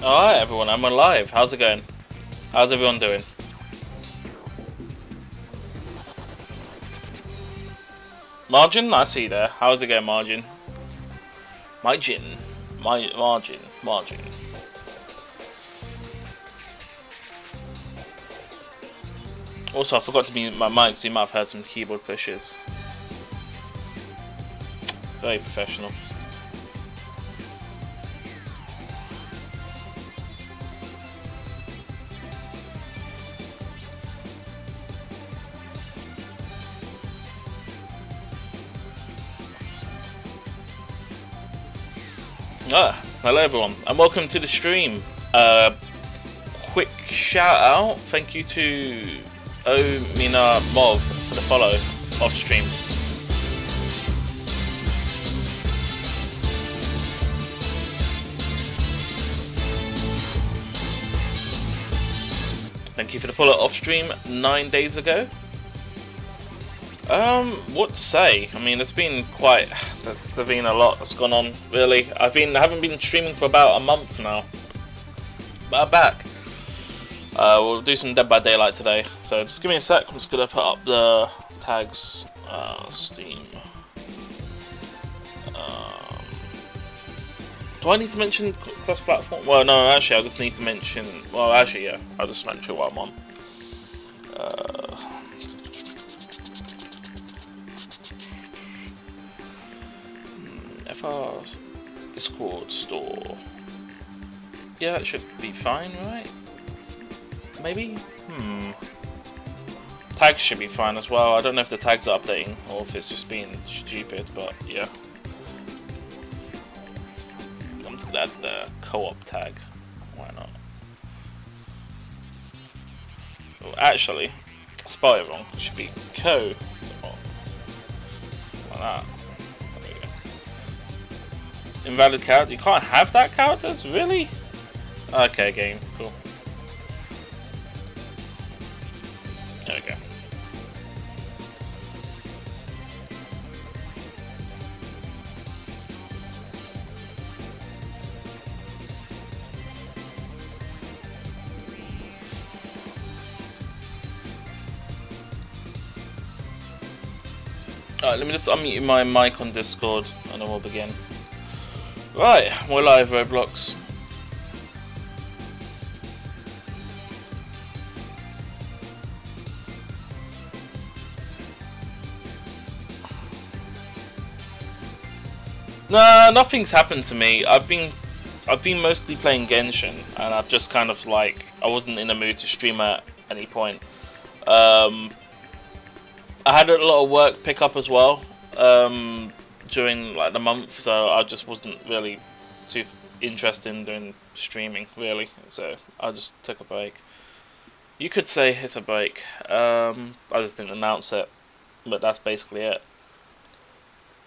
Alright everyone, I'm on live. How's it going? How's everyone doing? Margin? I see you there. How's it going, Margin? Margin. Margin. Also, I forgot to mute my mic, so you might have heard some keyboard pushes. Very professional. Hello everyone, and welcome to the stream. Quick shout out, thank you to Omina Mov for the follow off stream. Thank you for the follow off stream 9 days ago. What to say? I mean, there's been a lot that's gone on, really. I haven't been streaming for about a month now. But I'm back. We'll do some Dead by Daylight today. So just give me a sec, I'm just gonna put up the tags, Steam. Do I need to mention cross-platform? Well, no, actually, I just need to mention, well, actually, yeah, I'll just mention what I'm on. FR Discord store. Yeah, that should be fine, right? Maybe? Tags should be fine as well. I don't know if the tags are updating or if it's just being stupid, but yeah. I'm just gonna add the co-op tag. Why not? Oh, actually, I spelled it wrong. It should be co-op. Like that. Invalid character? You can't have that characters? Really? Okay, game. Cool. There we go. Alright, let me just unmute my mic on Discord and then we'll begin. Right, we're live, Roblox. Nah, nothing's happened to me. I've been mostly playing Genshin, and I've just kind of like I wasn't in the mood to stream at any point. I had a lot of work pick up as well. During like the month, so I just wasn't really too interested in doing streaming really, so I just took a break. You could say it's a break. I just didn't announce it, but that's basically it.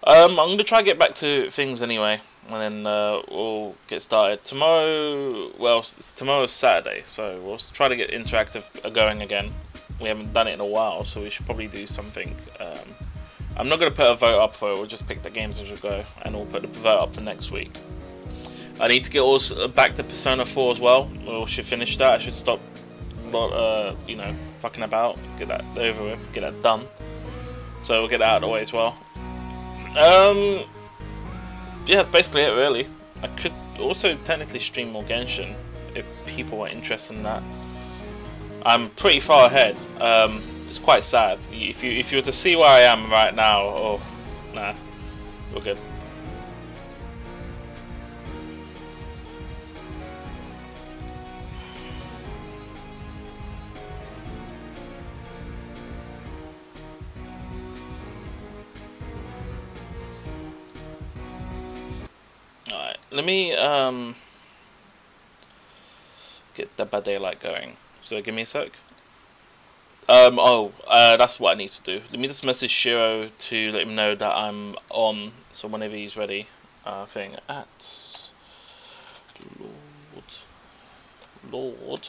I'm gonna try to get back to things anyway, and then we'll get started tomorrow. Well, tomorrow's Saturday, so we'll try to get interactive going again. We haven't done it in a while, so we should probably do something. I'm not going to put a vote up for it, we'll just pick the games as we go, and we'll put the vote up for next week. I need to get also back to Persona 4 as well. We should finish that. I should stop, you know, fucking about, get that over with, get that done. So we'll get that out of the way as well. Yeah, that's basically it really. I could also technically stream more Genshin if people were interested in that. I'm pretty far ahead. It's quite sad. If you were to see where I am right now, oh, nah, we're good. Alright, let me get Dead by Daylight going. So give me a sec. That's what I need to do. Let me just message Shiro to let him know that I'm on, so whenever he's ready, thing at Lord.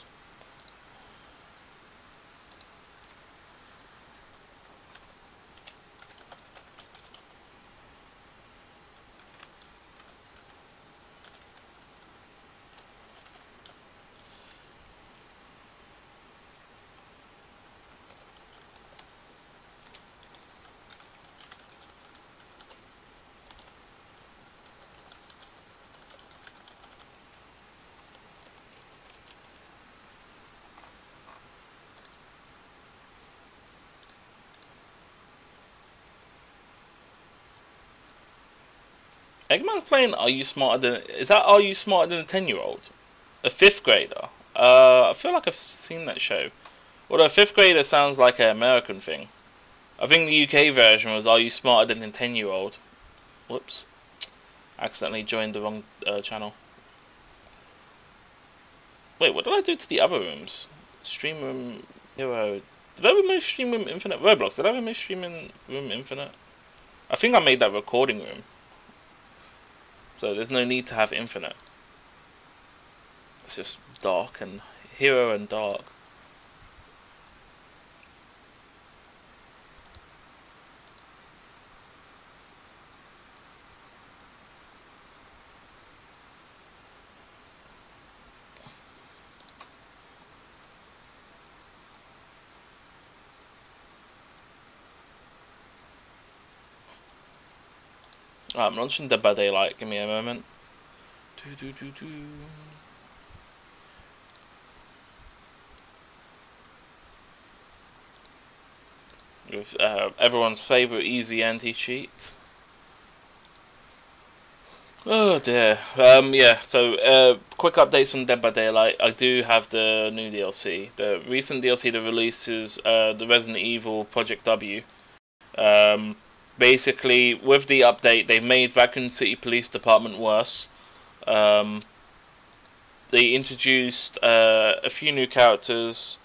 Eggman's playing Are You Smarter Than... Is that Are You Smarter Than a 10-year-old? A 5th grader? I feel like I've seen that show. Although a 5th grader sounds like an American thing. I think the UK version was Are You Smarter Than a 10-year-old? Whoops. Accidentally joined the wrong channel. Wait, what did I do to the other rooms? Stream Room Hero. Did I remove Stream Room Infinite? Roblox, did I remove Stream Room Infinite? I think I made that recording room. So there's no need to have Infinite. It's just dark and Hero and dark. Right, I'm launching Dead by Daylight. Give me a moment. With everyone's favourite easy anti-cheat. Oh dear. Yeah, so quick updates on Dead by Daylight. I do have the new DLC. The recent DLC that releases the Resident Evil Project W. Basically, with the update, they've made Raccoon City Police Department worse. They introduced a few new characters,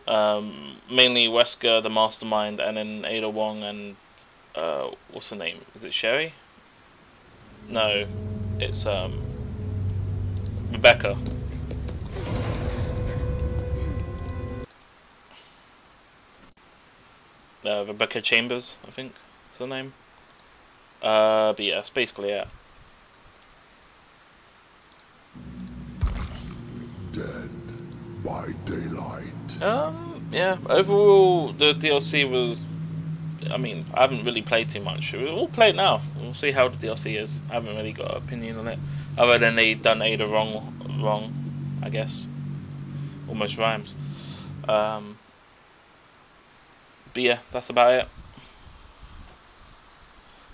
mainly Wesker, the Mastermind, and then Ada Wong and what's her name? Is it Sherry? No, it's Rebecca. Rebecca Chambers, I think. The name, but yeah, it's basically it. Dead by Daylight. Yeah. Overall, the DLC was. I mean, I haven't really played too much. We'll play it now. We'll see how the DLC is. I haven't really got an opinion on it, other than they done Ada wrong, I guess. Almost rhymes. But yeah, that's about it.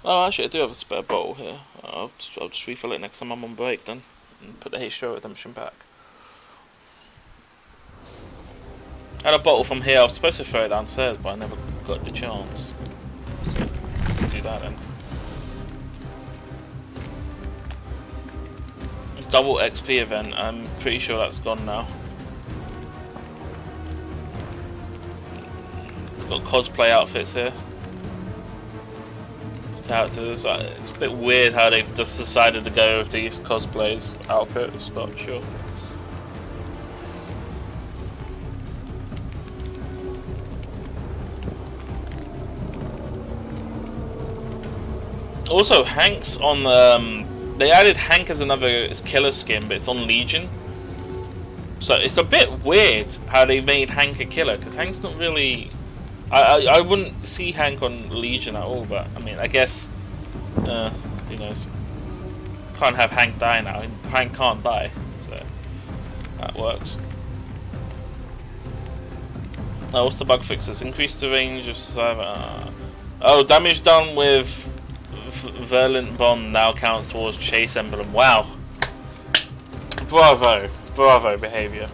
Oh, actually, I do have a spare bottle here. I'll just refill it next time I'm on break then, and put the H2O Redemption back. I had a bottle from here. I was supposed to throw it downstairs, but I never got the chance. So, to do that then. Double XP event. I'm pretty sure that's gone now. Got cosplay outfits here. Characters. It's a bit weird how they've just decided to go with these cosplays outfits, but sure. Also, Hank's on they added Hank as another killer skin, but it's on Legion. So it's a bit weird how they made Hank a killer, because Hank's not really. I wouldn't see Hank on Legion at all, but I mean, I guess, who knows. Can't have Hank die now. Hank can't die, so that works. What's the bug fixes? Increase the range of survivor. Oh, damage done with Virulent Bomb now counts towards Chase Emblem. Wow. Bravo. Bravo behaviour.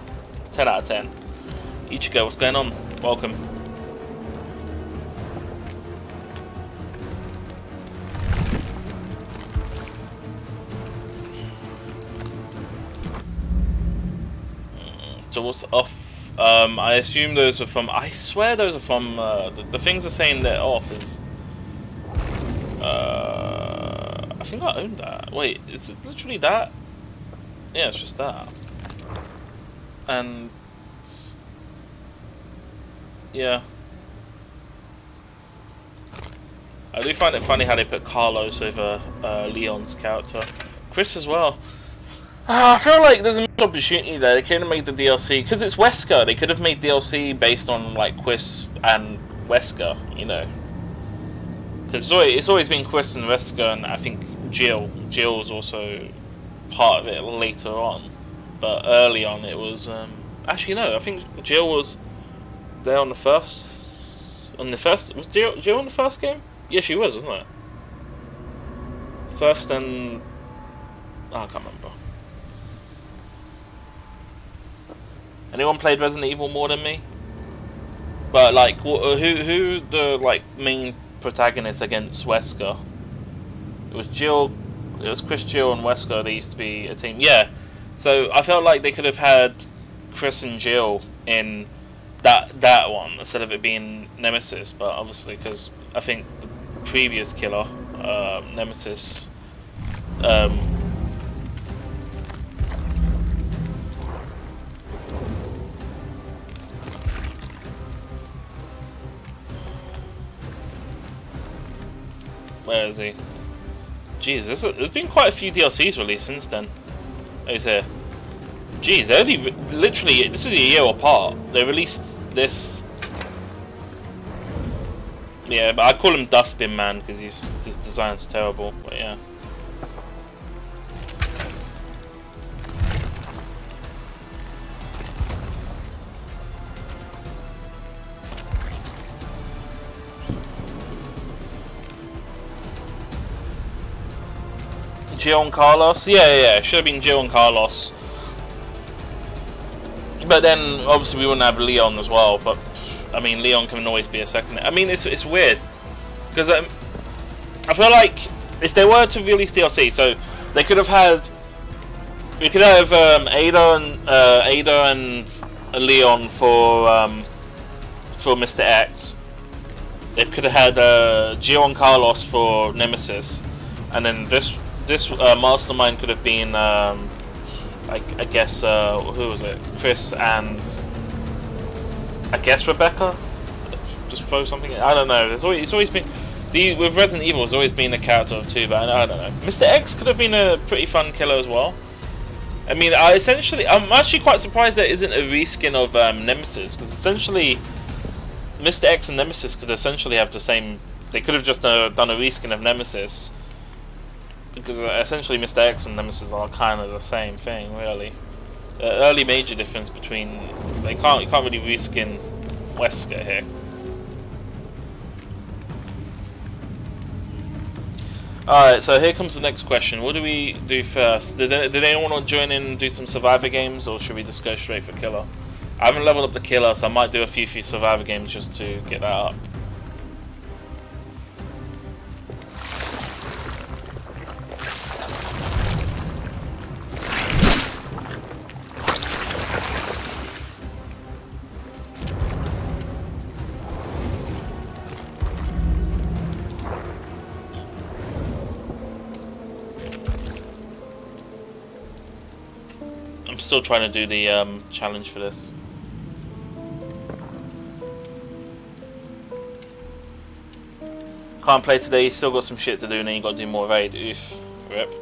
10 out of 10. Ichigo, what's going on? Welcome. So what's off? I assume those are from. I swear those are from. The things are saying they're off is. I think I own that. Wait, is it literally that? Yeah, it's just that. And yeah, I do find it funny how they put Carlos over Leon's character. Chris as well. I feel like there's a missed opportunity there. They could have made the DLC, because it's Wesker, they could have made DLC based on like Chris and Wesker, you know. Because it's always been Chris and Wesker, and I think Jill. Jill's also part of it later on. But early on it was... actually no, I think Jill was there on the first... Was Jill on the first game? Yeah, she was, wasn't it? First, then I can't remember. Anyone played Resident Evil more than me? But like, who the like main protagonist against Wesker? It was Jill. It was Chris, Jill, and Wesker. They used to be a team. Yeah. So I felt like they could have had Chris and Jill in that one instead of it being Nemesis. But obviously, because I think the previous killer, Nemesis, where is he? Jeez, there's been quite a few DLCs released since then. Oh, he's here. Jeez, they only literally, this is a year apart. They released this. Yeah, but I call him Dustbin Man because his design's terrible. But yeah. Gio and Carlos? Yeah, it should have been Gio and Carlos. But then, obviously, we wouldn't have Leon as well. But, I mean, Leon can always be a second. I mean, it's weird. Because I feel like if they were to release DLC, so they could have had... We could have Ada and Leon for Mr. X. They could have had Gio and Carlos for Nemesis. And then this mastermind could have been, I guess, who was it? Chris and I guess Rebecca. Just throw something. I don't know. It's always been with Resident Evil. It's always been a character of two, but I don't know. Mr. X could have been a pretty fun killer as well. I mean, I'm actually quite surprised there isn't a reskin of Nemesis, because essentially, Mr. X and Nemesis could essentially have the same. They could have just done a reskin of Nemesis. Because essentially Mr. X and Nemesis are kind of the same thing, really. The early major difference between... you can't really reskin Wesker here. Alright, so here comes the next question. What do we do first? Did anyone want to join in and do some Survivor games, or should we just go straight for Killer? I haven't leveled up the Killer, so I might do a few Survivor games just to get that up. I'm still trying to do the challenge for this. Can't play today, still got some shit to do, and then you got to do more raid. Oof. Rip.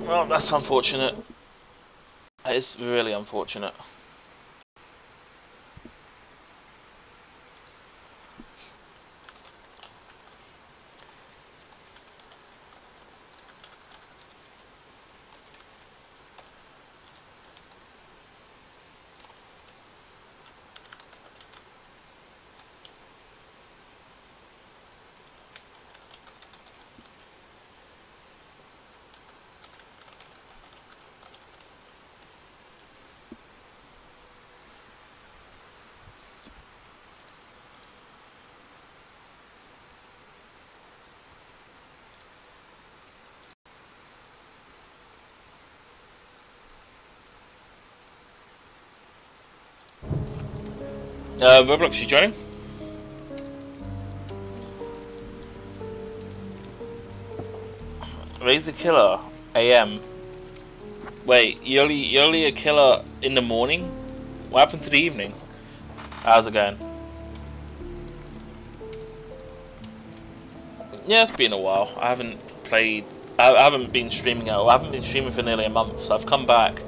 Well, that's unfortunate. That is really unfortunate. Roblox, you joining? Raise the Killer AM. Wait, you're only a killer in the morning? What happened to the evening? How's it going? Yeah, it's been a while. I haven't been streaming I haven't been streaming for nearly a month, so I've come back.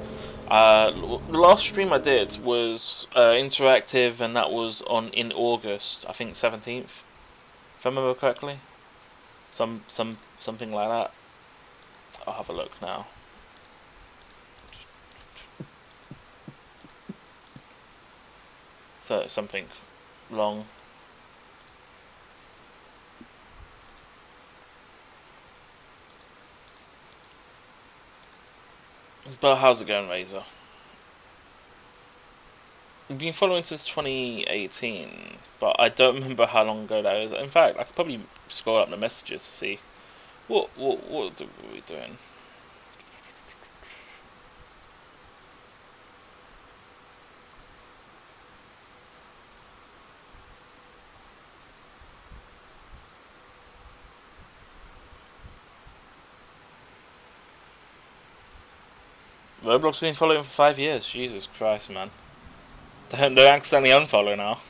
The last stream I did was interactive, and that was in August, I think 17th, if I remember correctly. Something like that. I'll have a look now. 30 something long. But how's it going, Razor? We've been following since 2018, but I don't remember how long ago that was. In fact, I could probably scroll up the messages to see what were we doing. Roblox been following for 5 years. Jesus Christ, man. Don't accidentally unfollow now.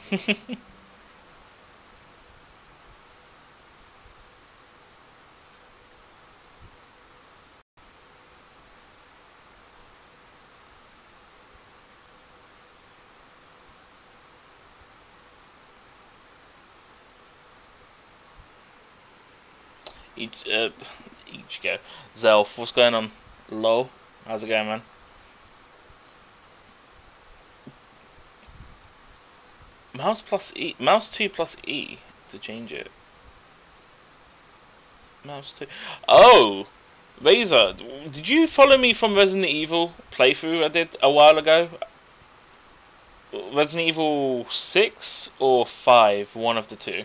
Each go. Zelf, what's going on? Lol. How's it going, man? Mouse plus E. Mouse 2 plus E to change it. Mouse 2. Oh! Razor, did you follow me from Resident Evil playthrough I did a while ago? Resident Evil 6 or 5? One of the two.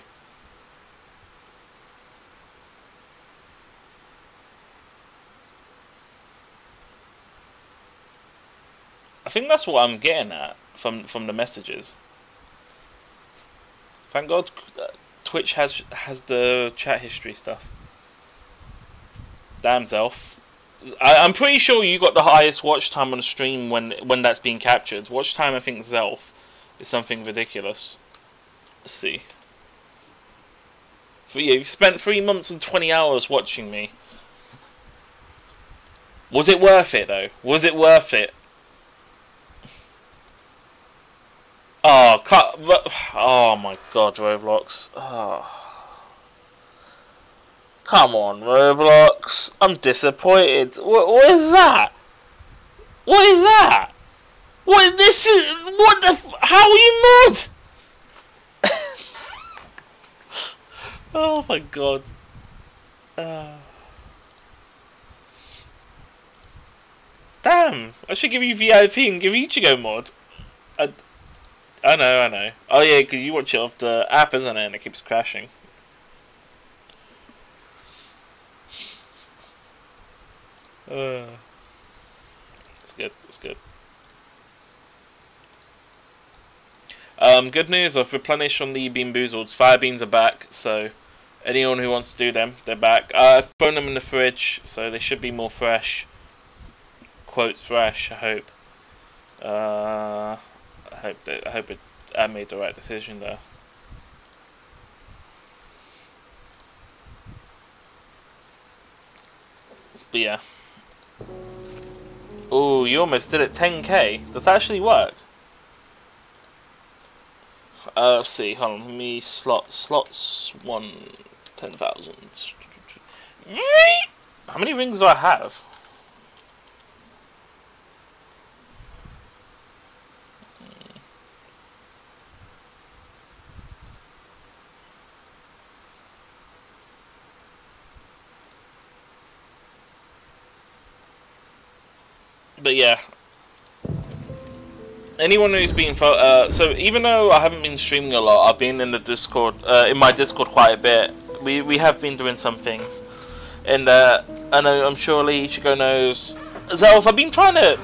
I think that's what I'm getting at from the messages. Thank God Twitch has the chat history stuff. Damn, Zelf. I'm pretty sure you got the highest watch time on the stream when that's being captured. Watch time, I think, Zelf, is something ridiculous. Let's see. You've spent 3 months and 20 hours watching me. Was it worth it, though? Was it worth it? Oh, oh my God, Roblox. Oh. Come on, Roblox. I'm disappointed. What is that? What is that? What this is? What the? How are you mod? Oh my God. Damn! I should give you VIP and give Ichigo mod. I know. Oh yeah, because you watch it off the app, isn't it? And it keeps crashing. It's good. It's good. Good news. I've replenished on the Bean Boozleds. Fire beans are back, so anyone who wants to do them, they're back. I've thrown them in the fridge, so they should be more fresh. Quotes fresh. I hope. I hope I made the right decision there. But yeah. Oh, you almost did it. 10k. Does that actually work? Let's see. Hold on. Let me slots 10,000. How many rings do I have? But yeah, anyone who's been so even though I haven't been streaming a lot, I've been in the Discord, in my Discord quite a bit. We have been doing some things, and I know I'm sure Ichigo knows. Zelf, I've been trying to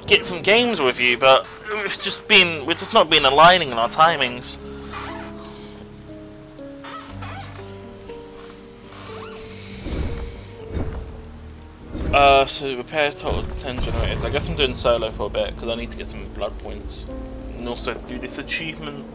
get some games with you, but we're just not been aligning in our timings. So repair total 10 generators. I guess I'm doing solo for a bit because I need to get some blood points and also do this achievement.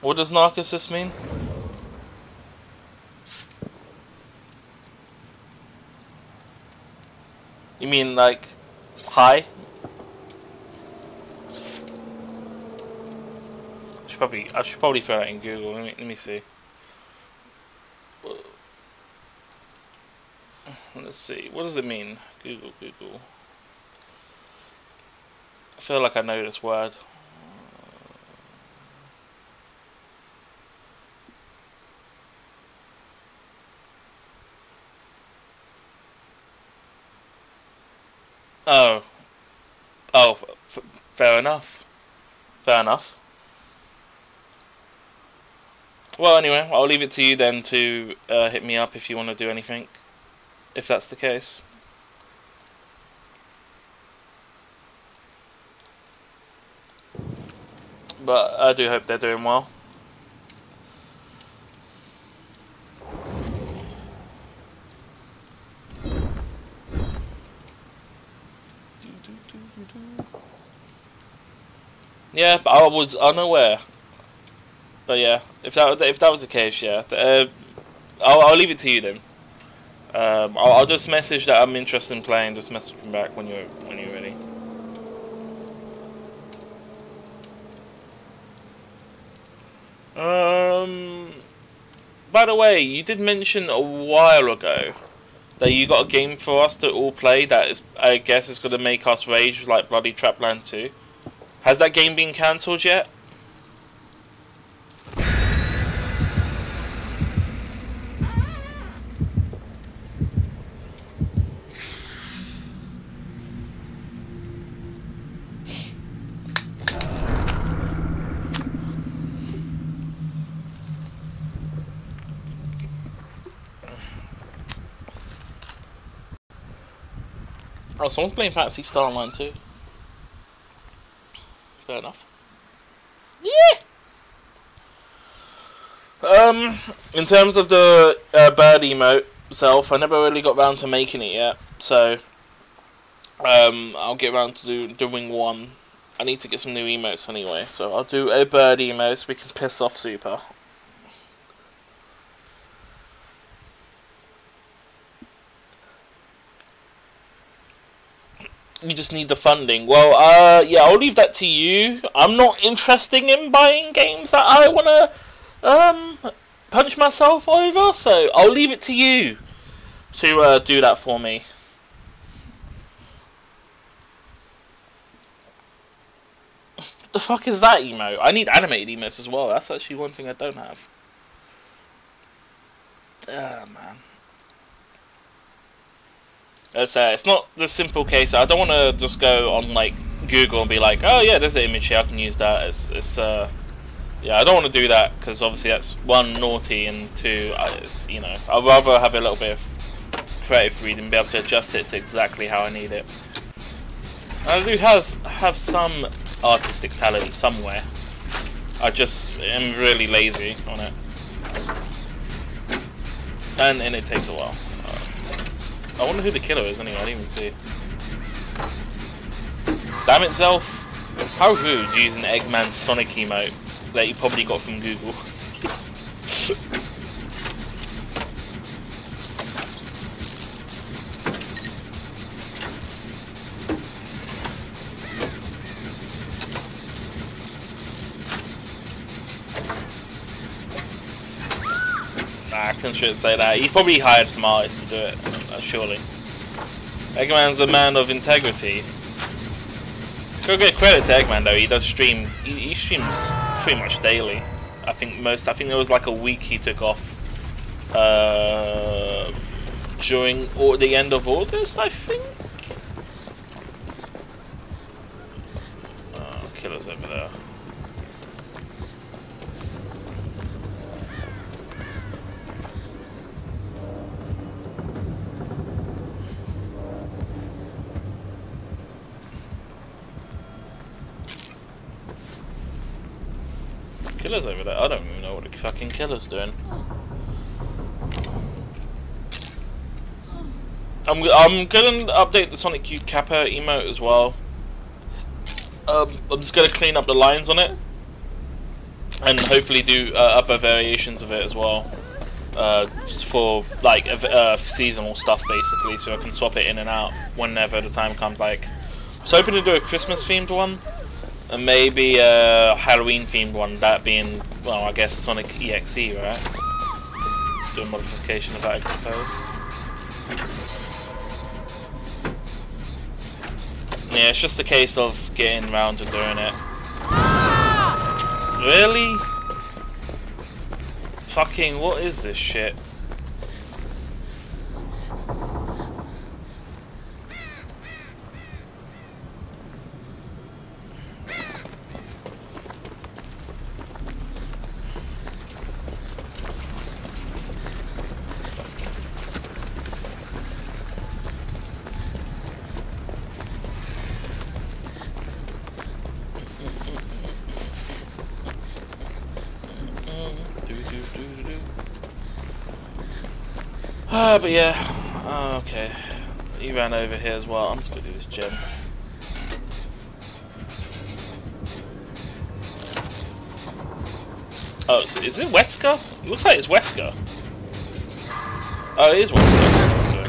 What does narcissist mean? You You mean like hi? I should probably throw that in Google. Let me see. Let's see. What does it mean? Google. I feel like I know this word. Oh. Fair enough. Well, anyway, I'll leave it to you then to hit me up if you want to do anything, if that's the case. But I do hope they're doing well. Yeah, but I was unaware. But yeah, if that was the case, yeah, I'll leave it to you then. I'll just message that I'm interested in playing. Just message me back when you're ready. By the way, you did mention a while ago that you got a game for us to all play that is, I guess, is gonna make us rage like bloody Trapland 2. Has that game been cancelled yet? Oh, someone's playing Phantasy Star Online too. Fair enough. Yeah. In terms of the bird emote itself, I never really got around to making it yet, so I'll get around to doing one. I need to get some new emotes anyway, so I'll do a bird emote so we can piss off Super. You just need the funding. Well, yeah, I'll leave that to you. I'm not interested in buying games that I want to punch myself over, so I'll leave it to you to do that for me. What the fuck is that emote? I need animated emotes as well. That's actually one thing I don't have. Ah, man. It's not the simple case. I don't want to just go on like Google and be like, oh yeah, there's an image here, I can use that. Yeah, I don't want to do that because obviously that's one, naughty, and two, you know, I'd rather have a little bit of creative freedom and be able to adjust it to exactly how I need it. And I do have some artistic talent somewhere. I just am really lazy on it, and it takes a while. I wonder who the killer is anyway, I didn't even see. Damn itself! How rude using Eggman's Sonic emote that you probably got from Google. Nah, I couldn't say that. He probably hired some artists to do it, surely. Eggman's a man of integrity. Gotta get credit to Eggman though. He does stream. He streams pretty much daily. I think there was like a week he took off during the end of August, I think. Oh, killer's over there. Killer's over there. I don't even know what the fucking killer's doing. I'm gonna update the Sonic Youth Kappa emote as well. I'm just gonna clean up the lines on it, and hopefully do other variations of it as well. for like seasonal stuff basically, so I can swap it in and out whenever the time comes. Like, I was hoping to do a Christmas themed one, and maybe a Halloween themed one. That being, well, I guess Sonic EXE, right? Do a modification of that, I suppose. Yeah, it's just a case of getting around to doing it. Really? Fucking, what is this shit? But yeah, okay. He ran over here as well. I'm just gonna do this gem. Oh, is it Wesker? It looks like it's Wesker. Oh, it is Wesker. Okay.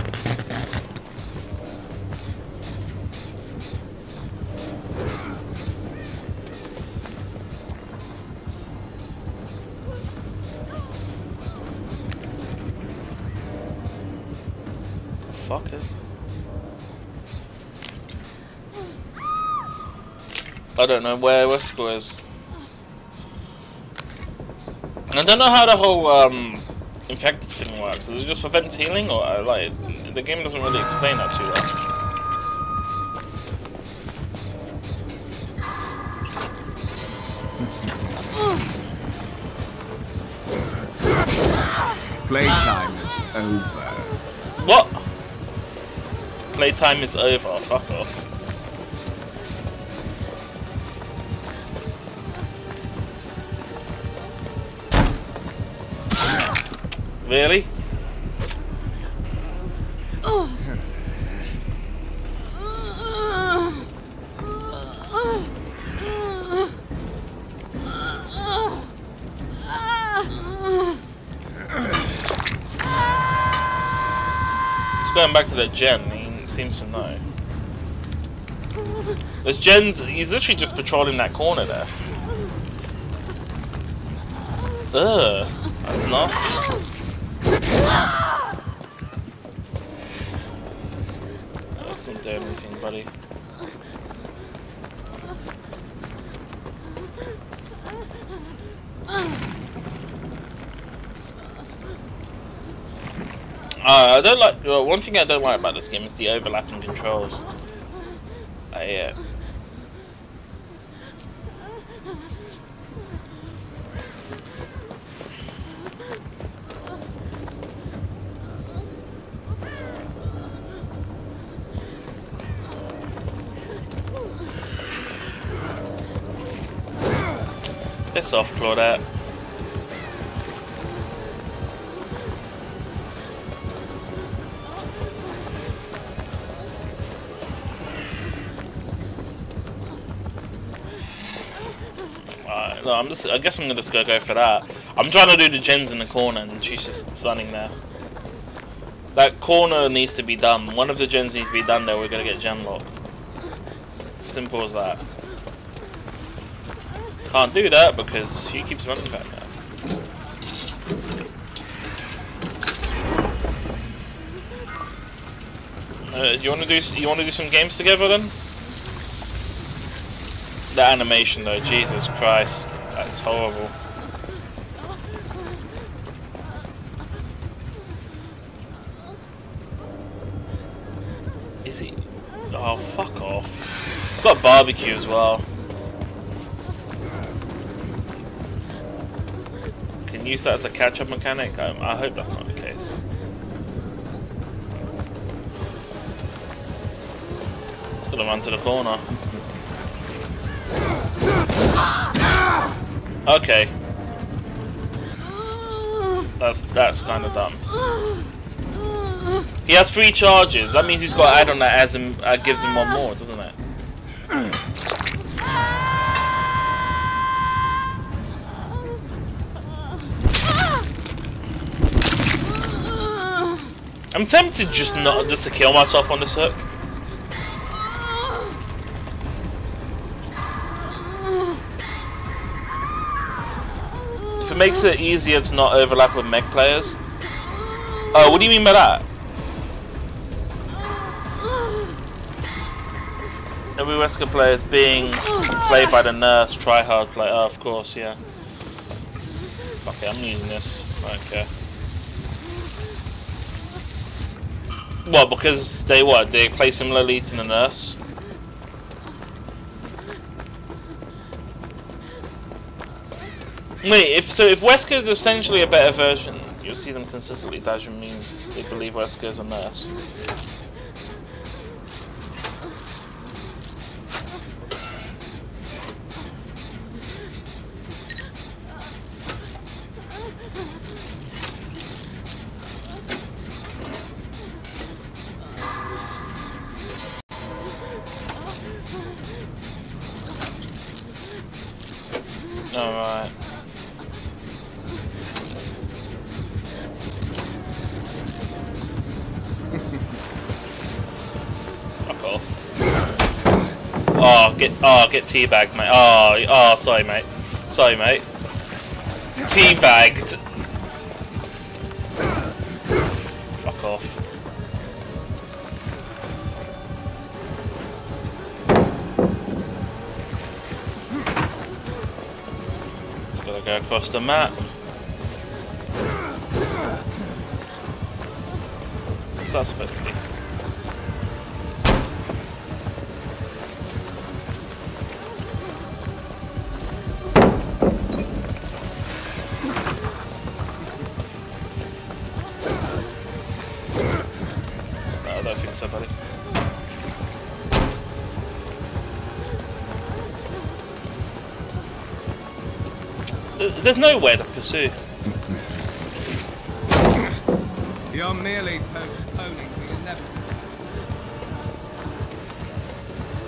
Fuckers. I don't know where Wesker is. I don't know how the whole infected thing works. Is it just prevents healing, or like the game doesn't really explain that too well? Playtime is over. What? Playtime is over. Fuck off. Really? Going back to the gen, he seems to know. There's gens, he's literally just patrolling that corner there. Ugh, that's nasty. That's not doing anything, buddy. I don't like. Well, one thing I don't like about this game is the overlapping controls. Yeah. Piss off, Claudette. No, I guess I'm gonna just go for that. I'm trying to do the gens in the corner, and she's just running there. That corner needs to be done. One of the gens needs to be done there. We're gonna get gen locked. Simple as that. Can't do that because she keeps running back there. Do you want to do some games together then? The animation though, Jesus Christ, that's horrible. Is he? Oh, fuck off. It's got barbecue as well. Can you use that as a catch-up mechanic? I hope that's not the case. It's gonna run to the corner. Okay. That's kind of dumb. He has 3 charges. That means he's got to add on that as him, gives him 1 more, doesn't it? I'm tempted just to kill myself on this hook. If it makes it easier to not overlap with mech players. Oh, what do you mean by that? Every Wesker player is being played by the nurse, try hard play. Oh, of course, yeah. Okay, I'm using this. Okay. Well, because they play similarly to the nurse. Wait, if Wesker is essentially a better version, you'll see them consistently dashing means they believe Wesker is a nurse. Alright. Fuck off. Get teabagged, mate. Oh, sorry, mate. Sorry, mate. Teabagged. Fuck off. Gotta go across the map. What's that supposed to be? No, I don't think so, buddy. There's nowhere to pursue. You're merely postponing the inevitable.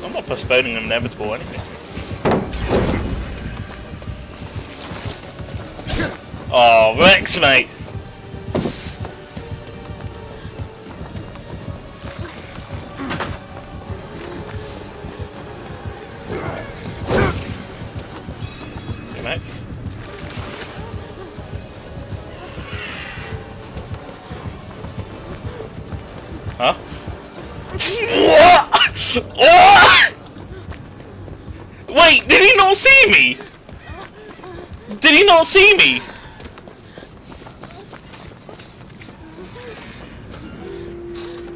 I'm not postponing the inevitable or anything. Oh, Rex, mate! See, mate? Huh? What? Wait, did he not see me? Did he not see me?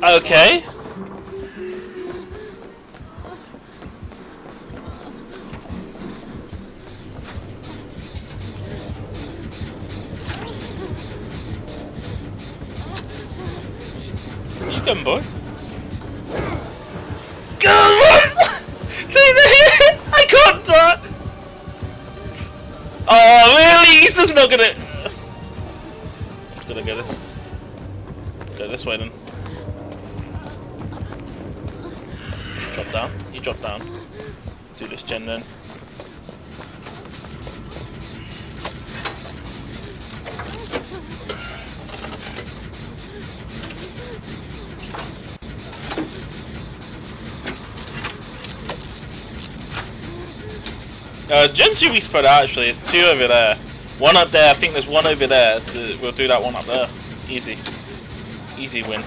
Okay. You come, boy. Come on! I can't die! Oh, really? He's just not gonna... I'm just gonna go this. Go this way then. Drop down. You drop down. Do this gen then. Gens should be spread out actually. There's two over there. One up there. I think there's one over there. So we'll do that one up there. Easy. Easy win.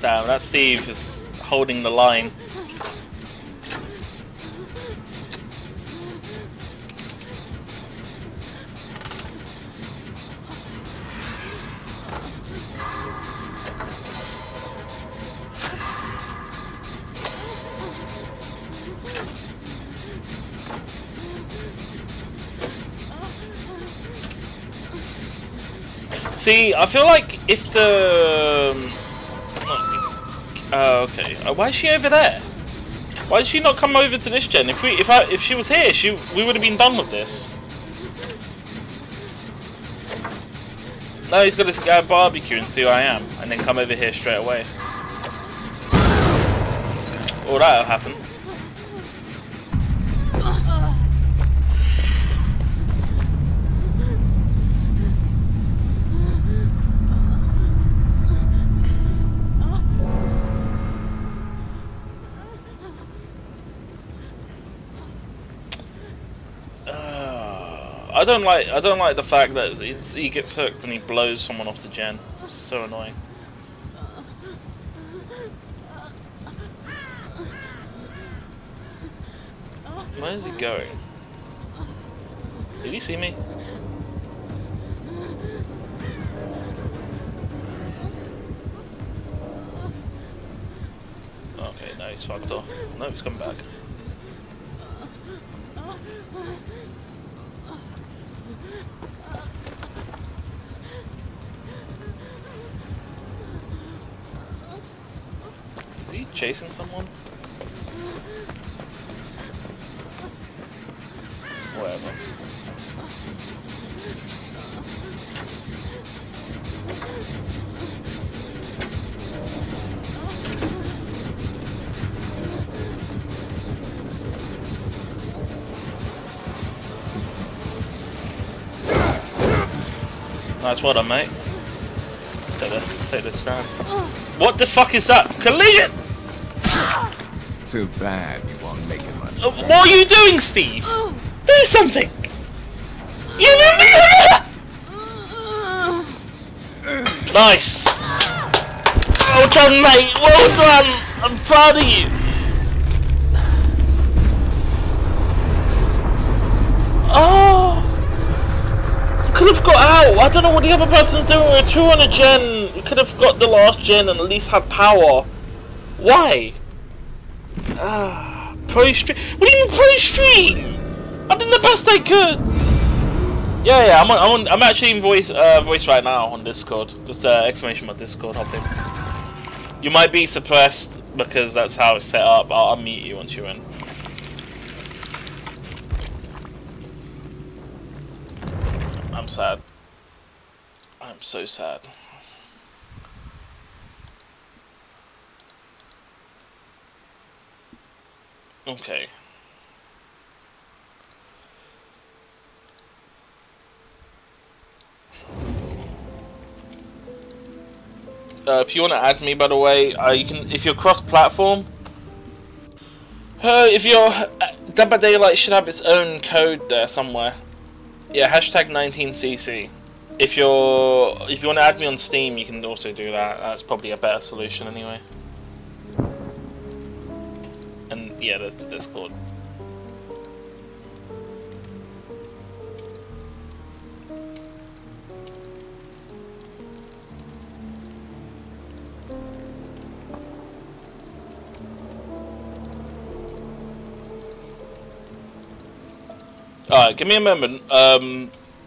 Damn, that Steve is holding the line. See, I feel like if the... Oh, okay. Why is she over there? Why did she not come over to this gen? If she was here, we would have been done with this. No, he's got to go barbecue and see who I am, and then come over here straight away. Oh, that'll happen. I don't like the fact that he gets hooked and he blows someone off the gen. It's so annoying. Where is he going? Did he see me? Okay, no, he's fucked off. No, he's coming back. Is he chasing someone? Whatever. Nice well done, mate. Take the stand. What the fuck is that? Collision! Too bad you won't make it much. What are you doing, Steve? Do something! You didn't mean that! Nice! Well done, mate! Well done! I'm proud of you! Oh! Could have got out! I don't know what the other person's doing. We're 2 on a gen. We could have got the last gen and at least had power. Why? Pro stream. What do you mean pro stream? I did the best I could. Yeah, I'm actually in voice right now on Discord. Just exclamation mark Discord. Hop in. You might be suppressed because that's how it's set up. I'll unmute you once you're in. I'm sad. I'm so sad. Okay. If you want to add me, by the way, you can. If you're cross-platform, if you're Dead by Daylight should have its own code there somewhere. Yeah, hashtag 19cc. If you want to add me on Steam, you can also do that. That's probably a better solution anyway. And yeah, there's the Discord. Alright, give me a moment.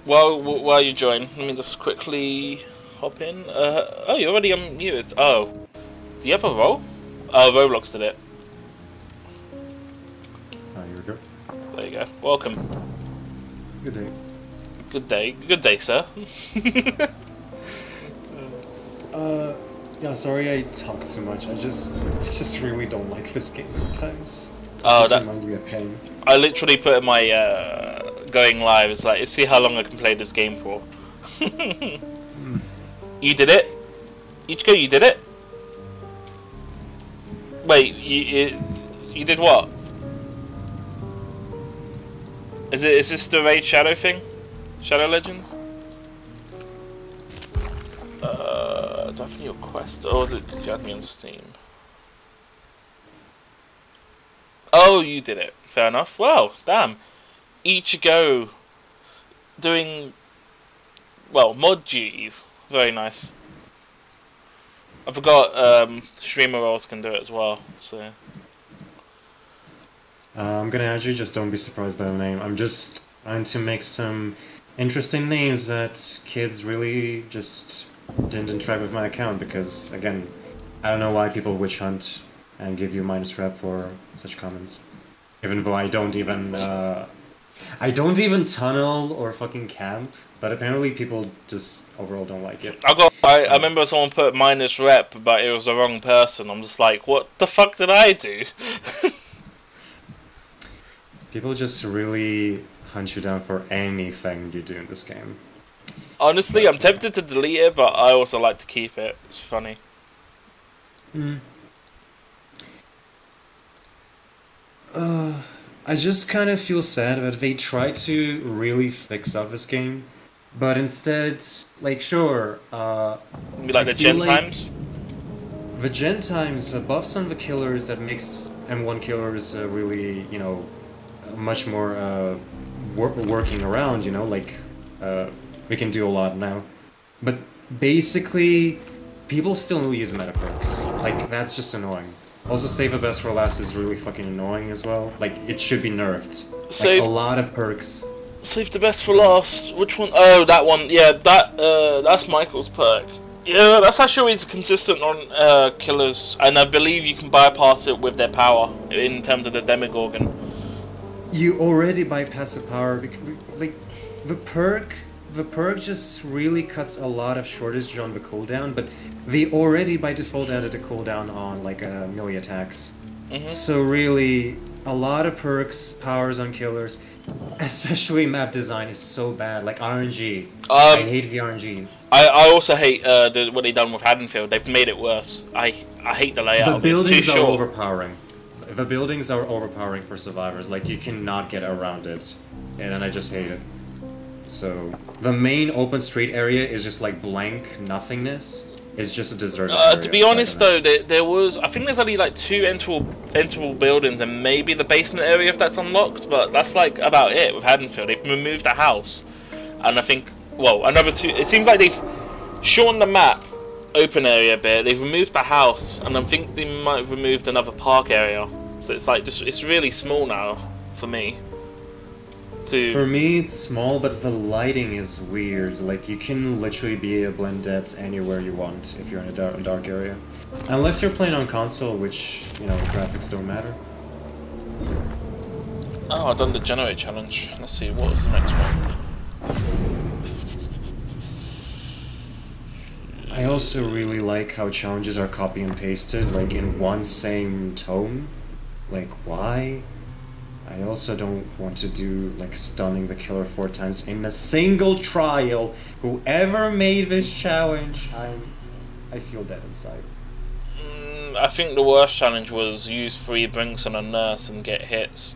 While you join, let me just quickly hop in. Oh, you're already unmuted. Oh, do you have a role? Oh, Roblox did it. Here we go. There you go. Welcome. Good day. Good day. Good day, sir. Yeah, sorry I talk too much. I just really don't like this game sometimes. Oh, that reminds me of pain. I literally put in my going live. It's like, let's see how long I can play this game for. You did it. Ichigo, you did it. Wait, you did what? Is this the Raid Shadow thing? Shadow Legends? Do I think your quest, or was it? Did you add me on Steam? Oh, you did it. Fair enough. Well, damn. Ichigo doing, well, mod duties. Very nice. I forgot streamer roles can do it as well. So I'm gonna add you, just don't be surprised by the name. I'm just trying to make some interesting names that kids really just didn't interact with my account because, again, I don't know why people witch hunt and give you minus rep for such comments. Even though I don't even tunnel or fucking camp, but apparently people just overall don't like it. I remember someone put minus rep, but it was the wrong person. I'm just like, what the fuck did I do? People just really hunt you down for anything you do in this game. Honestly, I'm tempted to delete it, but I also like to keep it. It's funny. I just kind of feel sad that they tried to really fix up this game, but instead, like, sure, You like the gen times? The gen times, the buffs on the killers that makes M1 killers really, you know, much more working around, you know, like, we can do a lot now. But basically, people still use meta perks. Like, that's just annoying. Also, save the best for last is really fucking annoying as well. Like, it should be nerfed. Like, a lot of perks. Save the best for last. Which one? Oh, that one. Yeah, that's Michael's perk. Yeah, that's actually always consistent on killers, and I believe you can bypass it with their power in terms of the Demogorgon. You already bypass the power because, like, the perk just really cuts a lot of shortage on the cooldown, but they already by default added a cooldown on like melee attacks. So really, a lot of perks, powers on killers, especially map design is so bad. Like RNG, I hate the RNG. I also hate what they done with Haddonfield. They've made it worse. I hate the layout. The buildings it's too are short. overpowering. The buildings are overpowering for survivors. Like, you cannot get around it, and I just hate it. So the main open street area is just like blank nothingness. It's just a deserted area. To be honest though, there was, I think there's only like 2 enterable buildings and maybe the basement area if that's unlocked, but that's like about it with Haddonfield. They've removed the house, and I think, well, another 2. It seems like they've shortened the map open area a bit. They've removed the house, and I think they might have removed another park area. So it's like just, it's really small now for me. For me, it's small, but the lighting is weird. Like, you can literally be a blended anywhere you want if you're in a dark area. Unless you're playing on console, which, you know, graphics don't matter. Oh, I've done the generate challenge. Let's see, what was the next one? I also really like how challenges are copy and pasted, like, in one same tone. Like, why? I also don't want to do, like, stunning the killer 4 times in a single trial. Whoever made this challenge, I feel dead inside. I think the worst challenge was use 3 brinks on a nurse and get hits.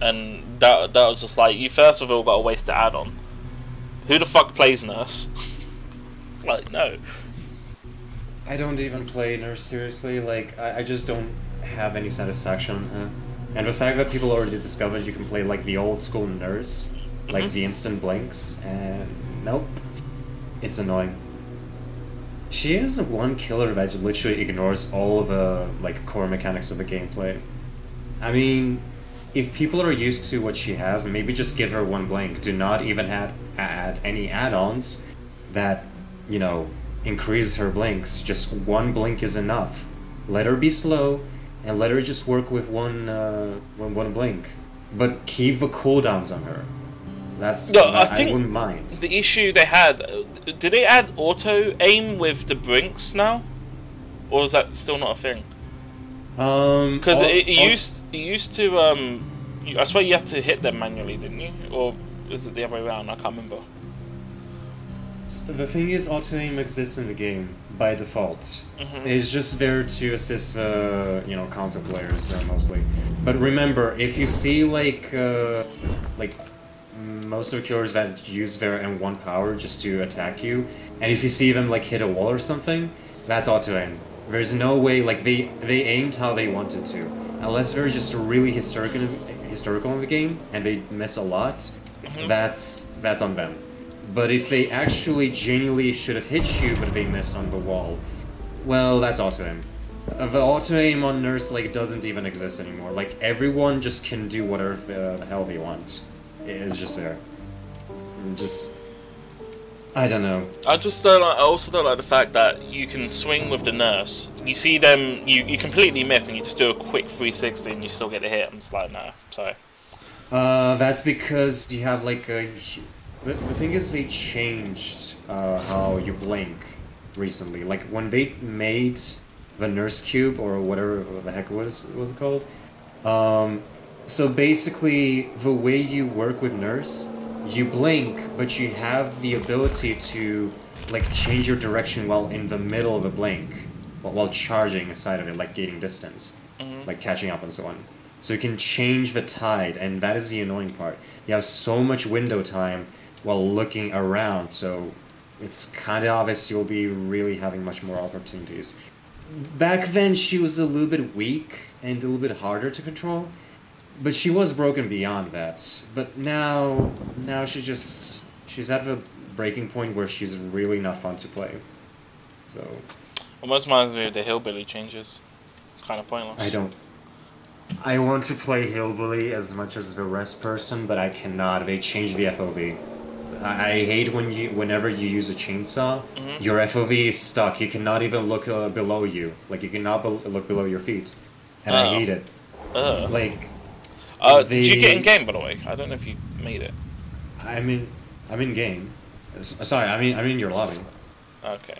And that was just like, you first of all got to waste the add-on. Who the fuck plays nurse? Like, no. I don't even play nurse seriously. Like, I just don't have any satisfaction. And the fact that people already discovered you can play like the old school nurse, like the instant blinks, and nope, it's annoying. She is one killer that literally ignores all of the like core mechanics of the gameplay. I mean, if people are used to what she has, maybe just give her 1 blink. Do not even add any add-ons that, you know, increase her blinks. Just 1 blink is enough. Let her be slow, and let her just work with one blink. But keep the cooldowns on her. That's, no, I think wouldn't mind. The issue they had, did they add auto aim with the brinks now? Or is that still not a thing? Because it used to, I swear you have to hit them manually, didn't you? Or is it the other way around? I can't remember. The thing is, auto-aim exists in the game by default. It's just there to assist, you know, console players mostly. But remember, if you see like most of the killers that use their M1 power just to attack you, and if you see them like hit a wall or something, that's auto-aim. There's no way, like, they aimed how they wanted to. Unless they're just really historical in the game, and they miss a lot, that's on them. But if they actually genuinely should have hit you, but they missed on the wall, well, that's auto-aim. The auto-aim on Nurse, like, doesn't even exist anymore. Like, everyone just can do whatever the hell they want. It's just there. and just I don't know. I just don't like. I also don't like the fact that you can swing with the nurse. You see them, you completely miss, and you just do a quick 360, and you still get a hit. I'm just like, no, sorry. That's because you have like a. The thing is, they changed how you blink recently. Like when they made the nurse cube or whatever the heck was it called. So basically, the way you work with nurse. You blink, but you have the ability to like change your direction while in the middle of a blink, while charging aside of it, like gaining distance, like catching up and so on. So you can change the tide, and that is the annoying part. You have so much window time while looking around, so it's kind of obvious you'll be really having much more opportunities. Back then, she was a little bit weak and a little bit harder to control. But she was broken beyond that. But now she's at the breaking point where she's really not fun to play. So. Almost reminds me of the Hillbilly changes. It's kind of pointless. I want to play Hillbilly as much as the rest person, but I cannot. They changed the FOV. I hate whenever you use a chainsaw, your FOV is stuck. You cannot even look below you. Like you cannot look below your feet, and I hate it. Like. Did you get in game, by the way? I don't know if you made it. I'm in game. Sorry, I'm in your lobby. Okay.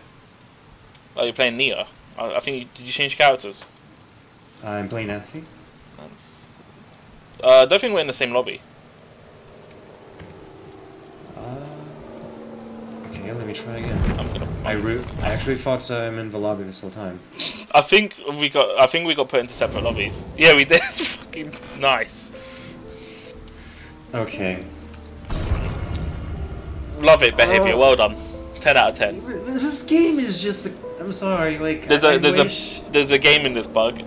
Oh, you're playing Neo. I think did you change characters? I'm playing Nancy. I don't think we're in the same lobby. Okay, let me try again. I actually thought I'm in the lobby this whole time. I think we got put into separate lobbies. Yeah, we did. Fucking nice. Okay. Love it, behavior. Well done. 10 out of 10. This game is just. I'm sorry. Like there's a gaming this bug.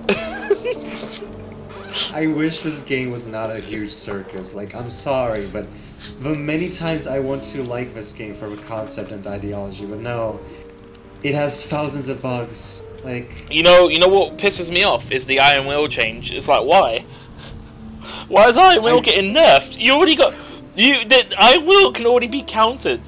I wish this game was not a huge circus. Like I'm sorry, but the many times I want to like this game for the concept and ideology, but no, it has thousands of bugs. Like you know what pisses me off is the Iron Will change. It's like why is Iron Will getting nerfed? You already got the Iron Will can already be countered,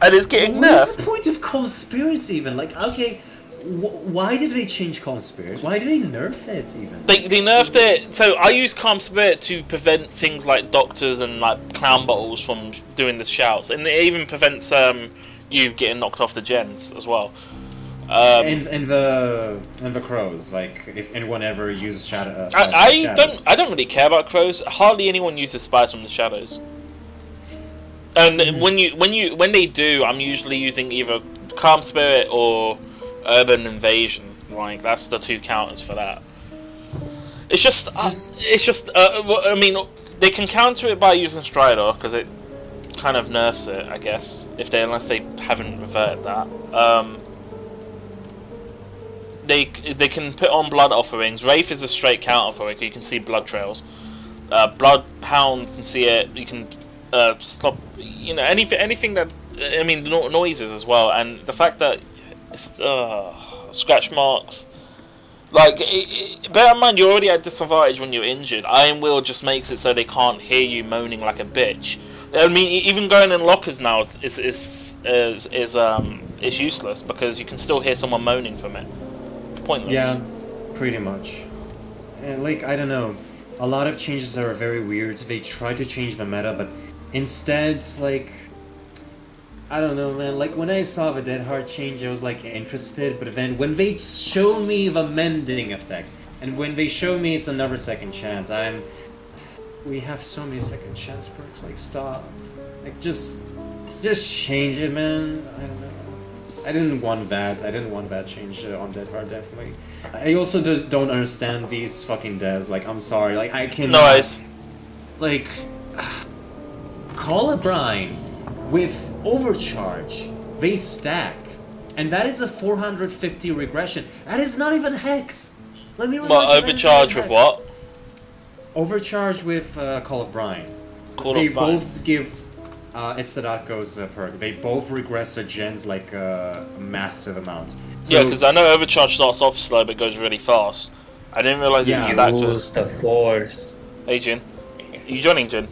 and it's getting nerfed. What's the point of Calm Spirit even? Like okay. Why did they change Calm Spirit? Why did they nerf it even? They nerfed it. So I use Calm Spirit to prevent things like doctors and like clown bottles from doing the shouts, and it even prevents you getting knocked off the gens as well. And the crows, like if anyone ever uses shadows. I don't really care about crows. Hardly anyone uses spies from the shadows. And when they do, I'm usually using either Calm Spirit or Urban Invasion. Like that's the two counters for that. It's just I mean, they can counter it by using Strider because it kind of nerfs it, I guess, unless they haven't reverted that. They can put on Blood Offerings. Wraith is a straight counter for it. You can see blood trails. Blood Pound can see it. You can stop. You know anything that I mean noises as well, and the fact that it's scratch marks. Like, bear in mind, you're already at disadvantage when you're injured. Iron Will just makes it so they can't hear you moaning like a bitch. I mean, even going in lockers now is useless because you can still hear someone moaning from it. Pointless. Yeah, pretty much. And like I don't know, a lot of changes are very weird. They try to change the meta, but instead, like. I don't know, man. Like, when I saw the Dead Heart change, I was, like, interested. But then when they show me the mending effect, and when they show me it's another second chance, we have so many second chance perks. Like, stop. Like, just change it, man. I don't know. I didn't want that change on Dead Heart, definitely. I also don't understand these fucking devs. Like, I'm sorry. Like, I can't... Nice. Like... Call a Brine with... Overcharge, they stack, and that is a 450 regression. That is not even Hex. Let me. Well, overcharge with what? Overcharge with Call of Brine. They both give Itadako's perk. They both regress the gens like a massive amount. So, yeah, because I know overcharge starts off slow but goes really fast. I didn't realize it stacked to it. The force. Hey Jin, are you joining Jin?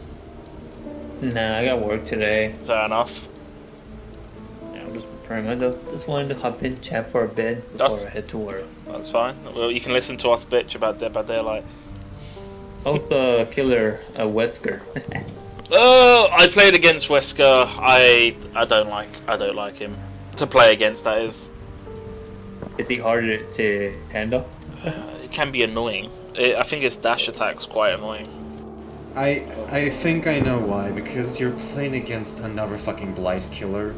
Nah, I got work today. Fair enough. Yeah, I'm just preparing myself. Just wanted to hop in chat for a bit before I head to work. That's fine. Well, you can listen to us bitch about Dead by Daylight. How's the killer Wesker? Oh, I played against Wesker. I don't like him to play against. That is. Is he harder to handle? It can be annoying. I think his dash attack's quite annoying. I think I know why, because you're playing against another fucking Blight killer.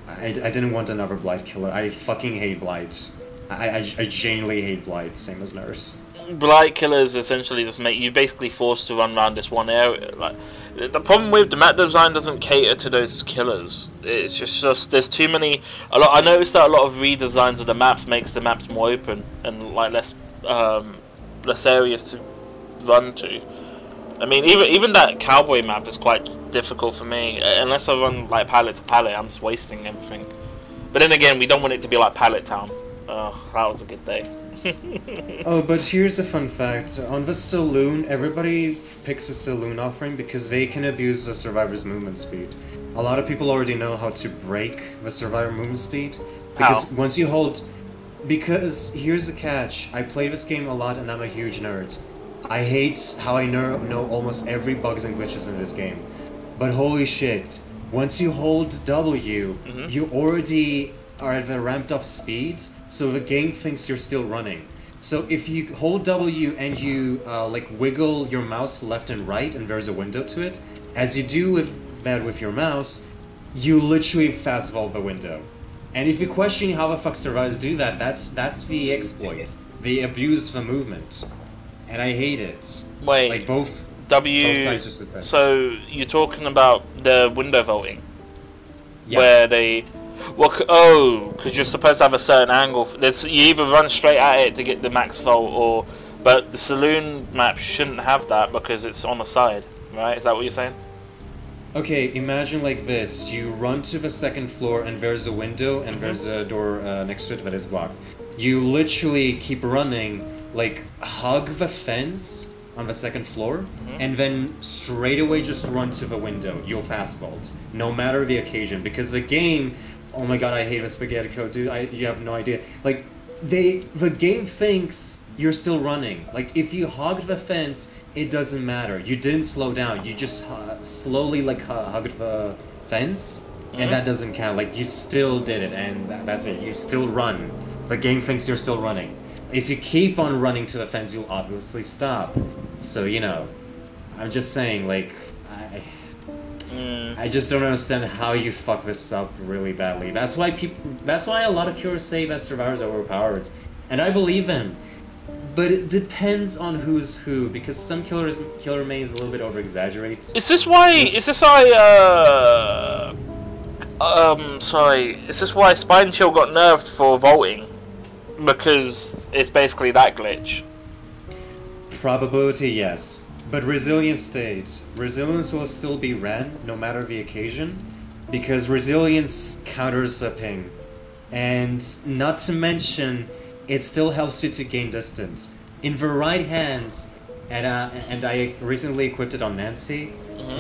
I didn't want another Blight killer. I fucking hate Blight. I genuinely hate Blight, same as Nurse. Blight killers essentially just make you basically forced to run around this one area. Like, the problem with the map design doesn't cater to those killers. It's just there's too many. I noticed that a lot of redesigns of the maps makes the maps more open and like less areas to run to. I mean, even that cowboy map is quite difficult for me. Unless I run like pallet to pallet, I'm just wasting everything. But then again, we don't want it to be like Pallet Town. Oh, that was a good day. Oh, but here's a fun fact. On the Saloon, everybody picks the Saloon offering because they can abuse the Survivor's movement speed. A lot of people already know how to break the Survivor movement speed. Because How? once you hold... Because here's the catch. I play this game a lot and I'm a huge nerd. I hate how I know almost every bugs and glitches in this game. But holy shit. Once you hold W, you already are at the ramped up speed. So the game thinks you're still running. So if you hold W and you like wiggle your mouse left and right and there's a window to it, as you do with that with your mouse, you literally fast vault the window. And if you're questioning how the fuck survivors do that, that's the exploit. They abuse the movement. And I hate it. Wait, like both W. sides are So you're talking about the window vaulting, Yeah. where they. Well, because you're supposed to have a certain angle. You either run straight at it to get the max vault, or but the saloon map shouldn't have that because it's on the side, right? Is that what you're saying? Okay, imagine like this. You run to the second floor and there's a window and there's a door next to it that is blocked. You literally keep running, like hug the fence on the second floor, and then straight away just run to the window. You'll fast vault, no matter the occasion, because the game... Oh my god, I hate the spaghetti code, dude. You have no idea. Like, the game thinks you're still running. Like, if you hugged the fence, it doesn't matter. You didn't slow down. You just slowly, like, hugged the fence, and that doesn't count. Like, you still did it, and that's it. You still run. The game thinks you're still running. If you keep on running to the fence, you'll obviously stop. So, you know, I'm just saying, like, I just don't understand how you fuck this up really badly. That's why a lot of killers say that Survivor's are overpowered. And I believe them. But it depends on who's who, because some killer mains a little bit over-exaggerate. Is this why Spine Chill got nerfed for vaulting? Because it's basically that glitch. Probability, yes. But Resilience stayed. Resilience will still be ran, no matter the occasion, because Resilience counters a ping. And not to mention, it still helps you to gain distance. In the right hands, and I recently equipped it on Nancy,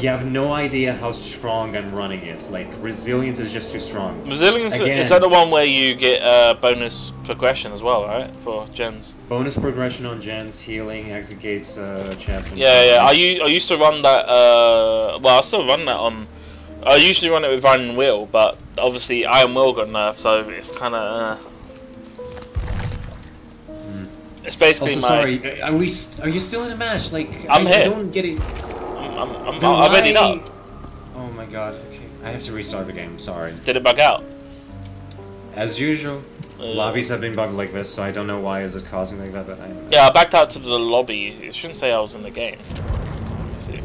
you have no idea how strong I'm running it. Like, Resilience is just too strong. Resilience, Again, is that the one where you get bonus progression as well, right? For gens? Bonus progression on gens, healing, exegates, chest. And Yeah. I used to run that, well, I still run that on... I usually run it with Iron Will, but obviously Iron Will got nerfed, so it's kind of... It's basically also, sorry, are you still in a match? Like, I'm I here. don't get it. I'm already up. Oh my god, okay. I have to restart the game, sorry. Did it bug out? As usual. Lobbies have been bugged like this, so I don't know why is it causing like that, but I... Yeah, I backed out to the lobby. It shouldn't say I was in the game. Let me see.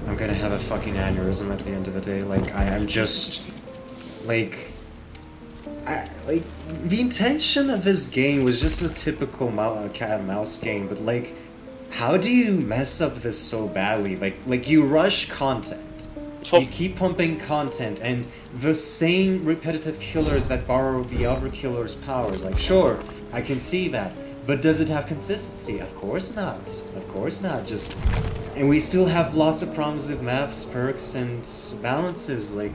I'm gonna have a fucking aneurysm at the end of the day. Like, I'm just... Like... the intention of this game was just a typical cat and mouse game, but like... How do you mess up this so badly? Like you rush content. You keep pumping content, and the same repetitive killers that borrow the other killer's powers. Like, sure, I can see that. But does it have consistency? Of course not. Of course not. And we still have lots of problems with maps, perks, and balances. Like,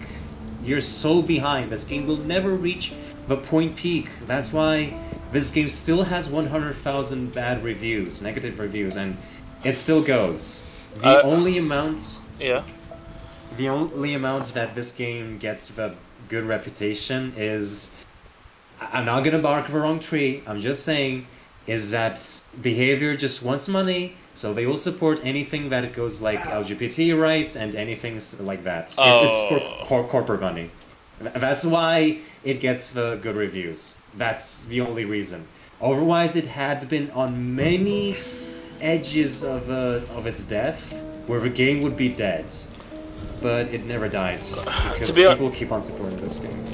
you're so behind. This game will never reach the point peak. That's why this game still has 100,000 bad reviews, negative reviews, and it still goes. The only amount that this game gets the good reputation is, I'm not gonna bark the wrong tree, I'm just saying, is that Behavior just wants money, so they will support anything that goes like LGBT rights and anything like that. It's for corporate money. That's why it gets the good reviews. That's the only reason. Otherwise, it had been on many edges of its death, where the game would be dead. But it never died, because people keep on supporting this game.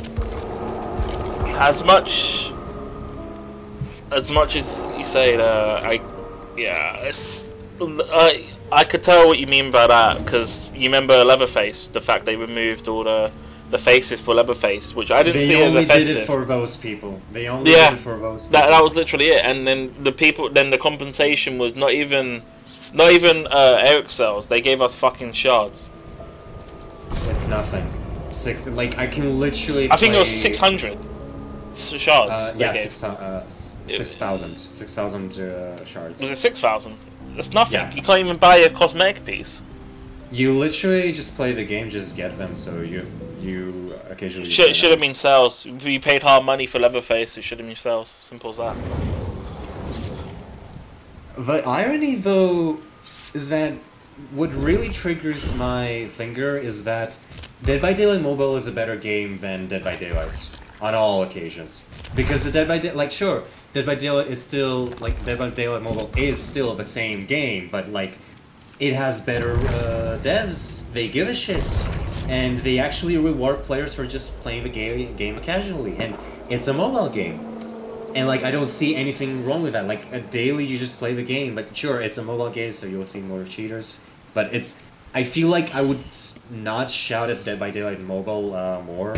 As much as you say, I could tell what you mean by that, because you remember Leatherface, the fact they removed all the faces for Leatherface, which I didn't see as offensive. They only did it for those people. They only did it for those people. That was literally it. And then the compensation was not even Eric cells. They gave us fucking shards. It's nothing. Like, I can literally I think it was 600 shards. 6,000 shards. Was it 6,000? That's nothing. Yeah. You can't even buy a cosmetic piece. You literally just play the game, just get them, so you occasionally... Should have been sales. If you paid hard money for Leatherface, it should have been sales. Simple as that. The irony, though, is that what really triggers my finger is that Dead by Daylight Mobile is a better game than Dead by Daylight, on all occasions. Because the Dead by Daylight, like, sure, Dead by Daylight is still, like, Dead by Daylight Mobile is still the same game, but, like, it has better devs, they give a shit, and they actually reward players for just playing the game casually, and it's a mobile game. And, like, I don't see anything wrong with that. Like, a daily you just play the game, but sure, it's a mobile game, so you'll see more cheaters. But I feel like I would not shout at Dead by Daylight Mobile more,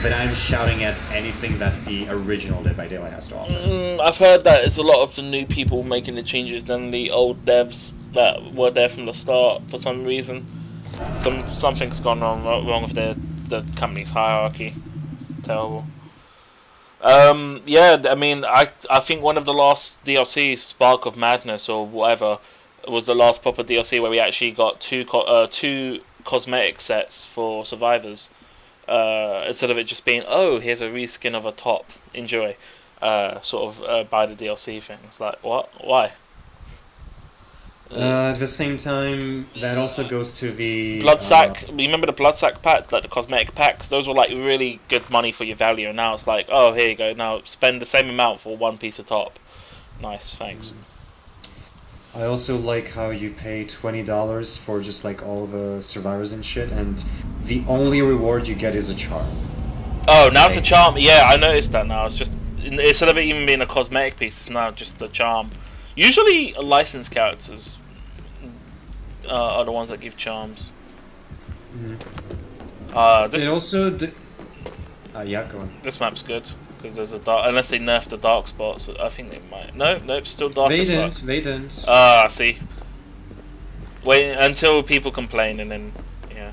but I'm shouting at anything that the original Dead by Daylight has to offer. I've heard that it's a lot of the new people making the changes than the old devs that were there from the start for some reason. Something's gone wrong with the company's hierarchy. It's terrible. Yeah, I mean, I think one of the last DLCs, Spark of Madness or whatever, was the last proper DLC where we actually got two cosmetic sets for survivors, instead of it just being, oh, here's a reskin of a top, enjoy, sort of buy the DLC thing. It's like, what? Why? At the same time, that also goes to the... Bloodsack, remember the Bloodsack packs, like the cosmetic packs? Those were like really good money for your value, and now it's like, oh, here you go, now spend the same amount for one piece of top. Nice, thanks. I also like how you pay $20 for just like all the survivors and shit, and the only reward you get is a charm. Oh, now it's a charm. Yeah, I noticed that now. It's just, instead of it even being a cosmetic piece, it's now just a charm. Usually, licensed characters are the ones that give charms. This it also... yeah, go on. This map's good, because there's a dark... Unless they nerf the dark spots, I think they might. Nope, still dark as fuck. They didn't. Ah, see. Wait until people complain, and then, yeah,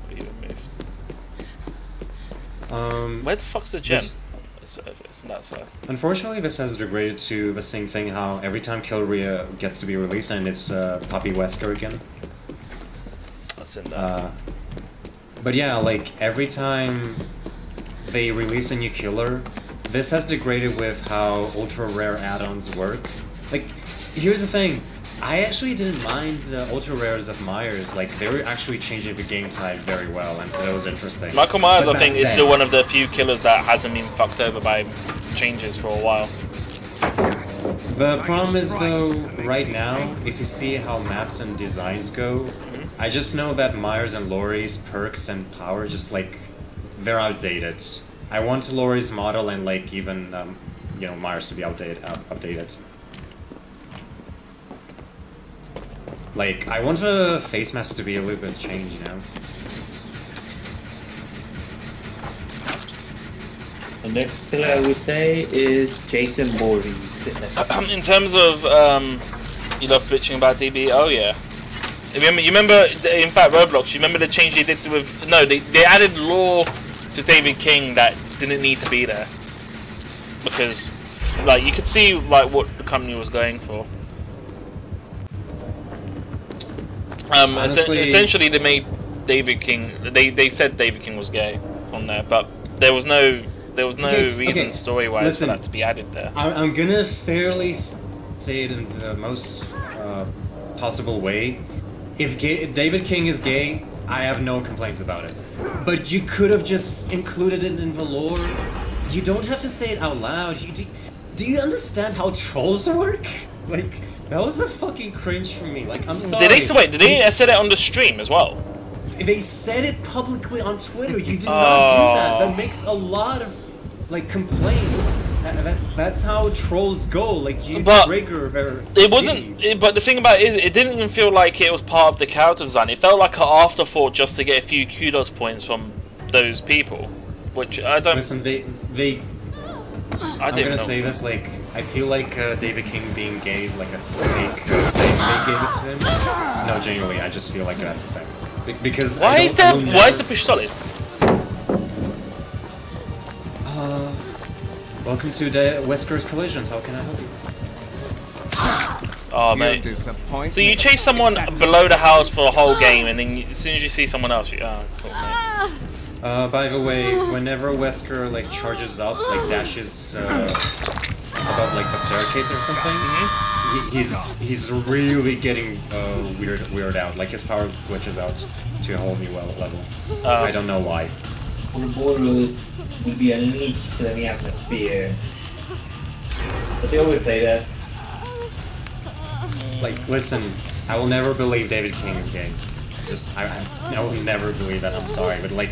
we moved. Where the fuck's the gem? Isn't that sad? Unfortunately, this has degraded to the same thing, how every time Killria gets to be released, and it's Poppy Wesker again. That's in that. But yeah, like, every time they release a new killer, this has degraded with how ultra-rare add-ons work. Like, here's the thing, I actually didn't mind the ultra-rares of Myers. Like, they were actually changing the game type very well, and that was interesting. Michael Myers, I think, is still one of the few killers that hasn't been fucked over by changes for a while. The problem is, though, right now, if you see how maps and designs go, I just know that Myers and Laurie's perks and power just, like, they're outdated. I want Laurie's model and, like, even, you know, Myers to be updated. Like, I want the face mask to be a little bit changed, you know? The next killer I would say is Jason Voorhees. In terms of you love bitching about DB. Oh yeah. You remember? In fact, Roblox. You remember the change they did with? No, they added lore to David King that didn't need to be there because, like, you could see like what the company was going for. Honestly, essentially, they made David King. They said David King was gay on there, but there was no reason story-wise for that to be added there. I'm gonna fairly say it in the most possible way. If David King is gay, I have no complaints about it. But you could have just included it in the lore. You don't have to say it out loud. Do you understand how trolls work? Like, that was a fucking cringe for me. Like, I'm sorry. Did they say it on the stream as well? They said it publicly on Twitter. You did not do that. That makes a lot of, like, complaints. That's how trolls go. Like, you trigger. It wasn't. But the thing about it is, it didn't even feel like it was part of the character design. It felt like an afterthought just to get a few kudos points from those people, which I don't. Listen, I'm gonna say this. Like, I feel like David King being gay is like a fake thing they gave it to him. No, genuinely, I just feel like that's a thing. Because why is the push solid? Welcome to the Wesker's Collisions. How can I help you? Oh mate. So you chase someone below the house for a whole game, and then as soon as you see someone else, you cool, mate. By the way, whenever Wesker like charges up, like dashes above like the staircase or something, he's really getting weird out. Like his power glitches out to a whole new level. I don't know why. Would be unleashed to the atmosphere. But they always say that. Like, listen, I will never believe David King is gay. I will never believe that. I'm sorry, but like,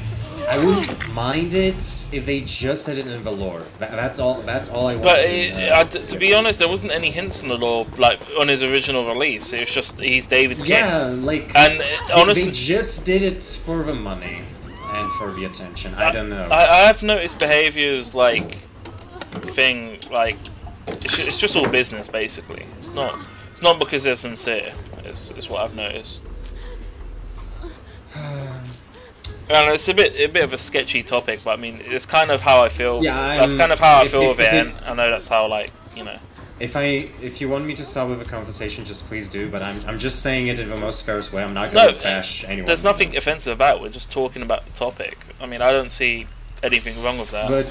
I wouldn't mind it if they just said it in the lore. That's all. That's all I want. But to be honest, there wasn't any hints in the lore, like on his original release. It was just he's David King. Yeah, like, and honestly, they just did it for the money and for the attention. I don't know. I have noticed behaviors like it's just all business basically. It's not because they're sincere. It's what I've noticed. And it's a bit of a sketchy topic, but I mean it's kind of how I feel. Yeah, that's kind of how I feel with it, and I know that's how If you want me to start with a conversation, just please do. But I'm just saying it in the most fairest way. I'm not going to bash anyone. There's nothing offensive about it. We're just talking about the topic. I mean, I don't see anything wrong with that. But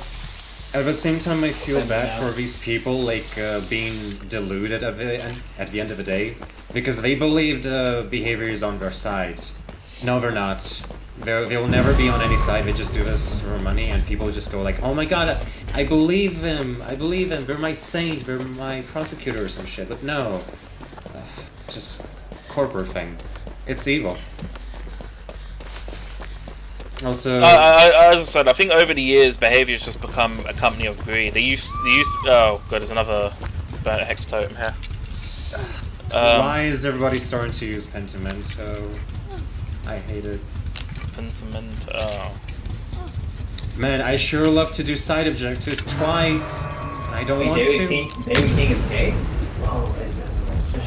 at the same time, I feel bad for these people, like being deluded at the end of the day, because they believe the behavior is on their side. No, they're not. They will never be on any side. They just do this for money, and people just go like, "Oh my god, I believe them. I believe them. They're my saint. They're my prosecutor or some shit." But no, just corporate thing. It's evil. Also, as I said, I think over the years, behavior has just become a company of greed. They used. Oh god, there's another hex totem here. Why is everybody starting to use Pentimento? I hate it. Pentimento. Man, I sure love to do side objectives twice. I don't want to. David King is gay. Oh,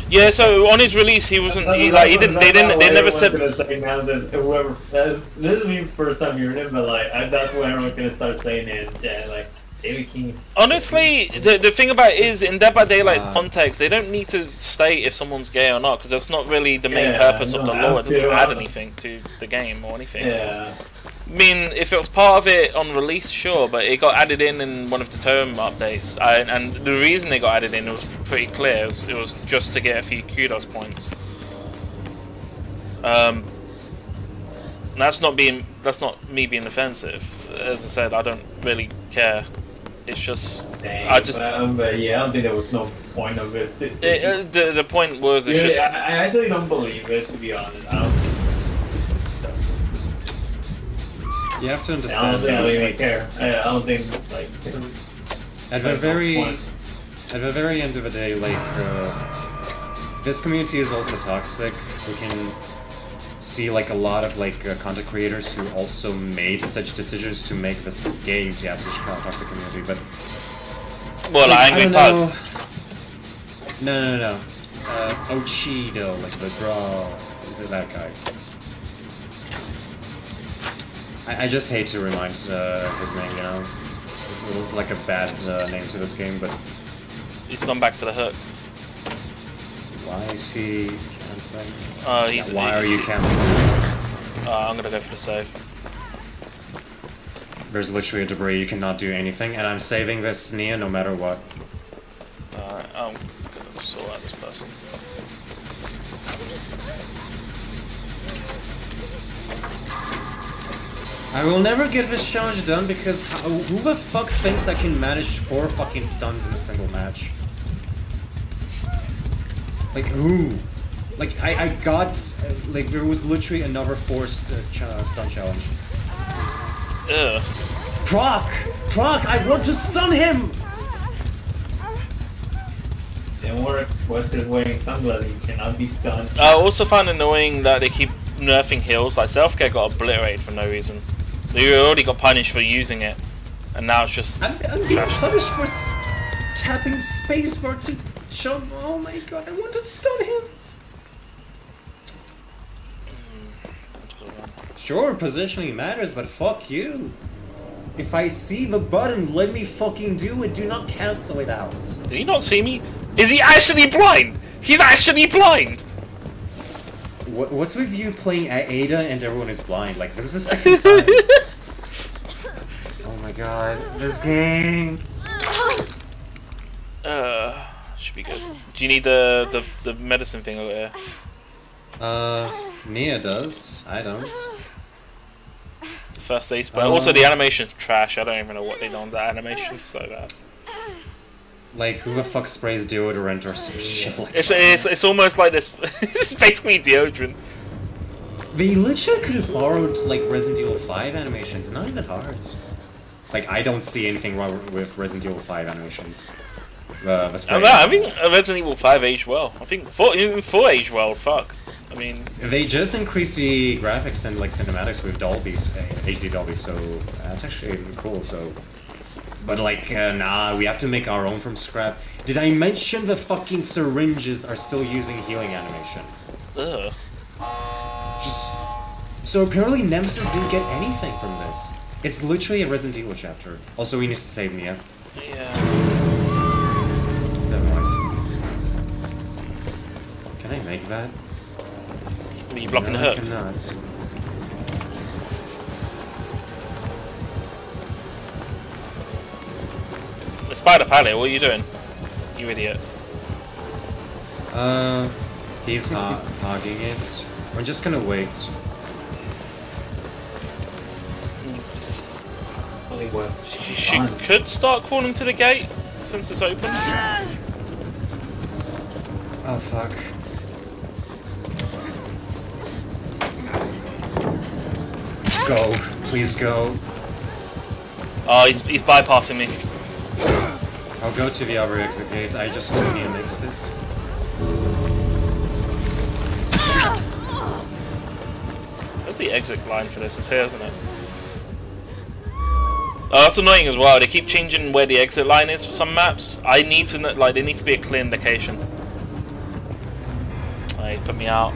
yeah, so on his release, he wasn't. They never said. Now that whoever this is the first time hearing it, but like that's what everyone's gonna start saying is like David King. Honestly, the thing about it is in Dead by Daylight's context, they don't need to state if someone's gay or not because that's not really the main purpose of the lore. It doesn't add anything to the game or anything. Yeah. I mean, if it was part of it on release, sure, but it got added in one of the term updates, and the reason they got added in was pretty clear. It was just to get a few kudos points. That's not me being offensive. As I said, I don't really care. It's just yeah, I don't think there was no point of it. The point was it's just. I actually don't believe it, to be honest. I don't think you have to understand. I don't really care. I don't think like. At the very end of the day, like this community is also toxic. We can see like a lot of like content creators who also made such decisions to make this game to have such a toxic community, but Well, like Angry Pug. No. Ochido, like the draw, that guy. I just hate to remind his name, you know. It's like a bad name to this game, but He's gone back to the hook. why is he camping? Why are you camping? I'm gonna go for the save. There's literally a debris, you cannot do anything, and I'm saving this Nia no matter what. Alright, I'm gonna sort out this person. I will never get this challenge done because who the fuck thinks I can manage 4 fucking stuns in a single match? Like who? Like I got like there was literally another 4 stun challenge. Ugh. Proc! I want to stun him! Didn't work. West is wearing sunglasses. He cannot be stunned. I also find annoying that they keep nerfing heals. Like Self-Care got obliterated for no reason. They already got punished for using it, and now it's just I'm being punished for tapping spacebar to show. Oh my god! I want to stun him. Sure, positioning matters, but fuck you. If I see the button, let me fucking do it. Do not cancel it out. Did he not see me? Is he actually blind? He's actually blind! What's with you playing Ada and everyone is blind? Like, this is the second time. Oh my god, this game. Should be good. Do you need the medicine thing over here? Nia does. I don't. First aid spell. Also, the animation's trash. I don't even know what they done on the animation. So bad. Like, who the fuck sprays deodorant or some shit like that? It's almost like this. It's basically deodorant. They literally could have borrowed, like, Resident Evil 5 animations. Not even hard. Like, I don't see anything wrong with Resident Evil 5 animations. I think Resident Evil 5 aged well. I think 4 aged well. Fuck. I mean, they just increased the graphics and like cinematics with Dolby's HD Dolby, so that's actually cool. So, but like, nah, we have to make our own from scrap. Did I mention the fucking syringes are still using healing animation? Ugh. Just so apparently Nemesis didn't get anything from this. It's literally a Resident Evil chapter. Also, we need to save Nia. Yeah. Never mind. Can I make that? Are you blocking No, the I hook? cannot. The spider pilot, what are you doing? You idiot. He's hogging it. We're just gonna wait. Only what? She could start crawling to the gate since it's open. Oh fuck. Go, please go. Oh, he's bypassing me. I'll go to the other exit gate. I just hope Nia makes it. Where's the exit line for this? It's here, isn't it? Oh, that's annoying as well. They keep changing where the exit line is for some maps. I need to know, like, there needs to be a clear indication. He put me out.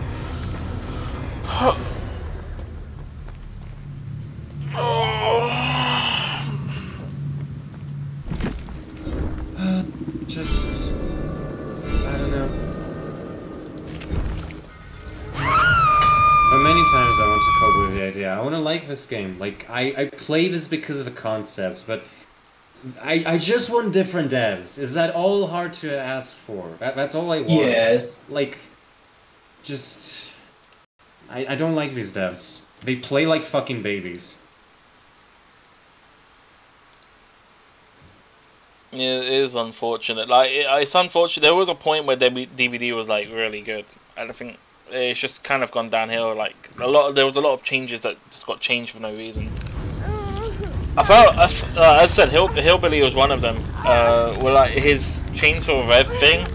Just... I don't know. But many times I want to cope with the idea. I want to like this game. Like, I play this because of the concepts, but I just want different devs. Is that all hard to ask for? That's all I want. Yes. Like, just... I don't like these devs. They play like fucking babies. Yeah, it is unfortunate. Like, it's unfortunate. There was a point where DVD was like really good, and I think it's just kind of gone downhill. Like there was a lot of changes that just got changed for no reason. I felt, as I said, Hillbilly was one of them. Well, like his Chainsaw Rev thing,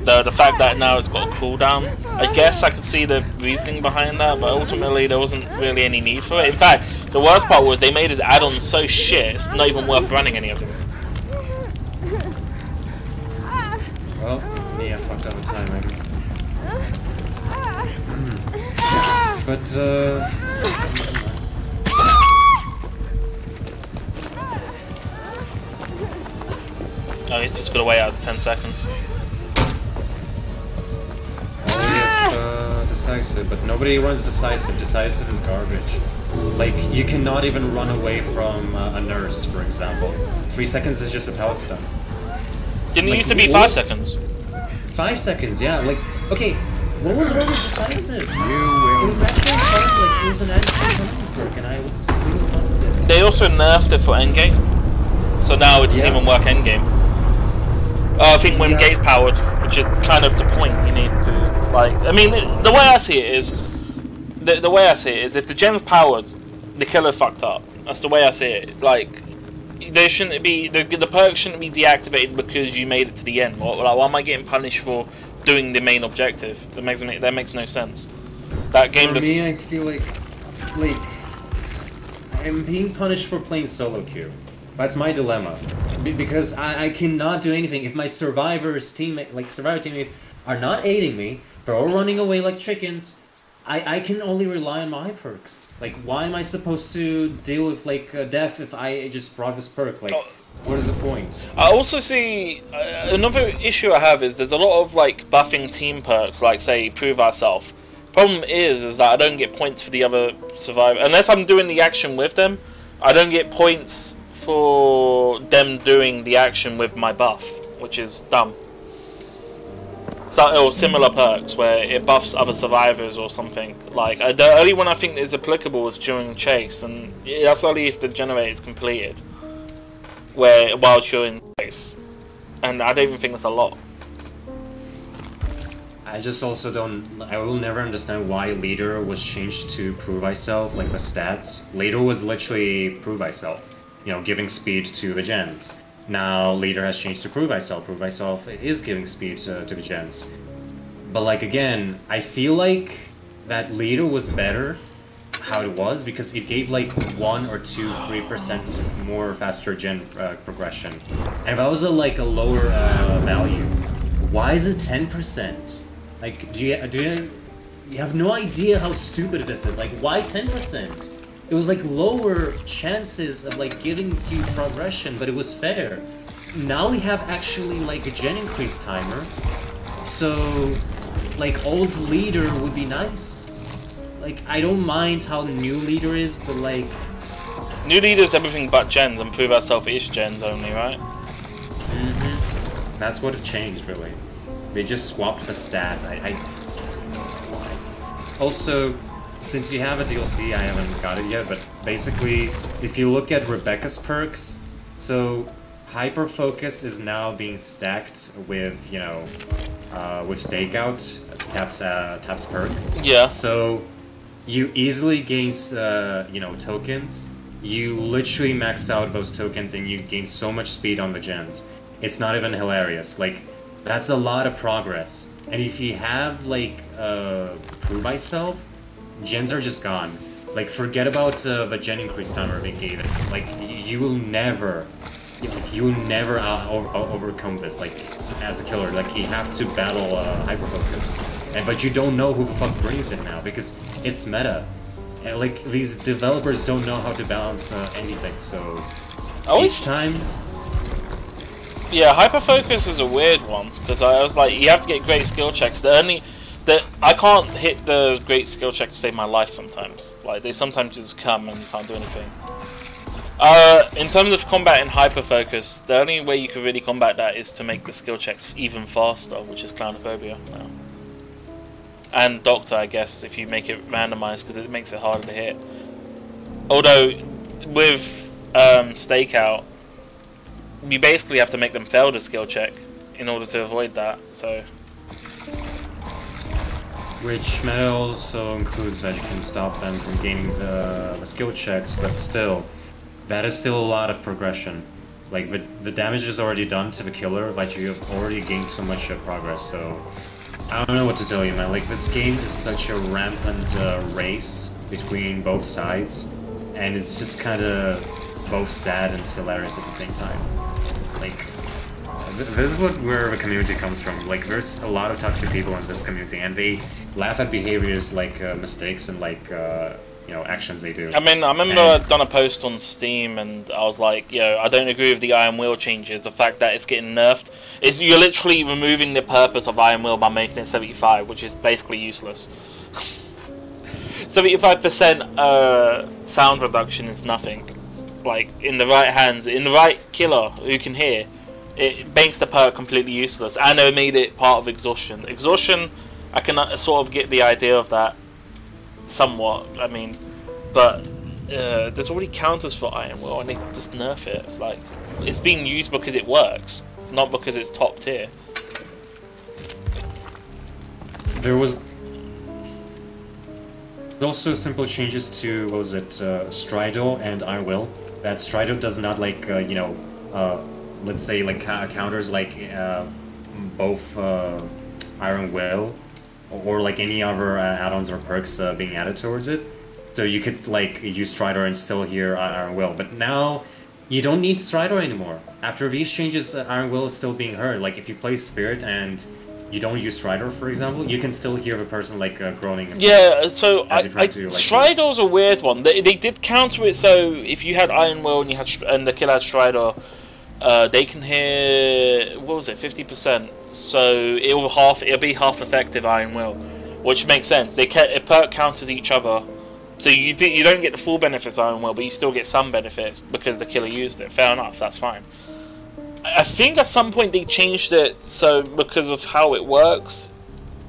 the fact that now it's got a cooldown I guess I could see the reasoning behind that, but ultimately there wasn't really any need for it. In fact, the worst part was they made his add-ons so shit, it's not even worth running any of them. Well, yeah, fucked up the time, maybe. But, Oh, he's just got to wait out the 10 seconds. Decisive, but nobody runs decisive. Decisive is garbage. Like, you cannot even run away from a nurse, for example. 3 seconds is just a pallet stun. Didn't it Like, used to be 5 seconds? 5 seconds, yeah. Like, okay, what was wrong with decisive? You will. It was actually fun, like, it was an anti perk, and I was completely fun with it. They also nerfed it for endgame, so now it doesn't even work endgame. I think when gate's powered, which is kind of the point you need to, like, I mean, the way I see it is, the way I see it is, if the gen's powered, the killer fucked up. That's the way I see it. Like, there shouldn't be, the perk shouldn't be deactivated because you made it to the end. Like, why am I getting punished for doing the main objective? That makes no sense. That game does. For me, I feel like I'm being punished for playing solo queue. That's my dilemma, because I cannot do anything if my survivor teammates are not aiding me. They're all running away like chickens. I can only rely on my perks. Like, why am I supposed to deal with like death if I just brought this perk? Like, what is the point? I also see another issue I have is there's a lot of like buffing team perks, like say Prove Ourself. Problem is that I don't get points for the other survivor unless I'm doing the action with them. I don't get points for them doing the action with my buff, which is dumb. So, or similar perks where it buffs other survivors or something. Like the only one I think is applicable is during chase, and that's only if the generator is completed, while you're in chase, and I don't even think that's a lot. I just also don't. I will never understand why leader was changed to Prove Thyself, like the stats. Leader was literally Prove Thyself. You know, giving speed to the gens. Now, leader has changed to Prove Thyself. Prove Thyself is giving speed to the gens. But, like, again, I feel like that leader was better how it was because it gave, like, 1 or 2, 3% more faster gen progression. And if I was a lower value, why is it 10%? Like, do you have no idea how stupid this is? Like, why 10%? It was like lower chances of like giving you progression, but it was fair. Now we have actually like a gen increase timer, so like old leader would be nice. Like I don't mind how new leader is, but like new leader's everything but gens, and Prove Ourself is gens only, right? That's what it changed really. They just swapped the stats. Also. Since you have a DLC, I haven't got it yet, but basically, if you look at Rebecca's perks, so Hyper Focus is now being stacked with, you know, with Stakeout, Tap's perk. Yeah. So you easily gain, you know, tokens. You literally max out those tokens and you gain so much speed on the gens. It's not even hilarious. Like, that's a lot of progress. And if you have, like, Prove Thyself, gens are just gone. Like, forget about the gen increase timer they gave us. Like, you will never overcome this. Like, as a killer, like you have to battle Hyper Focus, but you don't know who the fuck brings it now because it's meta. And, like, these developers don't know how to balance anything. So each time. Yeah, Hyper Focus is a weird one because I was like, you have to get great skill checks. I can't hit the great skill check to save my life sometimes. Like, they sometimes just come and you can't do anything. In terms of combat in Hyper Focus, the only way you can really combat that is to make the skill checks even faster, which is Clownophobia now. And Doctor, I guess, if you make it randomized, because it makes it harder to hit. Although, with Stakeout, you basically have to make them fail the skill check in order to avoid that, so... Which meta also includes that you can stop them from gaining the skill checks, but still, that is still a lot of progression. Like, the damage is already done to the killer, like you have already gained so much progress, so I don't know what to tell you, man. Like, this game is such a rampant race between both sides, and it's just kind of both sad and hilarious at the same time. Like, this is where the community comes from. Like, there's a lot of toxic people in this community, and they laugh at behaviors like mistakes and like you know, actions they do. I mean, I remember I'd done a post on Steam, and I was like, yo, I don't agree with the Iron Will changes. The fact that it's getting nerfed is you're literally removing the purpose of Iron Will by making it 75, which is basically useless. 75% sound reduction is nothing. Like, in the right hands, in the right killer who can hear, it makes the perk completely useless. And they made it part of Exhaustion. Exhaustion, I can sort of get the idea of that somewhat. I mean, but there's already counters for Iron Will, and they just nerf it. It's like, it's being used because it works, not because it's top tier. There was also simple changes to, what was it, Strido and Iron Will. That Strido does not, like, you know, let's say, like, counters, like, both Iron Will or, like, any other add-ons or perks being added towards it. So you could, like, use Strider and still hear Iron Will. But now, you don't need Strider anymore. After these changes, Iron Will is still being heard. Like, if you play Spirit and you don't use Strider, for example, you can still hear the person, like, groaning. Yeah, so like, Strider's a weird one. They did counter it, so if you had Iron Will and you had and the killer had Strider, they can hear, what was it, 50%. So it'll be half effective Iron Will, which makes sense. It perk counters each other, so you don't get the full benefits of Iron Will, but you still get some benefits because the killer used it. Fair enough, that's fine. I think at some point they changed it so because of how it works,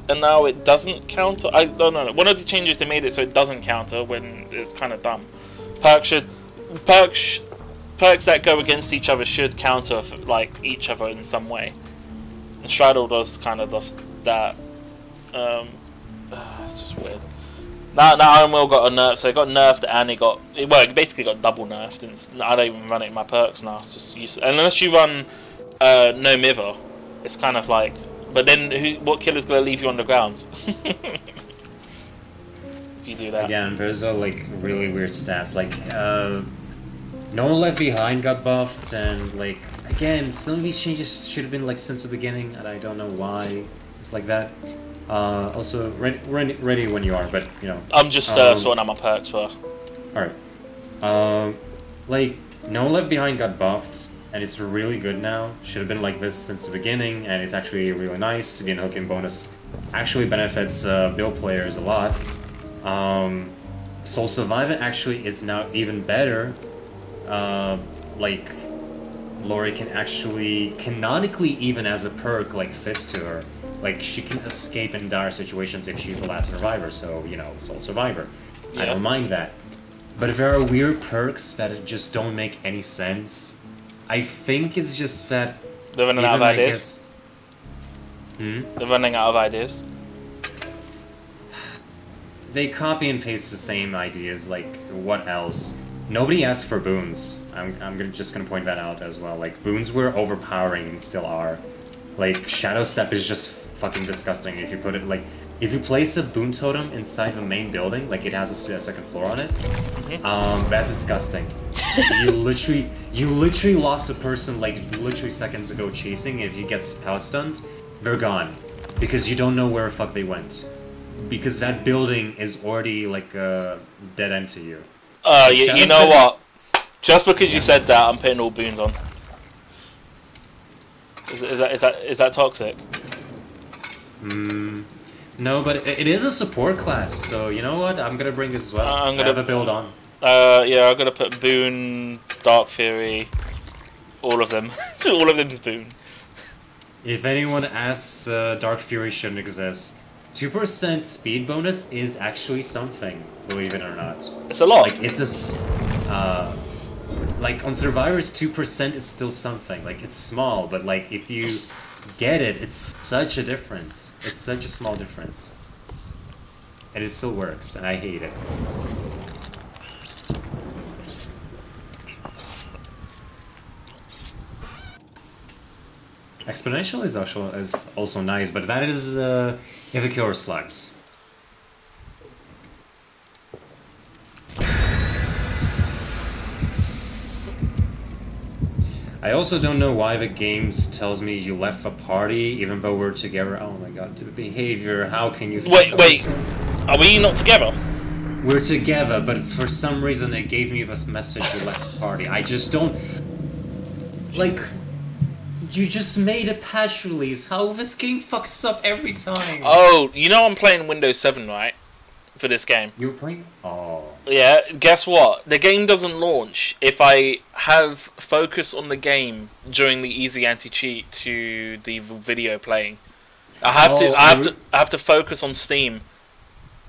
and now it doesn't counter. I don't know. One of the changes they made it so it doesn't counter when it's kind of dumb. Perks that go against each other should counter like each other in some way. And Straddle does kind of that. It's just weird. Now Iron Will got a nerf, so it got nerfed and it basically got double nerfed. And I don't even run it in my perks now. It's just useless. Unless you run no Mither, it's kind of like. But then what killer's gonna leave you on the ground? If you do that. Again, there's like really weird stats. Like No One Left Behind got buffed, and like again, some of these changes should have been like since the beginning, and I don't know why it's like that. Also, ready when you are, but you know. I'm just sorting out my perks for. Alright. Like, No One Left Behind got buffed, and it's really good now. Should have been like this since the beginning, and it's actually really nice. Again, hooking bonus actually benefits build players a lot. Soul Survivor actually is now even better. Like, Lori can actually, canonically even as a perk, like, fits to her. Like, she can escape in dire situations if she's the last survivor, so, you know, Soul Survivor. Yeah. I don't mind that. But if there are weird perks that just don't make any sense, I think it's just that... They're running out of ideas? They're running out of ideas? They copy and paste the same ideas, like, what else? Nobody asked for boons. I'm just gonna point that out as well. Like, boons were overpowering and still are. Like, Shadow Step is just fucking disgusting if you put it, like, if you place a boon totem inside the main building, like it has a second floor on it, that's disgusting. you literally lost a person, like, literally seconds ago chasing. If he gets power stunned, they're gone. Because you don't know where the fuck they went. Because that building is already, like, a dead end to you. You know what? Just because you said that, I'm putting all boons on. Is that toxic? No, but it is a support class, so you know what? I'm gonna bring this as well. I'm gonna have a build on. Yeah, I'm gonna put Boon, Dark Fury, all of them. All of them is Boon. If anyone asks, Dark Fury shouldn't exist. 2% speed bonus is actually something, believe it or not. It's a lot. Like, it is, like, on Survivors, 2% is still something. Like, it's small, but, like, if you get it, it's such a difference. It's such a small difference. And it still works, and I hate it. Exponential is also nice, but that is if it cures slugs. I also don't know why the game tells me you left the party even though we're together. Oh my god, the behavior, how can you... Wait, are we not together? We're together, but for some reason it gave me this message you left the party. I just don't... Like, you just made a patch release. How this game fucks up every time. Oh, you know I'm playing Windows 7, right? For this game. You were playing? Oh. Yeah, guess what? The game doesn't launch if I have focus on the game during the easy anti-cheat to the video playing. I have to focus on Steam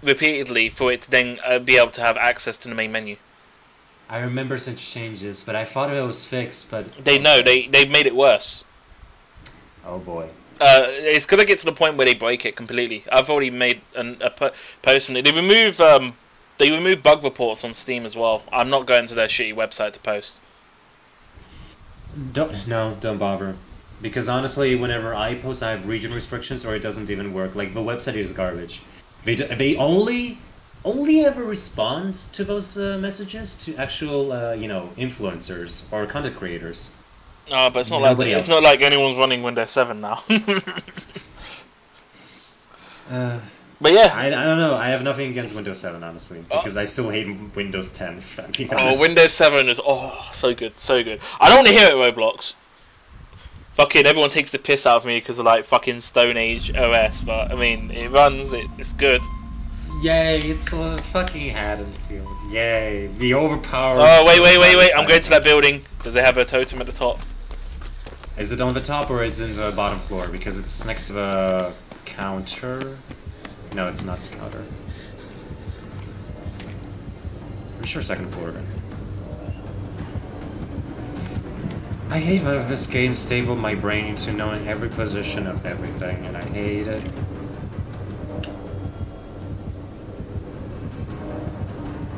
repeatedly for it to then be able to have access to the main menu. I remember such changes, but I thought it was fixed, but... They made it worse. Oh boy. It's gonna get to the point where they break it completely. I've already made a post on it. They remove bug reports on Steam as well. I'm not going to their shitty website to post. Don't bother. Because honestly, whenever I post, I have region restrictions, or it doesn't even work. Like, the website is garbage. They only ever respond to those messages to actual, influencers or content creators. Oh, but it's not like anyone's running Windows 7 now. But yeah, I don't know. I have nothing against Windows 7, honestly, because I still hate Windows 10. Windows 7 is so good, so good. I don't want to hear it, Roblox. Fucking everyone takes the piss out of me because of like fucking Stone Age OS, but I mean it runs. It's good. Yay! It's a fucking Haddonfield. Yay! The overpowered. Oh wait! I'm going to that building. Does it have a totem at the top? Is it on the top or is it in the bottom floor? Because it's next to the counter. No, it's not the counter. Pretty sure second floor. I hate how this game stapled my brain into knowing every position of everything, and I hate it.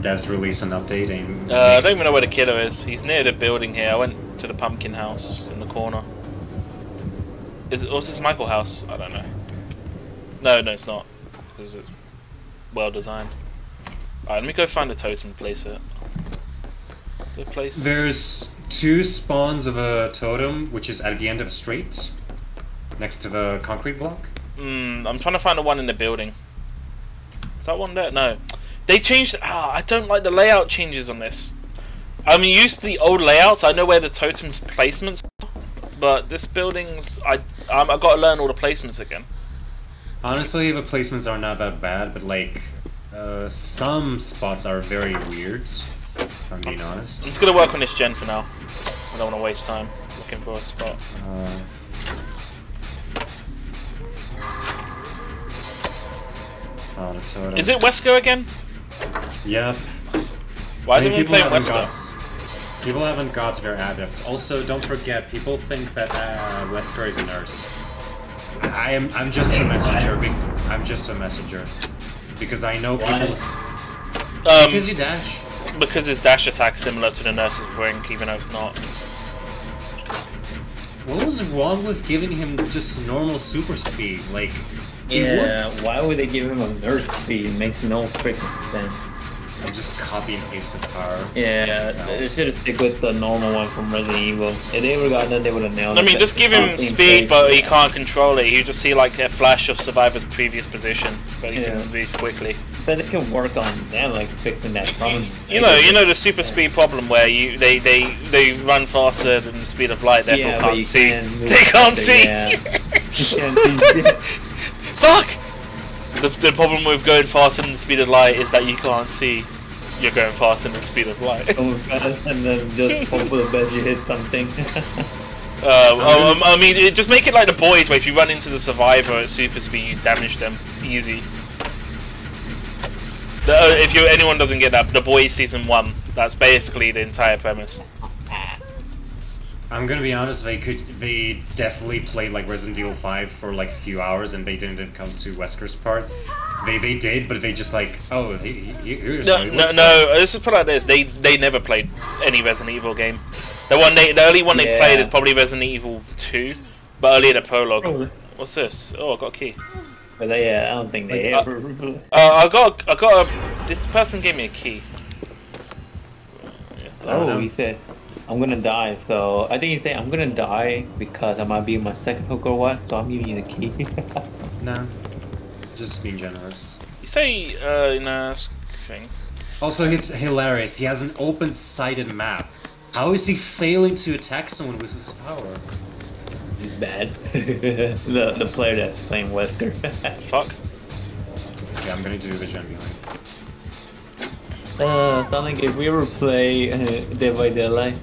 Devs release an update and... I don't even know where the killer is. He's near the building here. I went to the pumpkin house in the corner. Was this Michael House? I don't know. No, it's not. Because it's well designed. Alright, let me go find a totem and place it. There's 2 spawns of a totem, which is at the end of a street, next to the concrete block. I'm trying to find the one in the building. Is that one there? No. They changed... I don't like the layout changes on this. I'm used to the old layouts. I know where the totem's placements are, but this building's... I've got to learn all the placements again. Honestly, the placements are not that bad, but like... some spots are very weird, if I'm being honest. I'm just going to work on this gen for now. I don't want to waste time looking for a spot. Is it Wesker again? Yep. Why is everyone playing Wesker? People haven't got their adepts. Also, don't forget, people think that Wesker is a nurse. I'm just a messenger. I'm just a messenger. Because I know people... because you dash. Because his dash attack's similar to the nurse's brink, even though it's not. What was wrong with giving him just normal super speed? Like... Yeah, why would they give him a nurse speed? It makes no freaking sense. I just copy and paste the power. Yeah, they should have stick with the normal one from Resident Evil. If they would have gotten that, they would have nailed it. I mean, just give him speed, but he can't control it. You just see like a flash of Survivor's previous position, but he can move quickly. But it can work on them, like fixing that problem. You know the super speed problem where they run faster than the speed of light, therefore can't see. They can't see. Fuck! The problem with going faster than the speed of light is that you can't see. You're going faster than the speed of light. And then just hope for the best you hit something. I mean, just make it like the boys, where if you run into the survivor at super speed, you damage them easy. If anyone doesn't get that, the boys season 1. That's basically the entire premise. I'm gonna be honest, they definitely played like Resident Evil 5 for like a few hours and they didn't come to Wesker's part. They did, but they just like, oh, here's no, let's just put it like this, they never played any Resident Evil game. The only one they played is probably Resident Evil 2, But only the prologue. What's this? Oh, I got a key. But yeah, I don't think they ever. I got a. This person gave me a key. Oh, he said, I'm gonna die. So I think he said, I'm gonna die because I might be my second hook or what. So I'm giving you the key. No, just being generous. You say in a thing. Also, it's hilarious. He has an open-sided map. How is he failing to attack someone with his power? He's bad. the player that's playing Wesker. Fuck. Okay, I'm gonna do the gen Sonic, if we ever play Dead by Daylight,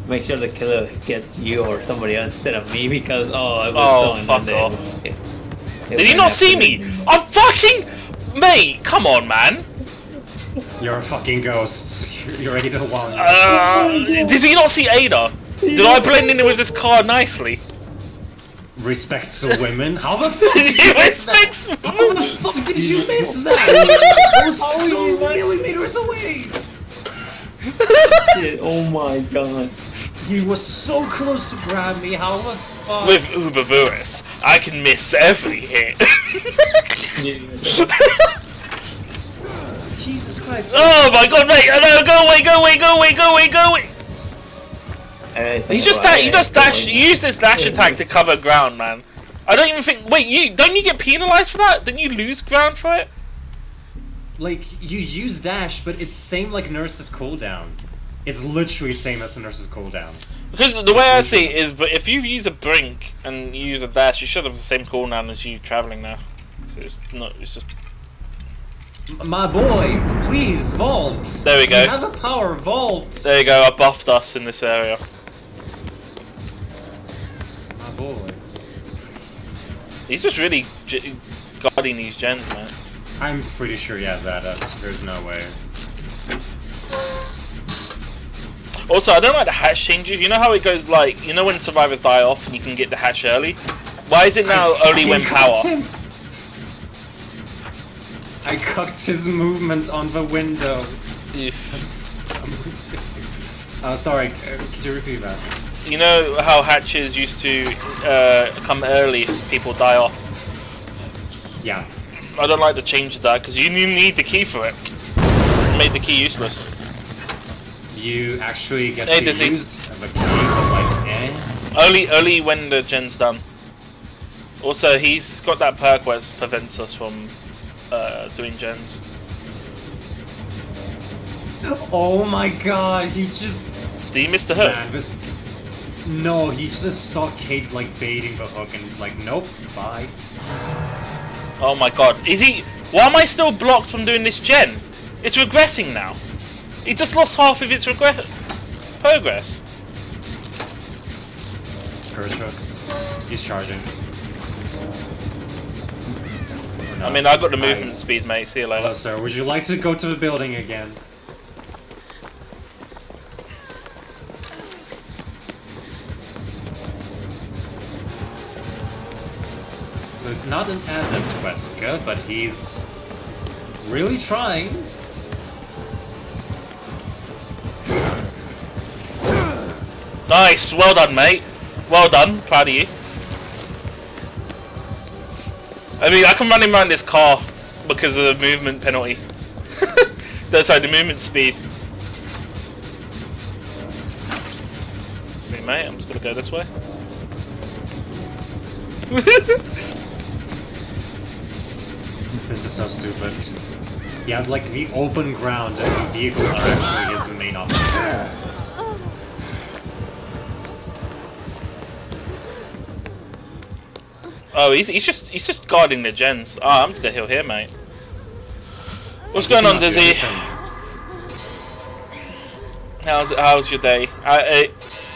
make sure the killer gets you or somebody else instead of me because I was fuck off. Did he not see me? I'm fucking mate. Come on, man. You're a fucking ghost. You're Ada 1. Did he not see Ada? Did I blend in with this car nicely? Respects the women? How the fuck He respects How women. the fuck did you miss that? That was so millimeters away! Shit, oh my god. He was so close to grab me, how the fuck? With Uber Burris, I can miss every hit. Jesus Christ. Oh my god, mate! No, go away, go away, go away, go away, go away! He just dash. You use this dash attack to cover ground, man. I don't even think. Wait, don't you get penalized for that? Don't you lose ground for it? Like, you use dash, but it's same like Nurse's cooldown. It's literally same as a Nurse's cooldown. Because the way I see it is, but if you use a brink and you use a dash, you should have the same cooldown as you traveling now. So it's not. It's just. My boy, please vault. There we go. You have a power vault. There you go. I buffed us in this area. My boy. He's just really guarding these gens, man. I'm pretty sure he has that up. There's no way. Also, I don't like the hatch changes. You know how it goes like, you know when survivors die off and you can get the hatch early? Why is it now only when power? I cucked his movement on the window. Sorry, could you repeat that? You know how hatches used to come early as people die off? Yeah. I don't like the change of that because you need the key for it. It made the key useless. You actually get Hey, to does he- use the key, but like, Only when the gen's done. Also, he's got that perk where it prevents us from doing gens. Oh my god, he just... Did he miss the hook? Man, this... No, he just saw Kate like baiting the hook and he's like, nope, bye. Oh my god. Is he... Why am I still blocked from doing this gen? It's regressing now. He just lost half of its progress. Curse hooks. He's charging. Or I not. mean, I got the movement speed, mate. See you Hello, later. sir. Would you like to go to the building again? So it's not an adept Wesker, but he's really trying. Nice. Well done, mate. Well done. Proud of you. I mean, I can run him around this car because of the movement penalty. That's the movement speed. See, mate, I'm just gonna go this way. This is so stupid. He has like the open ground and the vehicles are actually his main option. Oh, he's just guarding the gens. Ah, I'm just gonna heal here, mate. What's going on, Dizzy? How's your day?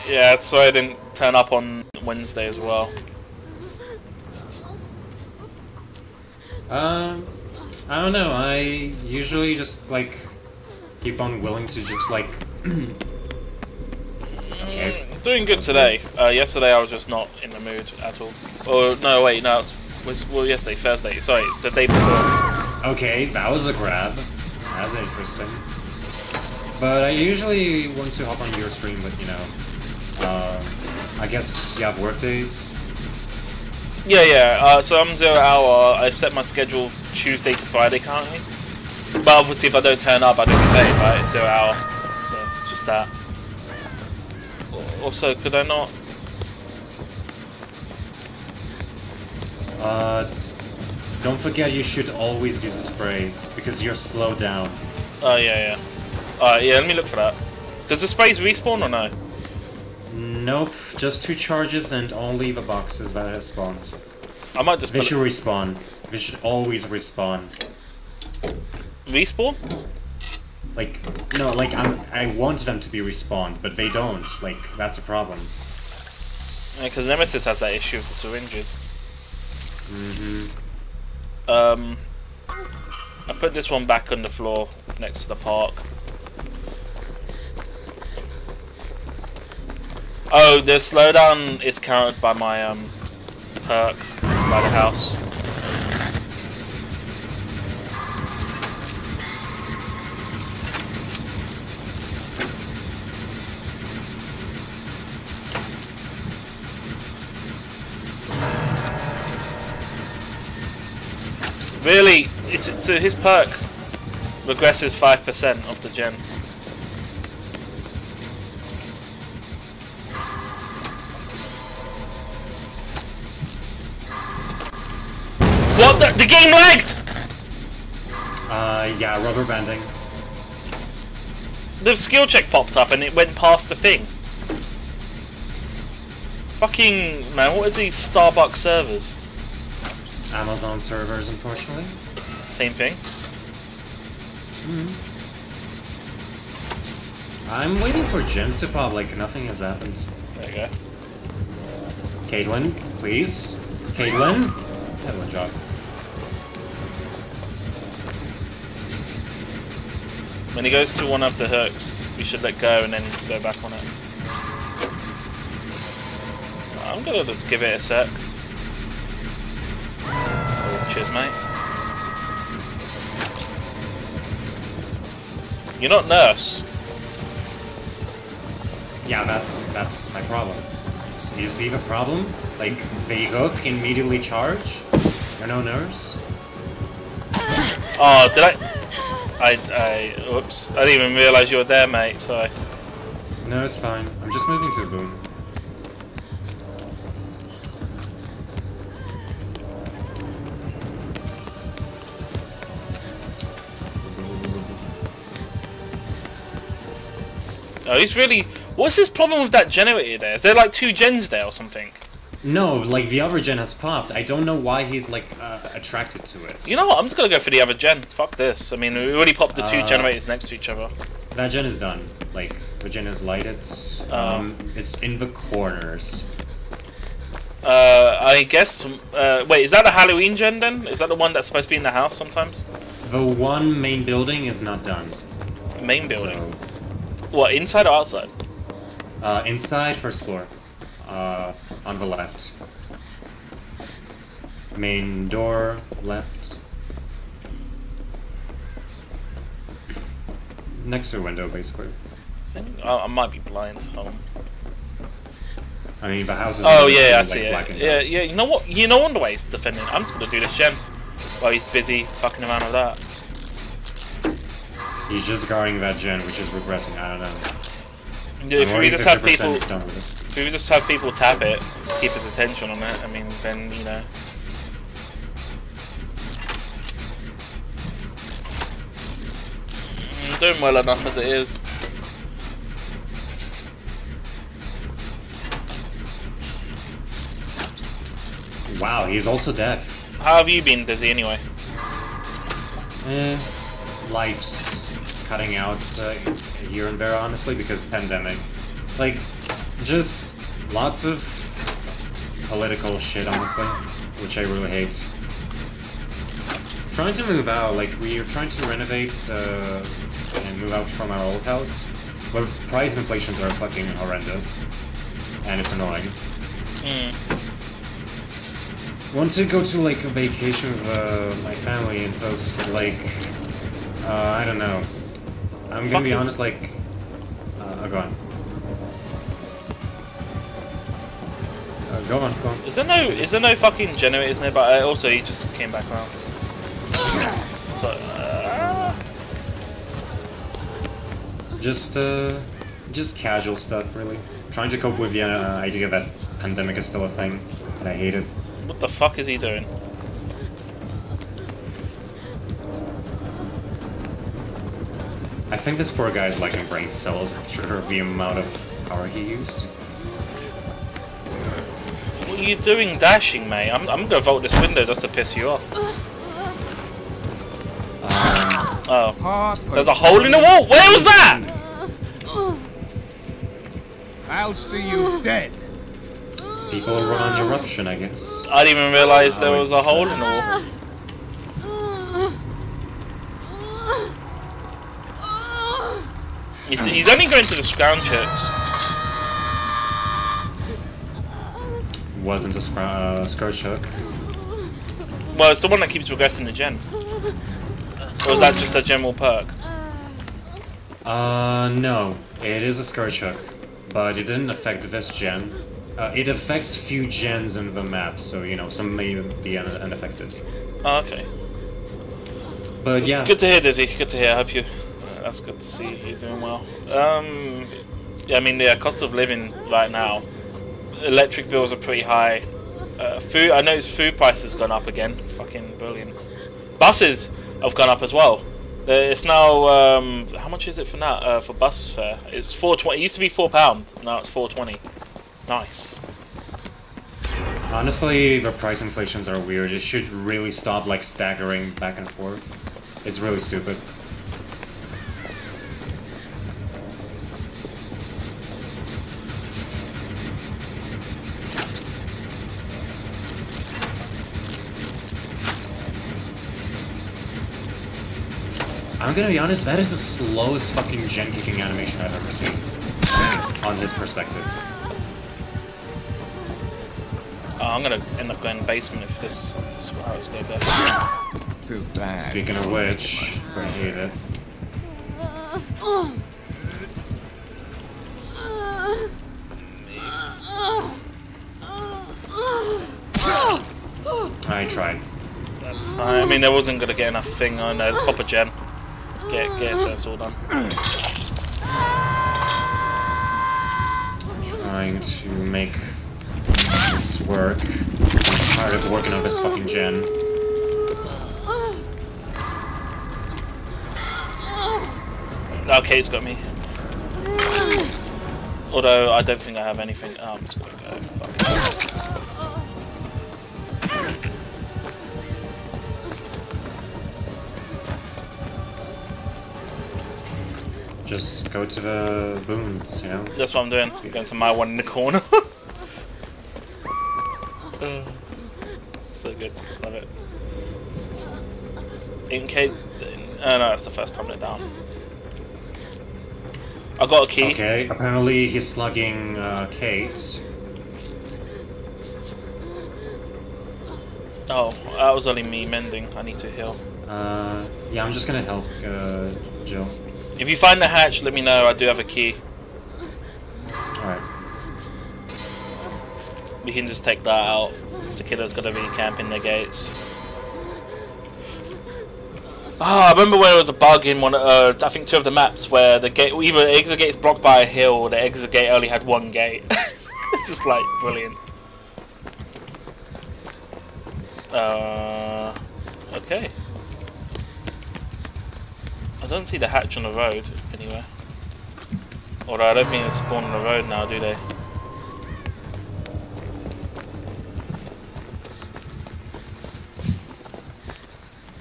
Yeah, sorry I didn't turn up on Wednesday as well. I don't know. I usually just like keep on willing to just like. Okay. Doing good today. Yesterday I was just not in the mood at all. Oh no, wait, no, it was yesterday, Thursday. Sorry, the day before. Okay, that was a grab. That's interesting. But I usually want to hop on your stream, but you know, I guess you have work days. Yeah. So I'm 0 hour. I've set my schedule Tuesday to Friday currently. But obviously, if I don't turn up, I don't get paid, right? It's 0 hour. So it's just that. Also, could I not? Don't forget you should always use a spray because you're slowed down. Oh yeah. Alright, yeah. Let me look for that. Does the sprays respawn or no? Nope, just 2 charges and only the boxes that have spawned. I might just They put should respawn. They should always respawn. respawn. Like, no, like I want them to be respawned, but they don't. Like, that's a problem. Yeah, because Nemesis has that issue with the syringes. I put this one back on the floor next to the park. Oh, the slowdown is counted by my perk by the house. Really? So his perk regresses 5% of the gen. What the game lagged! Yeah, rubber banding. The skill check popped up and it went past the thing. Fucking man, what is these Starbucks servers? Amazon servers, unfortunately. Same thing. I'm waiting for gens to pop, like nothing has happened. There you go. Caitlin, please. Caitlin? Have one job. When he goes to one of the hooks, we should let go and then go back on it. I'm gonna just give it a sec. Oh, cheers, mate. You're not nurse. Yeah, that's my problem. So you see the problem? Like, they hook, immediately charge. You're no nurse. Oh, did oops. I didn't even realise you were there, mate, sorry. No, it's fine. I'm just moving to a boom. Oh, he's really... What's his problem with that generator there? Is there like 2 gens there or something? No, like the other gen has popped. I don't know why he's like attracted to it. You know what? I'm just gonna go for the other gen. Fuck this. I mean, we already popped the 2 generators next to each other. That gen is done. Like, the gen is lighted. It's in the corners. I guess... wait, is that a Halloween gen then? Is that the one that's supposed to be in the house sometimes? The one main building is not done. Main building? So, What, inside or outside? inside, first floor. On the left. Main door, left. Next to a window, basically. I might be blind. Hold on. I mean, the house is... Oh yeah, I like, see black it. and Yeah, dark. yeah. You know what? You know wonder why he's defending. I'm just gonna do this gen while he's busy fucking around with that. He's just guarding that gen, which is regressing. I don't know. Yeah, if we just have people, done with this. if we just have people tap it, keep his attention on it. I mean, then you know. I'm doing well enough as it is. Wow, he's also deaf. How have you been, Dizzy? Anyway. Life's cutting out here and there, honestly, because pandemic. Like, just lots of political shit, honestly, which I really hate. Trying to move out, like, we are trying to renovate and move out from our old house, but price inflations are fucking horrendous, and it's annoying. Want to go to, like, a vacation with my family and folks, but, like, I don't know. I'm gonna be honest, like... go on. Go on, go on. Is there no fucking generators nearby? Also, he just came back around. So, just casual stuff, really. Trying to cope with the idea that pandemic is still a thing, and I hate it. what the fuck is he doing? I think this poor guy's lacking brain cells after the amount of power he used. What are you doing dashing, mate? I'm gonna vault this window just to piss you off. Oh. There's a hole in the wall! Where was that? I'll see you dead. People run on eruption, I guess. I didn't even realise there was a hole in the wall. He's only going to the scrounge checks. Wasn't a scourge hook. Well, it's the one that keeps progressing the gens. Or is that just a general perk? No. It is a scourge hook. But it didn't affect this gen. It affects few gens in the map, so, you know, some may be unaffected. Oh, okay. But yeah. It's good to hear, Dizzy. Good to hear. I hope you... that's good to see you're doing well. Yeah, I mean, the cost of living right now, electric bills are pretty high. Food, I noticed food prices gone up again. Fucking brilliant. Buses have gone up as well. It's now how much is it for now? For bus fare, it's £4.20. It used to be £4. Now it's £4.20. Nice. Honestly, the price inflations are weird. It should really stop like staggering back and forth. It's really stupid. I'm gonna be honest, that is the slowest fucking gen kicking animation I've ever seen. On his perspective. Oh, I'm gonna end up going basement if this house go best. Too bad. Speaking of which, I hate it. I tried. That's fine. I mean, there wasn't gonna get enough thing on there. Let's pop a gen. Get it so it's all done. Trying to make this work. I'm tired of working on this fucking gen. Okay, it's got me. Although I don't think I have anything. Oh, I'm just gonna go. Fuck it. Just go to the boons, you know? That's what I'm doing. I'm going to my one in the corner. So good. Love it. In case... Oh no, that's the first time they're down. I got a key. Okay, apparently he's slugging Kate. Oh, that was only me mending. I need to heal. Yeah, I'm just gonna help Jill. If you find the hatch, let me know. I do have a key. Alright. We can just take that out. The killer's gonna be camping the gates. Ah, I remember when there was a bug in one. I think 2 of the maps where the gate, either the exit gate's blocked by a hill, or the exit gate only had 1 gate. It's just like brilliant. Okay. I don't see the hatch on the road anywhere. Although I don't think it's spawned on the road now, do they?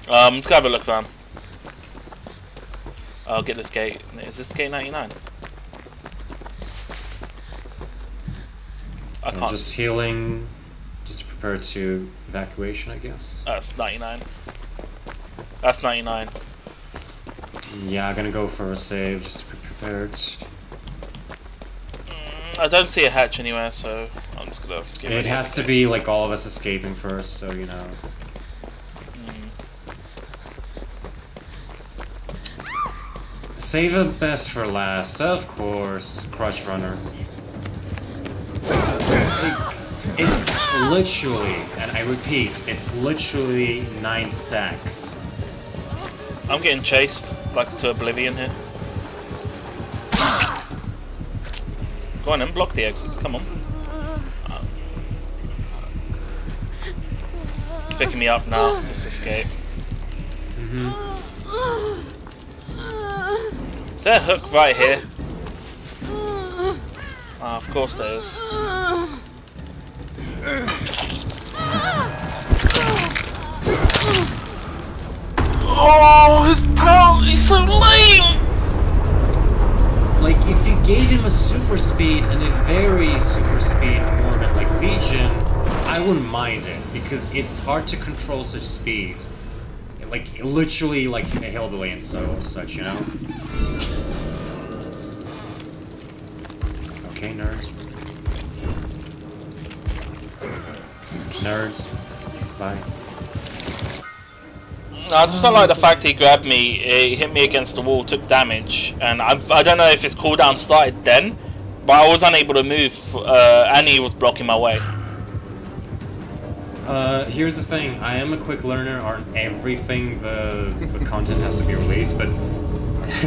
Let's go have a look around. I'll get this gate. Is this gate 99? I can't. I'm just healing, just to prepare to evacuation, I guess. That's 99. That's 99. Yeah, I'm gonna go for a save, just to be prepared. I don't see a hatch anywhere, so I'm just gonna give It has to be like all of us escaping first, so you know. Save the best for last, of course. Crush Runner. It's literally, and I repeat, it's literally 9 stacks. I'm getting chased like to oblivion here. Go on then, block the exit. Come on. Picking me up now, just escape. Is there a hook right here? Ah, of course there is. Oh, his power, he's so lame! Like, if you gave him a super speed and a very super speed more than like Legion, I wouldn't mind it, because it's hard to control such speed. Like, literally like a hillbilly and such, you know? Okay, nerds. Nerds. Bye. I just don't like the fact he grabbed me, he hit me against the wall, took damage, and I don't know if his cooldown started then, but I was unable to move, and he was blocking my way. Here's the thing, I am a quick learner on everything the content has to be released, but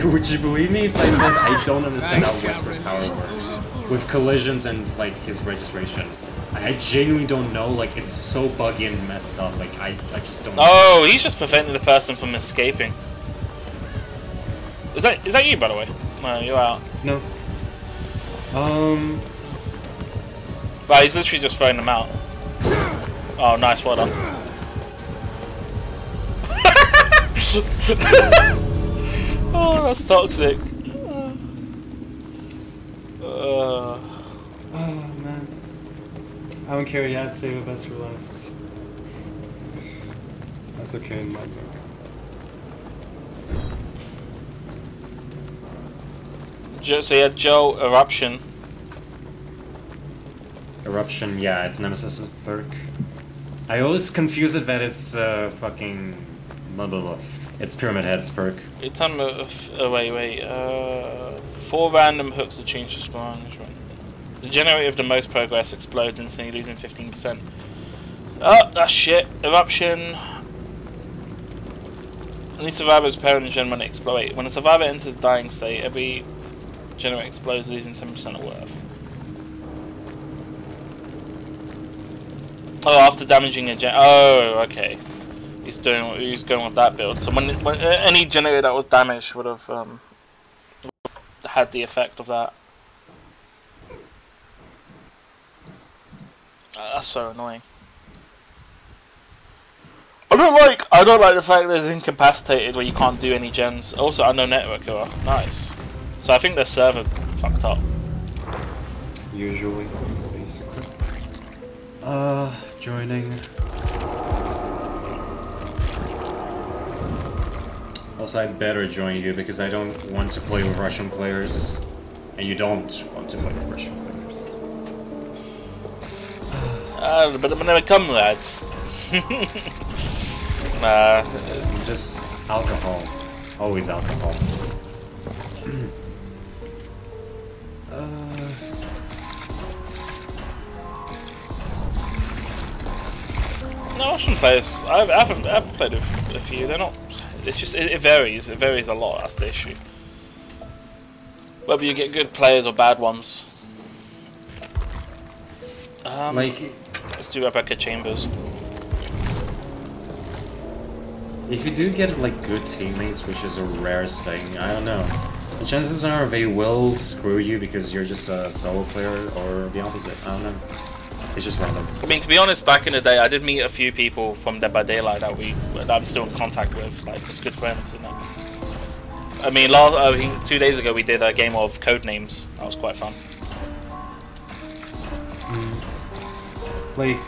would you believe me if I said I don't understand how Wesper's power works? With collisions and, like, his registration. I genuinely don't know, like, it's so buggy and messed up, like, I just don't know. Oh, he's just preventing the person from escaping. Is that you, by the way? No, you're out. No. Right, he's literally just throwing them out. Oh, nice, well done. Oh, that's toxic. Oh, man. I don't care, yeah, I'd save the best for last. That's okay in my book. So you had Joe Eruption. Eruption, yeah, it's Nemesis perk. I always confuse it that it's fucking blah blah blah. It's Pyramid Head's perk. It's on wait. 4 random hooks to change the spawn. The generator of the most progress explodes instantly, losing 15%. Oh, that's shit. Eruption. Only survivors repair in the gen when it explodes. When a survivor enters dying state, every generator explodes, losing 10% of worth. Oh, after damaging a gen. Oh, okay. He's going with that build. So when any generator that was damaged would have had the effect of that. That's so annoying. I don't like the fact that it's incapacitated where you can't do any gens. Also, unknown network error. Nice. So I think their server fucked up. Usually, basically. Joining. Also, I better join you because I don't want to play with Russian players, and you don't want to play with Russian players. But when they come, lads. Just alcohol. Always alcohol. No, Russian players. I've played with a few. They're not. It's just it varies. It varies a lot. That's the issue. Whether you get good players or bad ones. Let's do Rebecca Chambers. If you do get like good teammates, which is a rare thing, I don't know. The chances are they will screw you because you're just a solo player, or the opposite. I don't know. It's just random. I mean, to be honest, back in the day, I did meet a few people from Dead by Daylight that I'm still in contact with, like just good friends, you know. I mean, 2 days ago we did a game of Codenames. That was quite fun. Like,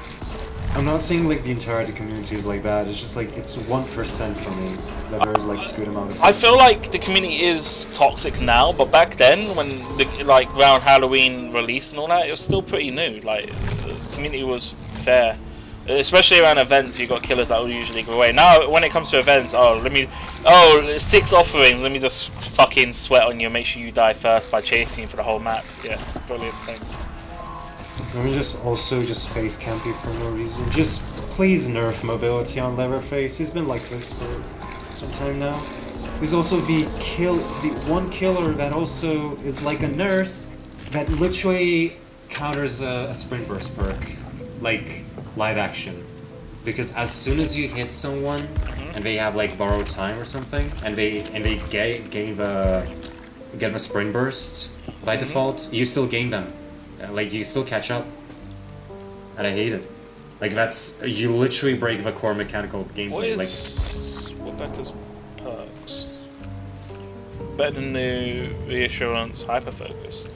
I'm not saying like the entire community is like that. It's just like it's 1% for me that there's like a good amount of. I feel like the community is toxic now, but back then, when like around Halloween release and all that, it was still pretty new. Like the community was fair, especially around events. You got killers that will usually go away. Now, when it comes to events, 6 offerings. Let me just fucking sweat on you. Make sure you die first by chasing you for the whole map. Yeah, it's brilliant things. Let me just also just face Campy for no reason. Just please nerf mobility on Leatherface. He's been like this for some time now. He's also the one killer that also is like a nurse that literally counters a sprint burst perk, like live action. Because as soon as you hit someone and they have like borrowed time or something, and they get a sprint burst by default, you still gain them. Like you still catch up. And I hate it. Like that's you literally break the core mechanical gameplay. What is Rebecca's perks? Better than the reassurance hyperfocus.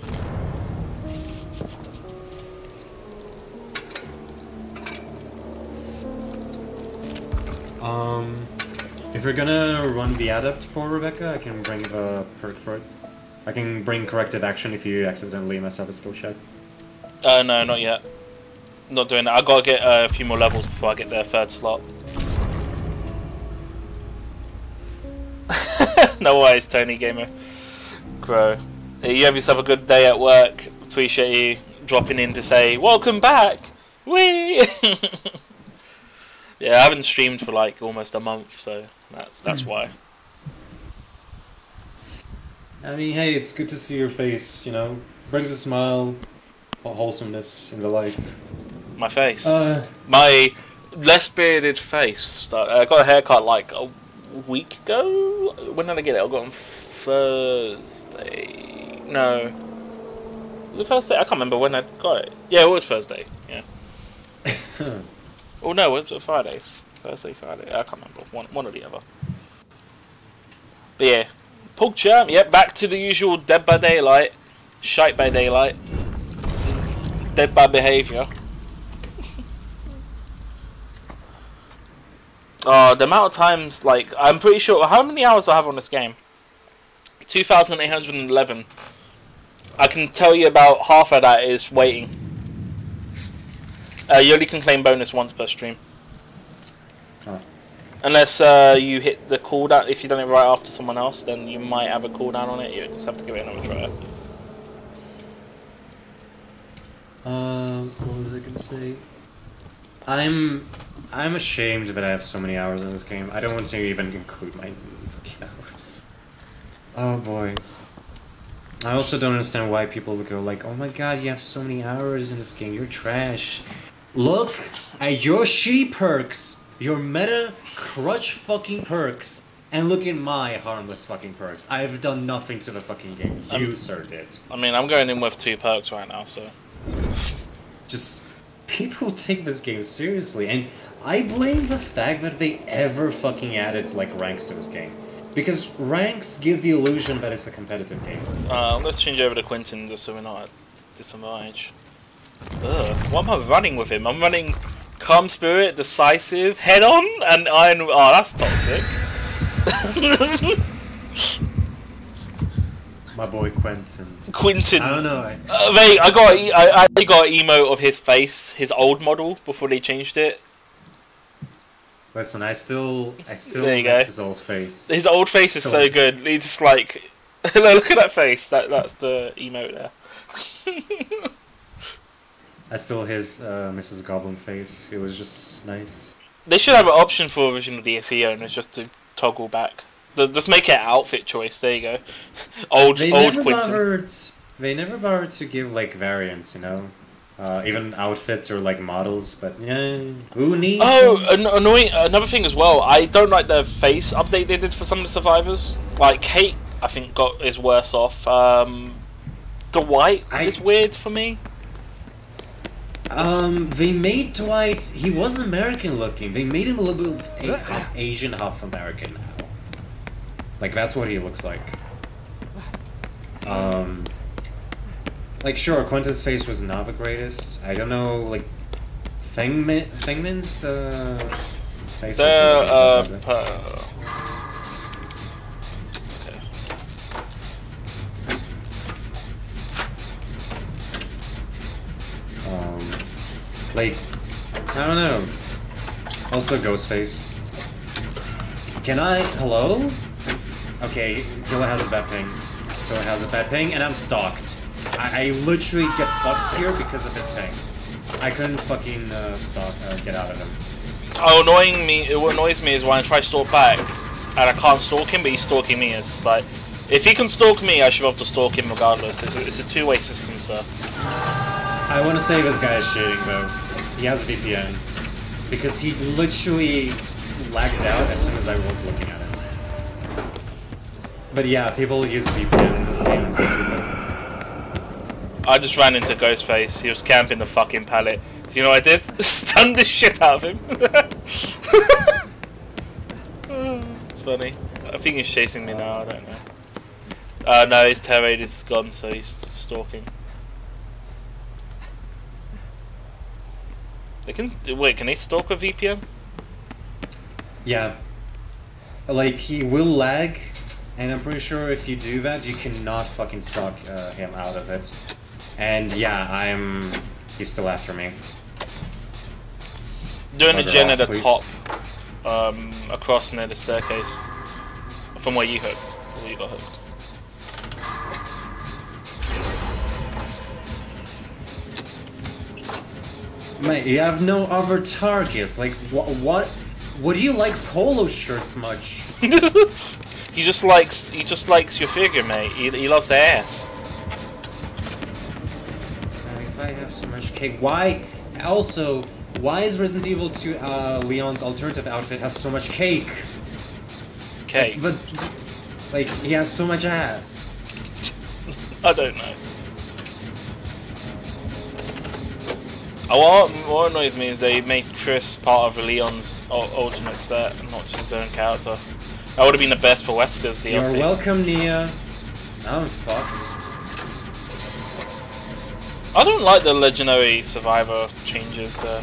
If you're gonna run the adept for Rebecca, I can bring the perk for it. I can bring corrective action if you accidentally mess up a skill check. No, not yet. Not doing that. I gotta get a few more levels before I get their third slot. No worries, Tony Gamer. Crow. You have yourself a good day at work. Appreciate you dropping in to say, welcome back! Whee! Yeah, I haven't streamed for like almost a month, so that's why. I mean, hey, it's good to see your face, you know. Brings a smile, wholesomeness in the life. My face? My less bearded face. I got a haircut like a week ago? When did I get it? I got it on Thursday. No. Was it Thursday? I can't remember when I got it. Yeah, it was Thursday. Yeah. Oh no, was it Friday? Thursday, Friday. I can't remember. One or the other. But yeah. PogChamp, yep, back to the usual Dead by Daylight. Shite by Daylight. Dead by behaviour. Oh, the amount of times, like, I'm pretty sure, how many hours do I have on this game? 2,811. I can tell you about half of that is waiting. You only can claim bonus once per stream. Oh. Unless you hit the cooldown. If you've done it right after someone else, then you might have a cooldown on it. You just have to give it another try. What was I gonna say? I'm ashamed that I have so many hours in this game. I don't want to even include my fucking hours. Oh boy. I also don't understand why people go like, oh my god, you have so many hours in this game, you're trash. Look at your shitty perks, your meta crutch fucking perks, and look at my harmless fucking perks. I've done nothing to the fucking game. You, sir, did. I mean, I'm going in with 2 perks right now, so... Just... people take this game seriously, and I blame the fact that they ever fucking added, like, ranks to this game. Because ranks give the illusion that it's a competitive game. Let's change over to Quentin just so we're not at disadvantage. Ugh, what am I running with him? I'm running Calm Spirit, Decisive, Head On, and Iron... Oh, that's toxic. My boy Quentin. Quentin. I don't know. Mate, I got an emote of his face, his old model, before they changed it. Listen, I still There you go. miss his old face. His old face is so good. He's just like... Look at that face. That's the emote there. I still his Mrs. Goblin face. It was just nice. They should have an option for original DSE owners just to toggle back. Just make it an outfit choice. There you go. old Quentin. They never bothered to give like variants, you know, even outfits or like models. But yeah, who needs? Oh, annoying. Another thing as well. I don't like the face update they did for some of the survivors. Like Kate, I think is worse off. Dwight is weird for me. They made Dwight. He was American looking. They made him a little bit half Asian, half American now. Like that's what he looks like. Like sure, Quentin's face was not the greatest. I don't know, like Thingman's face. Like, I don't know. Also Ghostface. Can I? Hello? Okay, Gilla has a bad ping. Gilla has a bad ping, and I'm stalked. I literally get fucked here because of his ping. I couldn't fucking get out of him. Oh, what annoys me is when I try to stalk back, and I can't stalk him, but he's stalking me. It's just like, if he can stalk me, I should be able to stalk him regardless. It's a two-way system, sir. I want to say this guy is shitting though. He has a VPN. Because he literally lagged out as soon as I was looking at him. But yeah, people use VPN in this game, it's stupid. I just ran into Ghostface. He was camping the fucking pallet. Do you know what I did? Stunned the shit out of him. It's funny. I think he's chasing me now, I don't know. No, his terror raid is gone, so he's stalking. Wait, can he stalk a VPN? Yeah. Like, he will lag, and I'm pretty sure if you do that, you cannot fucking stalk him out of it. And yeah, he's still after me. Doing a gen at the please. top, across near the staircase, from where you hooked, where you got hooked. Mate, you have no other targets. Like, what do you like polo shirts much? He just likes your figure, mate. He loves the ass. If I have so much cake, why is Resident Evil 2 Leon's alternative outfit has so much cake? Cake. But like, he has so much ass. I don't know. What annoys me is they made Chris part of Leon's alternate set and not just his own character. That would have been the best for Wesker's DLC. You're welcome, Nia. I'm fucked. I don't like the Legendary Survivor changes there.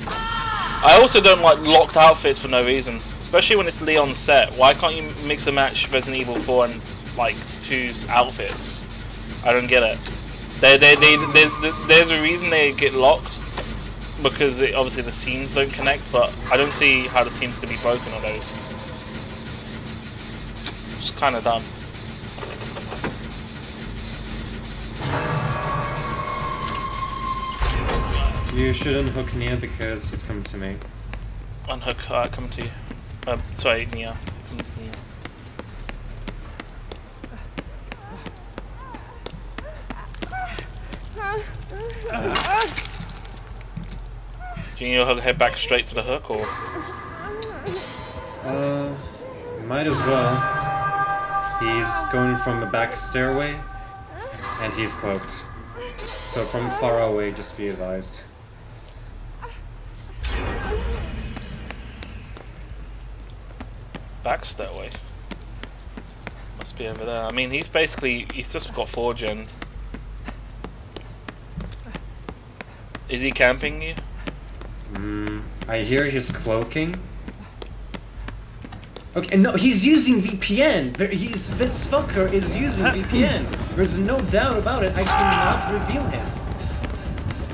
I also don't like locked outfits for no reason, especially when it's Leon's set. Why can't you mix and match Resident Evil 4 and like 2's outfits? I don't get it. There's a reason they get locked, because obviously the seams don't connect, but I don't see how the seams could be broken on those. It's kind of dumb. You shouldn't hook Nia because he's coming to me. Unhook, come to you. Sorry, Nia. Come to Nia. Do you need to head back straight to the hook, or? Might as well. He's going from the back stairway, and he's cloaked. So from far away, just be advised. Back stairway? Must be over there. I mean, he's just got 4-gen. Is he camping you? I hear he's cloaking. Okay, no, he's using VPN. This fucker is using VPN. There's no doubt about it. I cannot reveal him.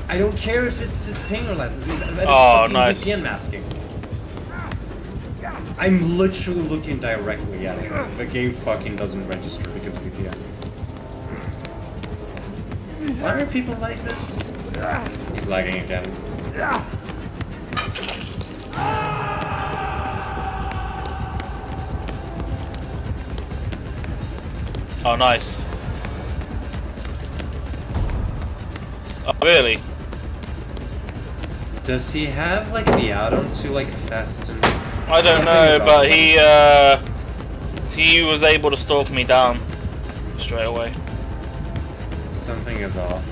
I don't care if it's his ping or less. Oh, nice. VPN masking. I'm literally looking directly at him. The game fucking doesn't register because of VPN. Why are people like this? He's lagging again. Oh, nice. Oh, really? Does he have like the add-on to like Fast and... I don't know, but he was able to stalk me down straight away. Something is off.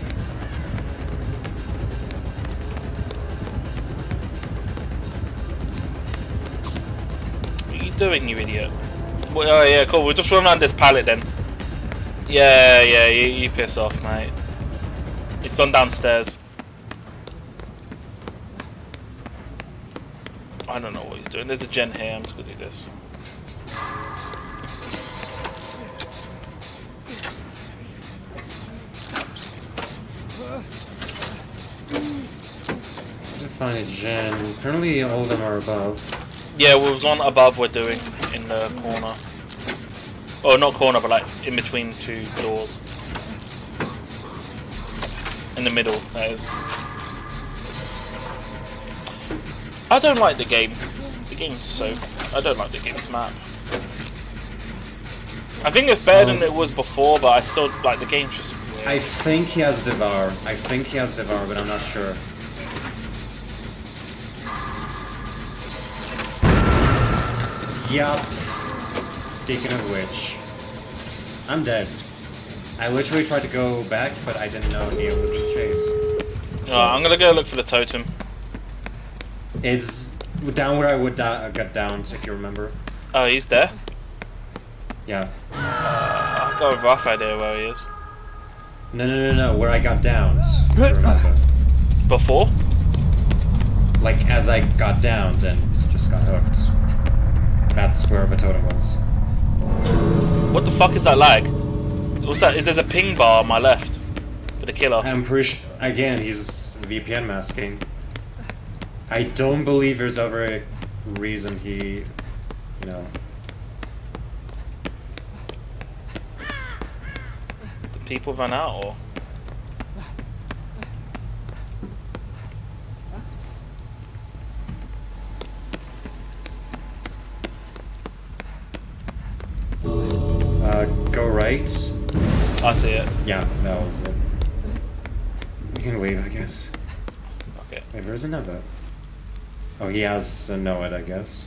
What are you doing, you idiot? Well, oh yeah, cool. We'll just run around this pallet then. Yeah, you piss off, mate. He's gone downstairs. I don't know what he's doing. There's a gen here. I'm just gonna do this. To find a gen. Currently, all of them are above. Yeah, we was on above. We're doing in the corner. Oh, not corner, but like in between two doors. In the middle, that is. I don't like the game. The game's so... I don't like the game's map. I think it's better than it was before, but I still like the game's just weird. I think he has Devour. But I'm not sure. Yup. Speaking of which, I'm dead. I literally tried to go back, but I didn't know Neo was in chase. I'm gonna go look for the totem. It's down where I would got downed, if you remember. Oh, he's there? Yeah. I've got a rough idea where he is. No, where I got downed. If you remember. Before? Like, as I got downed and just got hooked. That's where the totem was. What the fuck is that lag? What's that? There's a ping bar on my left for the killer. I'm pretty sure, again, he's VPN masking. I don't believe there's ever a reason he, you know... The people run out, or...? Go right. I see it. Yeah, that was it. You can leave, I guess. Okay. Wait, where's another? Oh, he has a know it, I guess.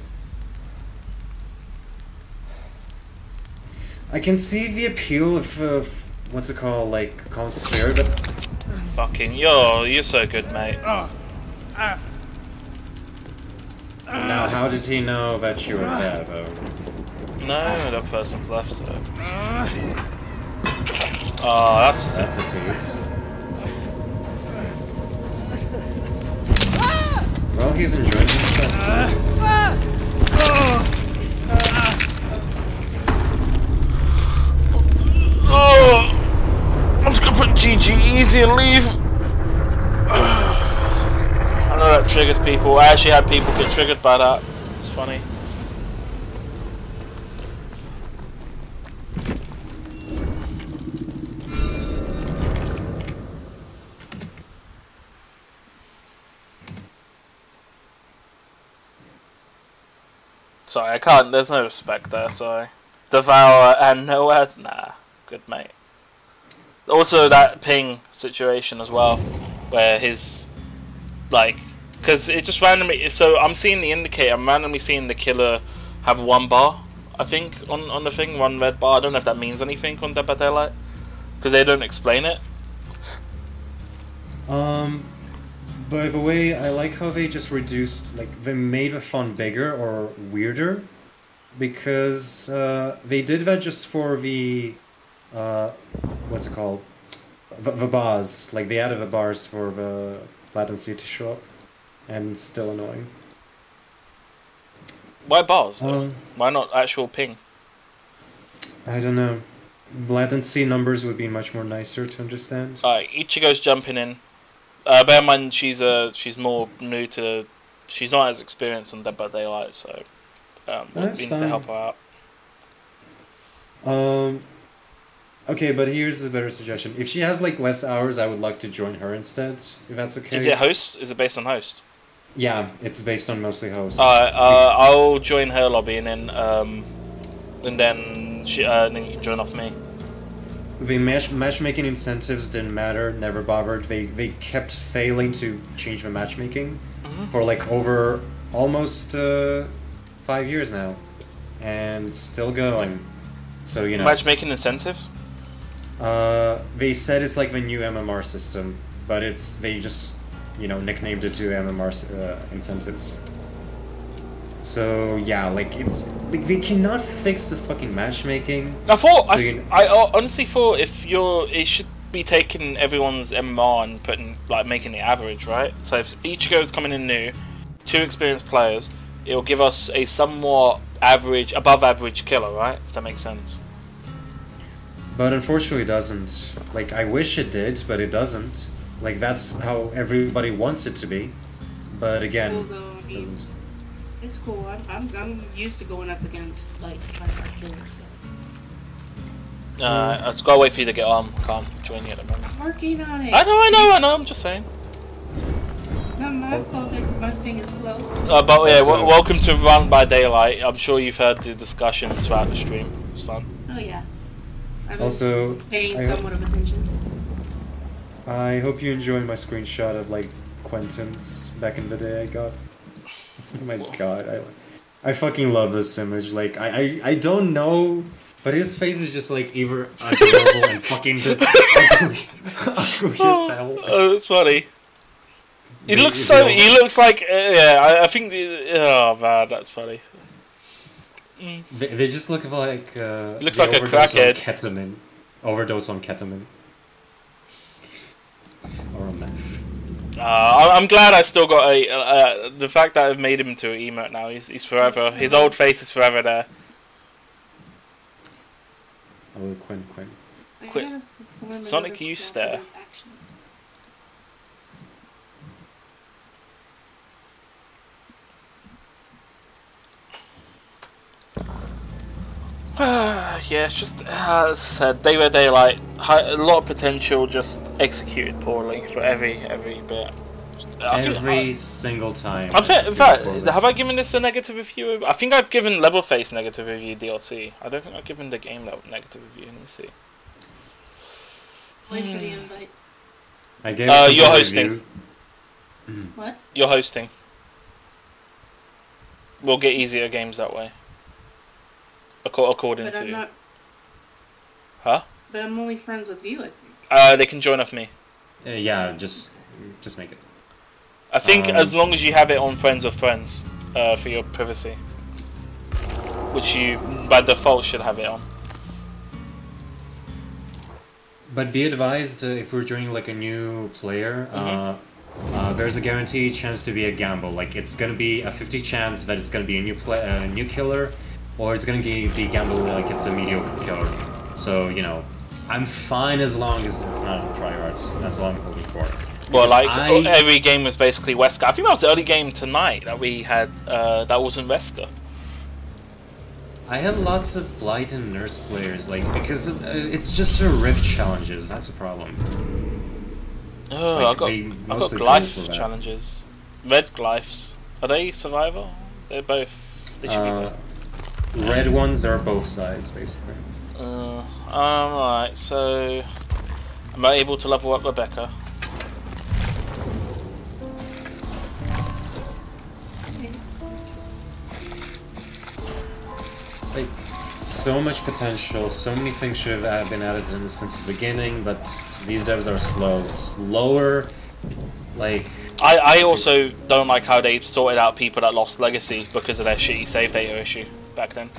I can see the appeal of what's it called, like, Calm Spirit, but... Fucking, you're so good, mate. Now, how did he know that you were there, though? No, that person's left, so... Oh, that's just That's a tease. Well, he's enjoying himself. Oh! I'm just gonna put GG easy and leave. I know that triggers people. I actually had people get triggered by that. It's funny. Sorry, I can't. There's no respect there. Sorry. Devour and nowhere. Nah, good mate. Also, that ping situation as well, where his like, because it just randomly. So I'm seeing the indicator. I'm randomly seeing the killer have one bar. I think on the thing, one red bar. I don't know if that means anything on Dead by Daylight, because they don't explain it. By the way, I like how they just reduced, like, they made the font bigger or weirder, because they did that just for the, what's it called, the bars, like they added the bars for the latency to show up, and still annoying. Why bars? Why not actual ping? I don't know. Latency numbers would be much more nicer to understand. Alright, Ichigo's jumping in. Bear in mind, she's more new to... She's not as experienced on Dead by Daylight, so... we need to help her out. Okay, but here's a better suggestion. If she has, like, less hours, I would like to join her instead, if that's okay. Is it host? Is it based on host? Yeah, it's based on mostly host. Alright, I'll join her lobby, and then then you can join off me. The matchmaking incentives didn't matter, never bothered. They kept failing to change the matchmaking for like over almost 5 years now, and still going. So you know. Matchmaking incentives? They said it's like the new MMR system, but they just nicknamed it to MMR incentives. So yeah, like they cannot fix the fucking matchmaking. I honestly thought it should be taking everyone's MMR and making it average, right? So if Ichigo's coming in new, 2 experienced players, it'll give us a somewhat average, above average killer, right? If that makes sense. But unfortunately, it doesn't. Like I wish it did, but it doesn't. Like that's how everybody wants it to be, but again, it doesn't. It's cool. I'm used to going up against like killers. So. I just gotta wait for you to get on. Can't join you at the moment. I'm working on it. I know. I'm just saying. Not my fault that my thing is slow. But yeah, Also- welcome to Run by Daylight. I'm sure you've heard the discussions throughout the stream. It's fun. Oh yeah. I've been Also, paying I hope- somewhat of attention. I hope you enjoyed my screenshot of like Quentin's back in the day I got. Oh my god, I fucking love this image. Like I don't know, but his face is just like either adorable and fucking ugly as hell. Oh, it's funny. He The- looks the so. old- He looks like. Yeah, I think. Oh man, that's funny. They just look like Looks they like a overdose on crackhead. ketamine. Overdose on ketamine. Or a meth. I'm glad I still got a. The fact that I've made him into an emote now. He's forever. His old face is forever there. Oh, Quinn. I Quick. gotta remember Sonic the use proper there. action. Yeah, it's just as I said, Day by Daylight, a lot of potential, just executed poorly for every bit. I think Every single time. in fact, have I given this a negative review? I think I've given Levelface negative review DLC. I don't think I've given the game negative review. Let me see. Wait for the invite. I gave You're a hosting. review. What? You're hosting. We'll get easier games that way. According But I'm to. not. Huh? But I'm only friends with you. I think. They can join off me. Yeah, just make it. I think as long as you have it on Friends of Friends for your privacy. Which you, by default, should have it on. But be advised, if we're joining like a new player, there's a guaranteed chance to be a gamble. Like it's gonna be a 50 chance that it's gonna be a new killer, or it's gonna be gamble like it's a mediocre killer. So you know, I'm fine as long as it's not a tryhard. That's all I'm hoping for. Well, like I- every game was basically Wesker. I think that was the only game tonight that we had that wasn't Wesker. I had lots of Blight and Nurse players, like because it's just the Rift challenges. That's a problem. Oh, Like, I got they mostly go Glyph for that. challenges. Red Glyphs. Are they Survivor? They're both. They should be both. Red ones are both sides, basically. Alright, so am I able to level up Rebecca? Like, so much potential, so many things should have been added in since the beginning, but these devs are slower. Like, I also don't like how they sorted out people that lost Legacy because of their shitty save data issue back then.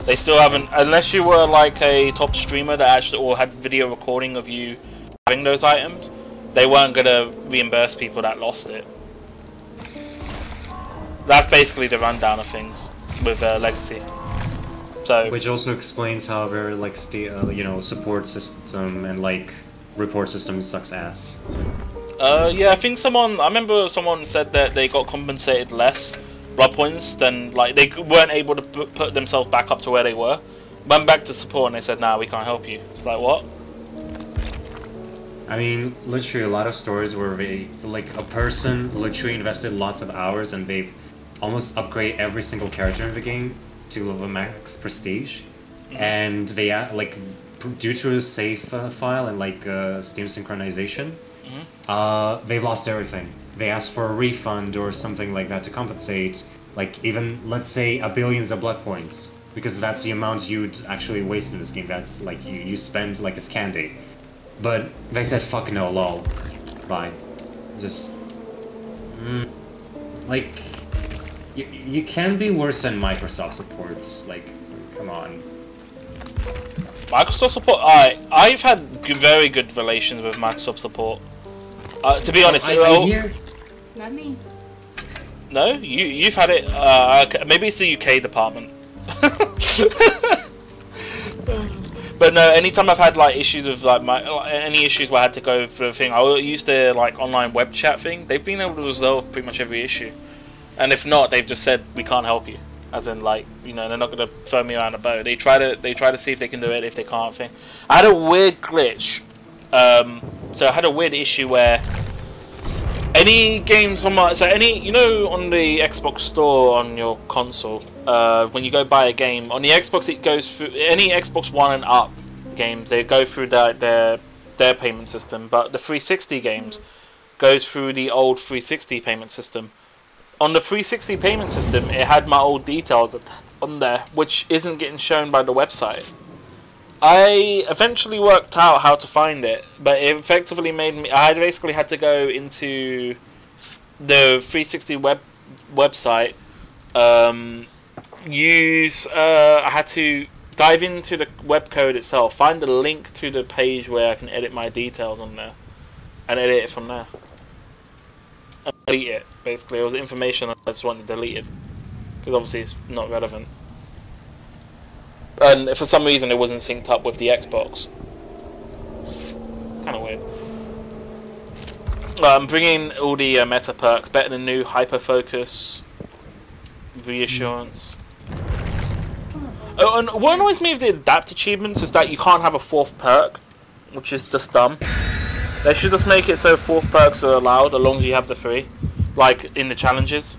They still haven't, unless you were like a top streamer that actually or had video recording of you having those items, they weren't gonna reimburse people that lost it. That's basically the rundown of things with Legacy. So, which also explains how their like support system and like report system sucks ass. yeah, I think I remember someone said that they got compensated less blood points than, like, they weren't able to put themselves back up to where they were. Went back to support and they said, nah, we can't help you. It's like, what? I mean, literally a lot of stories where a person literally invested lots of hours and they've almost upgraded every single character in the game to level max prestige, and they due to a save file and like Steam synchronization, they've lost everything. They asked for a refund or something like that to compensate, like even let's say billions of blood points, because that's the amount you'd actually waste in this game. That's like you spend like as candy. But they said fuck no, lol, bye. Just like you can be worse than Microsoft supports. Like, come on. Microsoft support. I've had very good relations with Microsoft support. To be honest, I hear. Not me. no, you've had it. Okay, maybe it's the UK department. But no, anytime I've had like issues with like any issues where I had to go for the thing, I used the like online web chat thing. They've been able to resolve pretty much every issue, and if not, they've just said we can't help you. As in, like, you know, they're not gonna throw me around a boat. They try to see if they can do it. If they can't, thing. I had a weird glitch. So I had a weird issue where Any games on my you know on the Xbox store on your console, when you go buy a game on the Xbox, it goes through any Xbox One and up games. They go through their payment system, but the 360 games goes through the old 360 payment system. On the 360 payment system, it had my old details on there, which isn't getting shown by the website. I eventually worked out how to find it, but it effectively made me. I basically had to go into the 360 website. I had to dive into the web code itself, find the link to the page where I can edit my details on there, and edit it from there. And delete it. Basically, it was information I just wanted deleted because obviously it's not relevant. And for some reason it wasn't synced up with the Xbox. Kind of weird. I'm bringing all the meta perks, better than new, hyper focus, reassurance. Oh, and what annoys me with the adapt achievements is that you can't have a 4th perk, which is just dumb. They should just make it so 4th perks are allowed as long as you have the 3, like in the challenges.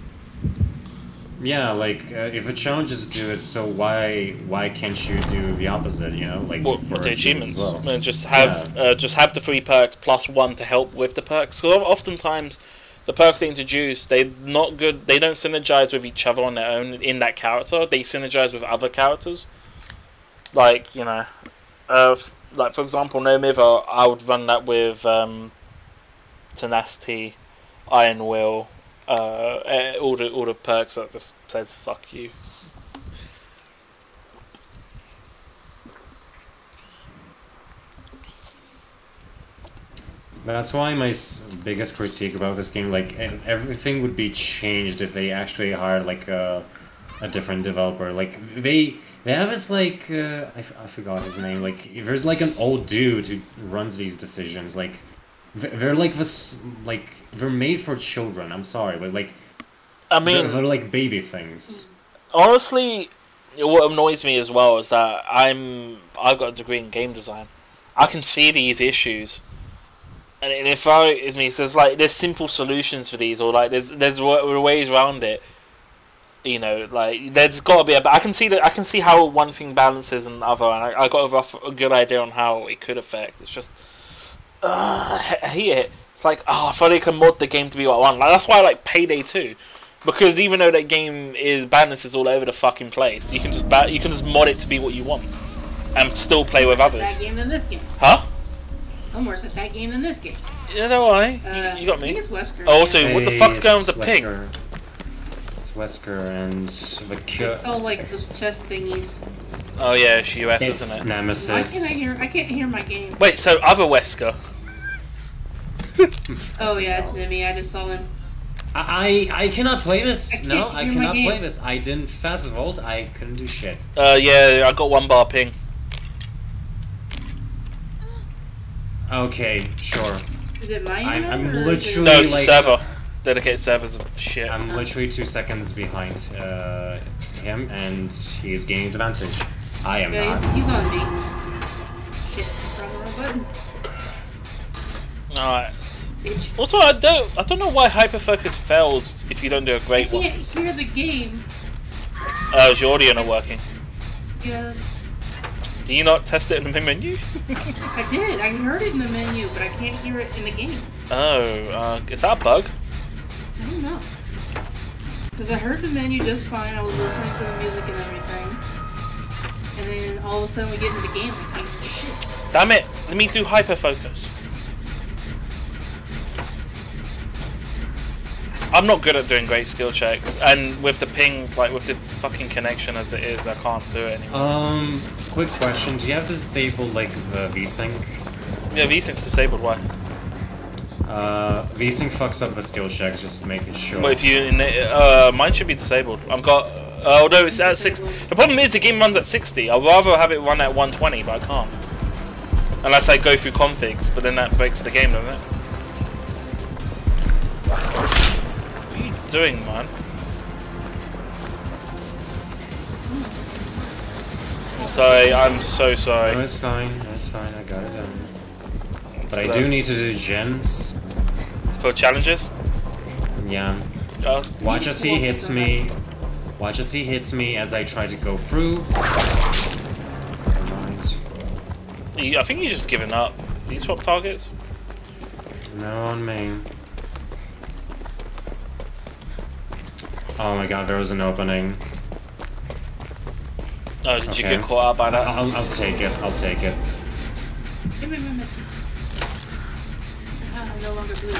Yeah, like if a challenges do it, so why can't you do the opposite? You know, like what the achievements? Well? Just have the 3 perks plus 1 to help with the perks. So oftentimes, the perks they introduce, they're not good. They don't synergize with each other on their own in that character. They synergize with other characters. Like like for example, No Mither, I would run that with Tenacity, Iron Will. All the perks that just says fuck you. That's why my biggest critique about this game, like everything would be changed if they actually hired like a different developer. Like they have this like I forgot his name. Like there's like an old dude who runs these decisions. Like they're like this like. They're made for children. I'm sorry, but like, I mean, they're like baby things. Honestly, what annoys me as well is that I've got a degree in game design. I can see these issues, and if there's simple solutions for these, or like there's ways around it. You know, like there's got to be I can see how one thing balances and the other, and I got a good idea on how it could affect. It's just, I hate it. It's like, I thought they could mod the game to be what I want. Like, that's why I like Payday 2. Because even though that game balances all over the fucking place, you can just mod it to be what you want. And still play with others. That game than this game. Huh? I'm worse at that game than this game. You know why? You got me. I think it's Wesker. Oh, also, what the fuck's going with the pig? It's Wesker and the It's all like those chest thingies. Oh yeah, it's US, isn't it? Nemesis. I can't hear my game. Wait, so other Wesker? Oh yeah, it's Nimi. I just saw him. I cannot play this. I cannot play this. I didn't fast vault. I couldn't do shit. Yeah, I got 1 bar ping. Okay, sure. Is it my I'm literally no, it's a server. Dedicated servers of shit. I'm literally 2 seconds behind him, and he's gaining advantage. I am not. He's on me. Shit, wrong button. Alright. Also, I don't know why hyperfocus fails if you don't do a great one. I can't hear the game. Is your audio not working? Yes. Do you not test it in the menu? I did. I heard it in the menu, but I can't hear it in the game. Oh, is that a bug? I don't know. Because I heard the menu just fine. I was listening to the music and everything. And then all of a sudden we get into the game. I can't hear shit. Damn it! Let me do hyperfocus. I'm not good at doing great skill checks, and with the ping, like with the fucking connection as it is, I can't do it anymore. Quick question: do you have to disable like the VSync? Yeah, VSync's disabled. Why? VSync fucks up the skill checks, just making sure. But if you, mine should be disabled. I've got, although it's at 6. The problem is the game runs at 60. I'd rather have it run at 120, but I can't. Unless I go through configs, but then that breaks the game, doesn't it? What are you doing, man? I'm sorry, I'm so sorry. No, it's fine, I got it done. But I do need to do gens. For challenges? Yeah. Watch as he hits me. Watch as he hits me as I try to go through. Never mind. I think he's just given up. Did he swap targets? No on me. Oh my god, there was an opening. Oh, did you Okay. get caught out by that? I'll take it. I'll take it. Give me a minute. I'm no longer blue.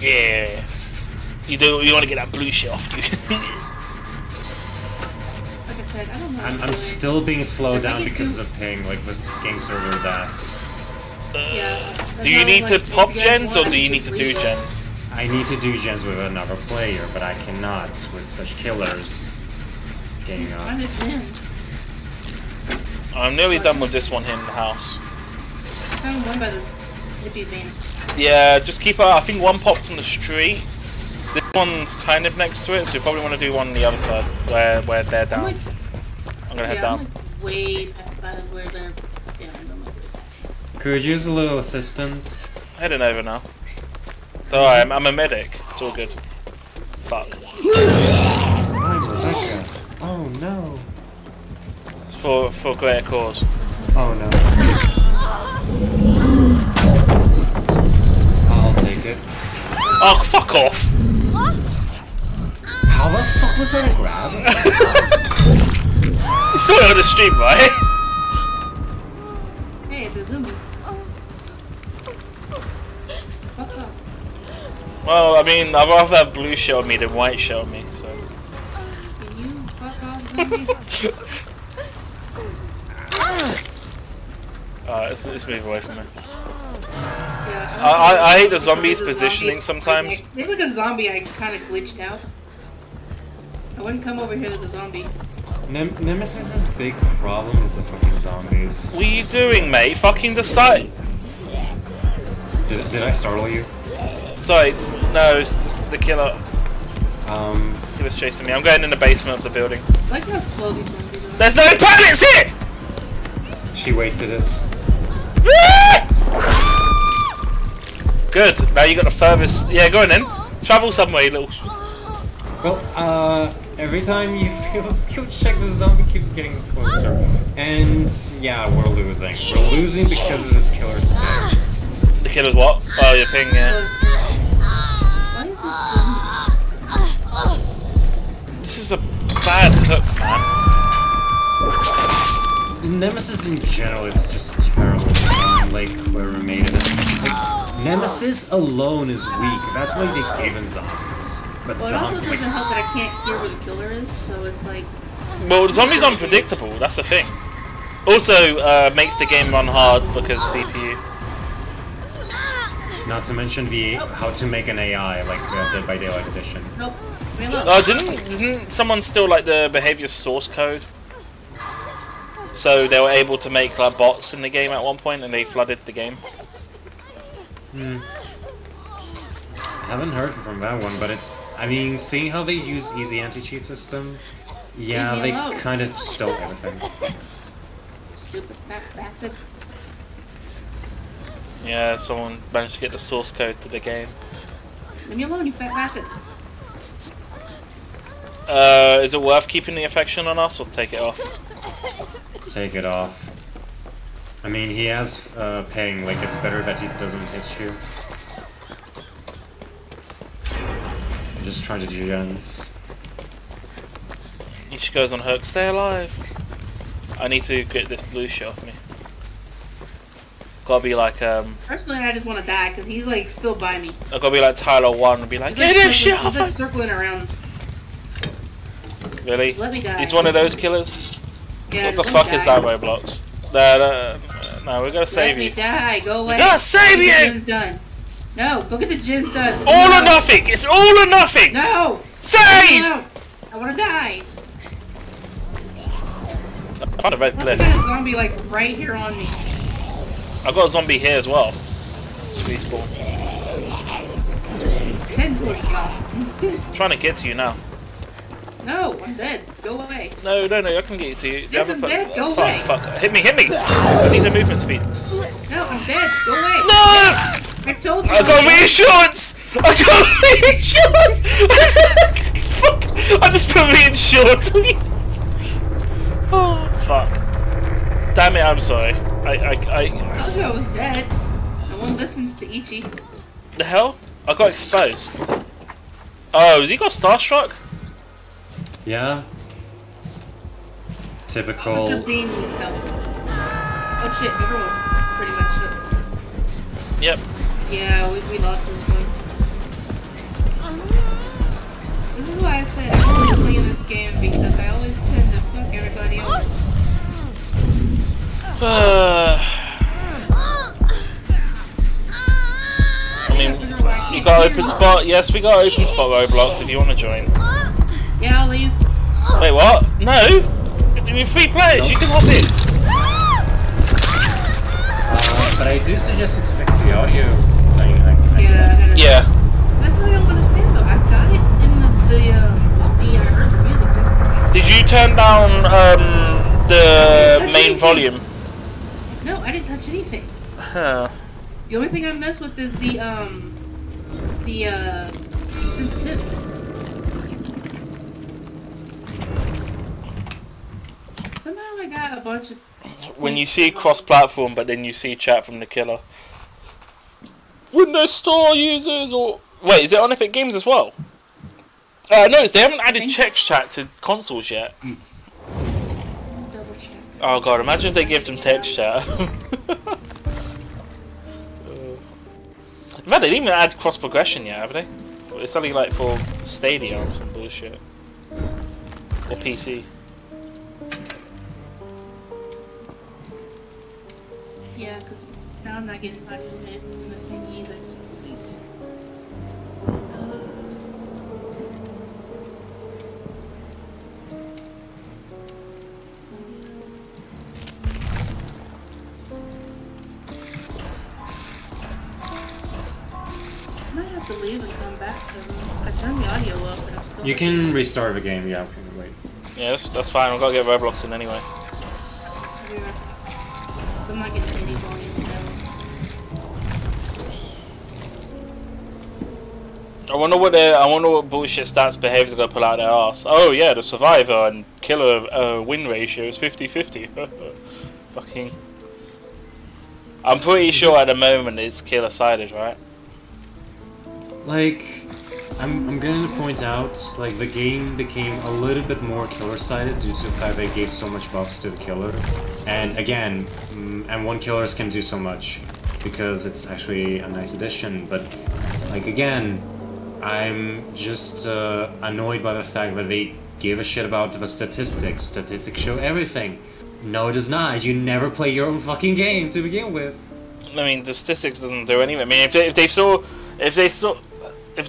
Yeah. You want to get that blue shit off you. Like I said, I don't know. I'm still being slowed down because of ping. Like this game server's ass. Yeah. Do you need to pop gens or do you need to do gens? I need to do gens with another player, but I cannot with such killers. Getting up. Find a gen. I'm nearly done with this one here in the house. I found one by the hippie van. Yeah, just keep I think one popped on the street. This one's kind of next to it, so you probably want to do one on the other side, where they're down. I'm gonna head down. I'm like way by where they're down. I'm like way past. Could use a little assistance. Heading over now. Alright, I'm a medic. It's all good. Fuck. Hi, Rebecca. Oh no. It's for greater cause. Oh no. I'll take it. Oh, fuck off! How the fuck was that a grab? You saw it on the stream, right? Hey, it's a zombie. What's up? Well, I mean, I'd rather have blue shield me than white shield me, so. Can you fuck off, zombie? Alright, let's move away from it. Yeah, I hate the zombies There's a positioning zombie sometimes. There's like a zombie I kind of glitched out. I wouldn't come over here as a zombie. Nemesis's big problem is the fucking zombies. What are you doing, mate? Fucking decide. Did I startle you? Sorry, no, it's the killer. Killer's Chasing me. I'm going in the basement of the building. I like how slow these zombies are. There's no pallets here! She wasted it. Good. Now you got the furthest. Yeah, go on then. Travel somewhere, you little. Well, every time you feel a skill check, the zombie keeps getting closer. And yeah, we're losing. We're losing because of this killer's ping. The killer's what? Oh, your ping, yeah. Why is This is a bad hook, man. Nemesis in general is just terrible. Like, whoever made it. Like, Nemesis alone is weak. That's why they gave him zombies. But Well, it also zombies. doesn't help that I can't hear where the killer is, so it's like... Well, the zombie's unpredictable. That's the thing. Also, makes the game run hard because CPU. Not to mention the how to make an AI, like Dead by Daylight edition. Nope. I mean, look. Oh, didn't someone steal like the behavior source code? So they were able to make like bots in the game at one point, and they flooded the game. I haven't heard from that one, but it's. I mean, seeing how they use easy anti-cheat system, yeah, Leave me they alone. kind of stole everything. Stupid fat bastard. Yeah, someone managed to get the source code to the game. Leave me alone, you fat bastard. Is it worth keeping the affection on us, or take it off? Take it off. I mean, he has ping. Like, it's better that he doesn't hit you. I'm just trying to do gens. Each goes on hook. Stay alive. I need to get this blue shit off me. Gotta be like Personally, I just want to die because he's like still by me. I gotta be like Tyler 1 and be like, He's get like, this shit he's off. like circling around. Really? Just let me die. He's one of those killers. Yeah, What the just let fuck me is die. that, Roblox? No, we're gonna save Let me you. die. Go away. gotta save Go get you! the gens done. No, go get the gens done. All no. or nothing. It's all or nothing. No. Save. No. I want to die. I found a red Plus, I clip. got a zombie like right here on me. I got a zombie here as well. Sweet spawn. Head towards y'all. I'm trying to get to you now. No, I'm dead. Go away. No, I can get you to you. Yes, I'm dead. Go fuck, away. fuck. Hit me. I need the movement speed. No, I'm dead. Go away. No! I told you. I got reinsurance! I got reinsurance! Fuck! I just put reinsurance on you! Oh, fuck. Damn it, I'm sorry. I told you I was dead. No one listens to Ichi. The hell? I got exposed. Oh, has he got Starstruck? Yeah. Typical. Mr. Bean needs help. Oh shit, everyone's pretty much hooked. Yep. Yeah, we lost this one. This is why I said I don't play this game because I always tend to fuck everybody else. I mean, you got open spot? Yes, we got open spot Roblox if you want to join. Yeah, I'll leave. Wait, what? No! It's with 3 players, you can hop in. But I do suggest you fix the audio thing. Yeah. That's what I don't understand though. I've got it in the lobby and I heard the music just... Did you turn down the main volume? No, I didn't touch anything. Huh. The only thing I messed with is the sensitivity. Somehow I got a bunch of... When you see cross-platform, but then you see chat from the killer. Windows Store users or... Wait, is it on Epic Games as well? No, they haven't added text chat to consoles yet. Double check. Oh god, imagine if they give them text chat. In fact, they didn't even add cross progression yet, have they? It's only like for Stadia or some bullshit. Or PC. Yeah, because now I'm not getting audio in the thing either, so please. I might have to leave and come back because I turned the audio up and I'm still... You can restart the game, yeah, okay, wait. Yeah, that's fine. I've got to get Roblox in anyway. I'm not getting any volume now. I wonder what bullshit stats behaviors are gonna pull out their ass. Oh yeah, the survivor and killer win ratio is 50-50. Fucking. I'm pretty sure at the moment it's killer sided, right? Like, I'm going to point out, like, the game became a little bit more killer-sided due to the fact they gave so much buffs to the killer. And again, M1 killers can do so much because it's actually a nice addition, but, like, again, I'm just annoyed by the fact that they give a shit about the statistics. Statistics show everything. No, it does not. You never play your own fucking game to begin with. I mean, the statistics doesn't do anything. I mean, if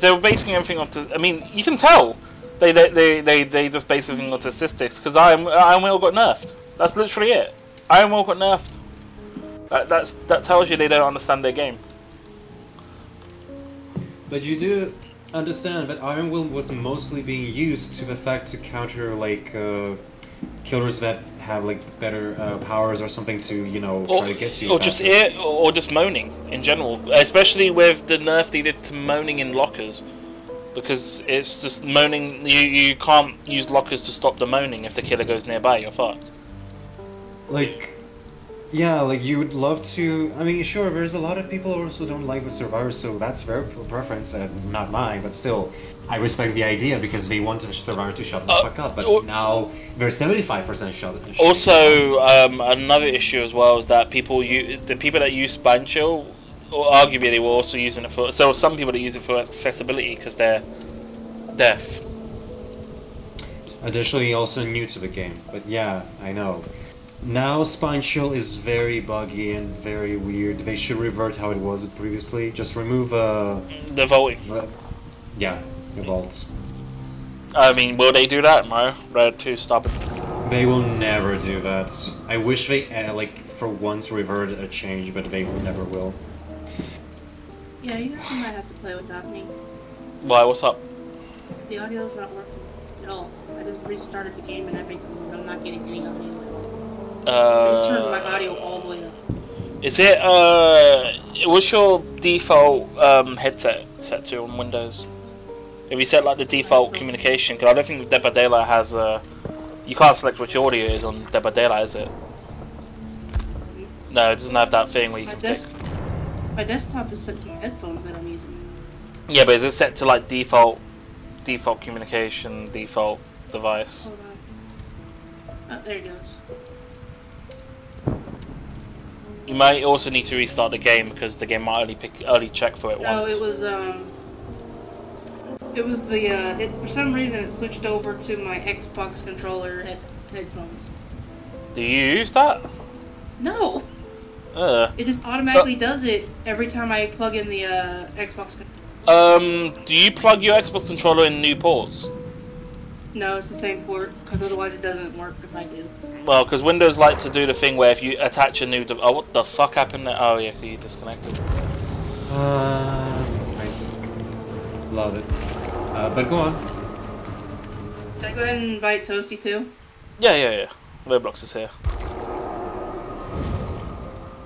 they were basing everything off, I mean, you can tell they just base everything on statistics because Iron Will got nerfed. That's literally it. Iron Will got nerfed. That tells you they don't understand their game. But you do understand that Iron Will was mostly being used to the fact to counter like killers that have like better powers or something to, you know, try to get you. Or just moaning in general, especially with the nerf they did to moaning in lockers, because it's just moaning. You can't use lockers to stop the moaning. If the killer goes nearby, you're fucked. Like, yeah, like you would love to. I mean, sure, there's a lot of people who also don't like the survivors, so that's their preference, not mine. But still, I respect the idea because they want the survivor to shut the fuck up. But now there's 75% shut. Also, another issue as well is that the people that use Spine Chill, or arguably they were also using it for. So some people that use it for accessibility because they're deaf. Additionally, also new to the game. But yeah, I know. Now Spine Chill is very buggy and very weird. They should revert how it was previously. Just remove the vaulting. Yeah, the vaults. I mean, will they do that? No, they're too stubborn. They will never do that. I wish they like for once revert a change, but they never will. Yeah, you guys might have to play without me. Why? What's up? The audio's not working at all. I just restarted the game and everything. I'm not getting any audio. I just turned my audio all the way up. Is it what's your default headset set to on Windows? Have you set like the default communication? Because I don't think Dead by Daylight has you can't select which audio is on Dead by Daylight, is it? No, it doesn't have that thing where you can pick. My desktop is set to my headphones that I'm using. Yeah, but is it set to like default communication, default device? Hold on. Oh, there it goes. You might also need to restart the game because the game might only check for it No, once. it was the for some reason it switched over to my Xbox controller headphones. Do you use that? No, it just automatically does it every time I plug in the Xbox. Do you plug your Xbox controller in new ports? No, it's the same port because otherwise it doesn't work if I do. Well, because Windows like to do the thing where if you attach a new oh, what the fuck happened there? Oh yeah, you disconnected. I love it. But go on. Can I go ahead and invite Toasty too? Yeah. Roblox is here.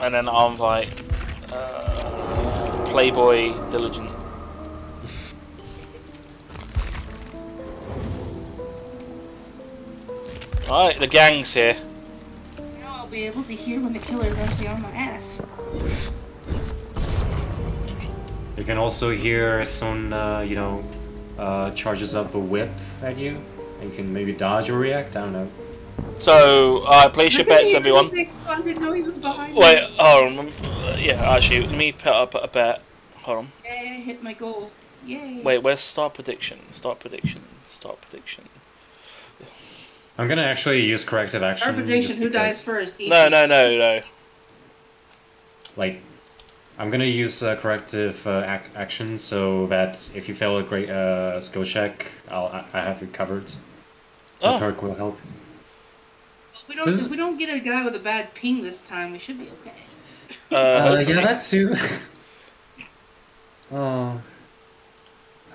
And then I'll invite Playboy Diligent. Alright, the gang's here. Now I'll be able to hear when the killer is actually on my ass. You can also hear if someone, charges up a whip at you. And you can maybe dodge or react, I don't know. So, place your bets, everyone. I didn't know he was behind me. Wait, hold on. Yeah, actually, let me put up a bet. Hold on. Yay, I hit my goal. Yay. Wait, where's start prediction? Start prediction. I'm gonna actually use corrective action. Our prediction, just who because- dies first? No. Like, I'm gonna use corrective action so that if you fail a great skill check, I have it covered. The perk will help. If we don't get a guy with a bad ping this time, we should be okay. Yeah, that too. Oh.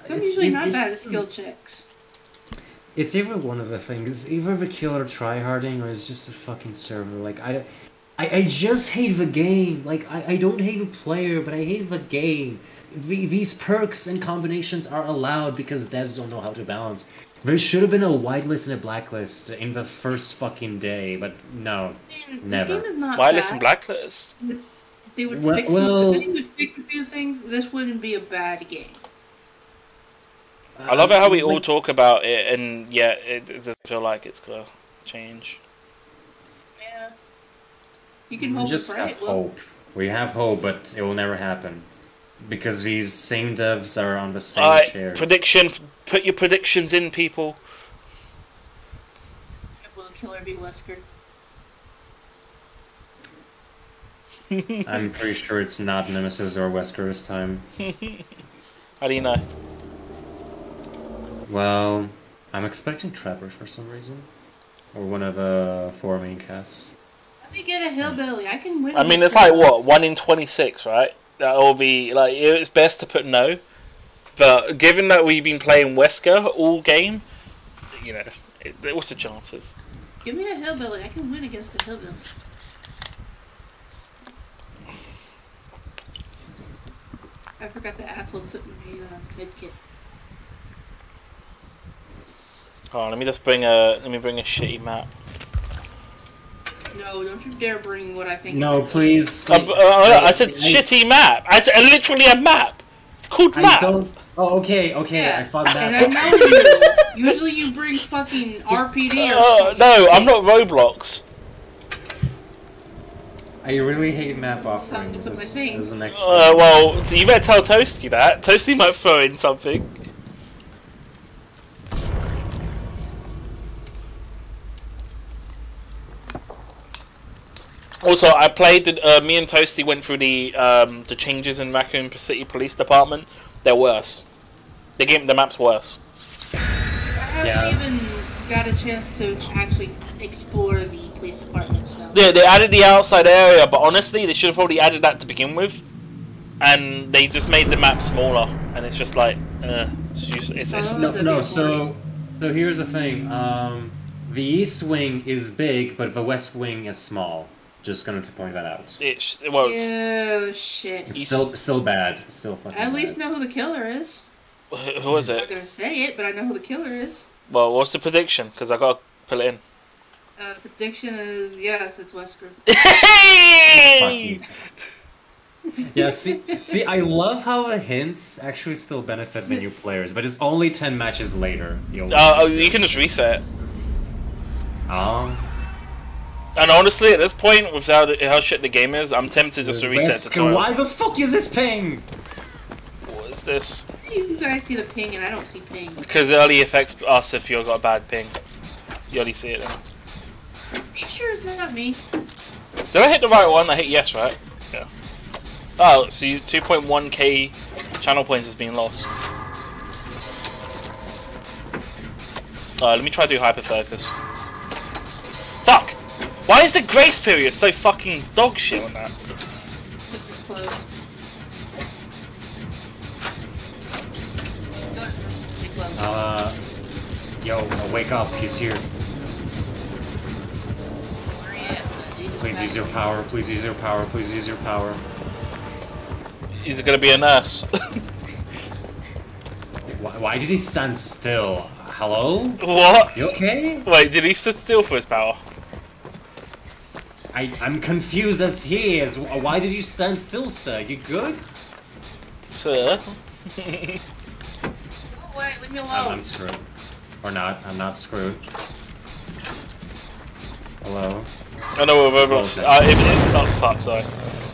So I'm usually not bad at skill checks. It's either one of the things. Either the killer tryharding or it's just a fucking server. Like, I just hate the game. Like, I don't hate the player, but I hate the game. These perks and combinations are allowed because devs don't know how to balance. There should have been a whitelist and a blacklist in the first fucking day, but no, never. This game is not Whitelist bad. and blacklist. They would Well- fix well- if they would fix a few things, this wouldn't be a bad game. I love it how we all talk about it, and yet it doesn't feel like it's gonna change. Yeah. You can hope just and have pray it will. hope. We have hope, but it will never happen. Because these same devs are on the same Alright, chair. prediction. Put your predictions in, people. Will the killer be Wesker? I'm pretty sure it's not Nemesis or Wesker this time. How do you know? Well, I'm expecting Trapper for some reason. Or one of the 4 main casts. Let me get a hillbilly. I can win. I mean, against it's like the what, Wesker. 1 in 26, right? That will be like it's best to put no. But given that we've been playing Wesker all game, you know, what's the chances? Give me a hillbilly. I can win against a hillbilly. I forgot the asshole took my medkit. Hold on, let me bring a shitty map. No, don't you dare bring what I think. No, please. I said shitty map. I said literally a map. It's called I map. don't. Oh, okay, Yeah, I thought that. and I know you. Usually you bring fucking RPD or something. No, I'm not Roblox. I really hate map offerings. Time to put my thing. This is the next Well, you better tell Toasty that. Toasty might throw in something. Also, I played. Me and Toasty went through the changes in Raccoon City Police Department. They're worse. The map's worse. I haven't even got a chance to actually explore the police department. So. Yeah, they added the outside area, but honestly, they should have probably added that to begin with. And they just made the map smaller, and it's just like, it's No, so here's the thing. The East Wing is big, but the West Wing is small. Just gonna point that out. Well, Oh shit. It's still bad. Still fucking I at least bad. know who the killer is. who is I'm it? not gonna say it, but I know who the killer is. Well, what's the prediction? Because I gotta pull it in. The prediction is yes, it's Wesker. Hey! Yeah, see, I love how the hints actually still benefit the new players, but it's only 10 matches later. Oh, you can just reset. Oh. And honestly, at this point, with how shit the game is, I'm tempted just to reset the tutorial. Why the fuck is this ping? What is this? You guys see the ping and I don't see ping. Because it only affects us if you've got a bad ping. You only see it then. Are you sure it's not me? Did I hit the right one? I hit yes, right? Yeah. Oh, so 2.1k channel points has been lost. Let me try to do hyperfocus. Fuck! Why is the grace period so fucking dog shit on that? It's close. Yo, wake up, he's here. Where are you at? Jesus Please Christ. use your power, please use your power, please use your power. Is it gonna be a nurse? Why did he stand still? Hello? What? You okay? Wait, did he sit still for his power? I'm confused as he is. Why did you stand still, sir? You good? Sir? Oh, wait, leave me I'm alone. screwed. Or not. I'm not screwed. Hello? I know what Roblox. Oh fuck, sorry.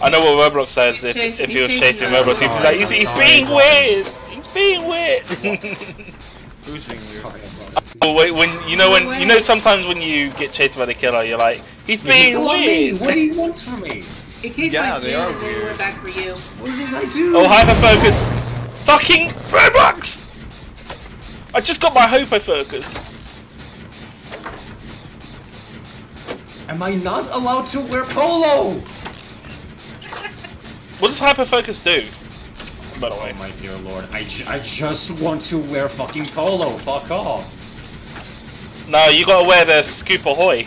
I know what Roblox says if he was chasing Roblox. He was like, he's being weird. He's being weird. Who's being weird? Oh wait, when sometimes when you get chased by the killer, you're like, he's being weird. What do you want from me? It came Yeah, like they Jen are and then weird. we're back for you. What did I do? Oh, hyperfocus. Fucking Roblox. I just got my hyperfocus. Am I not allowed to wear polo? What does hyperfocus do? By the Oh way. my dear lord, I just want to wear fucking polo. Fuck off. No, you gotta wear the Scoop Ahoy.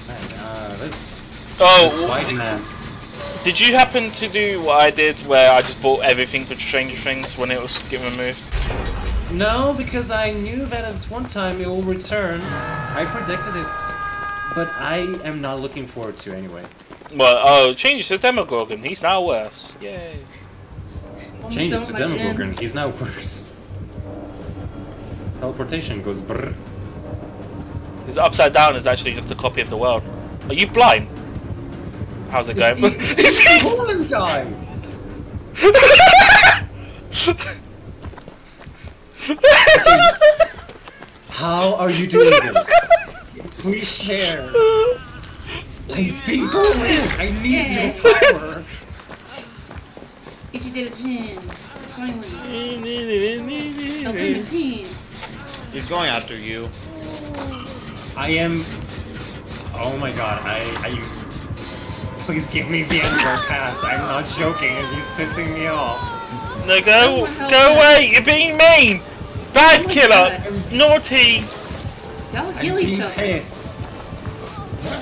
Man, this Oh, white man. did you happen to do what I did where I just bought everything for Stranger Things when it was getting removed? No, because I knew that at one time it will return. I predicted it. But I am not looking forward to anyway. Well, change to Demogorgon. He's now worse. Yay. Almost Changes done to with my Jen. Demogorgon, he's now worse. Teleportation goes brrr. His upside down is actually just a copy of the world. Are you blind? How's it going? Is he? Who is this guy? How are you doing this? Please share. I'm being bullied. I need your power. Get you did a Jen. Finally. Help in the team. He's going after you. I am. Oh my god, I. Please give me the Ender pass. I'm not joking, and he's pissing me off. No, go away! You're being mean! Bad killer! Naughty! Y'all I'm heal each being other. pissed.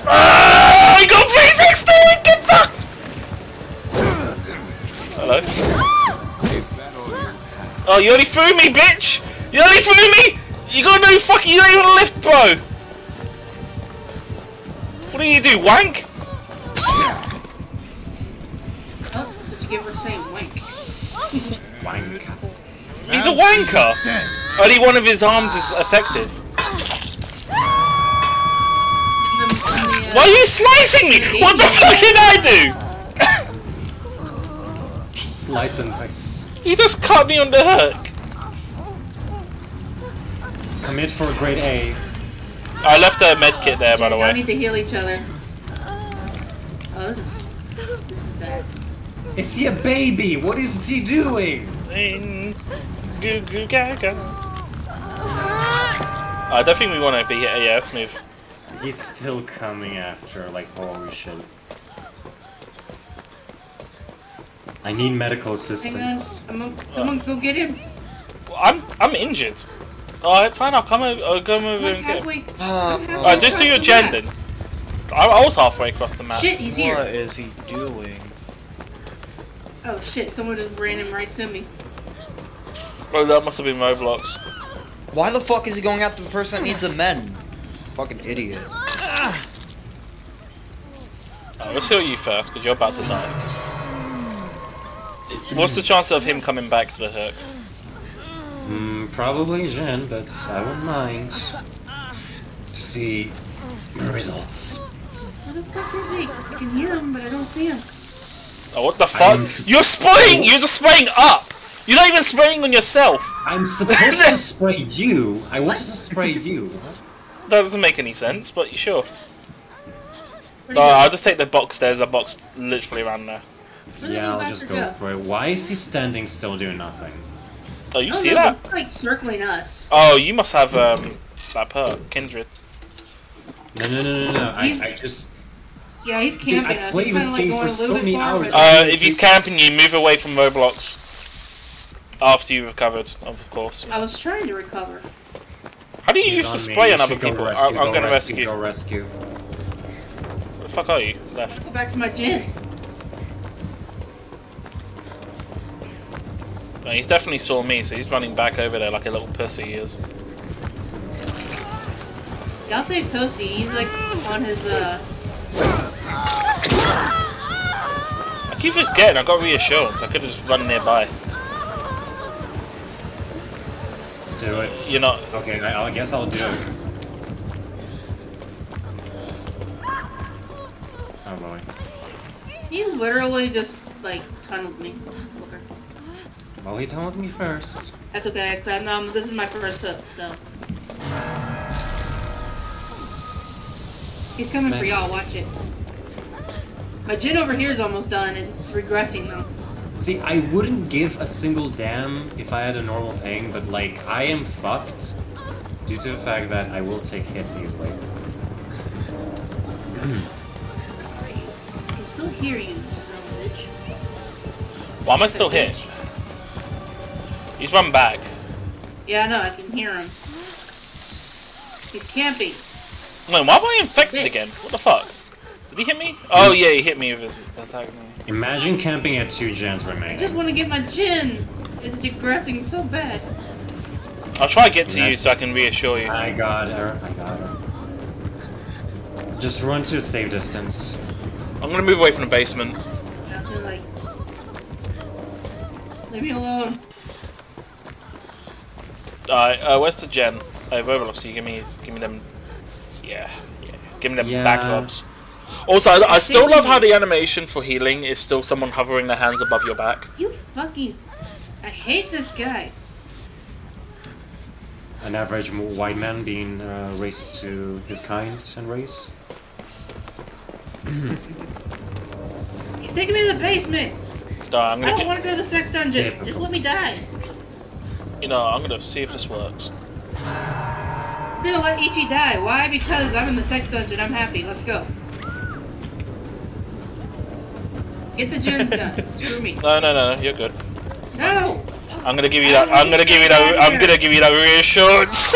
Ah, I got 360! Get fucked! Hello? Oh, you only threw me, bitch! You only threw me! You got no fucking. You don't even lift, bro! What do you do, wank? Oh, that's what you give her saying, wank. Wank. He's a wanker! Only one of his arms is effective. Why are you slicing me? What the fuck did I do? Slice and dice. You just cut me on the hook. Commit for grade A. I left a med kit there, by the Y'all way. need to heal each other. Oh, this is bad. Is he a baby? What is he doing? Goo goo gaga. I don't think we want to be AS move. He's still coming after, like, holy shit. I need medical Hang on, assistance. someone go get him. I'm injured. Alright, fine, I'll come over, I'll come over and get him. halfway. Oh, Alright, just do your gen then. I was halfway across the map. Shit, he's here. what is he doing? Oh shit, someone just ran him right to me. Oh, that must have been Roblox. Why the fuck is he going after the person that needs a men? Fucking idiot. Let's heal you first, because you're about to die. What's the chance of him coming back to the hook? Probably Jin, but I wouldn't mind to see the results. Where the fuck is he? I can hear him, but I don't see him. Oh, what the fuck? You're spraying! You're just spraying up! You're not even spraying on yourself! I'm supposed to spray you. I wanted to spray you. That doesn't make any sense, but you sure? Where'd No, he go? I'll just take the box. There's a box literally around there. Where did Yeah, the I'll bastard just go for it. Why is he standing still doing nothing? Oh, you Oh, see no, that? he's, like circling us. Oh, you must have that perk, Kindred. No. He's- I just... Yeah, he's camping I us. played He's this kind of like game going for a so little many bit far. hours. but- If he's camping you, move away from Roblox. After you've recovered, of course. I was trying to recover. How do you He's use to on me. spray You on other should go people? rescue, I'm go gonna rescue. Go rescue. Where the fuck are you? Left. Go back to my gin. No, he's definitely saw me, so he's running back over there like a little pussy he is. Y'all save Toasty. He's like on his I keep forgetting, I got reassurance. I could have just run nearby. Do it. You're not. Okay, I guess I'll do it. Oh boy. He literally just like tunneled me. Okay. Well, he told me first. That's okay, because this is my first hook, so. He's coming for y'all, watch it. My gin over here is almost done, it's regressing though. See, I wouldn't give a single damn if I had a normal ping, but like, I am fucked due to the fact that I will take hits easily. I can still hear you, son of a bitch. Why am I still hit? He's run back. Yeah, I know, I can hear him. He's camping. No, why am I infected again? What the fuck? Did he hit me? Oh yeah, he hit me with his attack. Imagine camping at 2 gens I just remaining. want to get my gin. It's digressing so bad. I'll try to get to you so I can reassure you. I got her. Just run to a safe distance. I'm gonna move away from the basement. That's gonna like. Leave me alone. Alright, where's the gen? Roblox, so you give me them. Yeah. Give me them Yeah. back rubs. Also, I still love how the animation for healing is still someone hovering their hands above your back. You fucking. I hate this guy. An average white man being racist to his kind and race. He's taking me to the basement. I'm I gonna don't want to go to the sex dungeon. Yeah. Just let me die. I'm gonna see if this works. I'm gonna let Ichi die. Why? Because I'm in the sex dungeon. I'm happy. Let's go. Get the gens done. Screw me. No, you're good. No. I'm gonna give you that. I'm gonna give you that reassurance.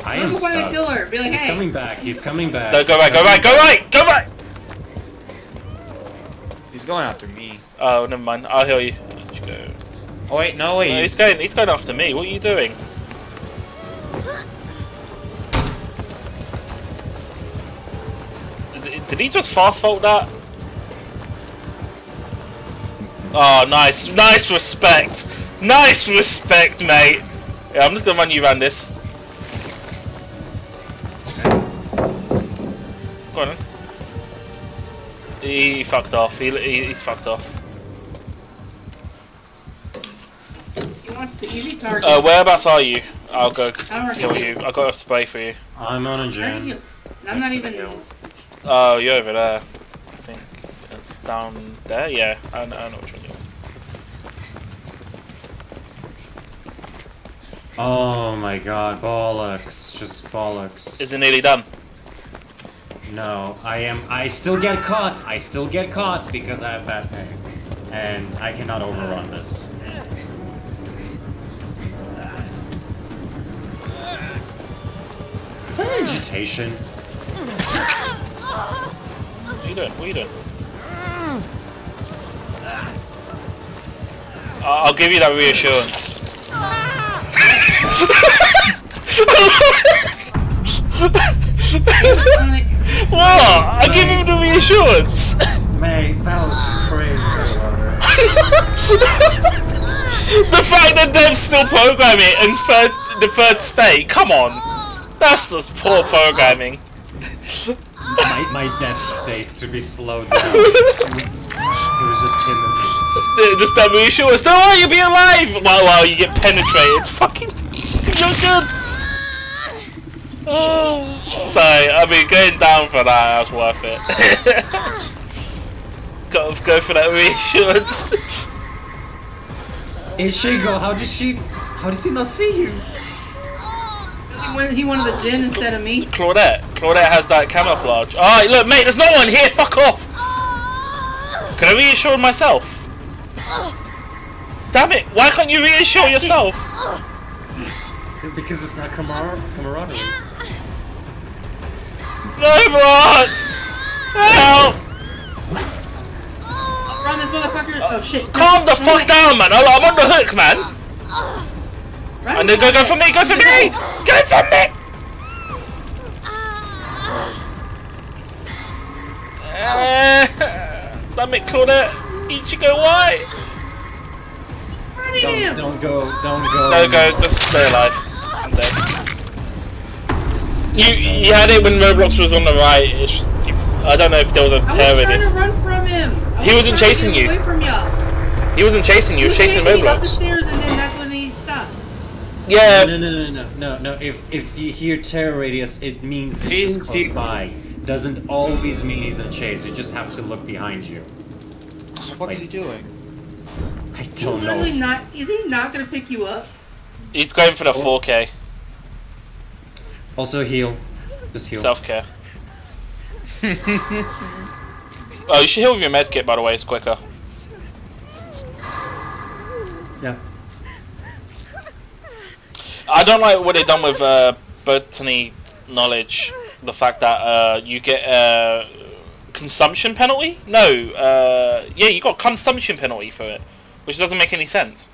I Don't am go find the stuck. killer. Be like, He's hey. coming back. He's coming back. No, go right, go right. He's going after me. Oh, never mind. I'll heal you. Let you go. Oh wait, no wait. No, he's going after me. What are you doing? Did he just fast fault that? Oh, nice respect. Nice respect, mate. Yeah, I'm just gonna run you around this. Go on then. He fucked off. He's fucked off. He wants the easy target. Whereabouts are you? I'll go I'm already kill healed. you. I got a spray for you. I'm on a I'm already gen. healed. And I'm not even. Oh, you're over there. I think it's down there. Yeah, I know which one you're. Oh my god, bollocks. Just bollocks. Is it nearly done? No, I still get caught. I still get caught because I have bad ping. And I cannot overrun this. Vegetation. What are you doing? What are you doing? I'll give you that reassurance. What? I give him the reassurance. Mate, that was crazy. The fact that they're still programming it in the third state, come on. That's just poor programming. my death state to be slowed down. It was just him and me. Just that reassurance. Don't worry, you'll be alive. Well, you get penetrated. Fucking, you're good. Oh. Sorry, I mean, going down for that was worth it. Go for that reassurance. Ichigo, how did she not see you? He wanted the gin instead of me. Claudette has that camouflage. Oh, look, mate, there's no one here. Fuck off. Can I reassure myself? Damn it! Why can't you reassure yourself? Because it's not camaraderie. No, Rod! Help! Run this motherfucker! Oh shit! Calm the fuck down, man! I'm on the hook, man! And then go for me! Go for me! Go for me! Damn it, Claudette! Ichigo, why? Don't go. No, go. Just stay alive. I'm dead. You had it when Roblox was on the right. It's just, I don't know if there was a tear in this. I was trying to run from him. He wasn't chasing you. Away from y'all. He wasn't chasing you. He was chasing He got the Roblox. stairs and then that's when he stopped. Yeah. No. If you hear terror radius, it means it's just close by. Doesn't always mean he's in chase. You just have to look behind you. What the fuck is he doing? I don't know. Is he not gonna pick you up? He's going for the 4K. Also heal. Just heal. Self-care. Oh, you should heal with your medkit, by the way. It's quicker. Yeah. I don't like what they've done with Botany Knowledge. The fact that you get a consumption penalty? No, yeah, you got consumption penalty for it, which doesn't make any sense.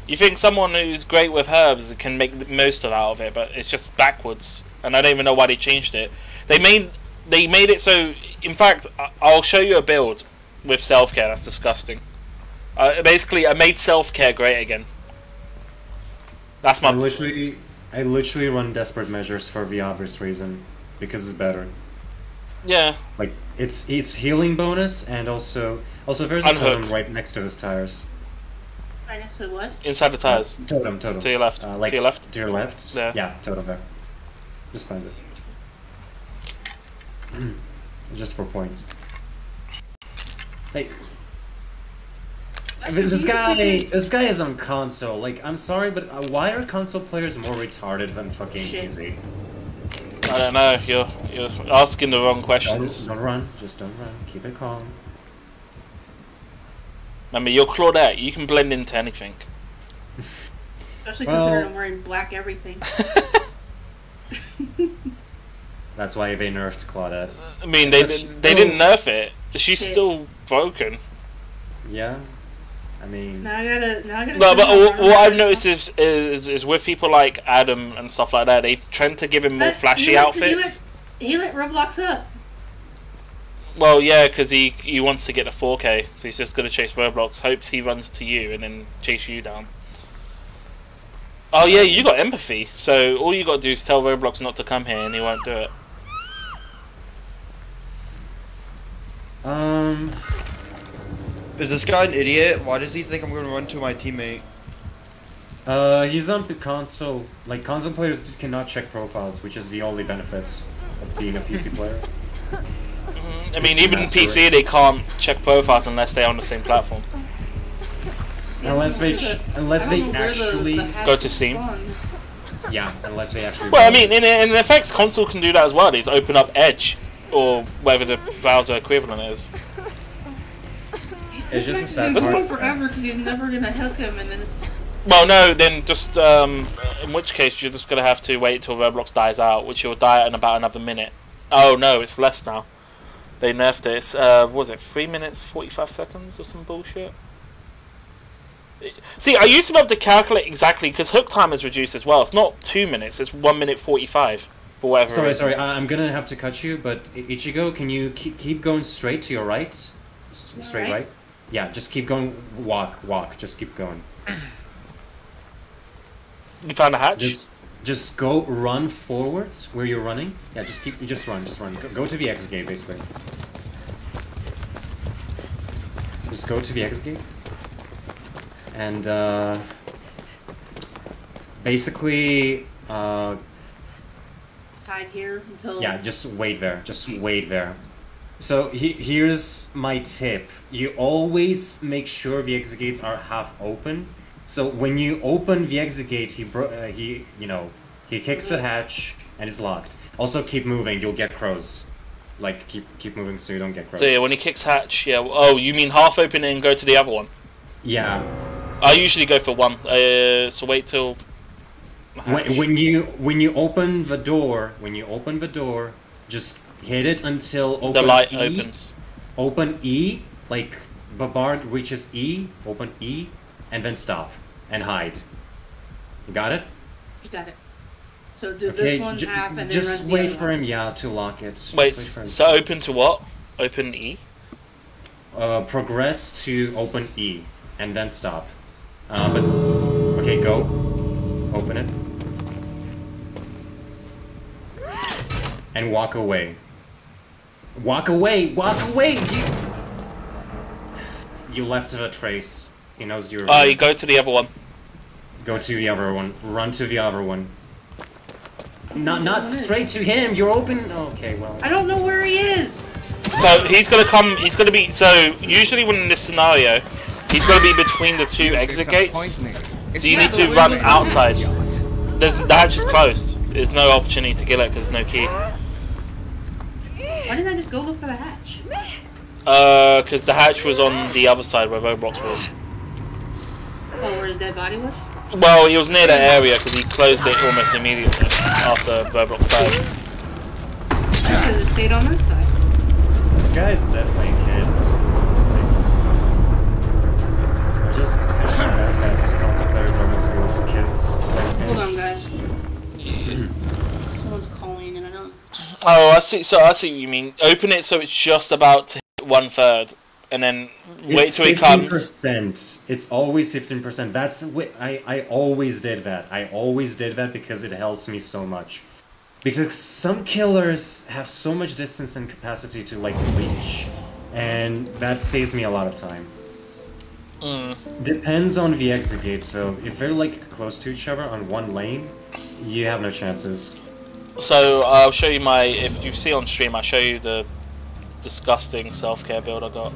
You think someone who's great with herbs can make the most out of it, but it's just backwards, and I don't even know why they changed it. They made it so. In fact, I'll show you a build with self-care. That's disgusting. Basically, I made self-care great again. That's my. I literally run desperate measures for the obvious reason, because it's better. Yeah. Like it's healing bonus and also there's a totem right next to his tires. Right next to what? Inside the tires. Totem. To your left. Like, to your left. To your left. Yeah. Yeah, totem there. Just find it. Just for points. Hey. This guy is on console. Like, I'm sorry, but why are console players more retarded than fucking easy? I don't know. You're asking the wrong questions. Don't run. Just don't run. Keep it calm. Remember, you're Claudette. You can blend into anything. Especially considering I'm wearing black everything. That's why they nerfed Claudette. I mean, they didn't nerf it. She's still broken. Yeah. I mean, now I gotta. No, but what I've noticed is with people like Adam and stuff like that, they tend to give him more flashy outfits. He lit Roblox up. Well, yeah, because he wants to get the 4K, so he's just gonna chase Roblox. Hopes he runs to you and then chase you down. Oh yeah, you got empathy, so all you got to do is tell Roblox not to come here, and he won't do it. Is this guy an idiot? Why does he think I'm going to run to my teammate? He's on the console. Like, console players cannot check profiles, which is the only benefit of being a PC player. I mean, even in PC, they can't check profiles unless they're on the same platform. Unless they actually go to Steam. Yeah, unless they actually. Well, I mean, in effect, console can do that as well. They just open up Edge, or whatever the browser equivalent is. It's just a sad part. part. Forever because he's never gonna hook him, and then. Well, no, then just in which case you're just gonna have to wait till Roblox dies out, which you'll die in about another minute. Oh no, it's less now. They nerfed it. It's, was it 3 minutes 45 seconds or some bullshit? See, I used to be able to calculate exactly because hook time is reduced as well. It's not 2 minutes; it's 1 minute 45 for whatever. Sorry, I'm gonna have to cut you, but Ichigo, can you keep going straight to your right? Straight right? Yeah, just keep going. Walk. Just keep going. You found a hatch? Just go run forwards where you're running. Yeah, just run. Go to the exit gate, basically. Just go to the exit gate. And, basically, Hide here until... Yeah, just wait there. So, here's my tip. You always make sure the exit gates are half open. So, when you open the exit gate, he kicks the hatch, and it's locked. Also, keep moving, you'll get crows. Like, keep moving so you don't get crows. So, yeah, when he kicks hatch, yeah. Oh, you mean half open it and go to the other one? Yeah. I usually go for one. So wait till. When you open the door, just hit it until open the light E. opens. Open E, like the bar reaches E. Open E, and then stop and hide. You got it? You got it. So do this one half and then just run the wait other for one. him, yeah, to lock it. Wait, so open to what? Open E. Progress to open E, and then stop. But okay, go. Open it. And walk away. Walk away! You left a trace. He knows you're... You go to the other one. Go to the other one. Run to the other one. Not straight to him. You're open... Okay, well... I don't know where he is! So he's gonna be... So usually when in this scenario, he's gonna be between the two exit gates. So you need to run outside. The hatch is closed. There's no opportunity to kill it because there's no key. Why didn't I just go look for the hatch? Because the hatch was on the other side where Roblox was. Oh, where his dead body was? Well, he was near that area because he closed it almost immediately after Roblox died. I should have stayed on this side. This guy's definitely a kid. They're just console players are mostly also kids. Hold on, guys. Someone's calling and I don't... Oh, I see. So I see what you mean. Open it so it's just about to hit 1/3, and then wait till he comes. 15%. It's always 15%. That's I always did that. I always did that because it helps me so much. Because some killers have so much distance and capacity to like reach, and that saves me a lot of time. Depends on the exit gate. So if they're like close to each other on one lane, you have no chances. So I'll show you my. If you see on stream, I'll show you the disgusting self-care build I got.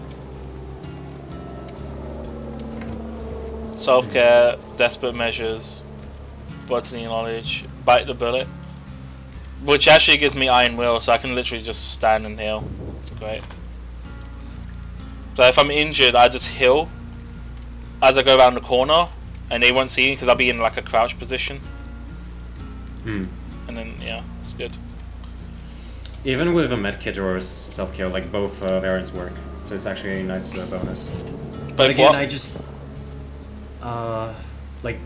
Self-care, desperate measures, botany knowledge, bite the bullet, which actually gives me iron will, so I can literally just stand and heal. It's great. So if I'm injured, I just heal as I go around the corner, and they won't see me because I'll be in like a crouch position. And then yeah, it's good. Even with a medkit or self-care, like both variants work, so it's actually a nice bonus. But again, what? I just like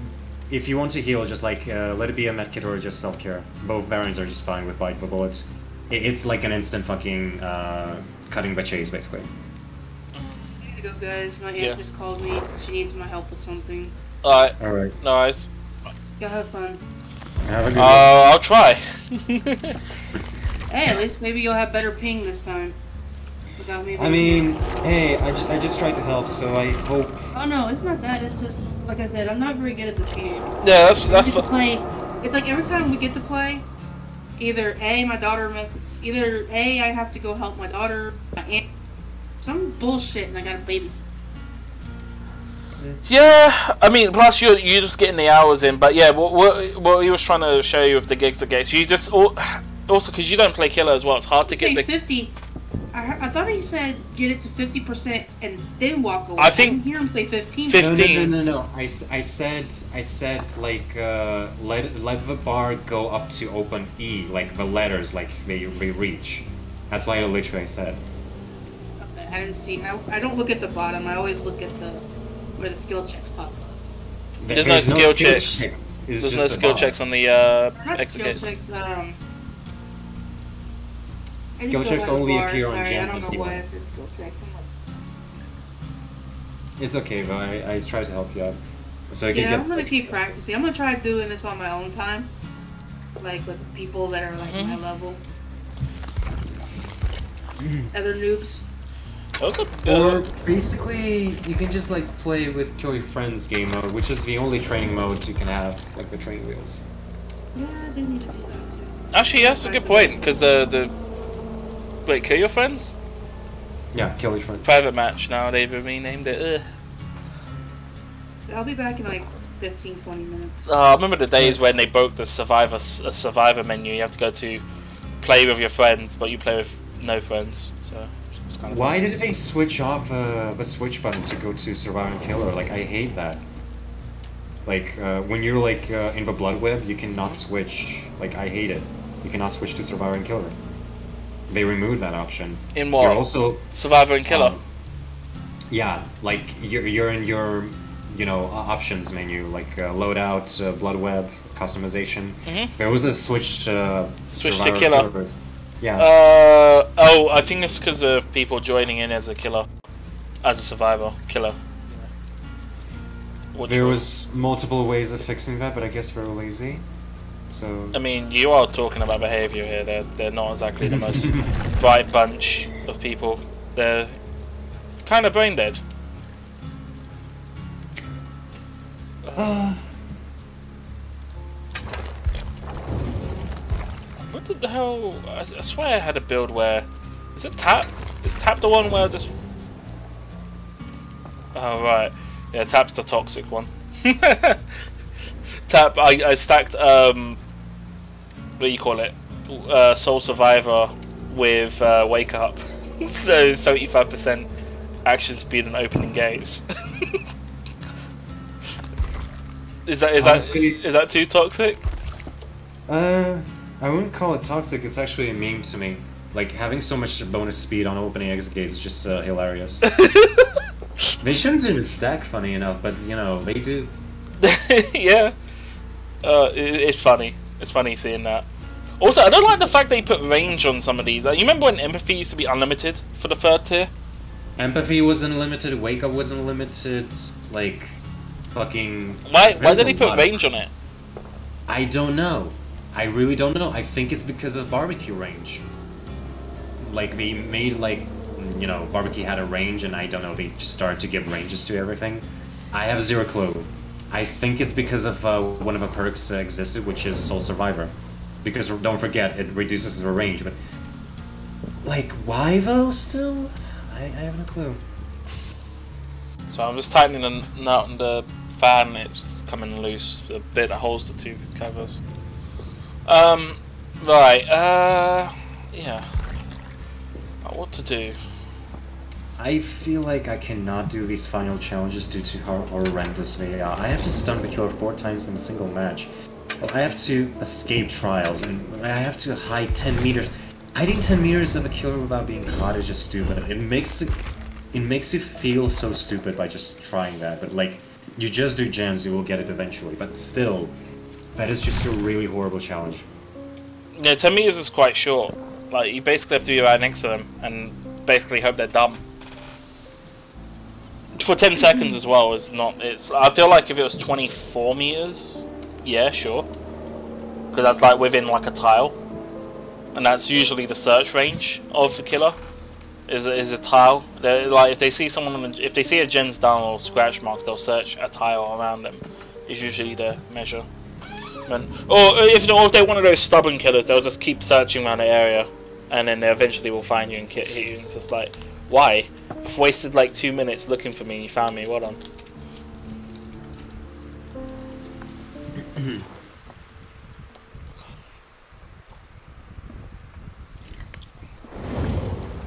if you want to heal, just like let it be a medkit or just self-care. Both variants are just fine with bite the bullets. It's like an instant fucking cutting the chase, basically. I gotta go, guys. My aunt just called me. She needs my help with something. Alright. Alright. Nice. Y'all have fun. Have a good one. I'll try. Hey, at least maybe you'll have better ping this time. Without me. I mean, hey, I just tried to help, so I hope. Oh no, it's not that. It's just like I said, I'm not very good at this game. Yeah, that's play. It's like every time we get to play, either A, my daughter either A, I have to go help my daughter, my aunt, some bullshit, and I gotta babysit. Yeah, I mean, plus you're just getting the hours in, but yeah, what he was trying to show you with the gigs against you just also because you don't play killer as well, it's hard to get the 50. I thought he said get it to 50% and then walk away. I think- didn't hear him say 15. 15. No. I said like let the bar go up to open E, like the letters, like they reach. That's why I literally said. Okay, I didn't see. I don't look at the bottom. I always look at where the skill checks pop up. There's no skill checks. It's There's just no the skill bar. checks on the Not skill execute. checks. I just Skill go checks by the only bar. appear on Sorry, gens I don't and know people. why I said skill checks. I'm like, It's okay, but I try to help you out. So I can yeah, get, I'm gonna keep practicing. I'm gonna try doing this on my own time, like with people that are like my level, other noobs. Those are Or basically, you can just like play with Kill Your Friends game mode, which is the only training mode you can have, like the training wheels. Yeah, I do need to do that too. Actually, that's a good point, because the... Wait, Kill Your Friends? Yeah, Kill Your Friends. Private match, now they've renamed it. I'll be back in like 15, 20 minutes. I remember the days when they broke the Survivor menu. You have to go to play with your friends, but you play with no friends. So it's kind of Why did they switch off the switch button to go to Survivor and Killer? Like, I hate that. Like, when you're like in the Blood Web, you cannot switch. Like, I hate it. You cannot switch to Survivor and Killer. They removed that option. In what? You're also Survivor and Killer. yeah, like you're in your options menu, like loadout, Blood Web, customization. There was a switch to Switch to Survivor and Killer. version. Yeah. Oh, I think it's because of people joining in as a killer, as a survivor killer. Which There was multiple ways of fixing that, but I guess we're lazy. So I mean, you are talking about behaviour here. They're not exactly the most bright bunch of people. They're kind of brain dead. What the hell? I swear I had a build where... Is it Tap? Is Tap the one where just... Oh, right. Yeah, Tap's the toxic one. Tap, I stacked, what do you call it? Soul Survivor with Wake Up. So, 75% action speed and opening gates. Honestly, Is that too toxic? I wouldn't call it toxic. It's actually a meme to me. Like having so much bonus speed on opening exit gates is just hilarious. They shouldn't even stack, funny enough, but you know they do. Yeah, it's funny. It's funny seeing that. Also, I don't like the fact they put range on some of these. You remember when Empathy used to be unlimited for the third tier? Empathy wasn't limited. Wake Up wasn't limited. Like, fucking. Why there's did a they put lot. range on it? I don't know. I really don't know. I think it's because of barbecue range. Like they made barbecue had a range, and I don't know. They just started to give ranges to everything. I have zero clue. I think it's because of one of the perks existed, which is Soul Survivor. Because don't forget, it reduces the range. But like, why though? Still, I have no clue. So I'm just tightening the nut on the fan. It's coming loose. A bit that holds the two covers. Right. Yeah. What to do? I feel like I cannot do these final challenges due to how horrendous they are. I have to stun the killer 4 times in a single match. I have to escape trials, and I have to hide 10 meters. Hiding 10 meters of a killer without being caught is just stupid. It makes you feel so stupid by just trying that. But like, you just do gens, you will get it eventually. But still, that is just a really horrible challenge. Yeah, 10 meters is quite short. Like, you basically have to be right next to them and basically hope they're dumb. For 10 seconds as well is not. I feel like if it was 24 meters, yeah, sure, because that's like within like a tile, and that's usually the search range of the killer. Is a tile. Like if they see someone, if they see a gens down or scratch marks, they'll search a tile around them. Is usually the measure. Or if they're one of those stubborn killers, they'll just keep searching around the area, and then they eventually will find you and hit you. And it's just like, why? You've wasted like 2 minutes looking for me and you found me. Well done.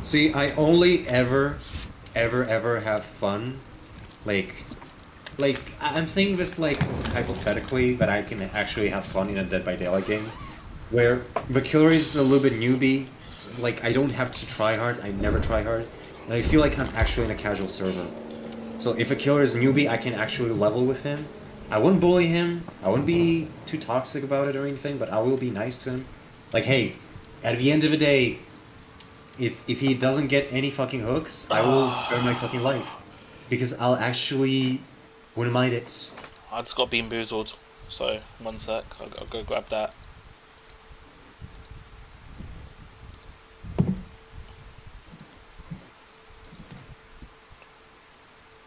See, I only ever have fun, like I'm saying this like hypothetically, but I can actually have fun in a Dead by Daylight game, where the killer is a little bit newbie. Like I don't have to try hard. I never try hard, and I feel like I'm actually in a casual server. So if a killer is newbie, I can actually level with him. I wouldn't bully him. I wouldn't be too toxic about it or anything, but I will be nice to him. Like, hey, at the end of the day, if he doesn't get any fucking hooks, I will spare my fucking life. Because I'll actually wouldn't mind it. I just got Bean Boozled, so 1 sec, I'll go grab that.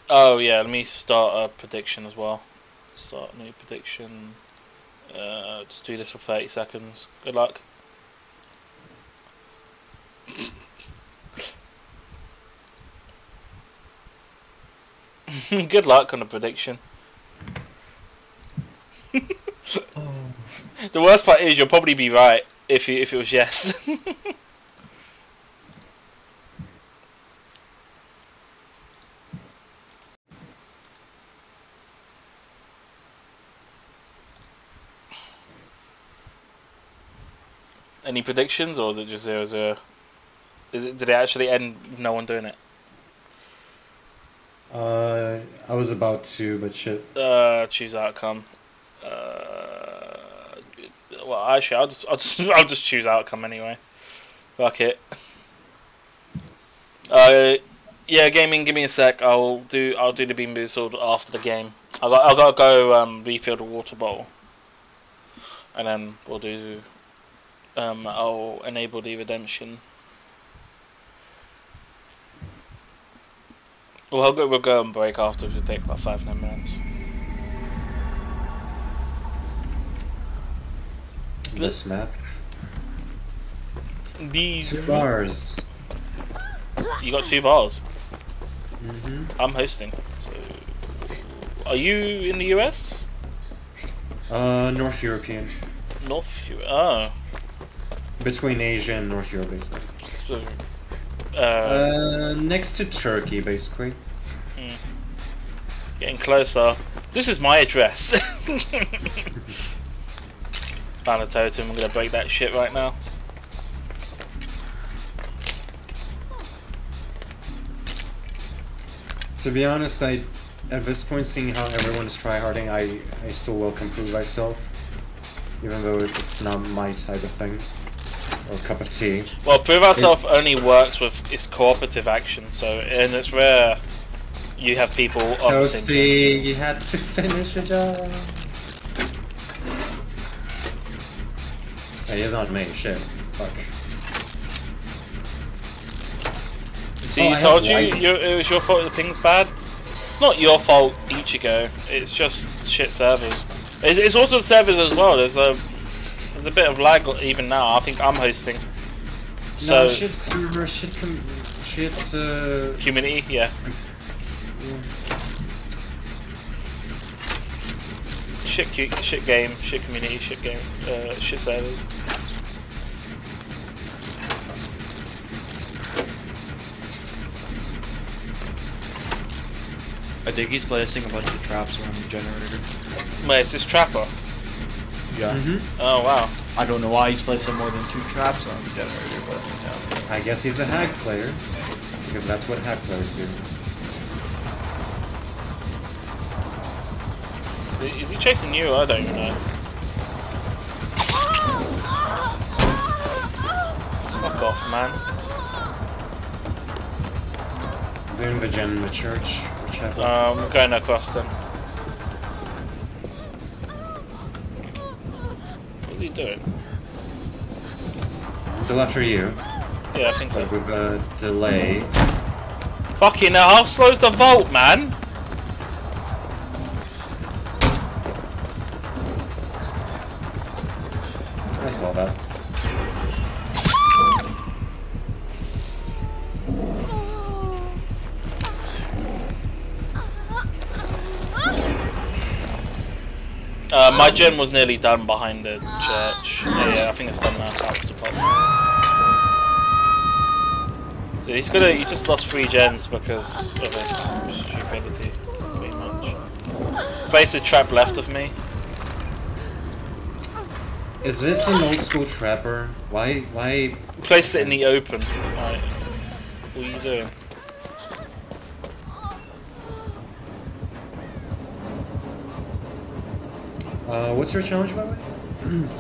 Oh yeah, let me start a prediction as well. Start a new prediction. Just do this for 30 seconds. Good luck. Good luck on the prediction. The worst part is you'll probably be right if it was yes. Any predictions, or is it just 0-0? Did it actually end with no one doing it? I was about to, but shit. Choose outcome. Well, actually, I'll just choose outcome anyway. Fuck it. Yeah, gaming. Give me a sec. I'll do the Bean Boozled after the game. I gotta go refill the water bottle, and then we'll do. I'll enable the redemption. Well, we'll go on break afterwards. It'll take like 5-10 minutes. This map. These 2 bars. You got 2 bars. Mm-hmm. I'm hosting. So, are you in the US? North European. North Europe. Oh. Between Asia and North Europe, basically. So, next to Turkey, basically. Getting closer. This is my address. Found a totem. I'm gonna break that shit right now. To be honest, at this point, seeing how everyone is tryharding, I still welcome prove myself, even though it's not my type of thing or cup of tea. Well, prove ourselves only works with its cooperative action. So, and it's rare you have people on the same team. You had to finish the job. Hey, he's not me. Shit. Fuck. See, I told you it was your fault the ping's bad. It's not your fault, Ichigo. It's just shit servers. It's also servers as well. There's a bit of lag even now. I think I'm hosting. So no, shit server, shit community, yeah. Shit game, shit community, shit game, shit servers. I think he's placing a bunch of traps around the generator. Wait, is this Trapper? Yeah. Oh wow. I don't know why he's placing more than 2 traps on the generator, but yeah. I guess he's a hack player, because that's what hack players do. Is he chasing you? I don't even know. Fuck off, man. Doing the gen in the church. Chapel. I'm going across them. What's he doing? Still after you. Yeah, I think so. But with a delay. Fucking hell, how slow's the vault, man? I saw that. My gen was nearly done behind the church. Yeah, I think it's done now. That was the problem. So he just lost 3 gens because of his stupidity, pretty much. He's placed a trap left of me. Is this an old school trapper? Why? Placed it in the open. Right. What are you doing? What's your challenge, by the way?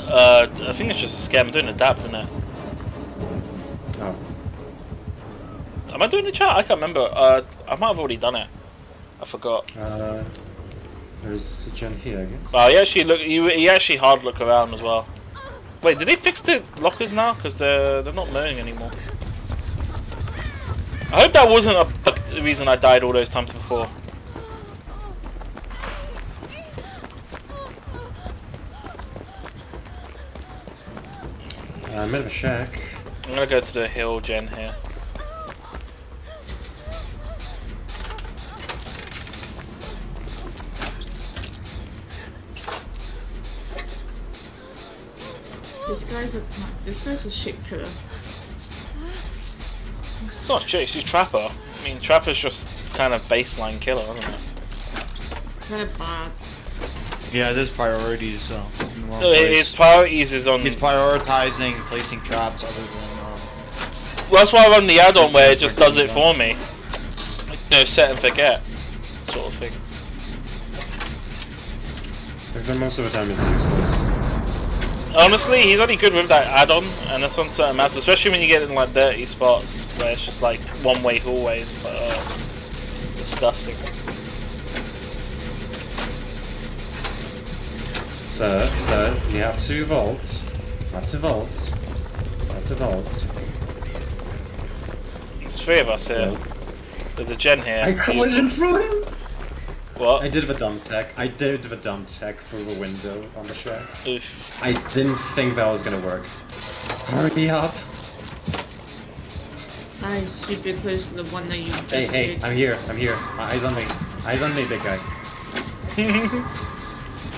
I think it's just a scam. I'm doing adapt, isn't it? Oh. Am I doing the chat? I can't remember. I might have already done it. I forgot. There's a gen here, I guess. Oh, he actually hard look around as well. Wait, did they fix the lockers now? Because they're not moving anymore. I hope that wasn't the reason I died all those times before. I'm out of a shack. I'm gonna go to the hill gen here. This guy's a shit killer. It's not shit, she's Trapper. I mean, Trapper's just kind of baseline killer, isn't it? Kind of bad. Yeah, his priorities. His priorities is on. He's prioritizing placing traps other than. Well, that's why I run the add-on where it just does it for me. You know, set and forget, sort of thing. Because most of the time it's useless. Honestly, he's only good with that add-on, and that's on certain maps, especially when you get in like dirty spots where it's just like one-way hallways. It's like, oh, disgusting. Sir, you have to vault. You have to vault. You have to vault. There's 3 of us here. There's a gen here. I collision through him! What? I did the dump tech. I did the dump tech through the window on the shack. Oof. I didn't think that was gonna work. Hurry up! I'm super close to the one that you just Hey, did. I'm here. Eyes on me. Eyes on me, big guy.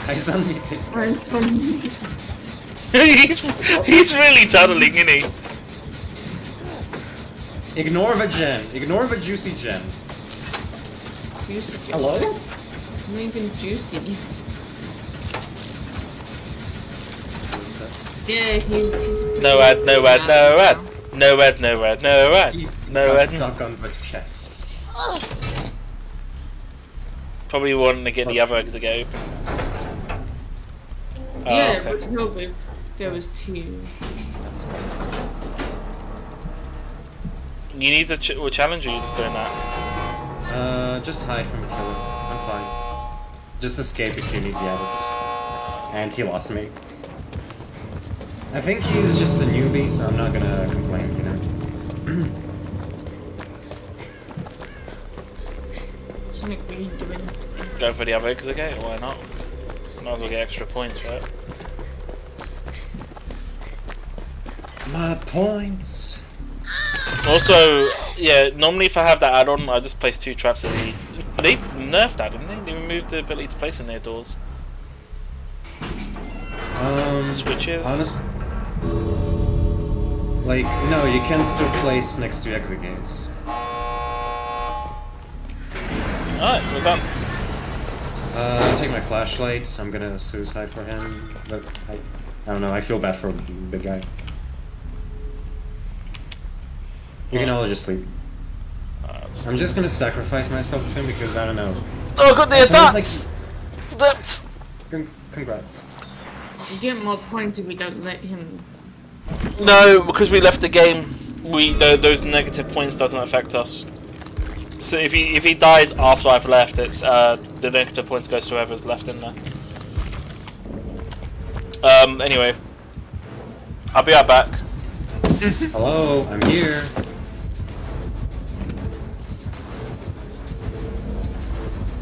Eyes on me, big guy. he's really tunneling, isn't he? Ignore the gen. Ignore the juicy gen. Juicy. Hello? Not even juicy. Yeah, he's No ad. He got stuck on the chest. Probably wanting to get the other exit open. Oh, yeah, okay. but no, but there was 2. You need to challenge, or you just doing that? Just hide from the killer. I'm fine. Just escape if you need the others. And he lost me. I think he's just a newbie, so I'm not gonna complain, you know? Sonic, what are you doing? Go for the other exit gate, or why not? Might as well get extra points, right? My points! Also, yeah, normally if I have that add-on, I just place 2 traps at the... They nerfed that, didn't they? They removed the ability to place in their doors. Switches? Honest... Like, no, you can still place next to exit gates. Alright, we're done. I'll take my flashlight, I'm gonna suicide for him, but I don't know, I feel bad for the big guy. You can all just sleep. I'm just gonna sacrifice myself to him because I don't know. Oh, I got the attacks! Congrats. You get more points if we don't let him. No, because we left the game, those negative points doesn't affect us. So if he dies after I've left, it's the negative points goes to whoever's left in there. Anyway, I'll be right back. Hello, I'm here.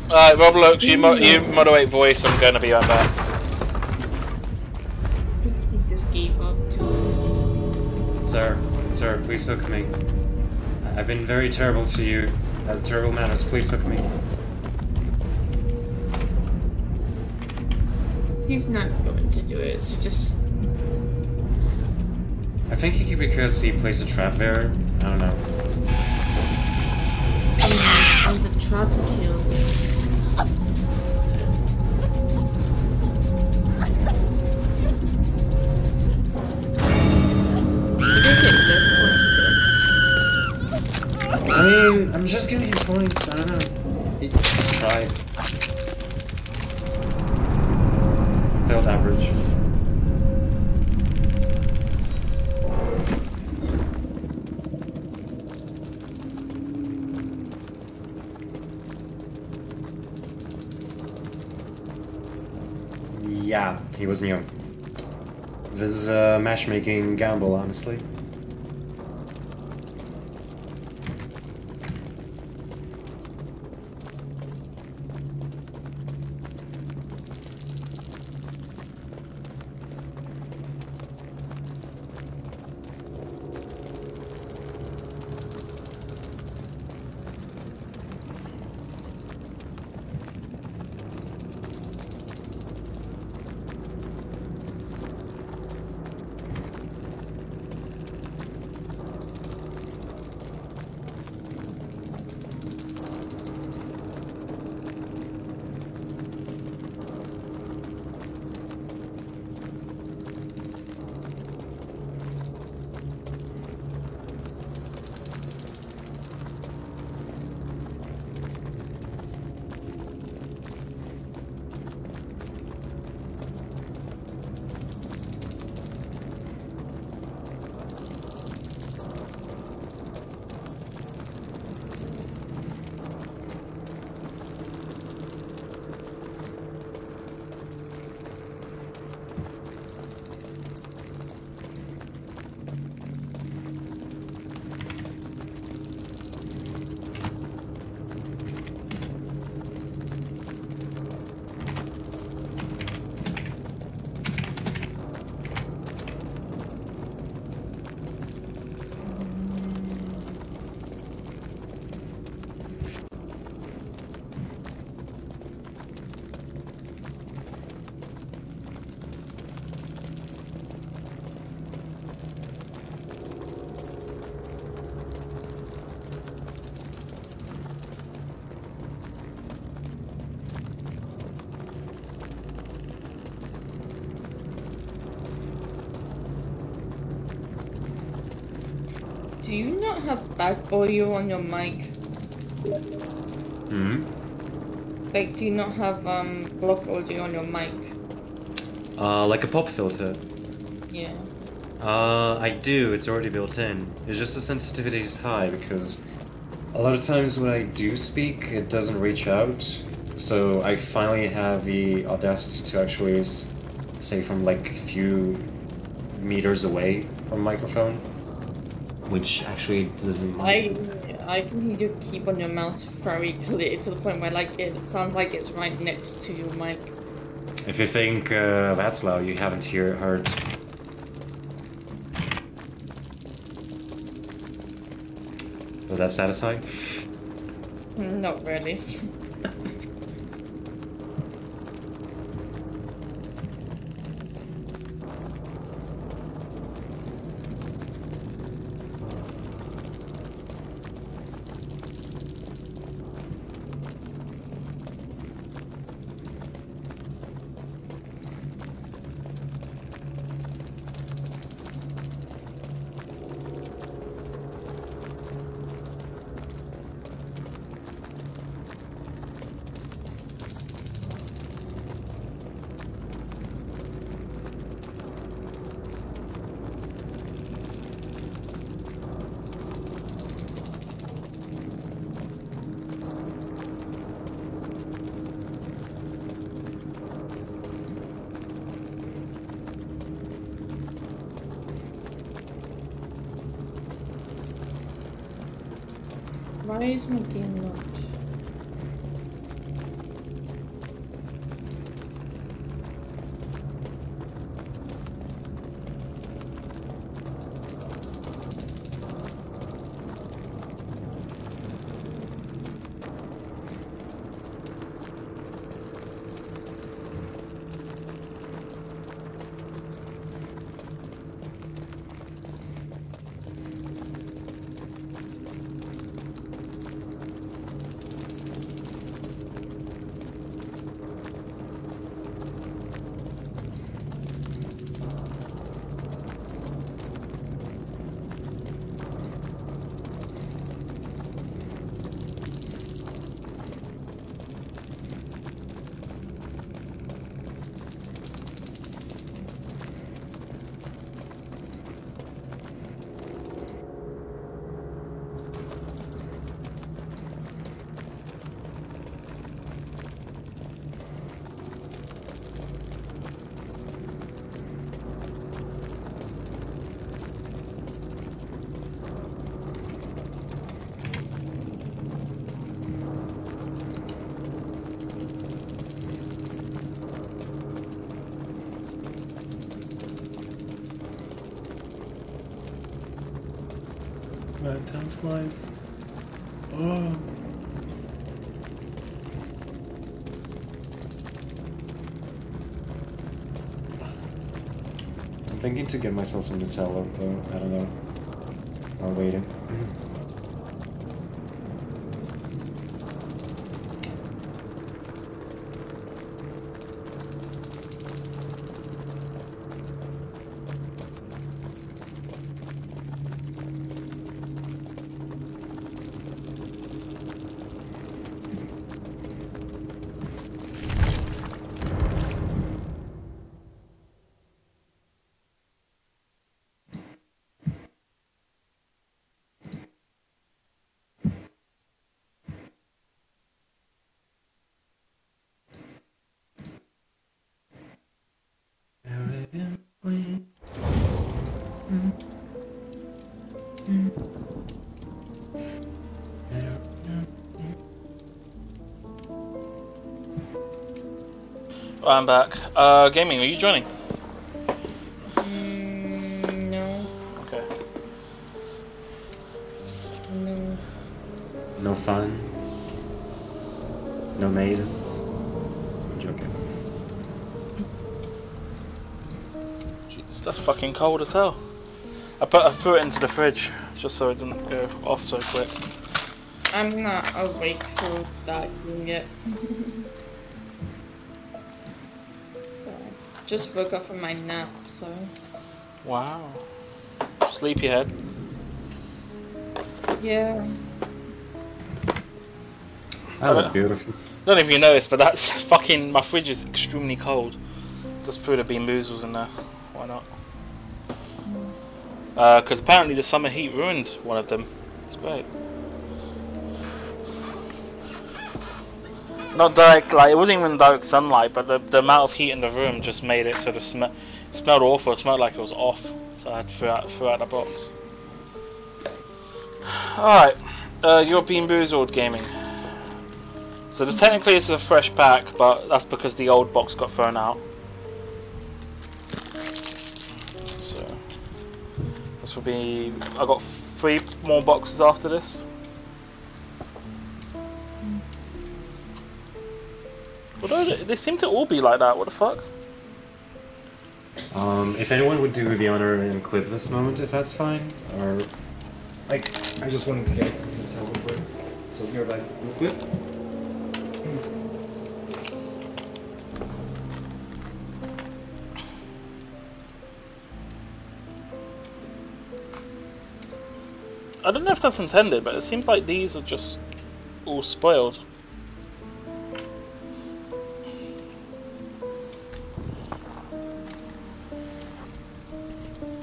Alright, Roblox, you moderate voice, I'm gonna be right back. He just gave up to us. Sir, please hook me. I've been very terrible to you. Terrible manners, please hook me. He's not going to do it, so just... I think because he placed a trap there. I don't know. tried to kill me. I mean, I'm just giving you points. I don't know. Try. Failed average. Yeah, he was new. This is a matchmaking gamble, honestly. Do you not have back audio on your mic? Hmm? Like, do you not have block audio on your mic? Like a pop filter. Yeah. I do, it's already built in. It's just the sensitivity is high because a lot of times when I do speak, it doesn't reach out. So I finally have the audacity to actually say from like a few meters away from microphone, which actually doesn't mind. I can hear your keyboard on your mouse very clear to the point where like it sounds like it's right next to your mic. If you think that's loud, you haven't heard. Was that satisfying? Not really. Why is my game locked? Man, time flies. Oh. I'm thinking to get myself some Nutella, though. I don't know. While waiting. I'm back. Gaming, are you joining? No. Okay. No. No fun. No maidens. I'm joking. Jeez, that's fucking cold as hell. I threw it into the fridge just so it didn't go off so quick. I'm not awake for that yet. Just woke up from my nap, so. Wow. Sleepyhead. Yeah. Oh, that's beautiful. I don't know if you noticed, but that's fucking. My fridge is extremely cold. Just threw the Bean Boozles in there. Why not? Because apparently the summer heat ruined one of them. It's great. Not direct, like it wasn't even direct sunlight, but the amount of heat in the room just made it so the smelled awful. It smelled like it was off, so I had to throw out the box. Alright, you're Bean Boozled Gaming. So technically this is a fresh pack, but that's because the old box got thrown out. So this will be. I got 3 more boxes after this. Although they seem to all be like that, what the fuck? If anyone would do the honor and clip this moment, if that's fine, or... I just wanted to get this over quick. So you're like, real quick? I don't know if that's intended, but it seems like these are just all spoiled.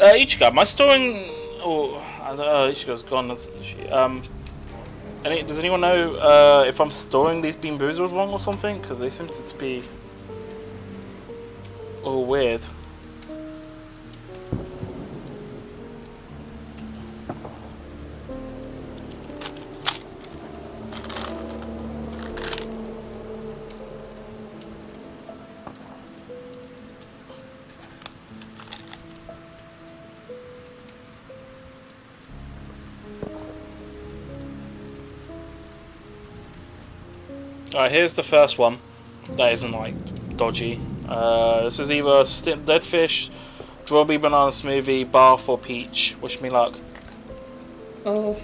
Ichigo, am I storing? Oh, I don't know. Ichigo's gone, isn't she? Does anyone know if I'm storing these Bean Boozles wrong or something? Because they seem to just be all weird. Alright, here's the first one that isn't like dodgy. This is either dead fish, strawberry banana smoothie, bath, or peach. Wish me luck. Oh.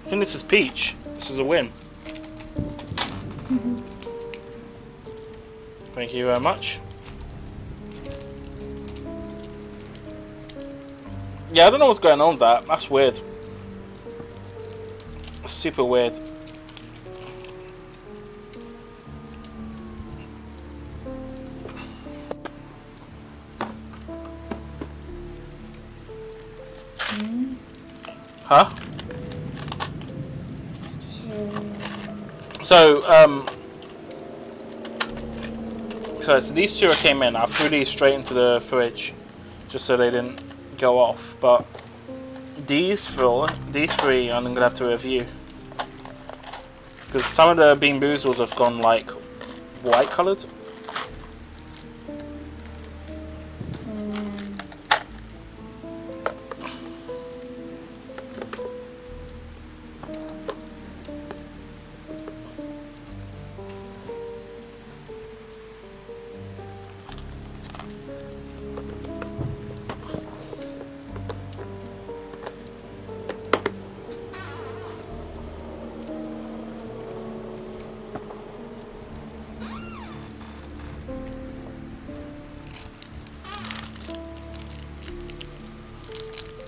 I think this is peach. This is a win. Thank you very much. Yeah, I don't know what's going on with that. That's weird. That's super weird. Huh? So these two came in. I threw these straight into the fridge, just so they didn't go off. But these three, I'm gonna have to review because some of the Bean Boozles have gone like white coloured.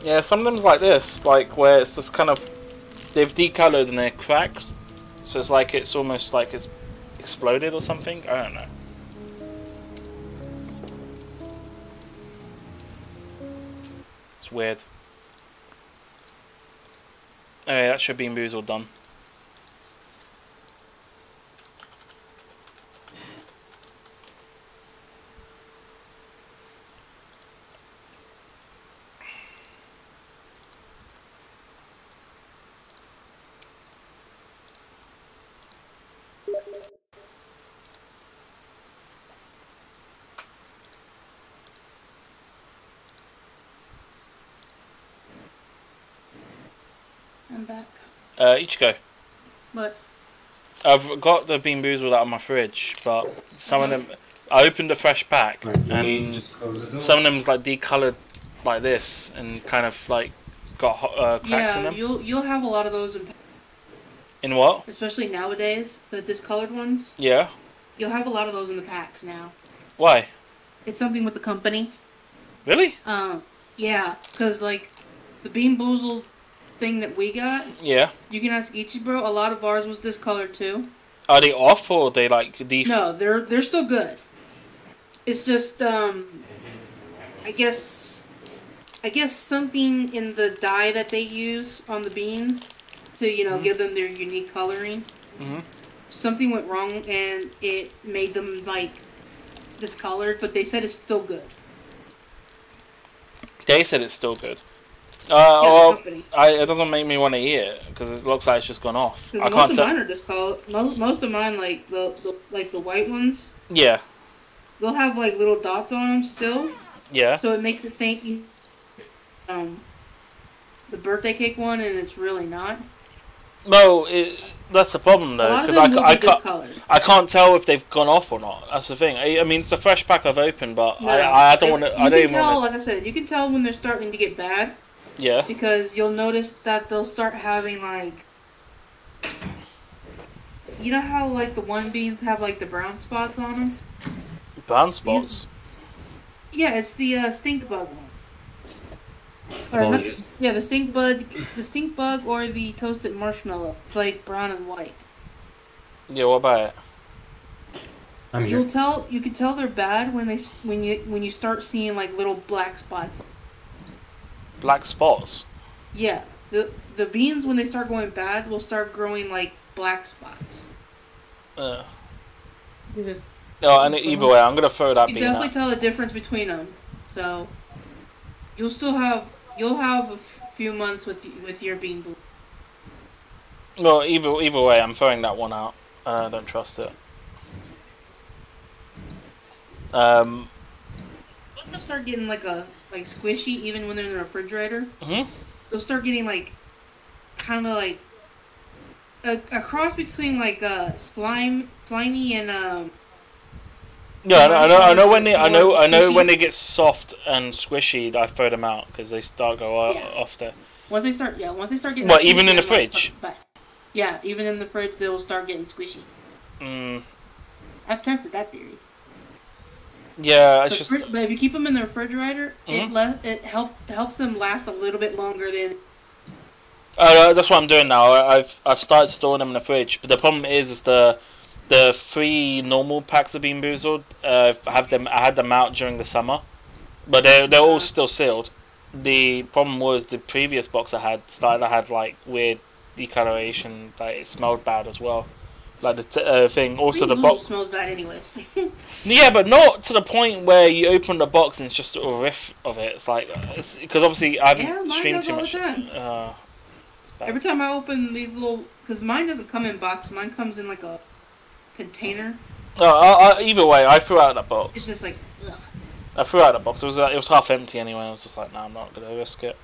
Yeah, some of them's like this, like where it's just kind of they've decolored and they're cracked, so it's like it's almost like it's exploded or something. I don't know. It's weird. Okay, that should be Boozled done. I'm back. Ichigo. What? I've got the Bean Boozled out of my fridge, but some of them, I opened the fresh pack, and some of them's like decolored like this, and kind of like got cracks in them. You'll have a lot of those In what? especially nowadays, the discolored ones. Yeah. You'll have a lot of those in the packs now. Why? It's something with the company. Really? Yeah, because like the Bean Boozled thing that we got. Yeah. You can ask Ichibro. A lot of ours was discolored too. Are they off or are they like No, they're still good. It's just I guess something in the dye that they use on the beans to give them their unique coloring. Mhm. Something went wrong and it made them like discolored, but they said it's still good. They said it's still good. the Well, company. it doesn't make me want to eat it because it looks like it's just gone off. I Most can't of tell. mine are discolored. Most of mine, like the white ones, Yeah. they'll have like little dots on them still. Yeah. So it makes it think the birthday cake one, and it's really not. No, that's the problem A though, lot of because them will be discolored. I can't tell if they've gone off or not. That's the thing. I mean, it's a fresh pack I've opened, but No. I don't want to. I don't even want Like I said, you can tell when they're starting to get bad. Yeah. Because you'll notice that they'll start having like, you know how like the one beans have like the brown spots on them. Brown spots. Yeah, it's the stink bug one. Or Oh, not, yes. yeah, the stink bug, or the toasted marshmallow. It's like brown and white. Yeah. What about it? I'm here. You can tell they're bad when you start seeing like little black spots. Black spots. Yeah, the beans when they start going bad will start growing like black spots. Oh, and either way, I'm gonna throw that You bean definitely out. tell the difference between them. So you'll have a few months with your bean blue. Well, either way, I'm throwing that one out. I don't trust it. Once they start getting like squishy, even when they're in the refrigerator, they'll start getting like kind of like a cross between like slimy and Yeah, I know when they get soft and squishy, I throw them out because they start go off there. once they start getting What, that even in the squishy, fridge? Yeah, even in the fridge, they'll start getting squishy. I've tested that theory. Yeah, it's just. But if you keep them in the refrigerator, it helps them last a little bit longer than. That's what I'm doing now. I've started storing them in the fridge, but the problem is the 3 normal packs of Bean Boozled. I had them out during the summer, but they're all still sealed. The problem was the previous box I had like weird decoloration. Like it smelled bad as well. Like the thing. Also the box smells bad anyways. Yeah, but not to the point where you open the box and it's just a riff of it. It's like because obviously I haven't streamed too much. Every time I open these little, because mine doesn't come in box. Mine comes in like a container. Either way, I threw out that box. It's just like, ugh. I threw out that box. It was half empty anyway. I was just like, nah, I'm not gonna risk it.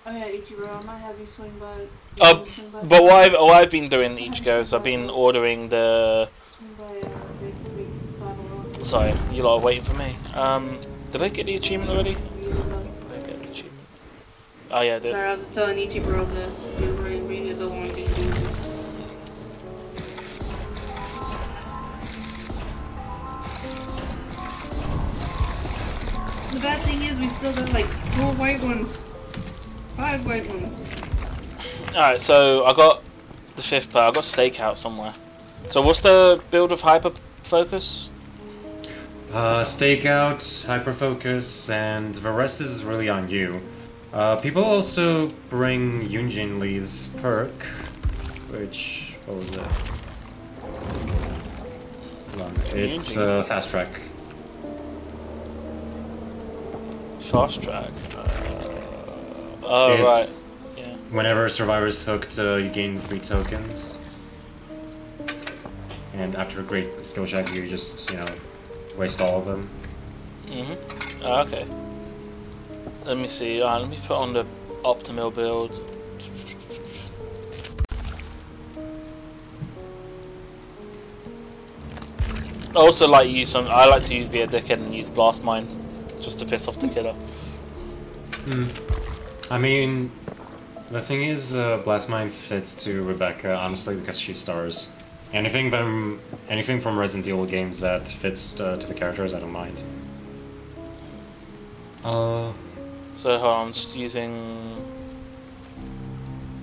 Oh yeah, Ichiro, I might have you swing by. But what I've been doing each go is I've been ordering the. Sorry, you lot are waiting for me. Did I get the achievement already? Did I get the achievement? Oh yeah, I did. Sorry, I was telling Ichiro that you were really the one being used. The bad thing is we still got like 4 white ones 5 white ones. Alright, so I got the 5th player. I got Stakeout somewhere. So what's the build of Hyper Focus? Stakeout, Hyper Focus, and the rest is really on you. People also bring Yunjin Lee's perk, which... what was that? Hold on. It's Fast Track. Fast Track? Oh, It's right. Yeah. Whenever a survivor's hooked, you gain 3 tokens. And after a great skill check, you just, waste all of them. Mm-hmm. Oh, okay. Let me see. Let me put on the optimal build. I also like to use I like to be a dickhead and use Blast Mine just to piss off the killer. I mean, the thing is, Blast Mine fits to Rebecca honestly because she stars. Anything from Resident Evil games that fits to the characters, I don't mind. So hold on, I'm just using.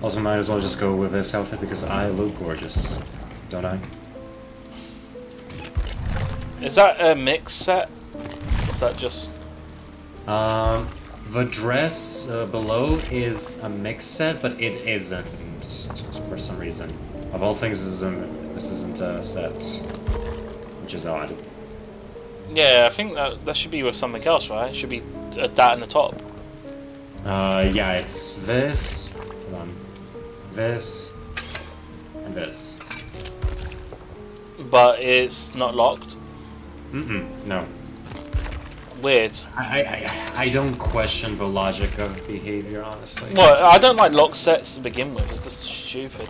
Also, might as well just go with this outfit because I look gorgeous, don't I? Is that a mix set? Is that just? The dress below is a mix set, but it isn't for some reason. Of all things, this isn't a set, which is odd. Yeah, I think that should be with something else, right? It should be that in the top. Yeah, it's this. Hold on. This. And this. But it's not locked? No. Weird. I don't question the logic of behavior, honestly. Well, I don't like locked sets to begin with. It's just stupid.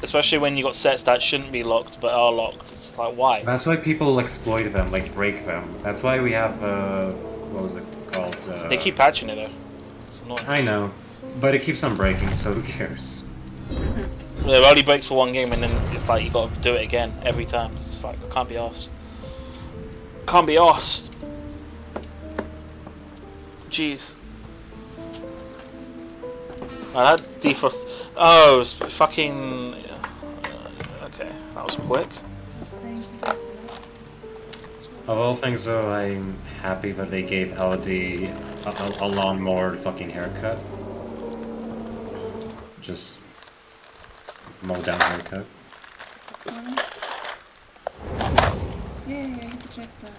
Especially when you got sets that shouldn't be locked but are locked. It's like, why? That's why people exploit them, like break them. That's why we have, what was it called? They keep patching it though. It's annoying. I know. But it keeps on breaking, so who cares? It only breaks for one game and then it's like you gotta do it again every time. It's just like, I can't be arsed. Can't be arsed. Jeez. I had defrost. Oh, it's fucking. Okay, that was quick. Of all things, though, I'm happy that they gave Elodie a lawnmower fucking haircut. Just mow down haircut. Yeah, I get to check that.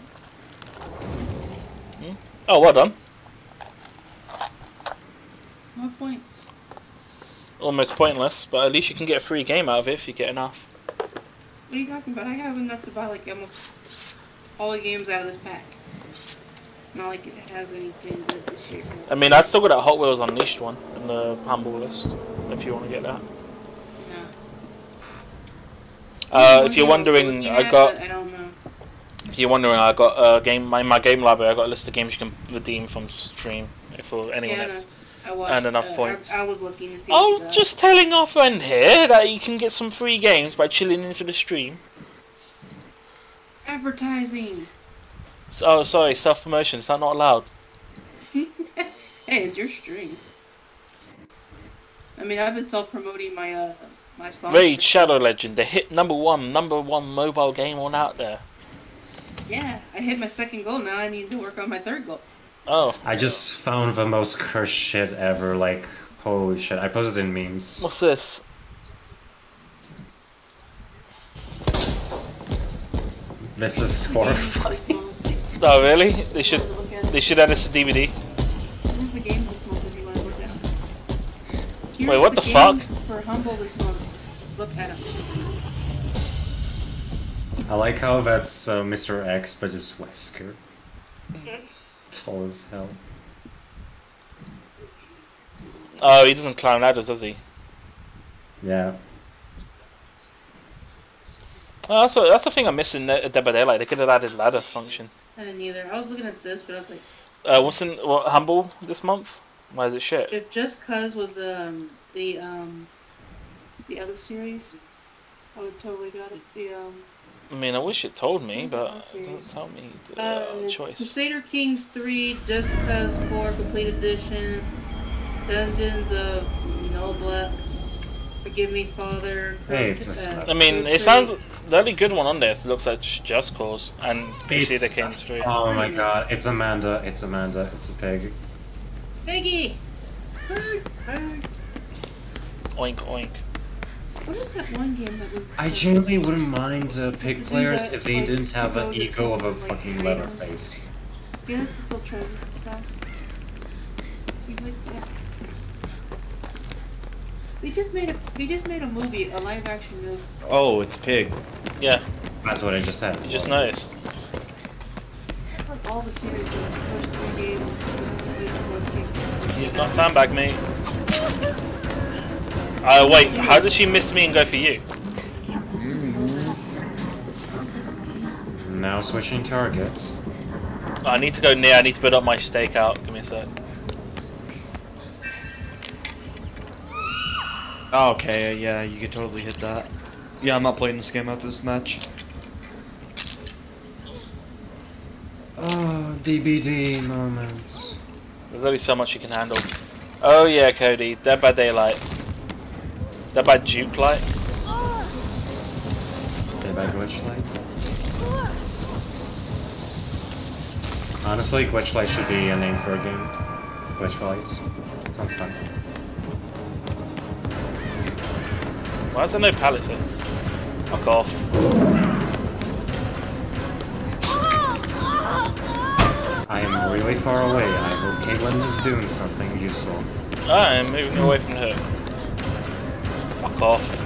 Oh, well done. More points. Almost pointless, but at least you can get a free game out of it if you get enough. What are you talking about? I have enough to buy like almost all the games out of this pack. Not like it has anything good this year. I mean, I still got that Hot Wheels Unleashed one in the humble list, if you want to get that. If you're wondering, I don't know. If you're wondering, I got a game in my game library. I got a list of games you can redeem from stream for anyone else, and enough points. I was looking to see. Oh, just telling our friend here that you can get some free games by chilling into the stream. Advertising. Oh, sorry, self-promotion. Is that not allowed? Hey, it's your stream. I mean, I've been self-promoting my my sponsor. Raid Shadow Legend, the hit number one mobile game on out there. Yeah, I hit my second goal. Now I need to work on my third goal. Oh. I just found the most cursed shit ever. Like, holy shit! I posted in memes. What's this? This is horrifying. Oh really? They should add this to DVD. Here's the games this month if you want to look at them. Wait, what the fuck? For Humble this month. Look at them. I like how that's Mr. X, but just Wesker. Tall as hell. Oh, he doesn't climb ladders, does he? Yeah. Oh, that's the thing I'm missing at Dead by Daylight. They could have added ladder function. I didn't either. I was looking at this, but I was like... What's in Humble this month? Why is it shit? If Just Cause was the other series, I would totally got it. I mean, I wish it told me, but it doesn't tell me the choice. Crusader Kings 3, Just Cause 4 Complete Edition, Dungeons of Nobleth. Forgive me, Father. Hey, it's I mean, it sounds the only good one on this looks like Just Cause and Crusader Kings 3. Oh my god, it's Amanda, it's Amanda, it's a pig. Peggy! Oink oink. What is that one game that we... I genuinely wouldn't mind pig players if they didn't have an ego of a fucking Leatherface. Yeah, it's still treasure stuff. He's like, yeah. They just made a movie, a live action movie. Oh, it's Pig. Yeah. That's what I just said. You just noticed. Like all the series, the first 3 games. You not sandbag me. Wait, how did she miss me and go for you? Now switching targets. I need to go near, I need to build up my stakeout. Give me a sec. Oh, okay, yeah, you could totally hit that. Yeah, I'm not playing this game after this match. Oh, DBD moments. There's only so much you can handle. Oh yeah, Cody. Dead by Daylight. Dead by Duke Light. Dead by Glitchlight. Honestly, Glitchlight should be a name for a game. Glitchlight. Sounds fun. Why is there no pallets here? Fuck off. I am really far away. I hope Caitlyn is doing something useful. I'm moving away from her. Fuck off.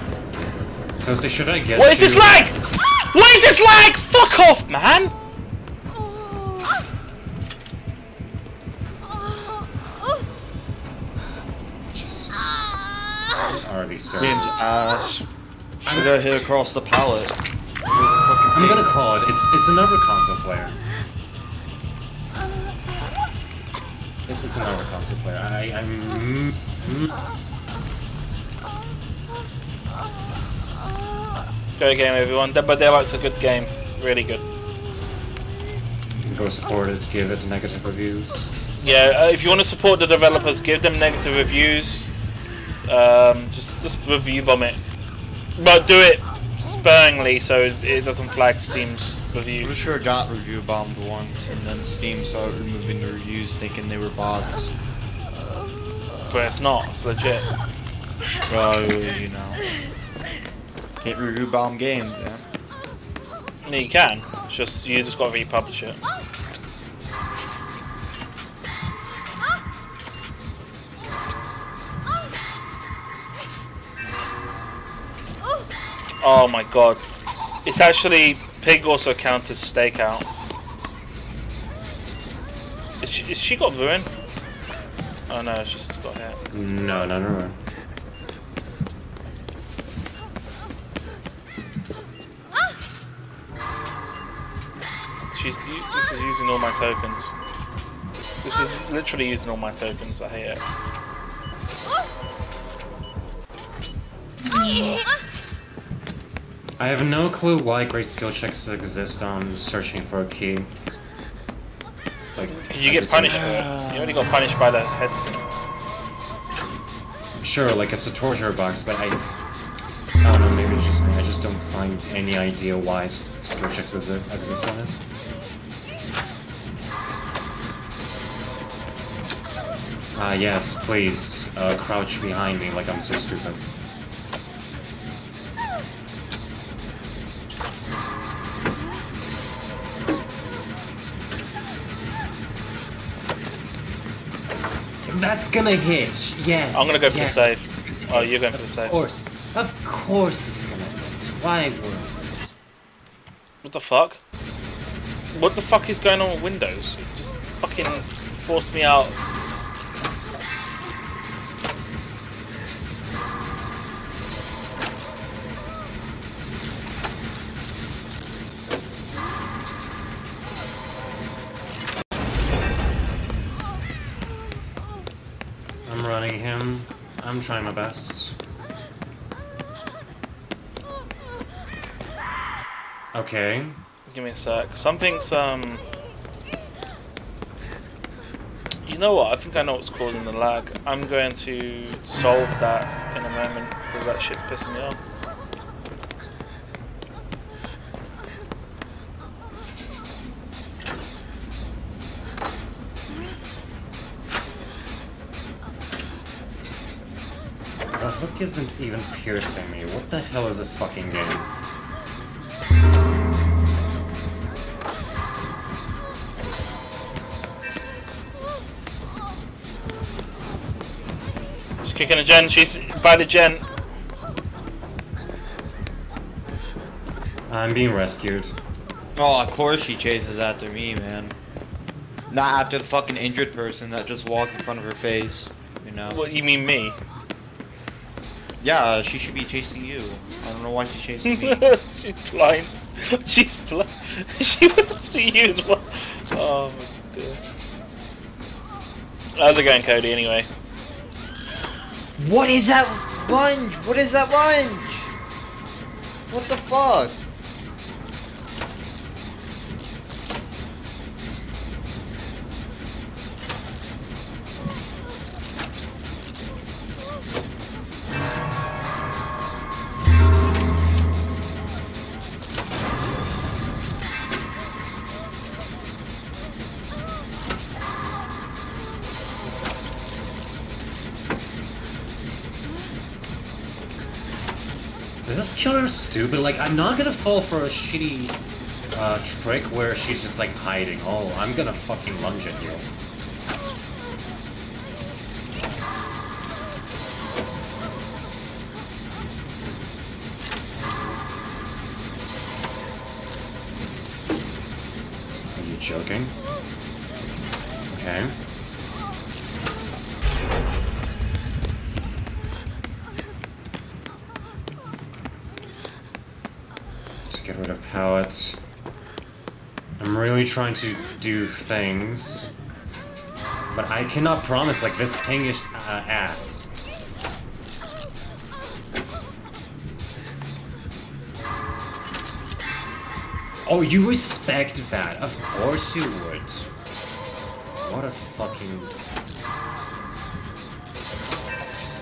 Toasty, should I get What is this lag? What is this lag? Fuck off, man! Just... already, sir. Game's ass. I got hit across the pallet. I'm gonna call it. It's another console player. It's another console player. I'm. Go game, everyone. Dead by Daylight's a good game. Really good. Go support it. Give it negative reviews. Yeah, if you want to support the developers, give them negative reviews. Just review bomb it, but do it sparingly so it doesn't flag Steam's review. I'm sure it got review bombed once, and then Steam started removing the reviews, thinking they were bots. But it's not. It's legit. Well, you know, can't review bomb games, yeah. Yeah, you can. It's just you just got to republish it. Oh my god. It's actually... Pig also counts as stakeout. Is she got ruin? Oh no, it's just got hit. No. This is using all my tokens. This is literally using all my tokens. I hate it. I have no clue why great skill checks exist on searching for a key. Like, you get punished for it. You only got punished by the head. Sure, like it's a torture box, but I don't know, maybe it's just me. I just don't find any idea why skill checks exist on it. Yes, please, crouch behind me like I'm so stupid. That's gonna hit, yes. I'm gonna go for the save. Oh, you're going for the save. Of course it's gonna hit. Why would? What the fuck? What the fuck is going on with Windows? It just fucking forced me out. I'm running him. I'm trying my best. Okay. Give me a sec. Something's You know what? I think I know what's causing the lag. I'm going to solve that in a moment because that shit's pissing me off. The hook isn't even piercing me. What the hell is this fucking game? She's kicking a gen. She's by the gen. I'm being rescued. Oh, of course she chases after me, man. Not after the fucking injured person that just walked in front of her face, you know. What, you mean me? Yeah, she should be chasing you. I don't know why she's chasing me. She's blind. She's blind. She went after you as well. Oh my dear. How's it going, Cody, anyway? What is that lunge? What is that lunge? What the fuck? Is this killer stupid? Like, I'm not gonna fall for a shitty trick where she's just like hiding. Oh, I'm gonna fucking lunge at you. Are you joking? Okay. Get rid of pallets. I'm really trying to do things, but I cannot promise like this pingish ass. Oh, you respect that? Of course you would. What a fucking...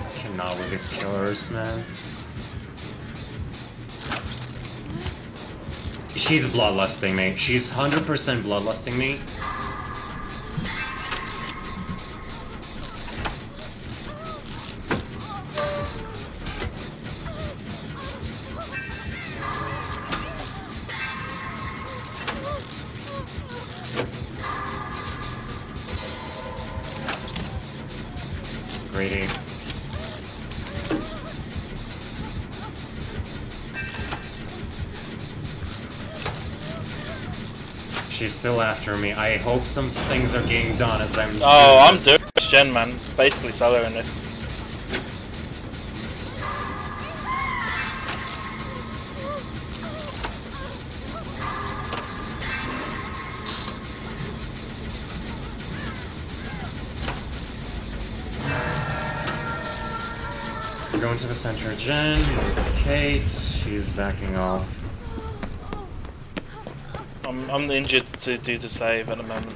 I cannot with these killers, man. She's bloodlusting me. She's 100% bloodlusting me. Grady. She's still after me. I hope some things are getting done as I'm... Oh, I'm doing this gen, man. Basically soloing this. We're going to the center gen. It's Kate. She's backing off. I'm injured to do the save at the moment.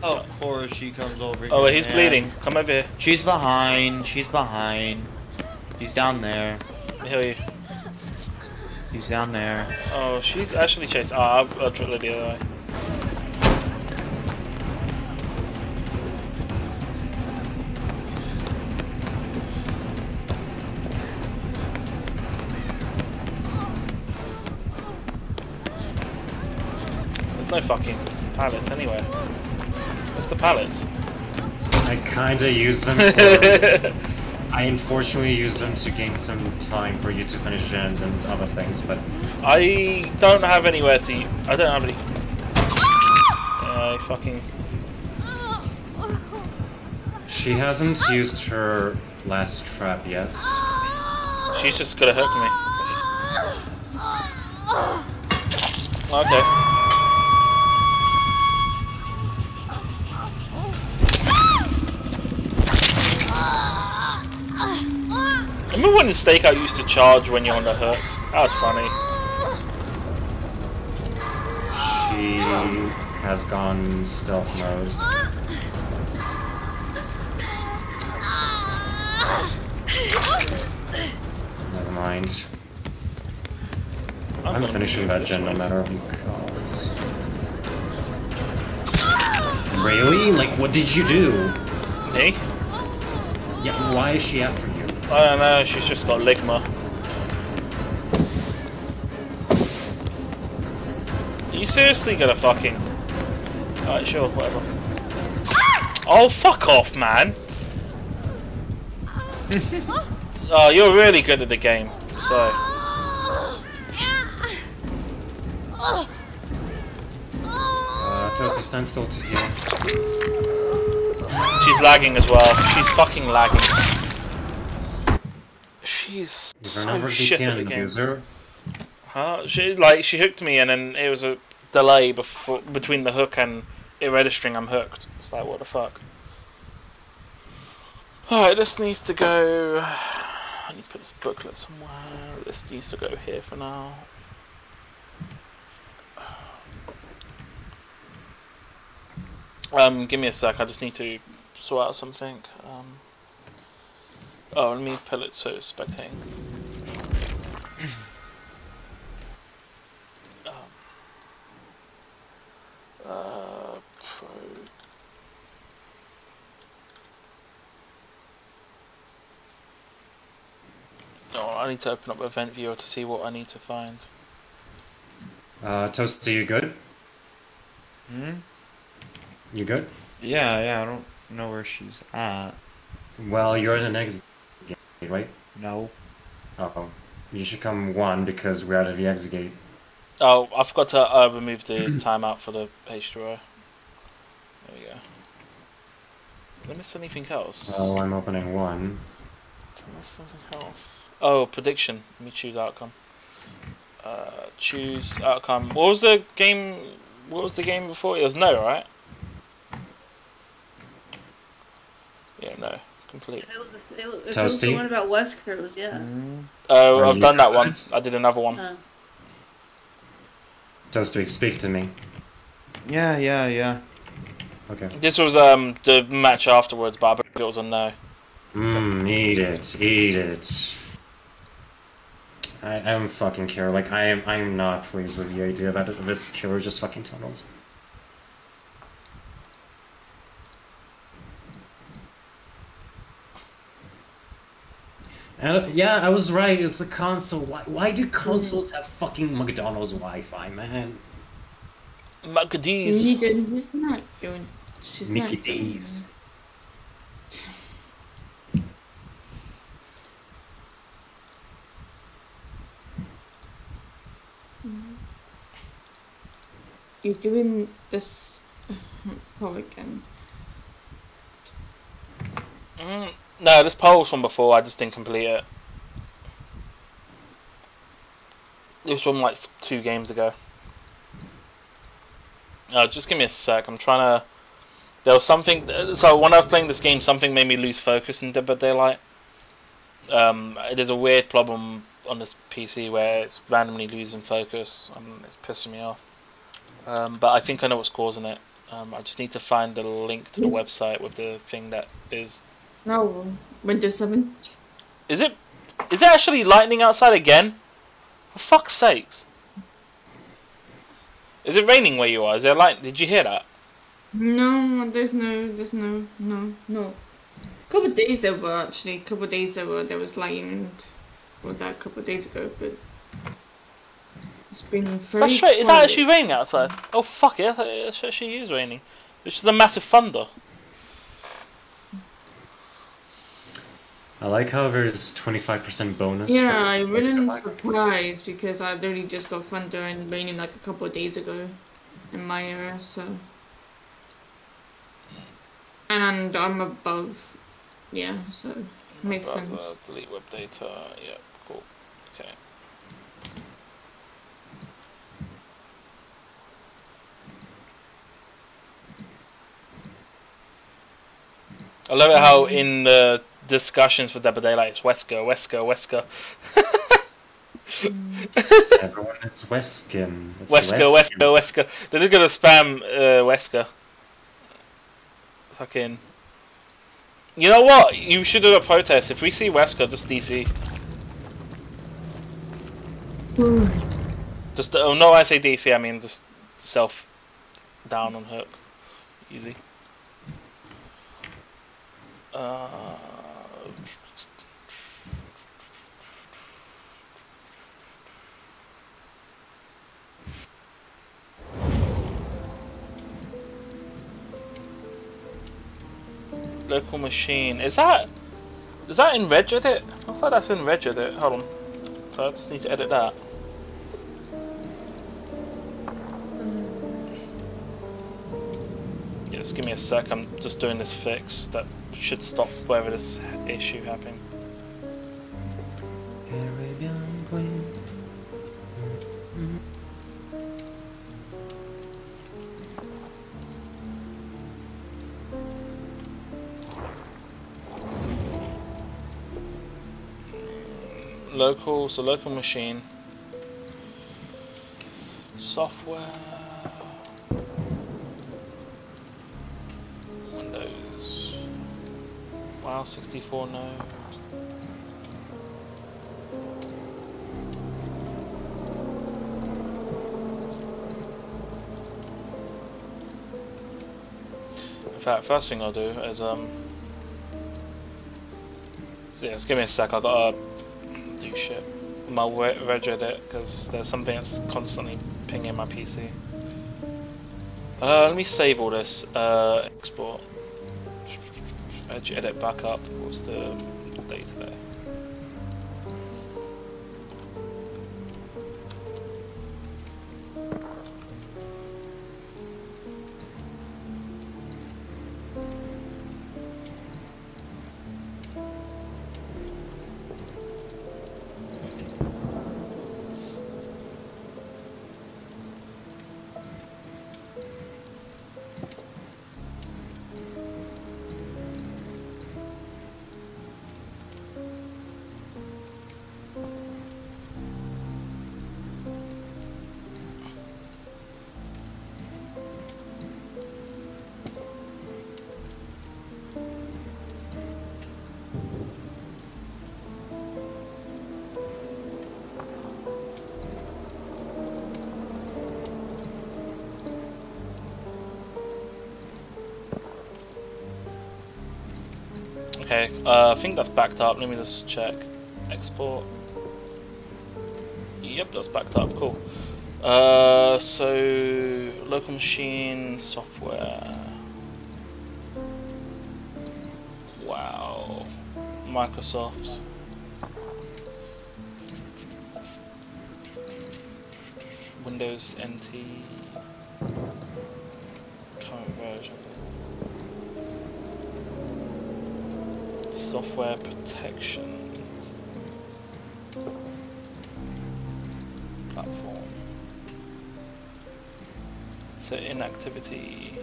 Of course she comes over here. Oh, wait, he's bleeding. Come over here. She's behind. She's behind. He's down there. Let me heal you. He's down there. Oh, she's actually chasing. Oh, I'll drill it the other way. No fucking pallets anywhere. Where's the pallets? I kinda use them for... I unfortunately use them to gain some time for you to finish gens and other things, but... I don't have anywhere to... I don't have any... I fucking... She hasn't used her last trap yet. She's just gonna hook me. Okay. Remember when the stakeout used to charge when you're on the hook? That was funny. has gone stealth mode. Never mind. I'm finishing that gen no matter because... Really? Like, what did you do? Me? Yeah, why is she after you? I don't know, she's just got Ligma. Are you seriously gonna fucking... Alright, sure, whatever. Oh, fuck off, man! Oh, you're really good at the game, so... Toasty, stand still to heal. She's lagging as well. She's fucking lagging. She's so shit at the game. User. Huh? She hooked me and then it was a delay between the hook and it registering I'm hooked. It's like, what the fuck? Alright, this needs to go... I need to put this booklet somewhere. This needs to go here for now. Give me a sec, I just need to sort out something. Oh, let me pull it so it's spectating. Pro. Oh, I need to open up Event Viewer to see what I need to find. Toast, are you good? Hmm? You good? Yeah, I don't know where she's at. Well, you're in an exit gate, right? No. Uh-oh. You should come 1 because we're out of the exit gate. Oh, I forgot to remove the timeout for the page to row. There we go. Did I miss anything else? Oh, I'm opening 1. Did I miss something else? Oh, prediction. Let me choose outcome. Choose outcome. What was the game? What was the game before? It was no, right? Yeah, no. Complete. It was the one about Wesker, it was, yeah. Oh, I've done that one. I did another one. Toasty, speak to me. Yeah. Okay. This was the match afterwards, but I believe it was a no. Eat it. I don't fucking care. Like, I'm not pleased with the idea that this killer just fucking tunnels. And, yeah, I was right. It's a console. Why do consoles have fucking McDonald's Wi-Fi, man? McDee's. She's not doing. She's Mickey not doing. D's. You're doing this poll again. No, this poll was from before. I just didn't complete it. It was from like 2 games ago. Just give me a sec. I'm trying to. There was something. So when I was playing this game, something made me lose focus in Dead by Daylight. There's a weird problem on this PC where it's randomly losing focus. It's pissing me off. But I think I know what's causing it. I just need to find the link to the website with the thing that is. No, Windows 7. Is it actually lightning outside again? For fuck's sakes! Is it raining where you are? Is there light? Did you hear that? No, there's no. Couple of days there were actually. Couple of days there was lightning. Well, that a couple of days ago, but it's been very. Is that actually raining outside? Oh fuck it! It actually is raining. It's just a massive thunder. I like how there's 25% bonus. Yeah, I wasn't surprised because I literally just got thunder and raining like a couple of days ago in my area, so. And I'm above, yeah, so makes sense. Delete web data. Yeah, cool. Okay. I love it how in the discussions for Dead by Daylight it's Wesker. Everyone is Weskin. It's Wesker. They're just gonna spam Wesker. Fucking. You know what? You should do a protest. If we see Wesker, just DC. Just no, I say DC. I mean just self down on hook. Easy. Local machine. Is that in Regedit? Looks like that's in Regedit. Hold on. So I just need to edit that. Yeah, just give me a sec. I'm just doing this fix that should stop whatever this issue happened. Caribbean Queen. Local machine. Software. Windows. Wow, 64 node. In fact, first thing I'll do is so yeah, just give me a sec. I gotta do shit. My Regedit because there's something that's constantly pinging my PC. Let me save all this. Export. Edit backup. What's the date today? Okay, I think that's backed up. Let me just check. Export. Yep, that's backed up. Cool. So local machine software. Wow. Microsoft. Windows NT. Current version. Software protection platform. So inactivity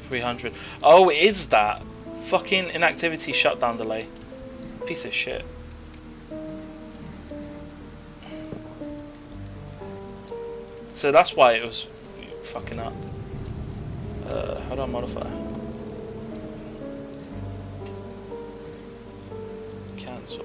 300. Oh, is that fucking inactivity shutdown delay? Piece of shit. So that's why it was fucking up. How do I modify? Cancel.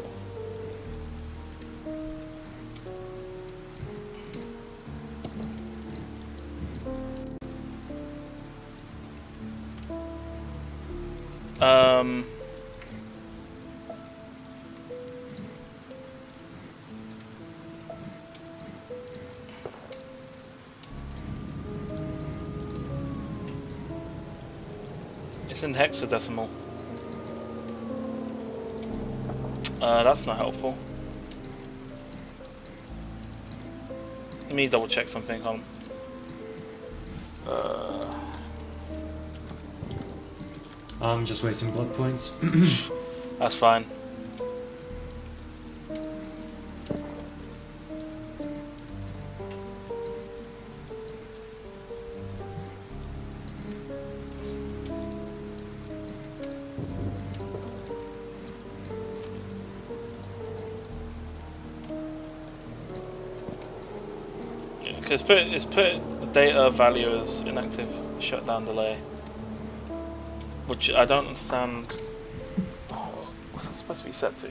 It's in hexadecimal. That's not helpful. Let me double check something. Hold on. I'm just wasting blood points. That's fine. So it's put the data value as inactive shutdown delay, which I don't understand. What's that supposed to be set to?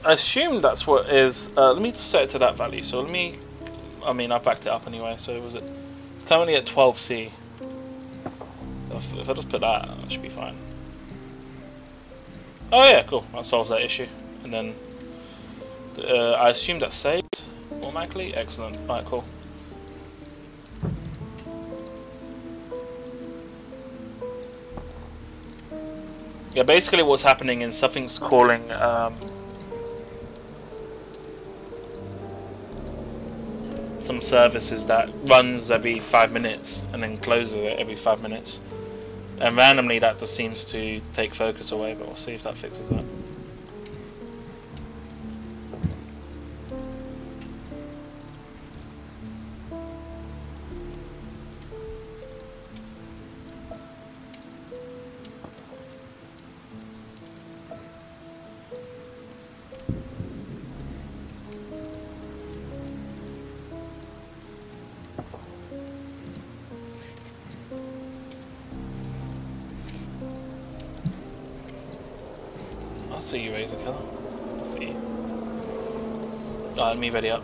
I assume that's what is. Let me just set it to that value. So let me. I mean, I backed it up anyway. So was it? It's currently at 12C. So if I just put that should be fine. Oh yeah, cool. That solves that issue. And then I assume that's saved automatically. Excellent. Alright, cool. Yeah, basically what's happening is something's calling some services that runs every 5 minutes and then closes it every 5 minutes. And randomly that just seems to take focus away, but we'll see if that fixes that. I see you, Razor Killer. I see you. Alright, let me ready up.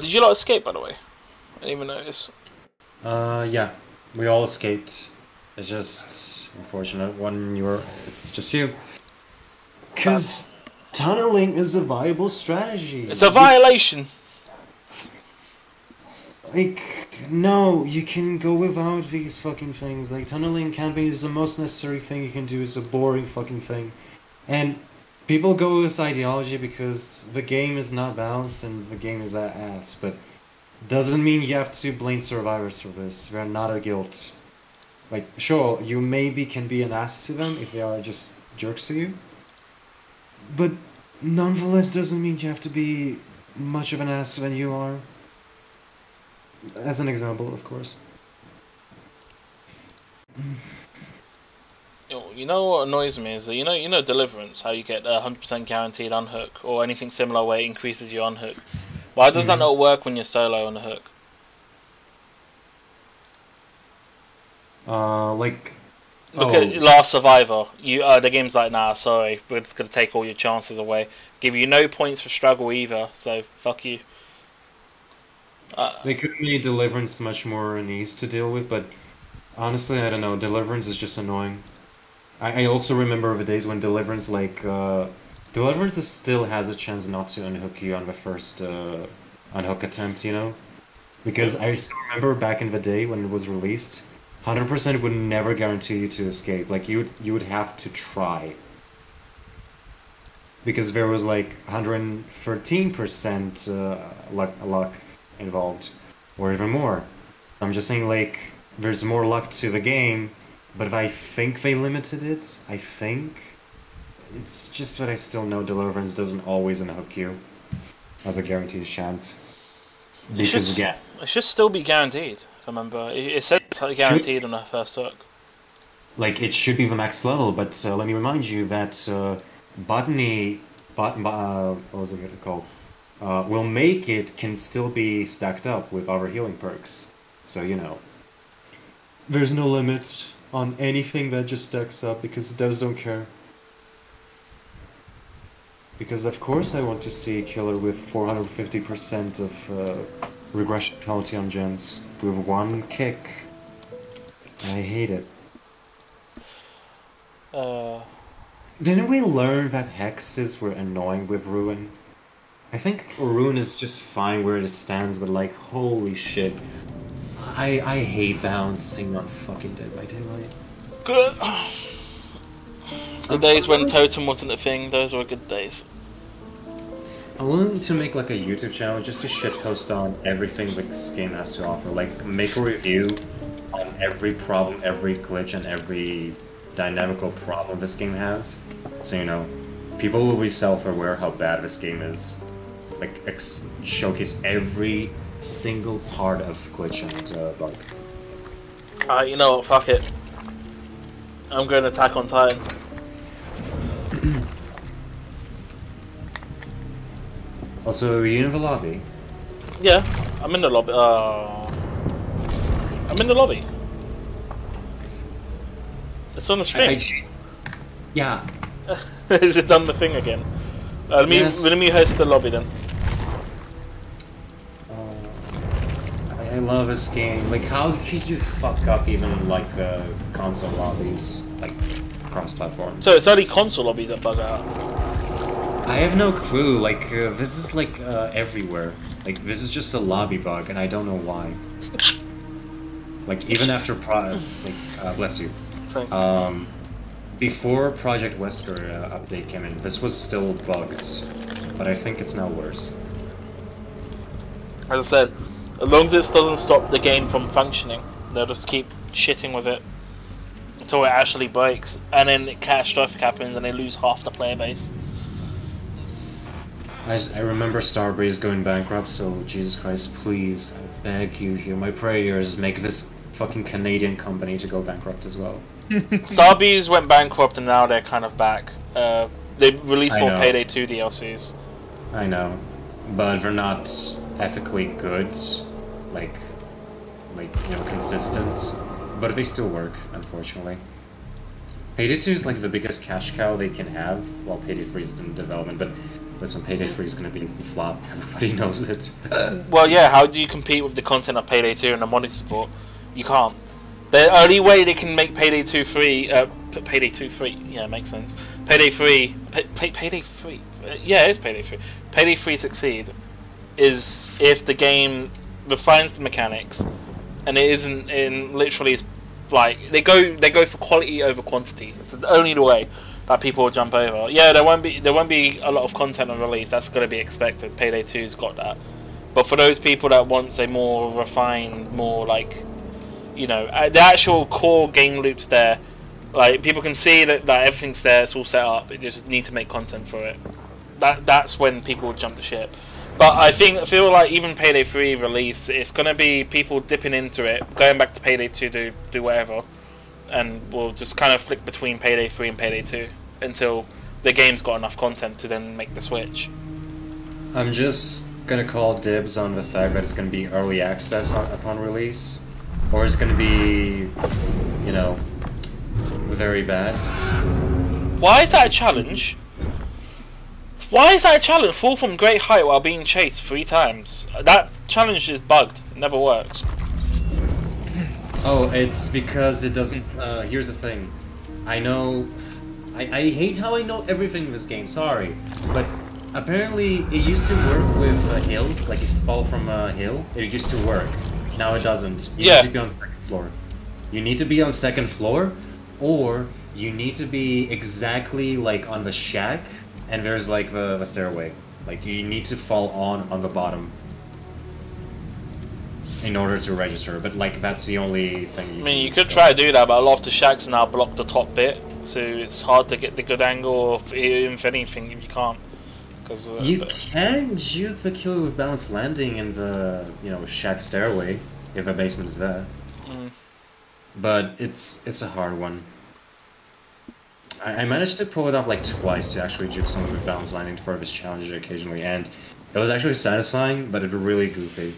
Did you lot escape, by the way? I didn't even notice. Yeah. We all escaped. It's just unfortunate when it's just you. Because tunneling is a viable strategy. It's a violation! Like, no, you can go without these fucking things. Like, tunneling camping is the most necessary thing you can do. It's a boring fucking thing. And people go with this ideology because the game is not balanced and the game is ass. But doesn't mean you have to blame survivors for this. They're not a guilt. Like, sure, you maybe can be an ass to them if they are just jerks to you. But nonetheless doesn't mean you have to be much of an ass than you are. As an example, of course. You know what annoys me is that you know Deliverance, how you get 100% guaranteed unhook or anything similar where it increases your unhook. Why does that not work when you're solo on the hook? Look at Last Survivor. The game's like, nah, sorry, we're just gonna take all your chances away. Give you no points for struggle either, so fuck you. They could make Deliverance much more easy to deal with, but honestly, I don't know. Deliverance is just annoying. I also remember the days when Deliverance, Deliverance still has a chance not to unhook you on the first unhook attempt, you know? Because I still remember back in the day when it was released, 100% would never guarantee you to escape. Like, you would have to try. Because there was like 113% luck involved, or even more. I'm just saying, like, there's more luck to the game, but I think they limited it. I think. It's just that I still know Deliverance doesn't always unhook you as a guaranteed chance. Because it should still be guaranteed, if I remember. It said it's guaranteed on the first hook. Like, it should be the max level, but let me remind you that Botany... what was it called? Will make it can still be stacked up with other healing perks. So, you know. There's no limit on anything that just stacks up because devs don't care. Because of course I want to see a killer with 450% of regression penalty on gens with one kick. I hate it. Didn't we learn that hexes were annoying with Ruin? I think Ruin is just fine where it stands, but like, holy shit. I hate bouncing on fucking Dead by Daylight. Good. The days when Totem wasn't a thing, those were good days. I'm willing to make like a YouTube channel just to shitpost on everything this game has to offer. Like, make a review on every problem, every glitch, and every dynamical problem this game has. So, you know, people will be self-aware how bad this game is. Like, showcase every single part of glitch and bug. Alright, you know what? Fuck it. I'm going to Attack on Titan. Also, are you in the lobby? Yeah, I'm in the lobby. I'm in the lobby. It's on the stream. Yeah. Is it done the thing again? Let me host the lobby then. I love this game. Like, how could you fuck up even like console lobbies, like cross-platform? So it's only console lobbies that bug out. I have no clue. Like, this is like everywhere. Like, this is just a lobby bug, and I don't know why. Like, even after bless you. Thanks. Before Project Wesker update came in, this was still bugged, but I think it's now worse. As I said, as long as this doesn't stop the game from functioning, they'll just keep shitting with it until it actually breaks, and then catastrophic happens, and they lose half the player base. I remember Starbreeze going bankrupt, so Jesus Christ, please, I beg you, hear my prayers, make this fucking Canadian company to go bankrupt as well. Starbreeze went bankrupt and now they're kind of back. They released more Payday 2 DLCs. I know, but they're not ethically good, like you know, consistent. But they still work, unfortunately. Payday 2 is like the biggest cash cow they can have, while Payday 3 is in development. But listen, Payday 3 is going to be a flop. Everybody knows it. Well, yeah. How do you compete with the content of Payday 2 and the modding support? You can't. The only way they can make Payday 2 free, Payday 2 free, yeah, makes sense. Payday 3, Payday 3, yeah, it's Payday 3. Payday 3 succeed is if the game refines the mechanics, and it isn't in literally like they go for quality over quantity. It's the only way that people will jump over. Yeah, there won't be a lot of content on release. That's got to be expected. Payday 2's got that. But for those people that want a more refined, more like, you know, the actual core game loops there, like people can see that everything's there, it's all set up. They just need to make content for it. That's when people will jump the ship. But I feel like even Payday 3 release, it's gonna be people dipping into it, going back to Payday 2 to do whatever, and we'll just kind of flick between Payday 3 and Payday 2 until the game's got enough content to then make the switch. I'm just gonna call dibs on the fact that it's gonna be early access upon release. Or it's gonna be, you know, very bad. Why is that a challenge? Why is that a challenge? Fall from great height while being chased 3 times. That challenge is bugged. It never works. Oh, it's because it doesn't... here's the thing. I know... I hate how I know everything in this game, sorry. But apparently it used to work with hills, like if you fall from a hill, it used to work. Now it doesn't. You need to be on the second floor. You need to be on the second floor, or you need to be exactly like on the shack, and there's like the stairway. Like you need to fall on the bottom in order to register. But like that's the only thing. You could try to do that, but a lot of the shacks now block the top bit, so it's hard to get the good angle. If anything, you can't. You can shoot the killer with balanced landing in the, you know, shack stairway if the basement is there. But it's a hard one. I managed to pull it off like twice to actually juke some of the balanced landing for this challenge occasionally, and it was actually satisfying, but it was really goofy.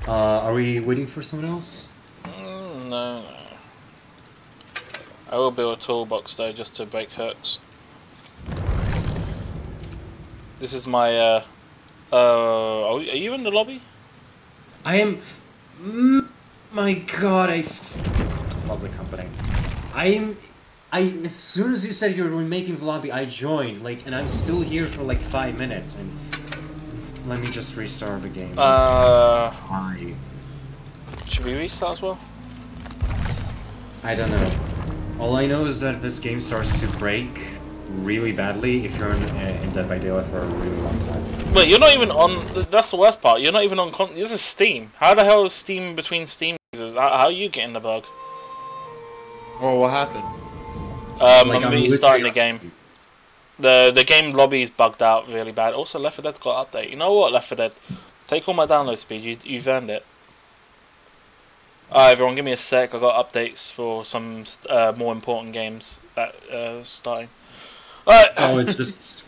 Are we waiting for someone else? No. I will build a toolbox though, just to break hooks. This is my, are you in the lobby? I am... my god, I love the company. As soon as you said you were making the lobby, I joined, like, and I'm still here for like 5 minutes, and... Let me just restart the game. Why? Should we restart as well? I don't know. All I know is that this game starts to break really badly if you're in Dead by Daylight for a really long time. Wait, you're not even on... That's the worst part. You're not even on... This is Steam. How the hell is Steam between Steam users? How are you getting the bug? Oh, what happened? I'm restarting the game. The game lobby is bugged out really bad. Also, Left 4 Dead's got an update. You know what, Left 4 Dead? Take all my download speed. You've earned it. Alright, everyone, give me a sec. I got updates for some more important games that starting. Alright. Oh, it's just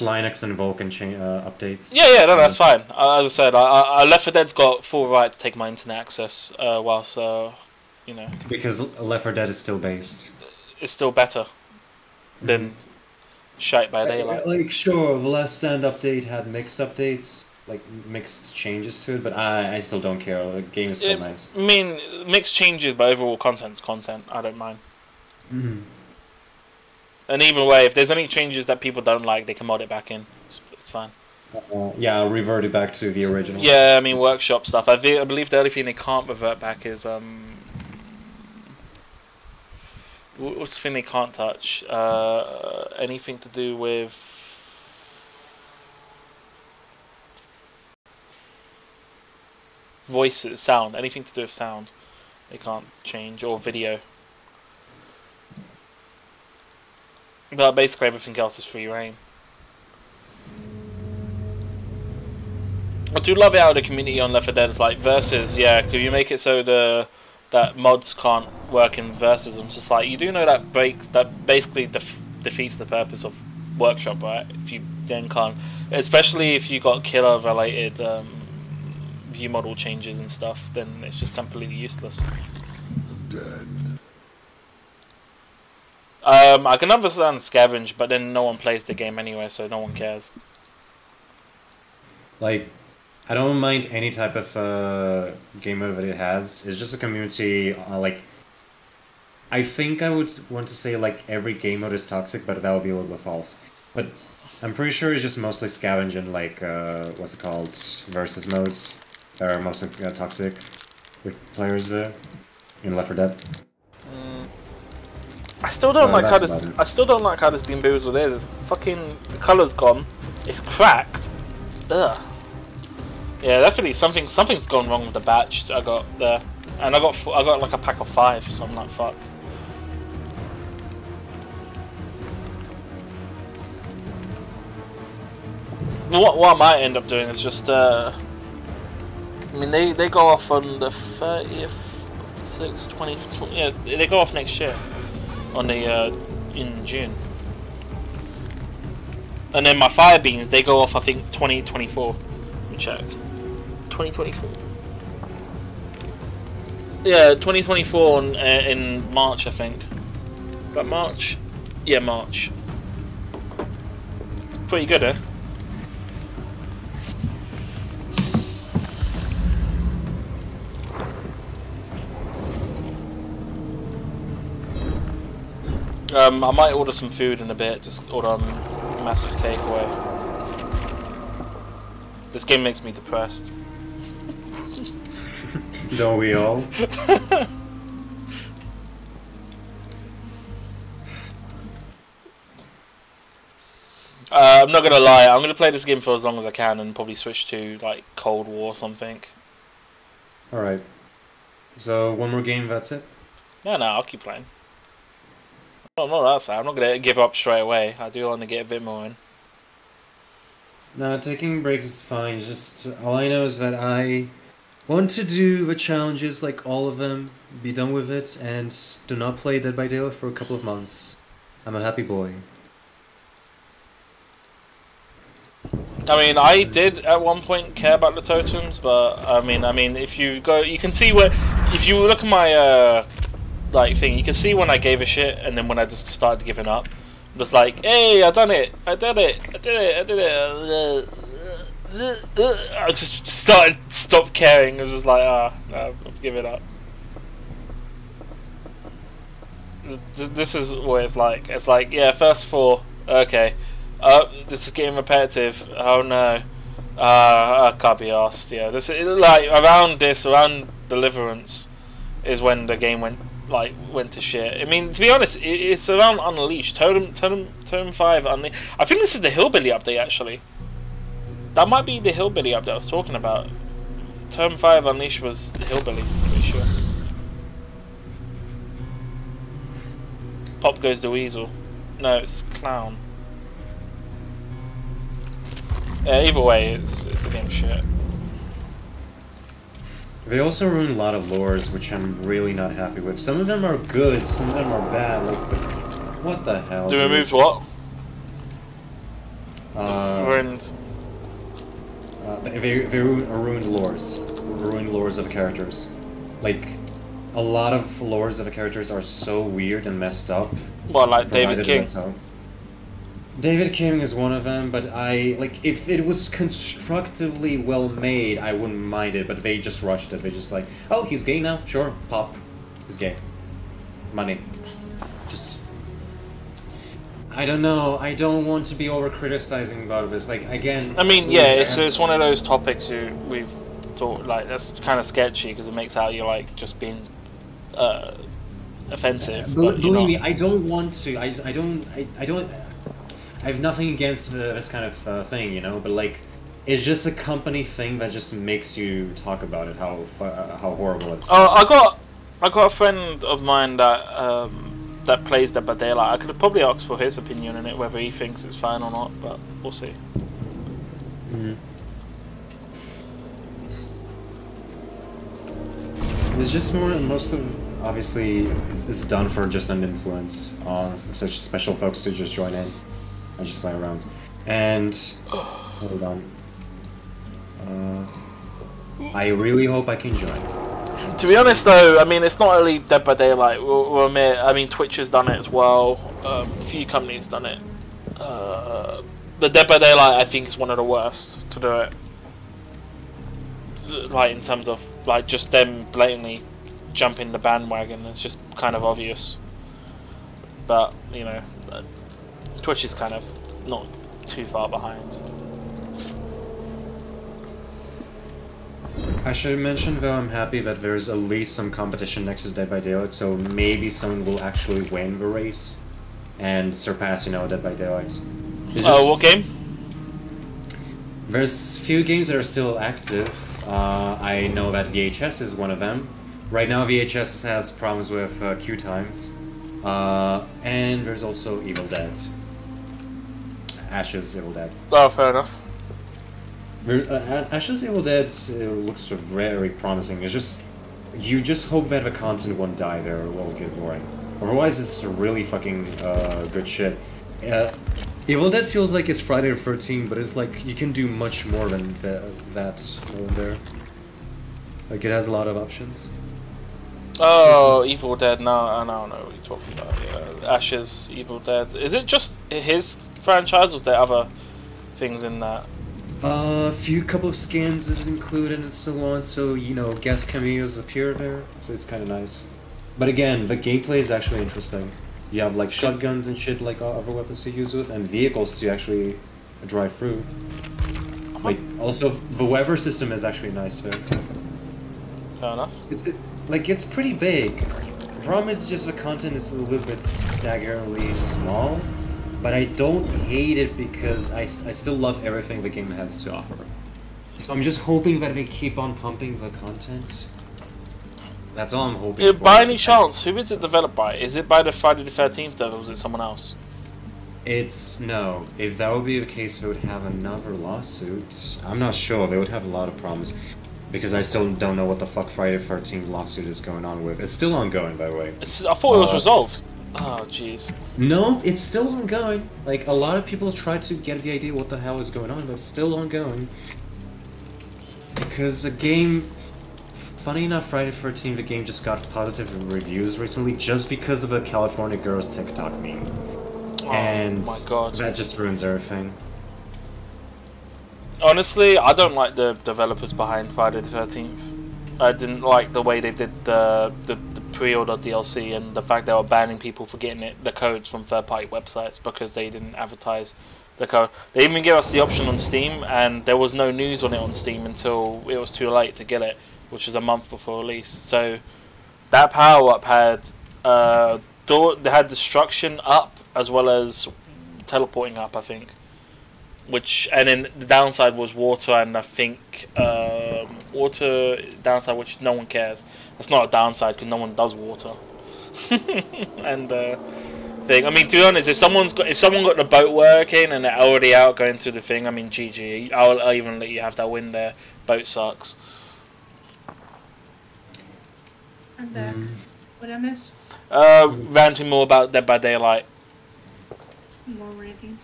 Linux and Vulkan updates. Yeah, no, that's fine. As I said, Left 4 Dead's got full right to take my internet access, whilst you know. Because Left 4 Dead is still based. It's still better than Shite by Daylight. Like, sure, the Last Stand update had mixed updates, like mixed changes to it, but I still don't care. The game is still nice. I mean, mixed changes, but overall content's content. I don't mind. And either way, if there's any changes that people don't like, they can mod it back in. It's fine. Yeah, I'll revert it back to the original. Yeah, I mean, workshop stuff. I believe the only thing they can't revert back is what's the thing they can't touch? Anything to do with voices, sound. Anything to do with sound, they can't change, or video. But basically everything else is free reign. I do love it how the community on Left 4 Dead is like versus, yeah, could you make it so that mods can't work in versus? I'm just like, you do know that basically defeats the purpose of workshop, right? If you then can't, especially if you got killer related view model changes and stuff, then it's just completely useless. Dead. I can understand scavenge, but then no one plays the game anyway, so no one cares. Like, I don't mind any type of game mode that it has. It's just a community, like... I think I would want to say, like, every game mode is toxic, but that would be a little bit false. But I'm pretty sure it's just mostly scavenge and, like, what's it called? Versus modes are mostly toxic with players there in Left 4 Dead. I still don't like how this. I still don't like how this Bean Boozled is. It's fucking, the colour's gone. It's cracked. Ugh. Yeah, definitely something's gone wrong with the batch I got there, and I got like a pack of 5, so I'm not fucked. What I might end up doing is just I mean they go off on the 30th of the 6th, 20, yeah, they go off next year. On the in June, and then my fire beans, they go off I think 2024. Let me check. 2024. Yeah, 2024 in March I think. Is that March? Yeah, March. Pretty good, eh? I might order some food in a bit, just order a massive takeaway. This game makes me depressed. Don't we all? I'm not gonna lie, I'm gonna play this game for as long as I can and probably switch to like Cold War or something. Alright. So, one more game, that's it? No, I'll keep playing. I'm not that sad. I'm not gonna give up straight away. I do want to get a bit more in. No, taking breaks is fine. Just all I know is that I want to do the challenges, like all of them, be done with it, and do not play Dead by Daylight for a couple of months. I'm a happy boy. I mean, I did at one point care about the totems, but I mean, if you go, you can see where, if you look at my like thing, you can see when I gave a shit and then when I just started giving up. I'm just like, hey, I did it. I just stopped caring. I was just like, no, I've given up. This is what it's like. It's like, yeah, first 4, okay. This is getting repetitive. Oh no. I can't be asked. Yeah, this like around Deliverance is when the game went to shit. I mean, to be honest, it's around Unleashed. Totem 5 Unleashed. I think this is the Hillbilly update actually. That might be the Hillbilly update I was talking about. Totem 5 Unleashed was the Hillbilly, pretty sure. Pop Goes the Weasel. No, it's Clown. Yeah, either way, the game's shit. They also ruined a lot of lores, which I'm really not happy with. Some of them are good, some of them are bad. Like, what the hell? They removed what? Ruined. They ruined lores. Ruined lores of characters. Like, a lot of lores of the characters are so weird and messed up. Well, like David King. David King is one of them, but if it was constructively well made, I wouldn't mind it, but they just rushed it. They just like, oh, he's gay now? Sure, pop. He's gay. Money. Just... I don't know, I don't want to be over-criticizing about this, like, again... I mean, yeah, it's one of those topics we've thought, like, that's kind of sketchy, because it makes out you're, like, just being, offensive. Believe me, I don't want to, I have nothing against this kind of thing, you know, but like, it's just a company thing that just makes you talk about it, how horrible it's. Oh, I got a friend of mine that that plays Dead by Daylight. I could have probably asked for his opinion on it, whether he thinks it's fine or not, but we'll see. It's just most of obviously it's done for just an influence on such special folks to just join in. I just play around. And hold on. I really hope I can join. To be honest, though, I mean, it's not only Dead by Daylight. We'll admit. I mean, Twitch has done it as well. A few companies done it. The Dead by Daylight, I think, is one of the worst to do it. Like in terms of like just them blatantly jumping the bandwagon. It's just kind of obvious. But you know. Twitch is kind of not too far behind. I should mention though, I'm happy that there's at least some competition next to Dead by Daylight, so maybe someone will actually win the race and surpass, you know, Dead by Daylight. What game? There's few games that are still active. I know that VHS is one of them. Right now VHS has problems with queue times. And there's also Evil Dead. Ash's Evil Dead. Oh, fair enough. Ash's Evil Dead looks very promising. It's just... You just hope that the content won't die there or will get boring. Otherwise, it's really fucking good shit. Evil Dead feels like it's Friday the 13th, but it's like you can do much more than that over there. Like, it has a lot of options. Oh, Evil Dead. No, I don't know what you're talking about. Yeah. Ash's Evil Dead. Is it just his franchise, or is there other things in that? A couple of skins is included and so on, so, you know, guest cameos appear there, so it's kind of nice. But again, the gameplay is actually interesting. You have, like, shotguns and shit, like, other weapons to use with, and vehicles to actually drive through. Like, also, the weather system is actually nice there. Fair enough. It's pretty big. The problem is just the content is a little bit staggeringly small, but I don't hate it because I still love everything the game has to offer. So I'm just hoping that they keep on pumping the content. That's all I'm hoping for. By any chance, who is it developed by? Is it by the Friday the 13th devs, or is it someone else? No. If that would be the case, they would have another lawsuit. I'm not sure. They would have a lot of problems. Because I still don't know what the fuck Friday the 13th lawsuit is going on with. It's still ongoing, by the way. I thought it was resolved. Oh, jeez. No, it's still ongoing. Like, a lot of people try to get the idea what the hell is going on, but it's still ongoing. Because the game... Funny enough, Friday the 13th, the game just got positive reviews recently just because of a California Girls TikTok meme. Oh, and my God. That just ruins everything. Honestly, I don't like the developers behind Friday the 13th. I didn't like the way they did the pre-order DLC and the fact they were banning people for getting the codes from third-party websites because they didn't advertise the code. They even gave us the option on Steam, and there was no news on it on Steam until it was too late to get it, which was a month before release. So that power-up had they had destruction up as well as teleporting up, I think. And then the downside was water, and I think water downside, which no one cares. That's not a downside because no one does water. And thing. I mean, to be honest, if someone got the boat working and they're already out going to the thing, I mean, GG. I'll even let you have that win there. Boat sucks. I'm back. What I miss? Ranting more about Dead by Daylight. More ranting.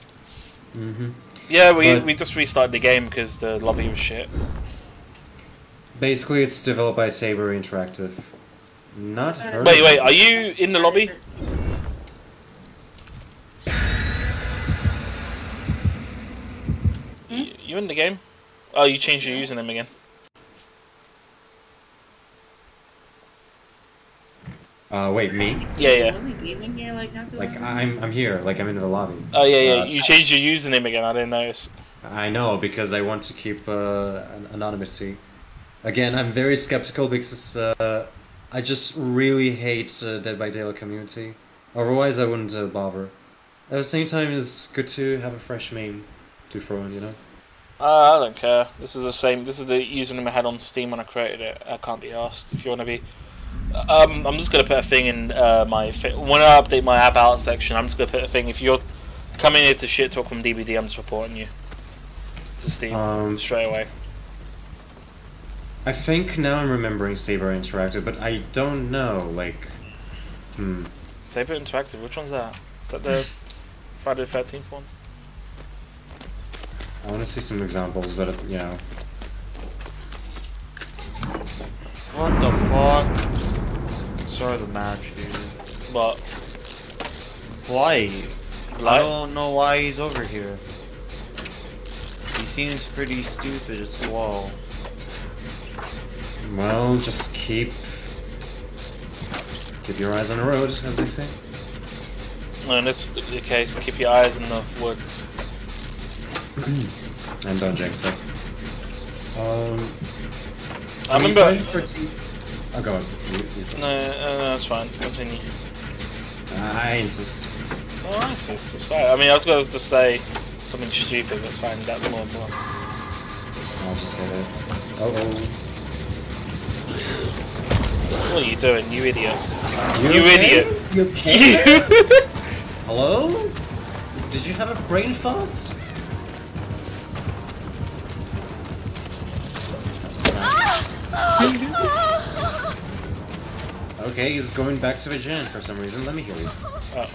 Yeah, we just restarted the game because the lobby was shit. Basically, it's developed by Saber Interactive. Not her. Wait, are you in the lobby? You in the game? Oh, you changed your username again. Wait, me? Yeah. Like I'm here. Like I'm in the lobby. Oh yeah. You changed your username again. I didn't notice. I know because I want to keep anonymity. Again, I'm very skeptical because I just really hate Dead by Daylight community. Otherwise, I wouldn't bother. At the same time, it's good to have a fresh meme to throw in, you know. I don't care. This is the same. This is the username I had on Steam when I created it. I can't be asked if you want to be. I'm just gonna put a thing in my. When I update my about section, I'm just gonna put a thing. If you're coming here to shit talk from DBD, I'm just reporting you to Steam straight away. I think now I'm remembering Saber Interactive, but I don't know. Like, Saber Interactive. Which one's that? Is that the Friday the 13th one? I want to see some examples, but you know. What the fuck? Sorry, the match, dude. What? Blight. I don't know why he's over here. He seems pretty stupid as well. Well, just keep your eyes on the road, as they say. Well, in this case, keep your eyes in the woods. And don't jinx it. I remember. Oh, go on. No, that's fine. Continue. I insist. Oh, I insist. It's fine. I mean, I was going to just say something stupid, but it's fine. That's more important. I'll just hit it. Oh. What are you doing, you idiot? You idiot! You okay? Hello? Did you have a brain fart? Okay, he's going back to the gen for some reason. Let me heal you. Oh.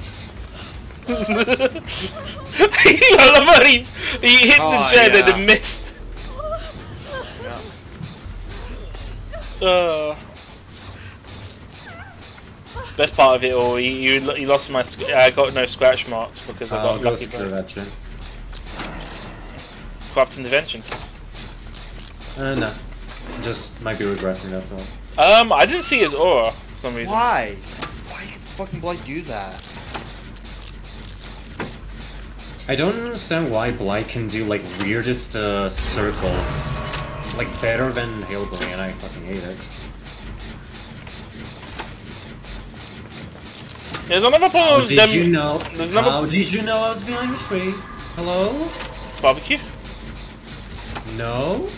I love how he hit the gen and it missed. Best part of it all, he lost my. I got no scratch marks because I got lucky. Corrupt intervention. No, just might be regressing. That's all. I didn't see his aura for some reason. Why? Why did fucking Blight do that? I don't understand why Blight can do like weirdest circles, like better than Hailberry, and I fucking hate it. There's another problem with them. Did you know? There's another. How did you know I was behind the tree? Hello? Barbecue? No.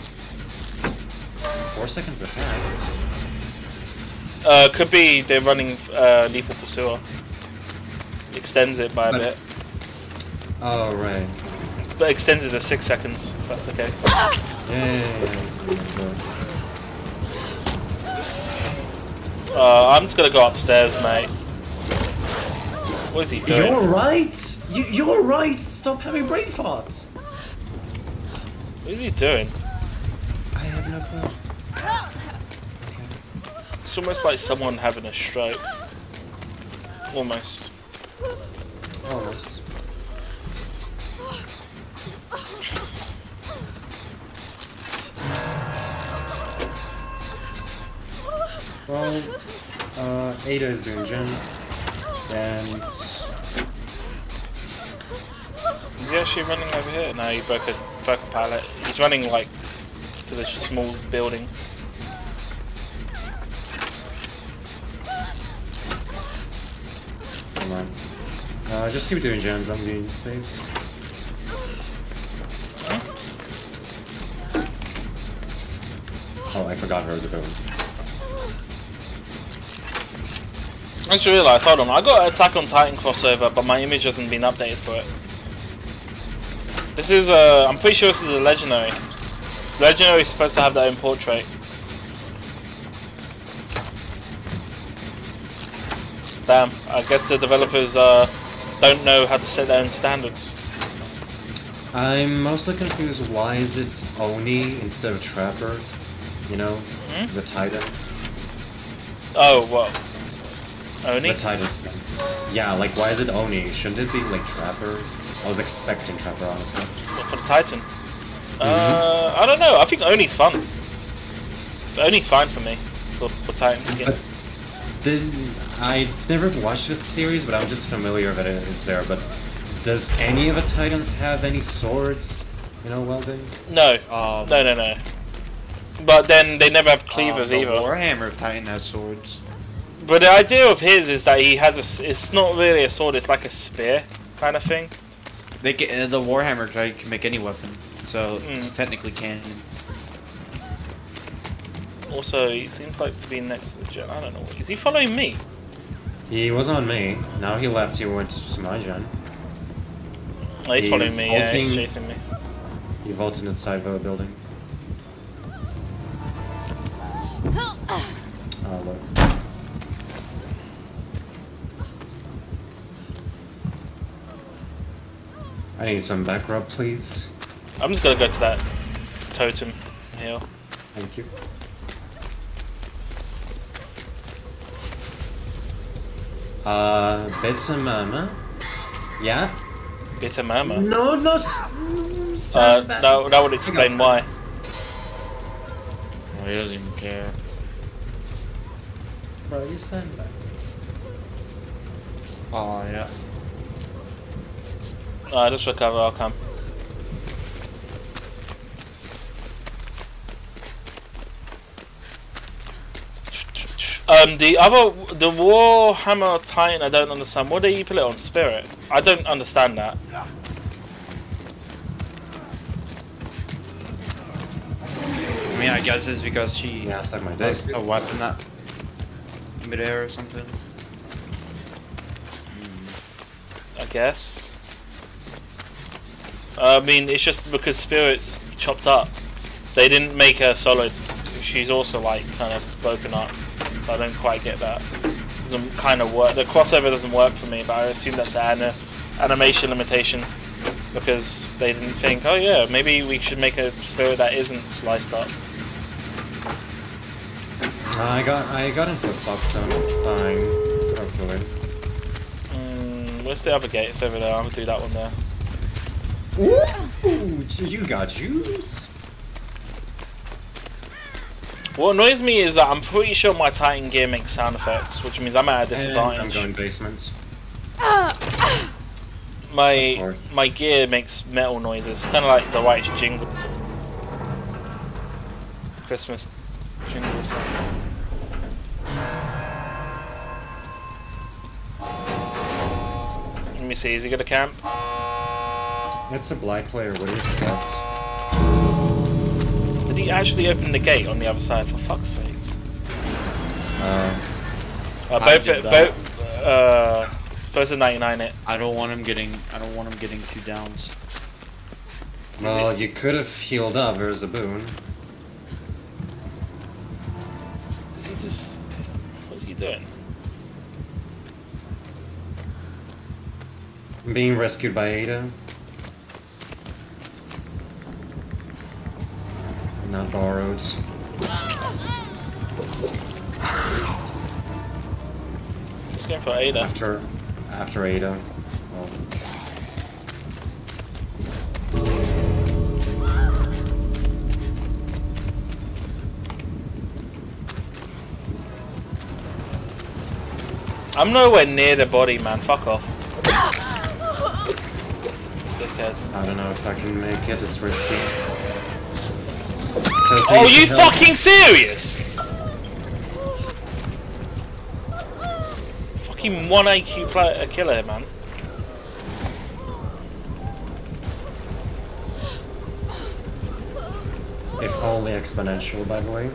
4 seconds have passed. Could be they're running Lethal Pursuer. Extends it by a bit. Oh, right. But extends it to 6 seconds, if that's the case. I'm just gonna go upstairs, mate. What is he doing? You're right! You're right! Stop having brain farts! What is he doing? I have no clue. It's almost like someone having a stroke. Almost. Almost. Well, Ada is doing gen, and... Is he actually running over here? No, he broke a pallet. He's running, like, to this small building. Come on. Just keep doing gens, I'm getting saved. Oh, I forgot her as a villain. I just realised, hold on, I got an Attack on Titan crossover, but my image hasn't been updated for it. This is I'm pretty sure this is a Legendary. Legendary is supposed to have their own portrait. Damn, I guess the developers don't know how to set their own standards. I'm mostly confused. Why is it Oni instead of Trapper? You know, the Titan. Oh, what? Oni? The Titan. Yeah, like why is it Oni? Shouldn't it be like Trapper? I was expecting Trapper, honestly. What, for the Titan? I don't know. I think Oni's fun. Oni's fine for me for Titan skin. I never watched this series, but I'm just familiar that it is there. But does any of the Titans have any swords? You know, Weldon? No. No. But then they never have cleavers either. Warhammer Titan has swords. But the idea of his is that he has it's not really a sword, it's like a spear kind of thing. They can, the Warhammer Titan can make any weapon, so it's technically canon. Also, he seems like to be next to the gen. I don't know. Is he following me? He was on me. Now he left. He went to my gen. Oh, he's following me. Yeah, he's chasing me. He vaulted inside the building. Oh look. I need some back rub, please. I'm just gonna go to that totem hill. Thank you. Bitter Mama? Yeah? Bitter Mama? No, that would explain why. Well, he doesn't even care. Bro, you said that. Oh, yeah. Just recover, I'll come. The Warhammer Titan, I don't understand. What do you put it on? Spirit? I don't understand that. I mean, I guess it's because she has a weapon that midair or something. I guess. I mean, it's just because Spirit's chopped up. They didn't make her solid. She's also like kind of broken up. So I don't quite get that. Doesn't kind of work. The crossover doesn't work for me, but I assume that's an animation limitation because they didn't think, oh yeah, maybe we should make a Spirit that isn't sliced up. I got in flip-flops, so I'm fine. Hopefully. Where's the other gate? It's over there. I'm gonna do that one there. Ooh, you got juice. What annoys me is that I'm pretty sure my Titan gear makes sound effects, which means I'm at a disadvantage. I'm going basements. My gear makes metal noises, kind of like the White Jingle. Christmas jingle sound. Let me see, is he gonna camp? It's a blind player, what is that? Did he actually open the gate on the other side, for fuck's sakes? Both are 99 it. I don't want him getting 2 downs. Well, you could have healed up, there's a boon. Is he just... what's he doing? I'm being rescued by Ada. Not borrowed. Just going for Ada. After Ada. Oh. I'm nowhere near the body, man. Fuck off. Dickhead. I don't know if I can make it. It's risky. Oh, you fucking serious? Fucking 1 AQ killer, man. If only exponential, by the way.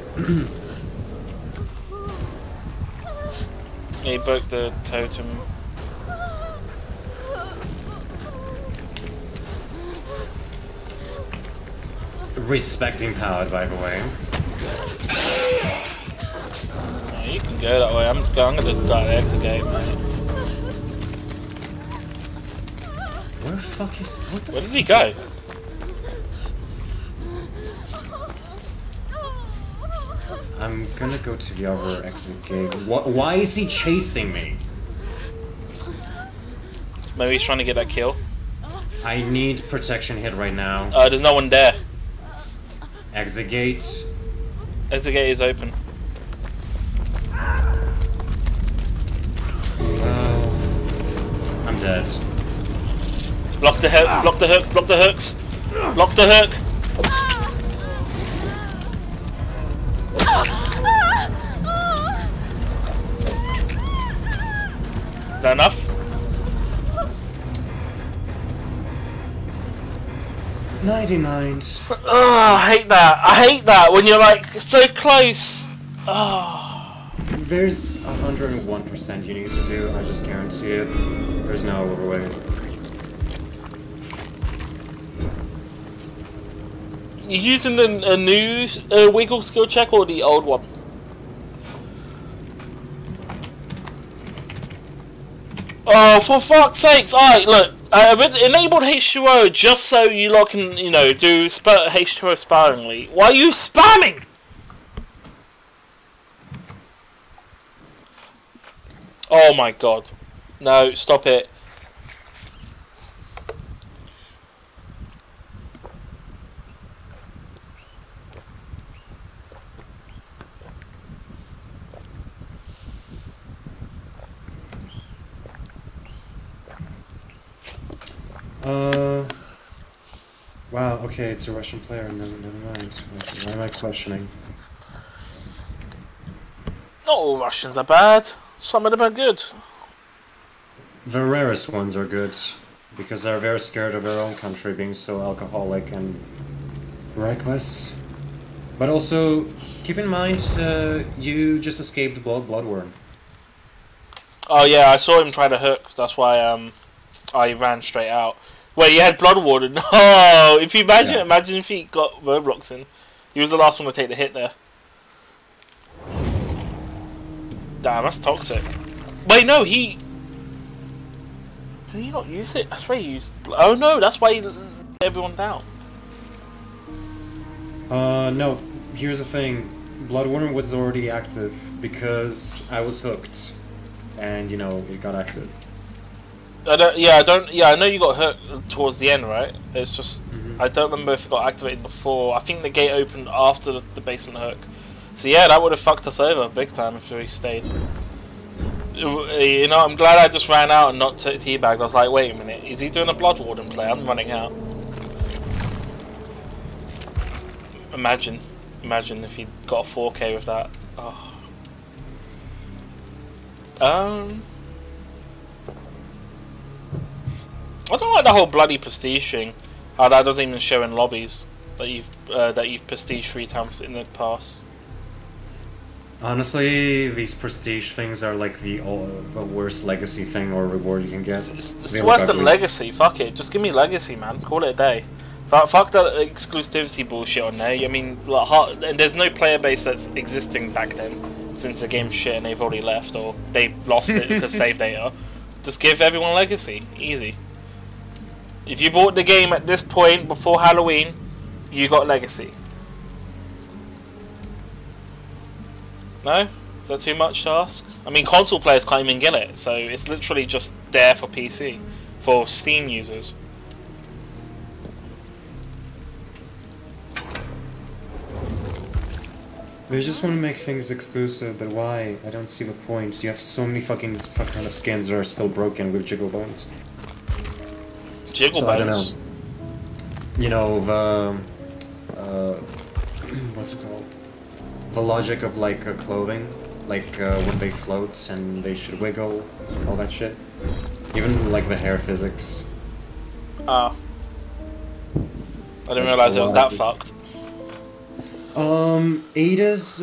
He broke the totem. Respecting power, by the way. Oh, you can go that way. I'm gonna go to the exit gate, mate. fuck is... What the Where did he go? I'm gonna go to the other exit gate. Why is he chasing me? Maybe he's trying to get that kill. I need protection hit right now. There's no one there. Exit gate. Exit gate is open. I'm dead. Block the hooks, block the hooks, block the hooks. Block the hook. Is that enough? 99. Oh, I hate that. I hate that when you're like so close. Oh. There's 101% you need to do. I just guarantee it. There's no overweight. You using a new wiggle skill check or the old one? Oh, for fuck's sakes! Alright, look, I've enabled H2O just so you lot can, you know, do H2O sparingly. Why are you spamming? Oh my god. No, stop it. Wow, okay, it's a Russian player, never mind. Why am I questioning? Not all Russians are bad. Some of them are good. The rarest ones are good, because they're very scared of their own country being so alcoholic and reckless. But also, keep in mind, you just escaped Bloodworm. Oh yeah, I saw him try to hook, that's why I ran straight out. Wait, you had Blood Warden. Oh, if you imagine if he got Roblox in. He was the last one to take the hit there. Damn, that's toxic. Wait, no, he... Did he not use it? I swear he used... Oh no, that's why he let everyone down. No. Here's the thing. Bloodworm was already active because I was hooked. And, you know, it got active. I know you got hooked towards the end, right? It's just... I don't remember if it got activated before. I think the gate opened after the basement hook. So yeah, that would have fucked us over big time if we stayed. You know, I'm glad I just ran out and not teabagged. I was like, wait a minute, is he doing a Blood Warden play? I'm running out. Imagine if he got a 4K with that. Oh. I don't like the whole bloody prestige thing. How that doesn't even show in lobbies that you've prestige 3 times in the past. Honestly, these prestige things are like the worst legacy thing or reward you can get. It's worse than legacy. Fuck it, just give me legacy, man. Call it a day. Fuck that exclusivity bullshit on there. I mean, like, and there's no player base that's existing back then, since the game's shit and they've already left or they lost it because save data. Just give everyone legacy, easy. If you bought the game at this point before Halloween, you got legacy. No? Is that too much to ask? I mean, console players can't even get it, so it's literally just there for PC, for Steam users. They just want to make things exclusive, but why? I don't see the point. You have so many fucking fuck ton of skins that are still broken with Jiggle Bones. Jiggle so Bones? I don't know. You know, the... what's it called? The logic of, like, clothing. Like, when they float and they should wiggle, all that shit. Even, like, the hair physics. Ah. I didn't realize it was that fucked. Ada's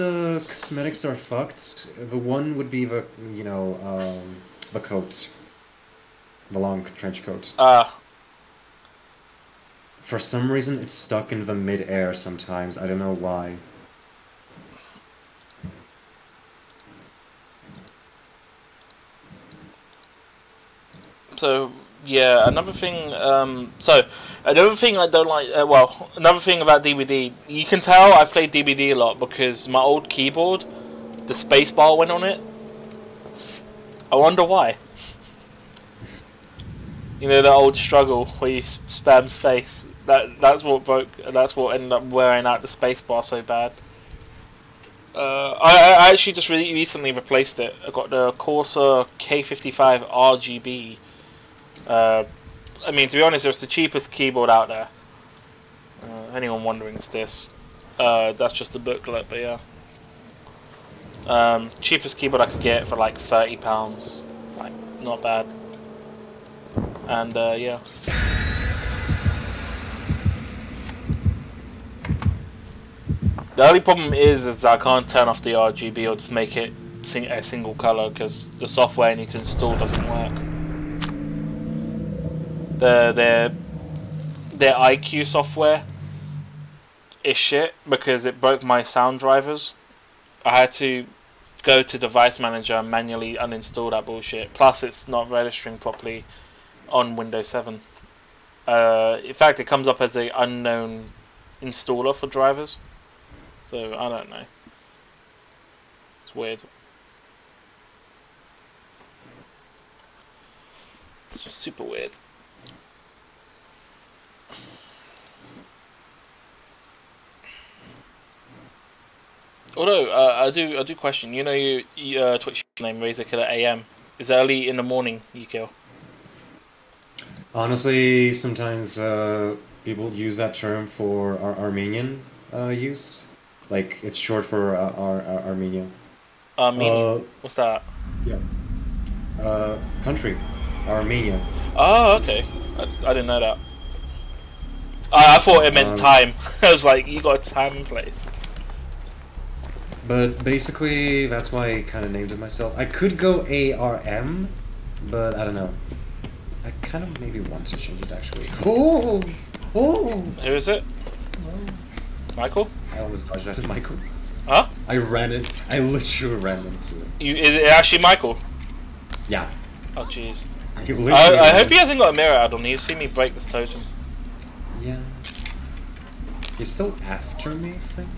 cosmetics are fucked. The one would be the, you know, the coat. The long trench coat. Ah. For some reason, it's stuck in the mid-air sometimes. I don't know why. So, Yeah, another thing. So another thing I don't like. Well, another thing about DBD. You can tell I've played DBD a lot because my old keyboard, the spacebar went on it. I wonder why. You know, the old struggle where you spam space. That's what broke. That's what ended up wearing out the spacebar so bad. I actually just really recently replaced it. I got the Corsair K55 RGB. I mean, to be honest, it's the cheapest keyboard out there. Anyone wondering, it's this. That's just a booklet, but yeah. Cheapest keyboard I could get for like £30. Like, not bad. And yeah. The only problem is I can't turn off the RGB or just make it a single color because the software I need to install doesn't work. Their IQ software is shit because it broke my sound drivers. I had to go to Device Manager and manually uninstall that bullshit. Plus, it's not registering properly on Windows 7. In fact, it comes up as an unknown installer for drivers. So, I don't know. It's weird. It's super weird. Although, I do question, you know your Twitch name, Razorkiller AM. Is it early in the morning you kill? Honestly, sometimes people use that term for Armenian use. Like, it's short for Armenia. Armenia? What's that? Yeah. Country. Armenia. Oh, okay. I didn't know that. I thought it meant time. I was like, you got a time and place. But basically, that's why I kind of named it myself. I could go ARM, but I don't know. I kind of maybe want to change it, actually. Oh! Oh! Who is it? Michael? I almost dodged at Michael. Huh? I literally ran into it. Is it actually Michael? Yeah. Oh, jeez. I hope he hasn't got a mirror add-on. He's seen me break this totem. Yeah. He's still after me, I think.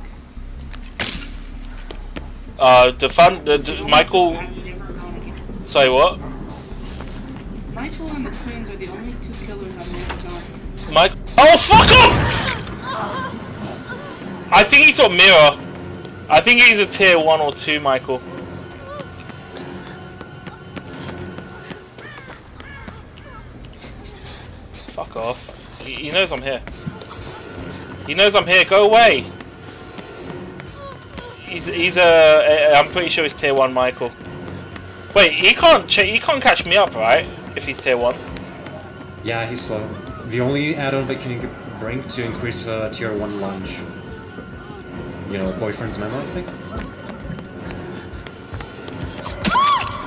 Michael. Sorry, what? Michael and the twins are the only two killers I've never done. Mike. Oh, fuck off! I think he's got mirror. I think he's a tier 1 or 2, Michael. Fuck off. He knows I'm here. He knows I'm here. Go away. I'm pretty sure he's tier 1, Michael. Wait, he can't catch me up, right? If he's tier 1. Yeah, he's slow. The only add-on that can bring to increase tier 1 lunge. You know, boyfriend's memo, I think.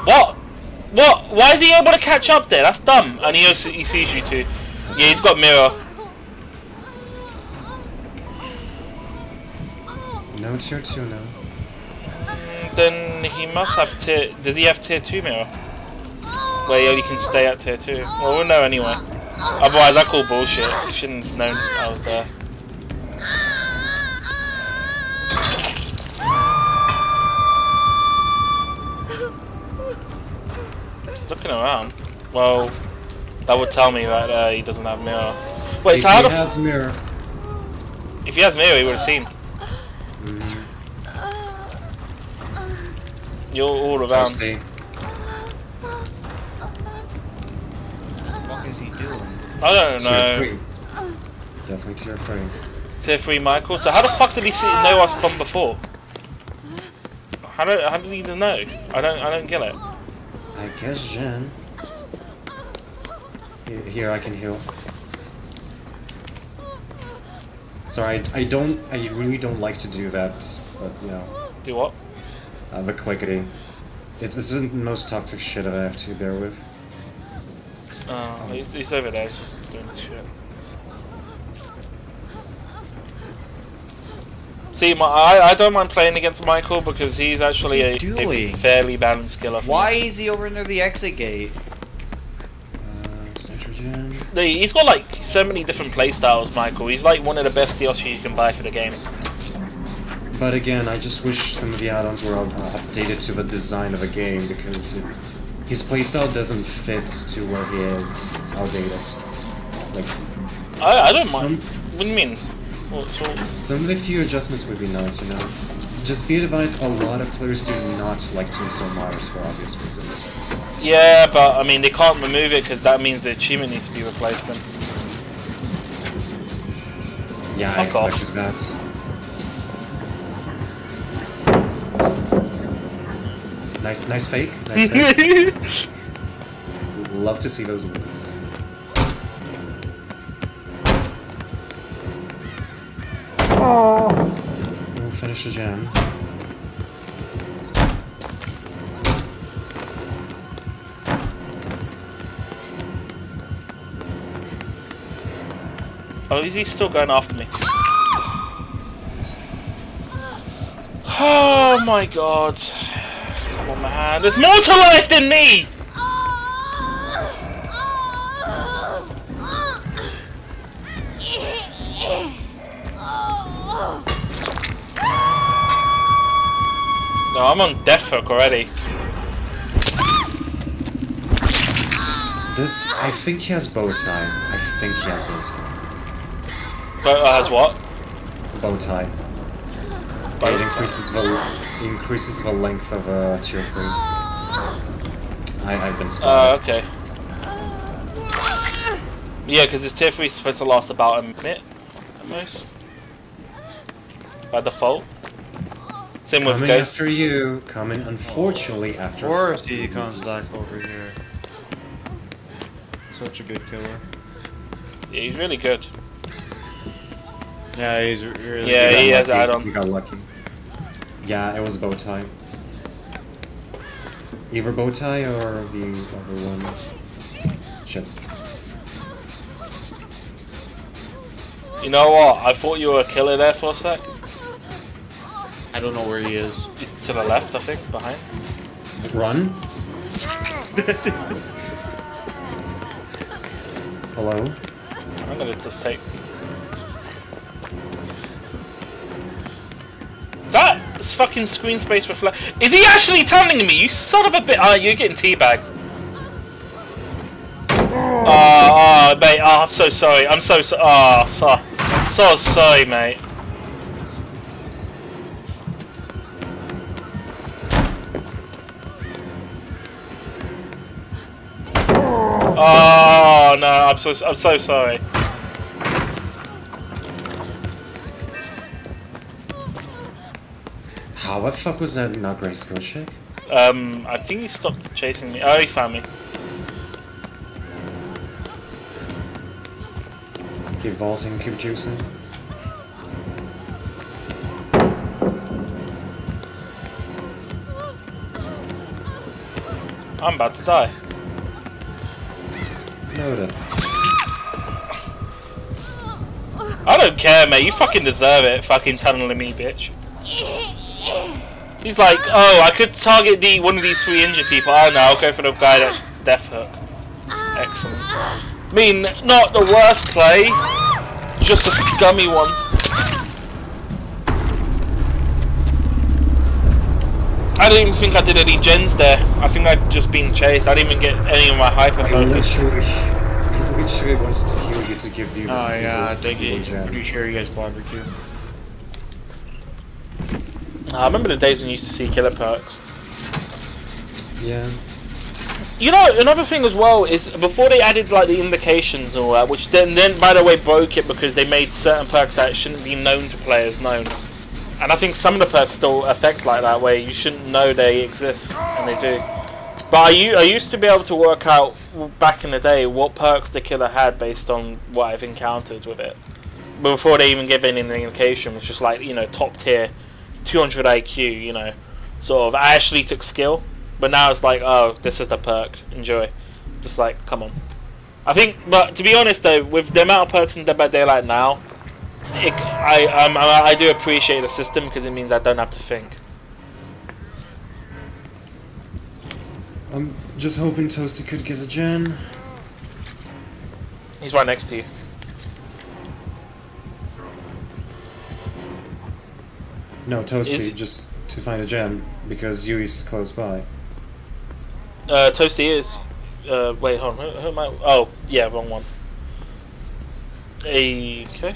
What? What? Why is he able to catch up there? That's dumb. And he sees you too. Yeah, he's got mirror. No tier 2 now. Then he must have tier... Does he have tier 2 mirror? Where he only can stay at tier 2? Well, we'll know anyway. Otherwise, I call bullshit. You shouldn't have known I was there. He's looking around. Well, that would tell me that he doesn't have mirror. Wait, so how the... If he has mirror. If he has mirror, he would have seen. You're all around. What is he doing? I don't know. Tier 3. Definitely tier 3. Tier 3 Michael? So how the fuck did he know us from before? How did he know? I don't get it. I guess Jen. Here I can heal. Sorry, I really don't like to do that, but you know. Do what? The clickety. It's the most toxic shit I have to bear with. He's over there, he's just doing shit. See, I don't mind playing against Michael because he's actually a fairly balanced killer. Why is he over near the exit gate? Sentry He's got like so many different playstyles, Michael. He's like one of the best DLC you can buy for the game. But again, I just wish some of the add-ons were updated to the design of a game, because his playstyle doesn't fit to where he is. It's outdated. Like, I don't mind. What do you mean? Some of the few adjustments would be nice, you know. Just be advised, a lot of players do not like Tombstone Mars for obvious reasons. Yeah, but I mean, they can't remove it because that means the achievement needs to be replaced then. Yeah, Fuck I expected that. Nice fake. Nice fake. Love to see those moves. We'll finish the jam. Oh, is he still going after me? Oh my god. Come on, man. There's more to life than me! No, I'm on death hook already. I think he has bow tie. I think he has bow tie. But has what? Bow tie. Bow it tie. increases the length of tier 3. I've been spotted. Okay. Yeah, because this tier 3 is supposed to last about a minute at most. By default. Same with Coming Ghost. after you. Coming, unfortunately, after. Of course he comes back over here. Such a good killer. Yeah, he's really good. Yeah, he's really Yeah, good. he has add-on. We got lucky. Yeah, it was bow tie. Either bow tie or the other one. Shit. You know what? I thought you were a killer there for a sec. I don't know where he is. He's to the left, I think, behind. Run? Hello? I'm gonna just take... That's fucking screen space reflect. Is he actually telling me? You son of a bit. You're getting teabagged. Oh, mate. Oh, I'm so sorry. I'm so sorry. Oh, so sorry, mate. Oh no, I'm so sorry. How the fuck was that not great skill check? I think he stopped chasing me. Oh, he found me. Keep vaulting, keep juicing. I'm about to die. Notice. I don't care, mate. You fucking deserve it. Fucking tunneling me, bitch. He's like, oh, I could target one of these 3 injured people. Oh no, I'll go for the guy that's death hook. Excellent. I mean, not the worst play, just a scummy one. I don't even think I did any gens there. I think I've just been chased. I didn't even get any of my hyper focus. He literally wants to heal you to give you the Oh yeah, I think single he's gem. pretty sure he has barbecue. I remember the days when you used to see killer perks. Yeah. You know, another thing as well is before they added like the invocations and all that, which then by the way broke it because they made certain perks that shouldn't be known to players known. And I think some of the perks still affect like that, where you shouldn't know they exist, and they do. But I used to be able to work out back in the day what perks the killer had based on what I've encountered with it. But before they even give any indication, it was just like, you know, top tier, 200 IQ, you know, sort of. I actually took skill, but now it's like, oh, this is the perk, enjoy. Just like, come on. I think, but to be honest though, with the amount of perks in Dead by Daylight now, I do appreciate the system because it means I don't have to think. I'm just hoping Toasty could get a gen. He's right next to you. No, Toasty, just to find a gem, because Yui's close by. Toasty is. Wait, hold on. Who am I? Oh, yeah, wrong one. Okay.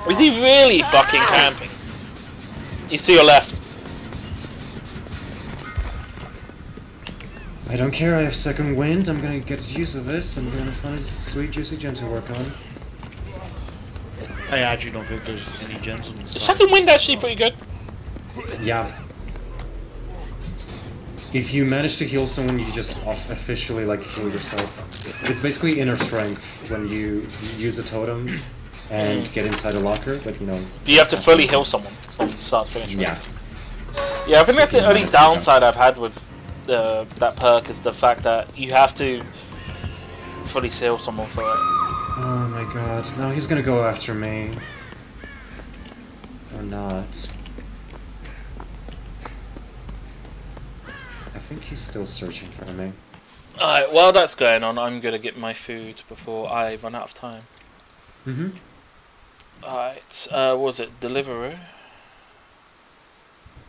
Is he really fucking camping? He's to your left. I don't care, I have second wind, I'm gonna get use of this, I'm gonna find a sweet juicy gem to work on. I actually don't think there's any gems on The this second wind actually pretty good. Yeah. If you manage to heal someone, you just officially like heal yourself. It's basically inner strength when you use a totem and get inside a locker, but you know... You have to fully heal someone from start to finish. Yeah. Yeah, I think that's the only downside I've had with that perk is the fact that you have to fully seal someone for it. Oh my god, now he's gonna go after me. Or not. I think he's still searching for me. Alright, while that's going on, I'm gonna get my food before I run out of time. Mm-hmm. Alright, what was it? Deliveroo?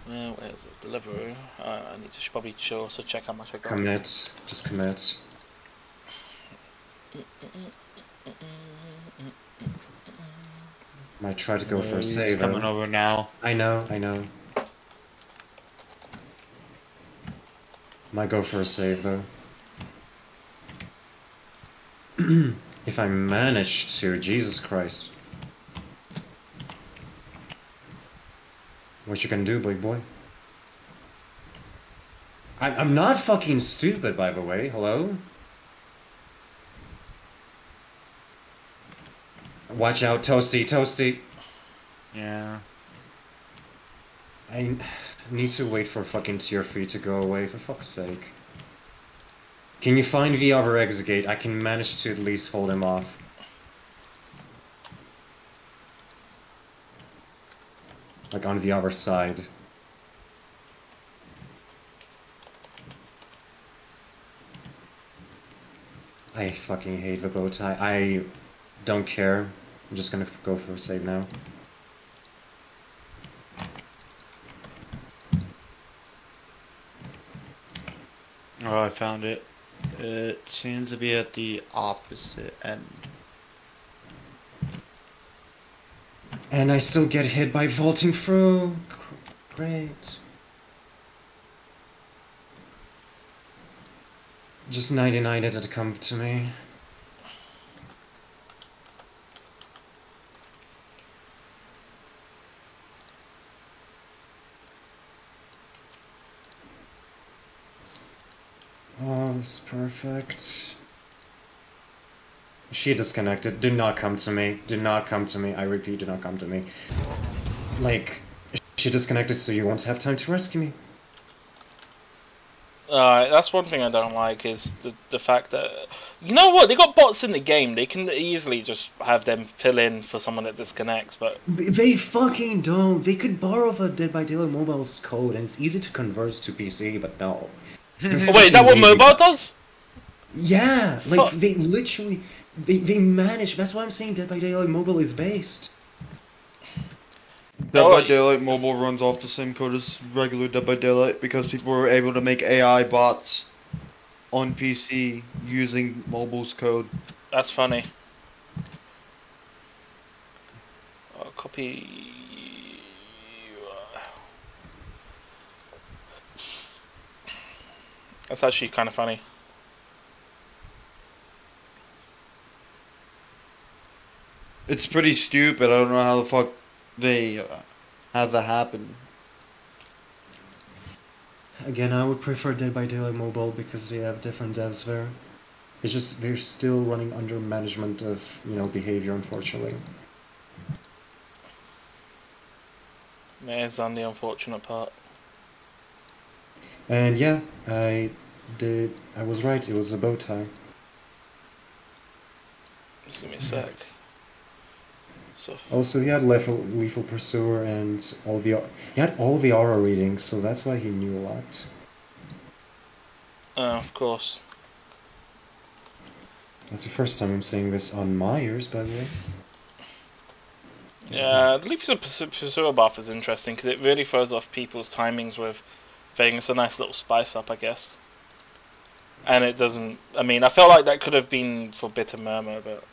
Where is it? Deliveroo. I need to probably also check how much I got. Commit. Just commit. Might try to go for a save. Coming over now. I know, I know. Might go for a save though. If I manage to, Jesus Christ. What you can do, big boy? I'm not fucking stupid, by the way. Hello? Watch out, Toasty, Toasty. Yeah. I need to wait for fucking tier 3 to go away, for fuck's sake. Can you find the other exit gate? I can manage to at least hold him off. Like on the other side. I fucking hate the bow tie. I don't care. I'm just gonna go for a save now. Oh, I found it. It seems to be at the opposite end. And I still get hit by vaulting through. Great. Just 99 did come to me. Oh, this is perfect. She disconnected. Do not come to me. Do not come to me. I repeat, do not come to me. Like, she disconnected so you won't have time to rescue me. That's one thing I don't like is the fact that... You know what? They got bots in the game. They can easily just have them fill in for someone that disconnects, but... They fucking don't. They could borrow the Dead by Daylight Mobile's code and it's easy to convert to PC, but no. Oh, wait, is that what mobile does? Yeah, like they literally, they manage. That's why I'm saying Dead by Daylight Mobile is based. Dead by Daylight Mobile runs off the same code as regular Dead by Daylight because people were able to make AI bots on PC using mobile's code. That's funny. Copy. That's actually kind of funny. It's pretty stupid. I don't know how the fuck they have that happen. Again, I would prefer Dead by Daylight Mobile because they have different devs there. It's just they're still running under management of, you know, behavior, unfortunately. There's on the unfortunate part. And yeah, I was right, it was a bow tie. Just give me a sec. So. Also, he had lethal pursuer and he had all the aura readings, so that's why he knew a lot. Of course. That's the first time I'm saying this on my ears, by the way. Yeah, the lethal pursuer buff is interesting because it really throws off people's timings with things. It's a nice little spice up, I guess. And it doesn't. I mean, I felt like that could have been for Bitter Murmur, but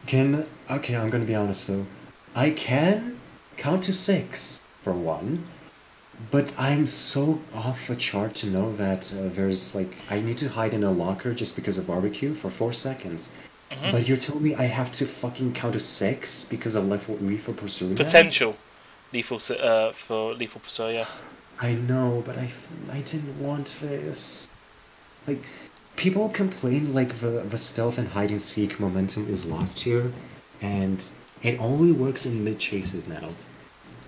I don't know. Okay, I'm gonna be honest though. I can count to 6 for one, but I'm so off a chart to know that there's like I need to hide in a locker just because of barbecue for 4 seconds. But you're telling me I have to fucking count to 6 because of lethal pursuit? Potential lethal for lethal pursuit, yeah. I know, but I didn't want this. Like, people complain like the stealth and hide and seek momentum is lost here, and it only works in mid chases now.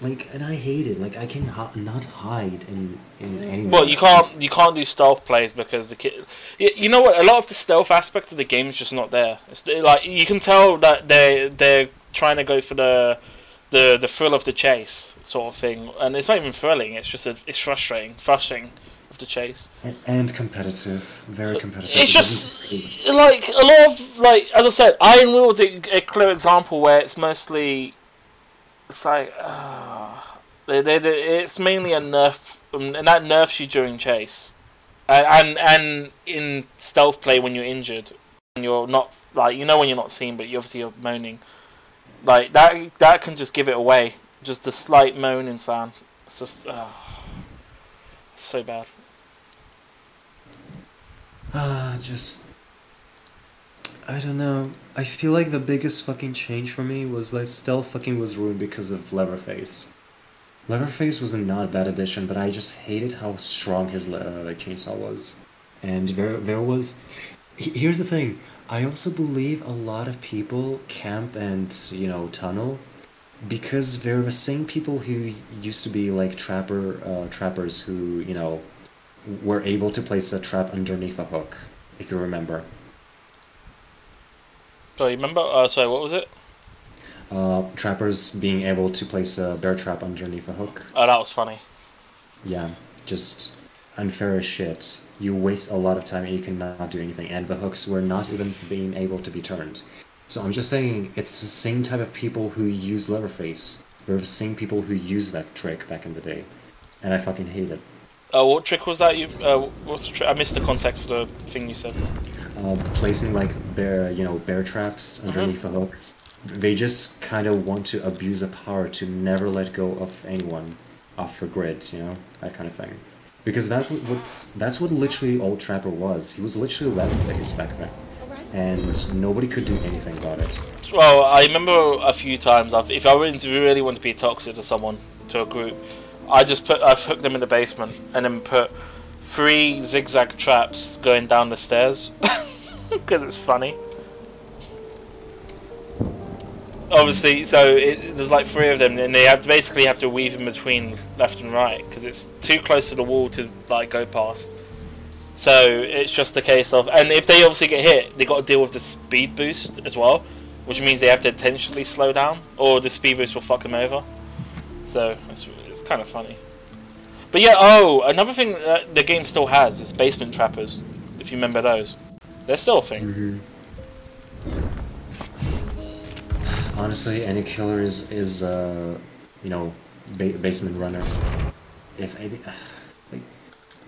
Like, and I hate it. Like, I can not hide in any. Well, you can't do stealth plays because you know what? A lot of the stealth aspect of the game is just not there. It's like you can tell that they're trying to go for the thrill of the chase sort of thing, and it's not even thrilling. It's just it's frustrating of the chase. And competitive, very competitive. It's just like a lot of like, as I said, Iron Will's a clear example where it's mostly. It's like, it's mainly a nerf, and that nerfs you during chase, and in stealth play when you're injured, and you're not like when you're not seen, but you're moaning, like that can just give it away, just a slight moaning sound. It's just so bad. I don't know. I feel like the biggest fucking change for me was like stealth fucking was ruined because of Leatherface. Leatherface was not a bad addition, but I just hated how strong his like chainsaw was. And there was. Here's the thing. I also believe a lot of people camp and tunnel because they're the same people who used to be like trappers who were able to place a trap underneath a hook, if you remember. So you remember? Sorry, what was it? Trappers being able to place a bear trap underneath a hook. Oh, that was funny. Yeah, just unfair as shit. You waste a lot of time and you cannot do anything, and the hooks were not even being able to be turned. So I'm just saying, it's the same type of people who use Leatherface. They're the same people who used that trick back in the day, and I fucking hate it. What trick was that? What's the trick? I missed the context for the thing you said. Placing like bear traps underneath the hooks. They just kind of want to abuse the power to never let go of anyone off the grid, that kind of thing. Because that's what literally Old Trapper was. He was literally Leatherface back then, and nobody could do anything about it. Well, I remember a few times if I really want to be toxic to someone, to a group, I've hooked them in the basement and then put 3 zigzag traps going down the stairs because it's funny. Obviously, so there's like 3 of them, and they basically have to weave in between left and right because it's too close to the wall to like go past. So it's just a case of, and if they obviously get hit, they got to deal with the speed boost as well, which means they have to intentionally slow down, or the speed boost will fuck them over. So it's kind of funny. But yeah, another thing that the game still has is basement trappers. If you remember those, they're still a thing. Honestly, any killer is basement runner.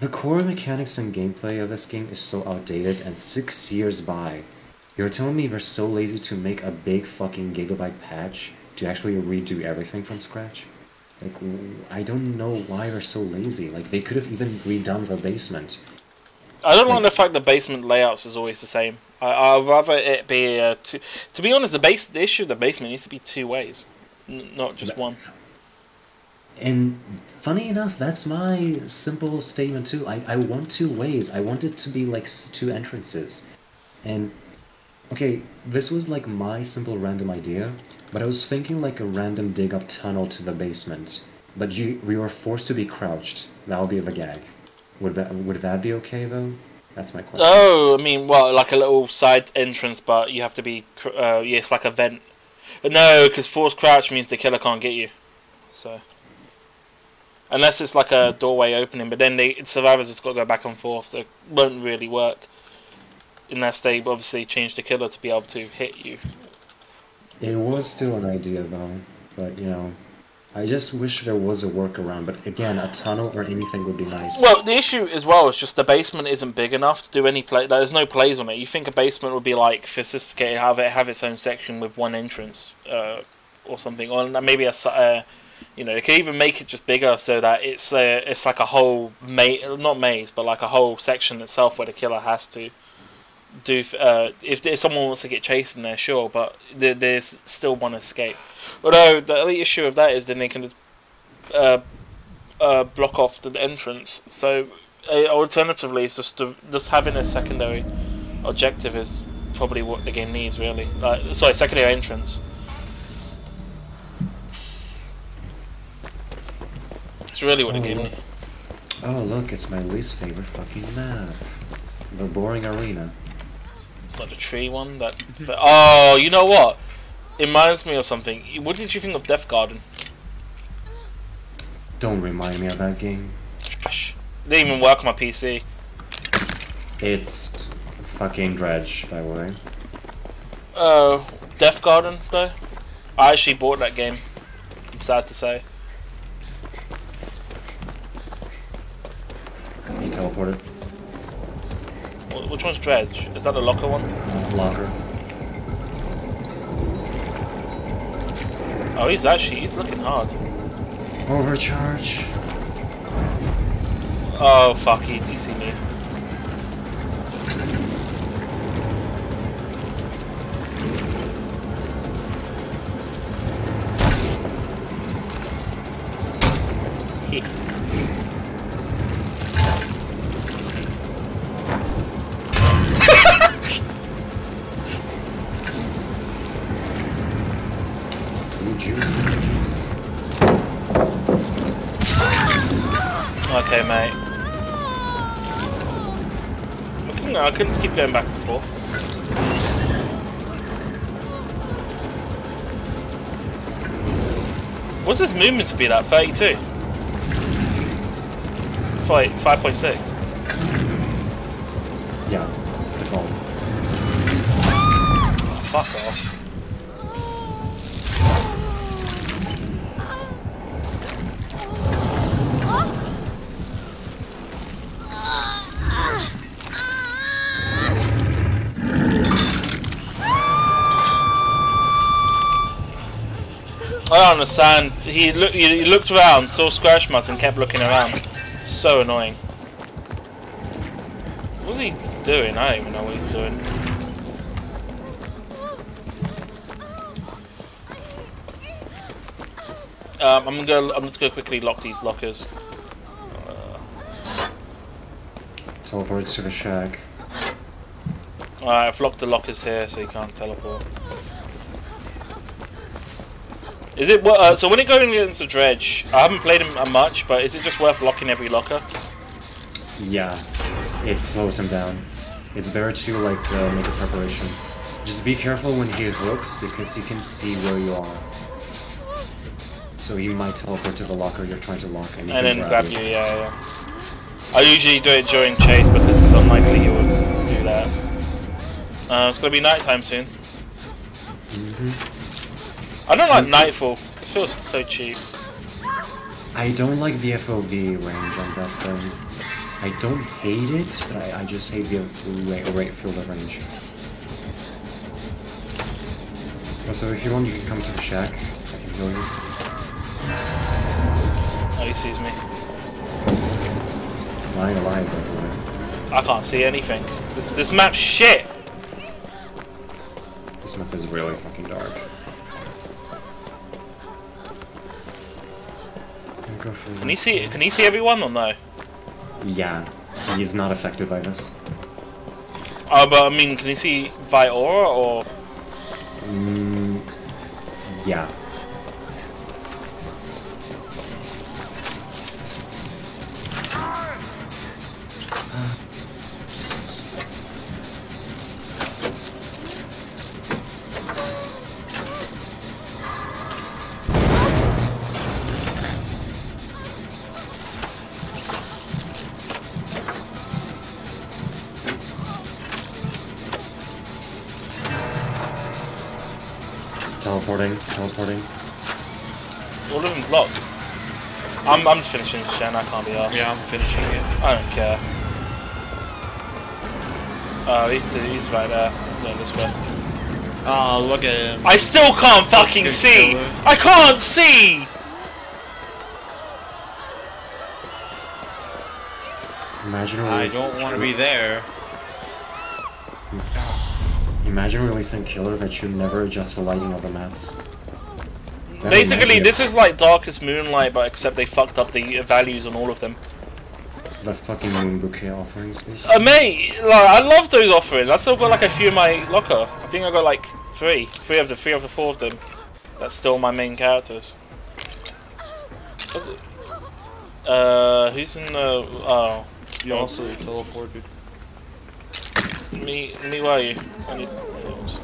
The core mechanics and gameplay of this game is so outdated, and 6 years by, you're telling me they're so lazy to make a big fucking gigabyte patch to actually redo everything from scratch? Like, I don't know why they're so lazy. Like, they could have even redone the basement. I don't like the fact the basement layouts is always the same. I'd rather it be to be honest, the issue of the basement needs to be 2 ways, not just one. And funny enough, that's my simple statement too. I want 2 ways. I want it to be like 2 entrances. And okay, this was like my simple random idea, but I was thinking like a random dig up tunnel to the basement. But you were forced to be crouched. That would be the gag. Would that be okay though? That's my question. Oh, I mean, well, like a little side entrance, but you have to be. It's like a vent No, because forced crouch means the killer can't get you. So unless it's like a doorway opening, but then survivors just got to go back and forth, so it won't really work unless they obviously change the killer to be able to hit you. It was still an idea though, but you know, I just wish there was a workaround. But again, a tunnel or anything would be nice. Well, the issue as well is just the basement isn't big enough to do any play. There's no plays on it. You think a basement would be like sophisticated, have its own section with one entrance, or something, or maybe you know, they could even make it just bigger so that it's like a whole not maze, but like a whole section itself where the killer has to do. If someone wants to get chased in there, sure, but there's still one escape. Although the only issue of that is then they can just block off the entrance. So alternatively, it's just having a secondary objective is probably what the game needs, really. Sorry, secondary entrance. It's really what the game needs. Oh look, it's my least favorite fucking map. The boring arena. Like the tree one? Oh, you know what? It reminds me of something. What did you think of Death Garden? Don't remind me of that game. Trash. It didn't even work on my PC. It's fucking dredge, by the way. Death Garden, though? I actually bought that game. I'm sad to say. You teleported. Which one's Dredge? Is that the locker one? Locker. Oh, he's looking hard. Overcharge. Oh fuck, you see me. Okay, mate. I couldn't just keep going back and forth. What's his movement speed at? 32? 5.6? Yeah, default. Oh, fuck off. I don't understand. He looked around, saw Squash Mut, and kept looking around. So annoying. What's he doing? I don't even know what he's doing. I'm just gonna quickly lock these lockers. Teleport to the shack. Alright, I've locked the lockers here, so you can't teleport. Is it so when it goes against the Dredge? I haven't played him much, but is it just worth locking every locker? Yeah, it slows him down. It's better to like make a preparation. Just be careful when he hooks because he can see where you are. So he might teleport to the locker you're trying to lock, and then grab you. Yeah. I usually do it during chase because it's unlikely you would do that. It's gonna be nighttime soon. I don't like Nightfall. This feels so cheap. I don't like the FOV range on that thing. I don't hate it, but I just hate the field of range. Also, if you want, you can come to the shack. I can heal you. Oh, he sees me. Lying alive, by the way. I can't see anything. This map's shit. This map is really fucking dark. Can he see everyone or no? Yeah, he's not affected by this. Oh, but I mean, can he see via aura or? Yeah. Teleporting. All of them's locked. I'm just finishing Shen, I can't be arsed. Yeah, I'm finishing it. I don't care. Oh, he's right there. Go this way. Oh, look at him. I still can't fucking see! I can't see! Imagine I don't want to be there. Imagine releasing Killer that you never adjust for lighting of the maps. Basically, this is like Darkest Moonlight, but except they fucked up the values on all of them. The fucking moon bouquet offerings. Mate, like, I love those offerings. I still got like a few in my locker. I think I got like three of the four of them. That's still my main characters. What's it? Who's in the? Oh, You also teleported. me. Where are you? I need things.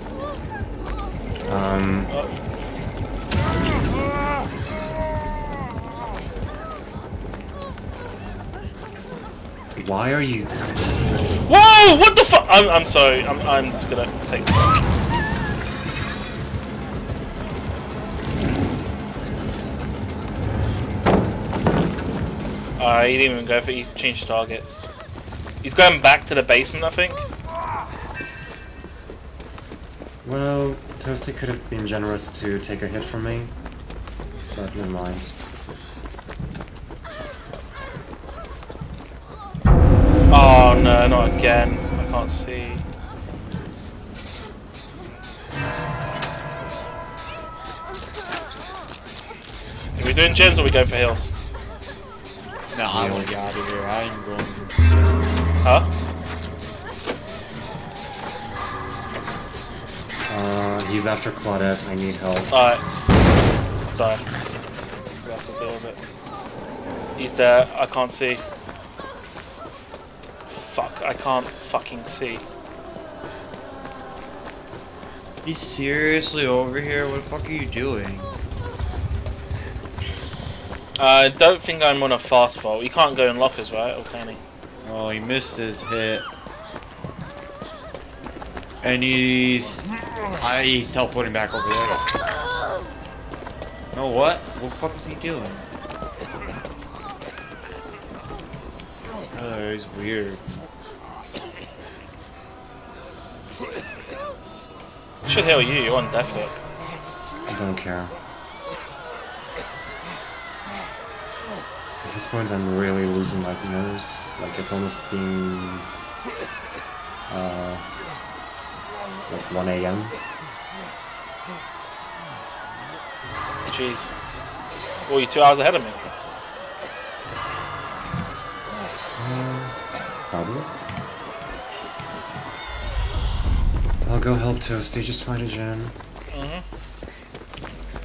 Why are you? Whoa! What the fuck? I'm sorry. I'm just gonna take this. He didn't even go for it. He changed targets. He's going back to the basement, I think. Well, Toasty could have been generous to take a hit from me, but never mind. Oh no, not again. I can't see. Are we doing gens or are we going for heals? No, I want to get out of here. I ain't going. Huh? He's after Claudette. I need help. Alright. Sorry. Let's go have to deal with it. He's there. I can't see. Fuck, I can't fucking see. He's seriously over here? What the fuck are you doing? I don't think I'm on a fast vault. You can't go in lockers, right? Or can he? Oh, he missed his hit. And he's teleporting back over there. No, what? What the fuck is he doing? Oh, he's weird. Should heal you, you're on death hit. I don't care. At this point, I'm really losing my nerves. Like, it's almost being like 1 AM. Jeez. Oh, you're 2 hours ahead of me. Probably. I'll go help Toasty, just find a gen.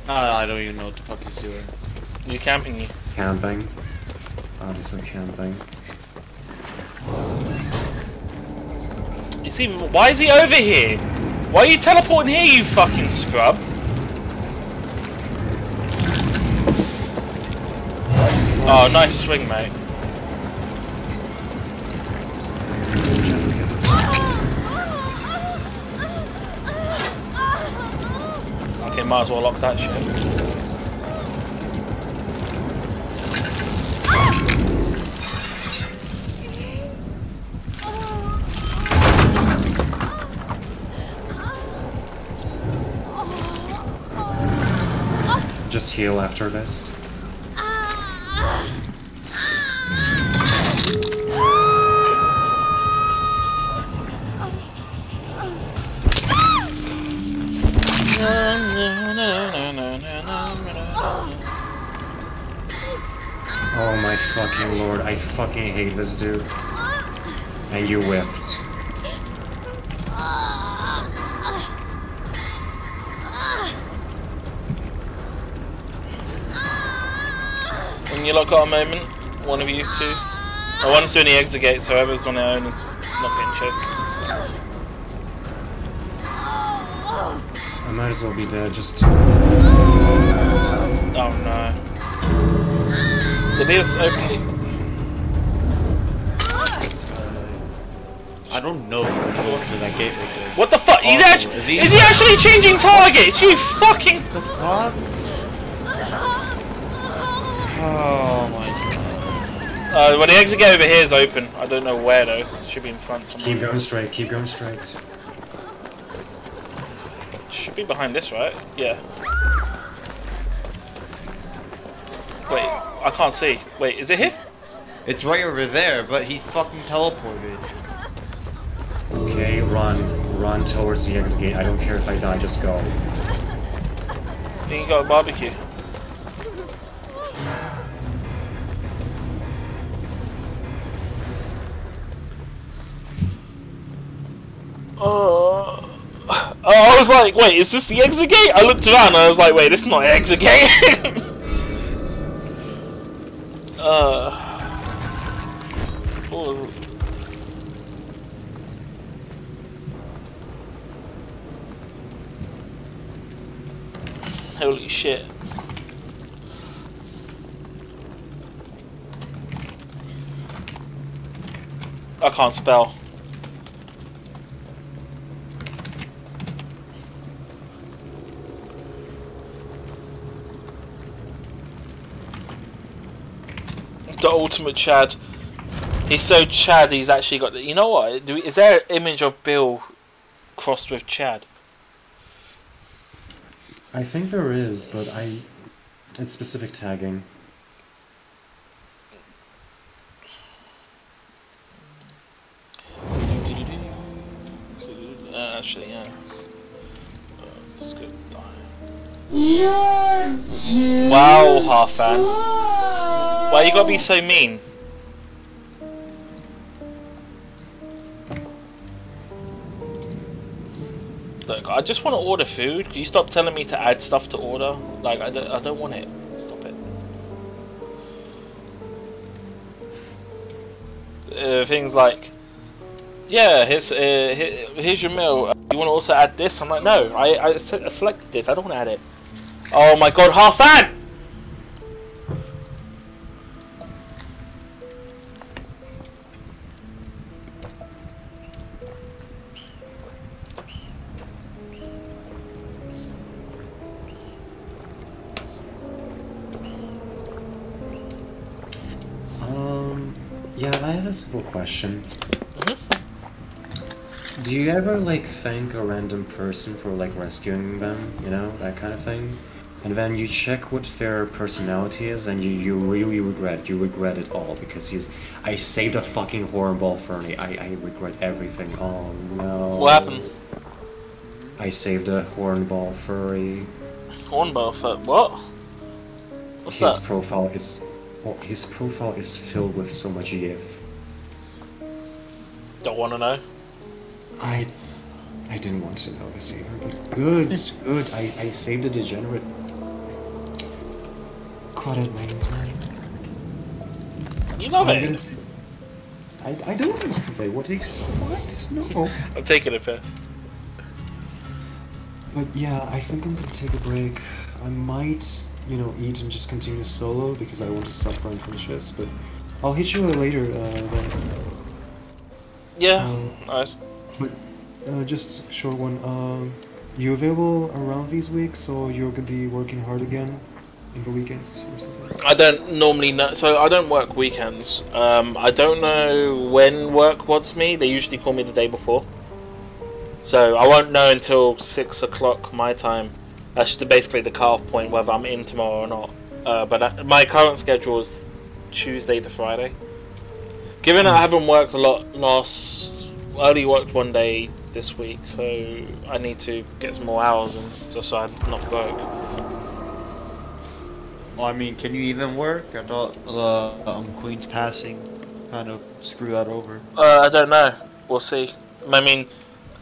I don't even know what the fuck he's doing. You're camping you. Camping. Obviously camping. You see, why is he over here? Why are you teleporting here, you fucking scrub? Oh, nice swing, mate. Okay, might as well lock that shit. Just heal after this. Oh my fucking lord, I fucking hate this dude. And you whipped. When you lot got a moment, one of you two. I one's doing the exit gate, so whoever's on their own is not getting chased. I might as well be dead, just Oh no. Did they just open it? I I don't know who can go through that gate right there. What the fuck? He's Oh, actually is he- is he actually changing targets? You fucking. What? Oh my god. Well, the exit gate over here is open. I don't know where though. It should be in front somewhere. Keep going straight, keep going straight. Should be behind this, right? Yeah. Wait, I can't see. Wait, is it here? It's right over there, but he's fucking teleported. Okay, run towards the exit gate. I don't care if I die, just go. Then you got a barbecue. I was like, wait, is this the exit gate? I looked around and I was like, wait, this is not the exit gate. Holy shit. I can't spell. The ultimate Chad. He's so Chad. He's actually got. You know what? Is there an image of Bill crossed with Chad? I think there is, but it's specific tagging. Actually, yeah. Just go die. Wow, Halfan. Why you gotta be so mean? Look, I just want to order food. Can you stop telling me to add stuff to order? Like, I don't want it. Stop it. Things like, yeah, here's your meal. You want to also add this? I'm like, no, I selected this. I don't want to add it. Oh my god, Halfan! Yeah, I have a simple question. Do you ever, like, thank a random person for, like, rescuing them, you know, that kind of thing? And then you check what their personality is, and you really regret it all, because I saved a fucking hornball Fernie, I regret everything, oh no. What happened? I saved a hornball furry. Hornball furry? What? What's that? His profile is filled with so much yiff. Don't want to know. I didn't want to know this either, but good. I saved a degenerate. Claudette Mains, man. You love it. I don't love it. What? No. I'm taking it, fair. But yeah, I think I'm gonna take a break. I might, you know, eat and just continue solo because I want to suffer and finish this. But I'll hit you later. Then. Yeah. Nice. But just a short one. You available around these weeks, or you're gonna be working hard again in the weekends or something? I don't normally know, so I don't work weekends. I don't know when work wants me. They usually call me the day before, so I won't know until 6 o'clock my time. That's just basically the cut-off point whether I'm in tomorrow or not. But my current schedule is Tuesday to Friday. Given that I haven't worked a lot I only worked one day this week, so I need to get some more hours and just so I'm not broke. Well, I mean, can you even work? I thought Queen's Passing kind of screw that over. I don't know. We'll see. I mean,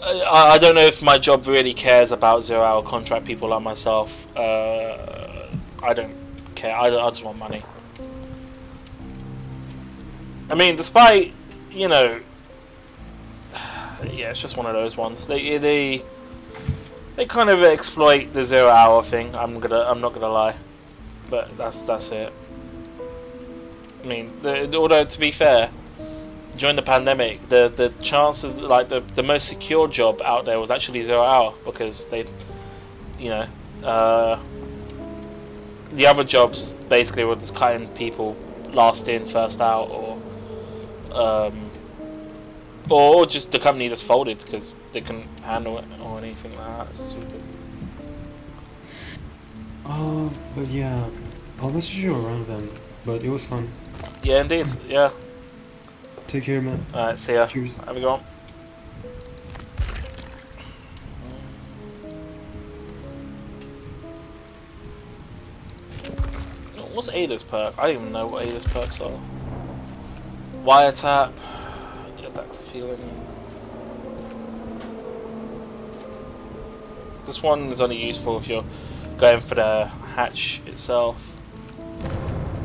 I don't know if my job really cares about 0-hour contract people like myself. I don't care. I just want money. I mean, despite, you know, yeah, it's just one of those ones. They kind of exploit the 0-hour thing. I'm not gonna lie, but that's it. I mean, although to be fair, during the pandemic, the chances, like the most secure job out there was actually 0 Hour, because they, you know, the other jobs basically were just cutting people last in, first out, or just the company just folded because they couldn't handle it or anything like that. It's stupid. But yeah, I'll message you around then. But it was fun. Yeah, indeed. Yeah. Take care, man. Alright, see ya. Cheers. Have a good one. What's Ada's perk? I don't even know what Ada's perks are. Wiretap. Get that feeling. This one is only useful if you're going for the hatch itself.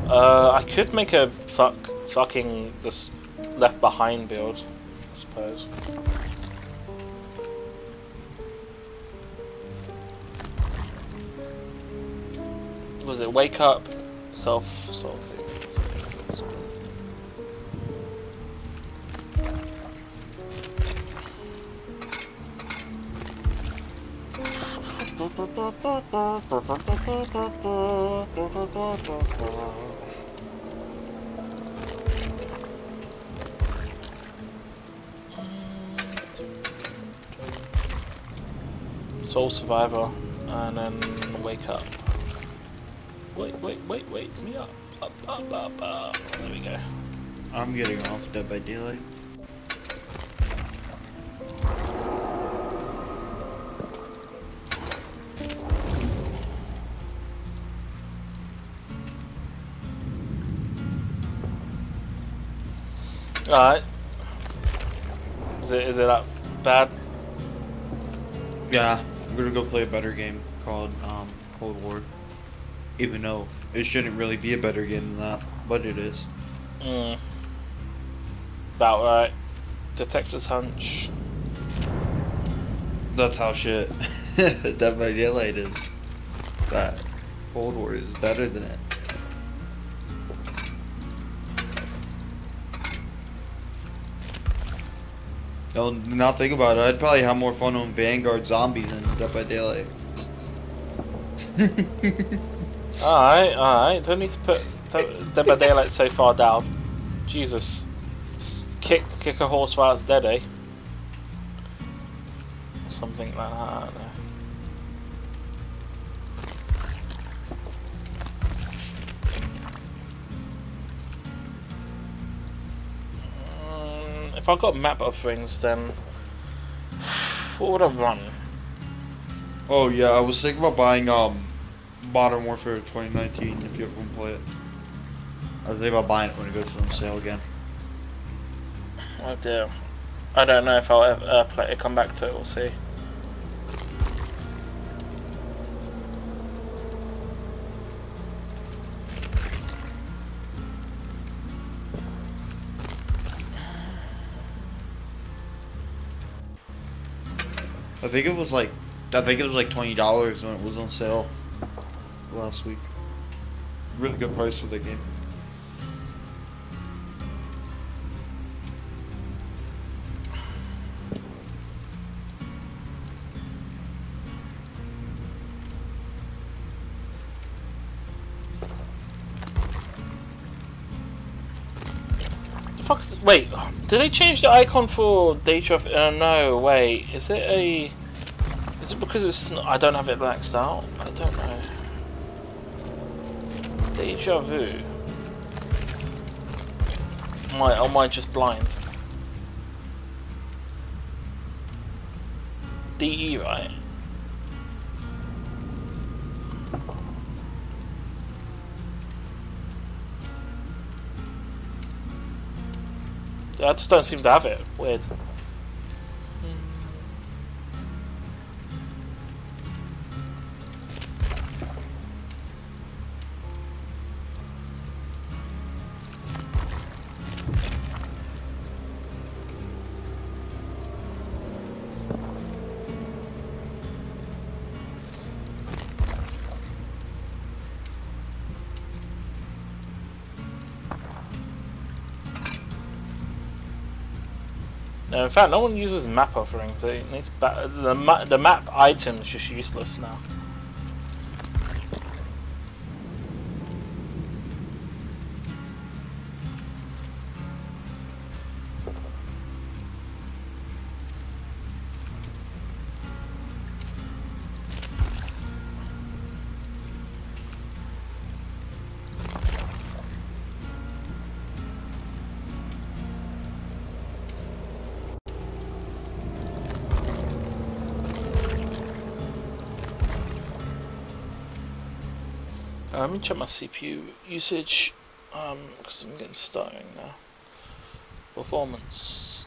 I could make a fucking this Left Behind build, I suppose. Was it Wake Up? Self-solving. Soul Survivor, and then Wake Up. Wait me up. Up. There we go. I'm getting off Dead by Daylight. Alright. Is it that bad? Yeah, I'm gonna go play a better game called Cold War. Even though it shouldn't really be a better game than that, but it is. About right. Detective's hunch. That's how shit Dead by Daylight is. That Cold War is better than it. Now think about it, I'd probably have more fun on Vanguard Zombies than Dead by Daylight. Alright. Don't need to put Dead by Daylight so far down. Jesus. Kick a horse while it's dead, eh? Something like that, I don't know. If I got map offerings, then what would I run? Oh yeah, I was thinking about buying Modern Warfare 2019 if you ever want to play it. I was thinking about buying it when it goes on sale again. Oh dear. I don't know if I'll ever come back to it, we'll see. I think it was like $20 when it was on sale last week. Really good price for the game. Wait, did they change the icon for Deja Vu? No, wait. Is it because it's not, I don't have it maxed out? I don't know. Deja Vu. Am I just blind? DE, right? I just don't seem to have it. Weird. No, in fact, no one uses map offerings. It needs the map item is just useless now. Let me check my CPU usage, because I'm getting stuttering now. Performance.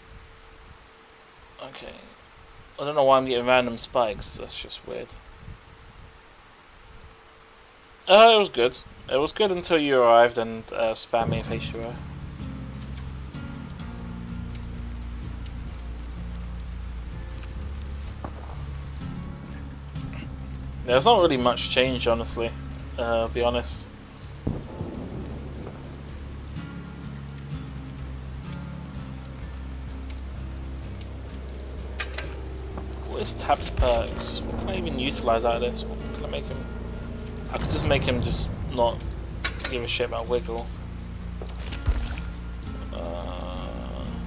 Okay. I don't know why I'm getting random spikes, that's just weird. It was good. It was good until you arrived and spammed me with H2O. There's not really much change, honestly. I'll be honest. What is Tab's perks? What can I even utilize out of this? What can I make him? I could just make him just not give a shit about Wiggle.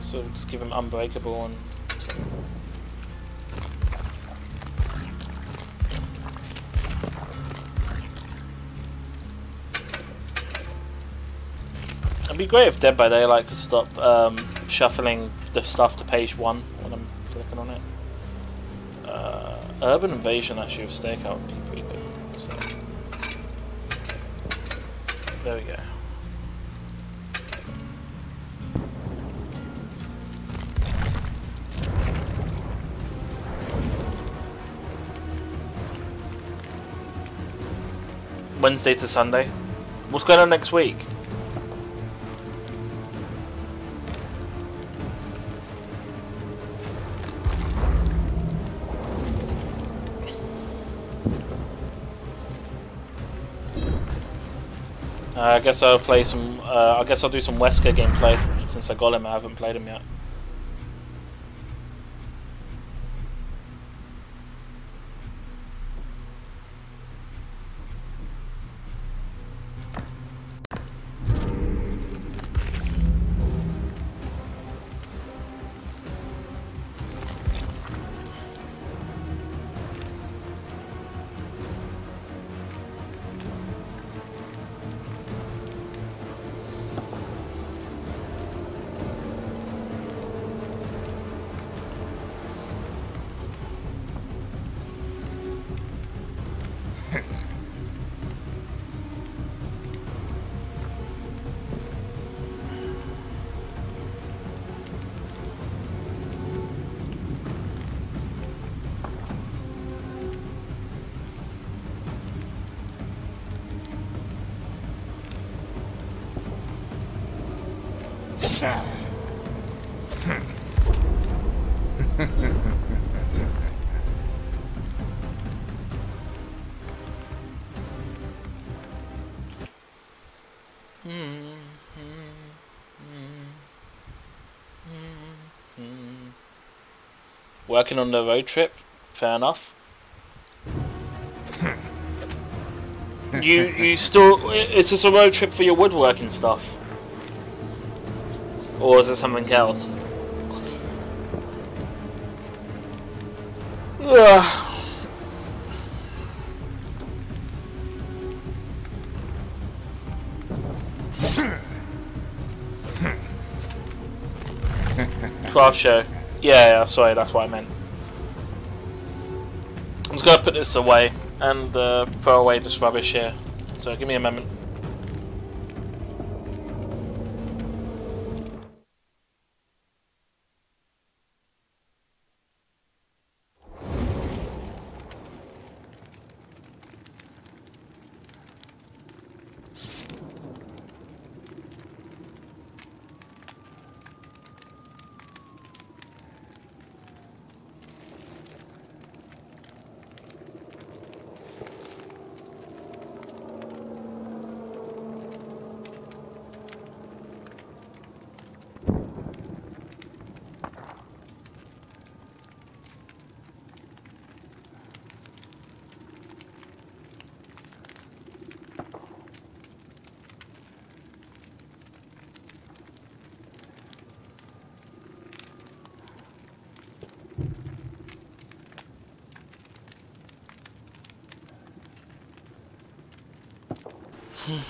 So just give him Unbreakable and. It'd be great if Dead by Daylight could stop shuffling the stuff to page 1 when I'm clicking on it. Urban Invasion actually with Stakeout would be pretty good. So. There we go. Wednesday to Sunday. What's going on next week? I guess I'll play some. I guess I'll do some Wesker gameplay since I got him. I haven't played him yet. Working on the road trip, fair enough. You still, is this a road trip for your woodworking stuff? Or is it something else? Ugh. Craft show. Yeah, sorry, that's what I meant. I'm just gonna put this away and throw away this rubbish here. So give me a moment.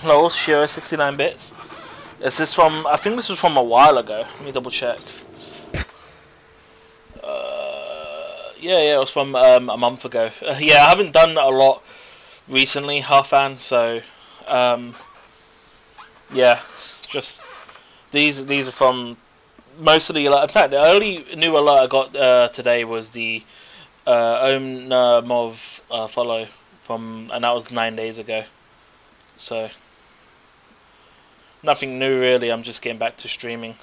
Lol, Shiro 69 bits. Is this from? I think this was from a while ago. Let me double check. Yeah, it was from a month ago. Yeah, I haven't done a lot recently, Halfan. So, yeah, just these are from mostly. In fact, the only new alert I got today was the Om Mov follow from, and that was 9 days ago. So nothing new really. I'm just getting back to streaming.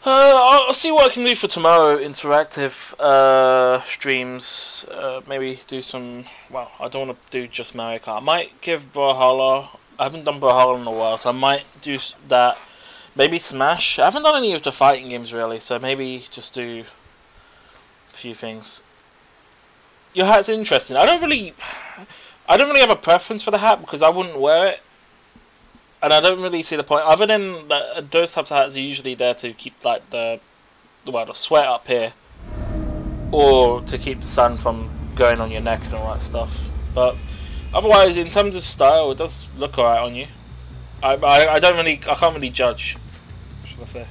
I'll see what I can do for tomorrow. Interactive streams. Maybe do some. Well, I don't want to do just Mario Kart. I might give Brawlhalla. I haven't done Brawlhalla in a while, so I might do that. Maybe Smash. I haven't done any of the fighting games really, so maybe just do a few things. Your hat's interesting. I don't really have a preference for the hat because I wouldn't wear it. And I don't really see the point, other than that those types of hats are usually there to keep like the sweat up here, or to keep the sun from going on your neck and all that stuff. But otherwise, in terms of style, it does look alright on you. I can't really judge, should I say?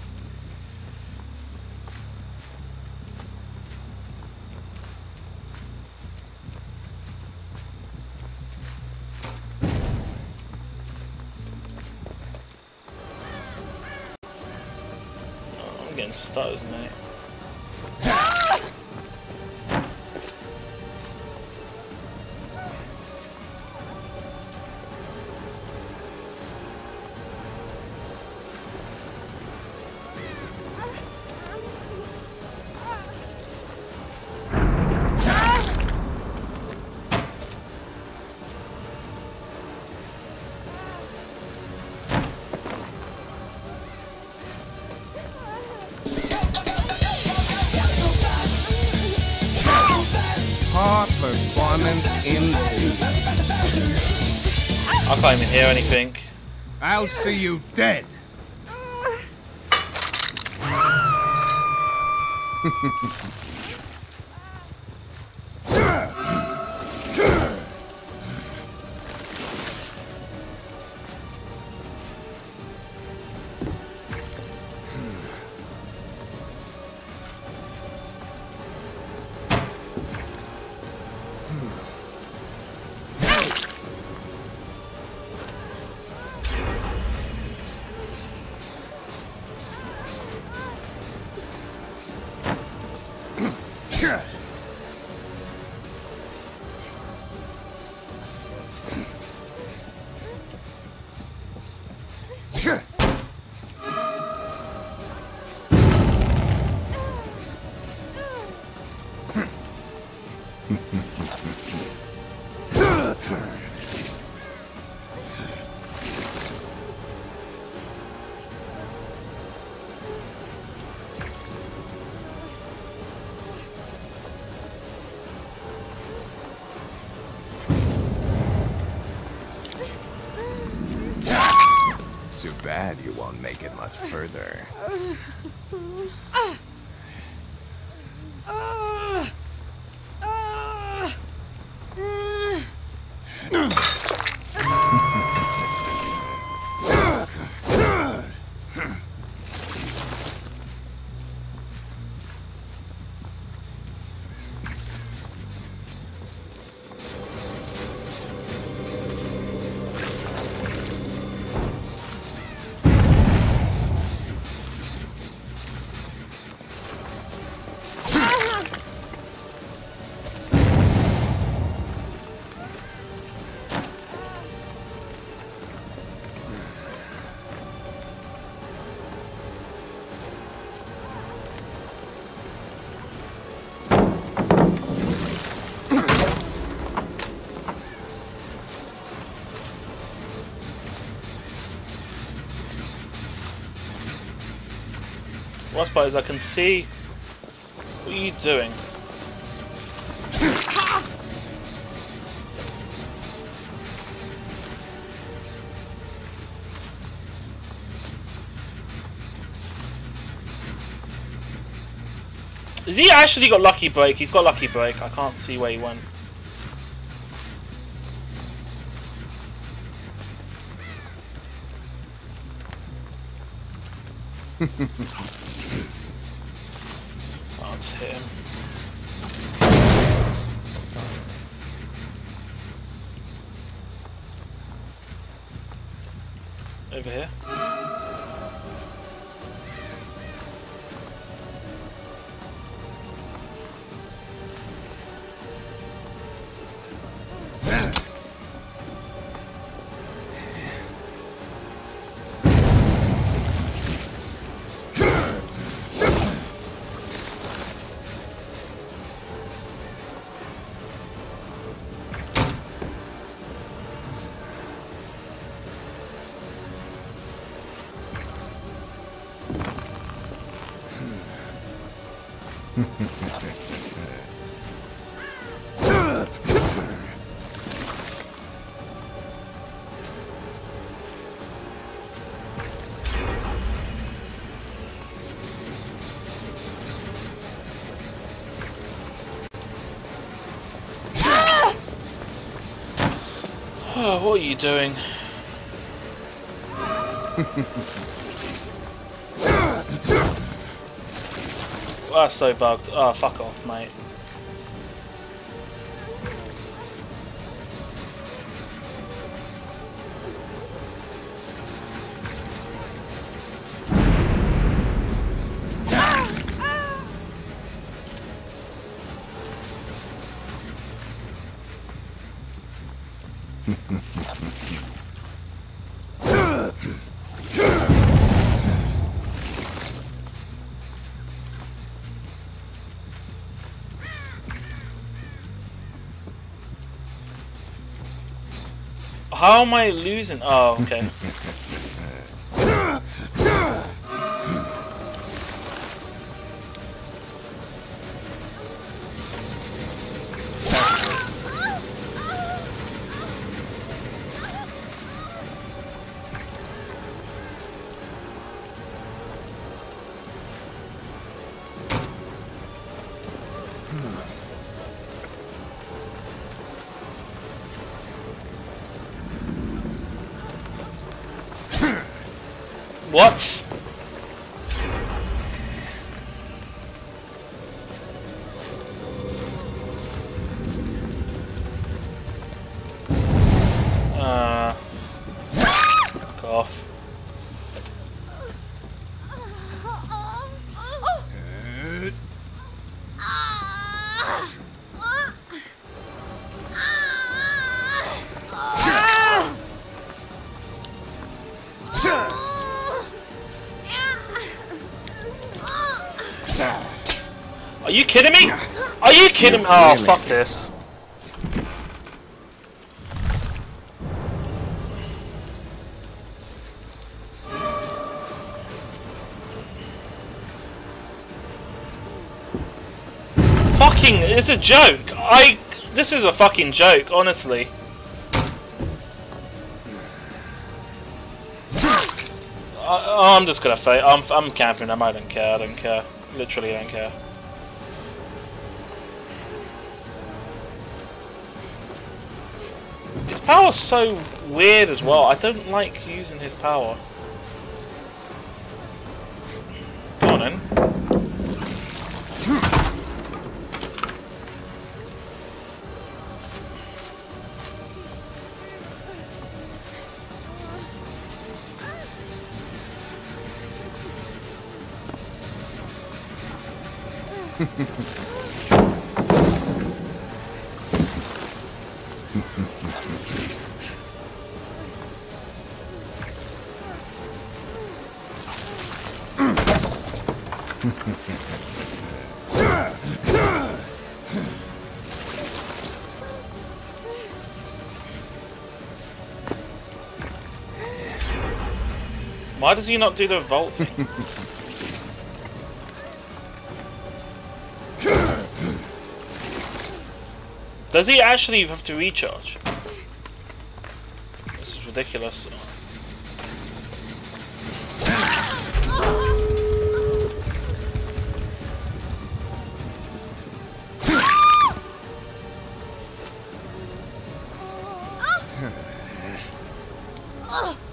Getting stutters, mate. Performance indeed. I can't even hear anything. I'll see you dead. Too bad you won't make it much further. Worst part is I can see. What are you doing? Has he actually got Lucky Break? He's got Lucky Break. I can't see where he went. Let's hit him. Over here. Oh, what are you doing? Oh, that's so bugged. Oh, fuck off, mate. How am I losing? Oh, okay. What? Fuck off. Are you kidding me? Are you kidding me? Oh, fuck this. Fucking, it's a joke. This is a fucking joke, honestly. I'm just gonna fight. I'm camping him. I don't care. I don't care. Literally don't care. His power's so weird as well. I don't like using his power. Go on then. Why does he not do the vault thing? Does he actually have to recharge? This is ridiculous.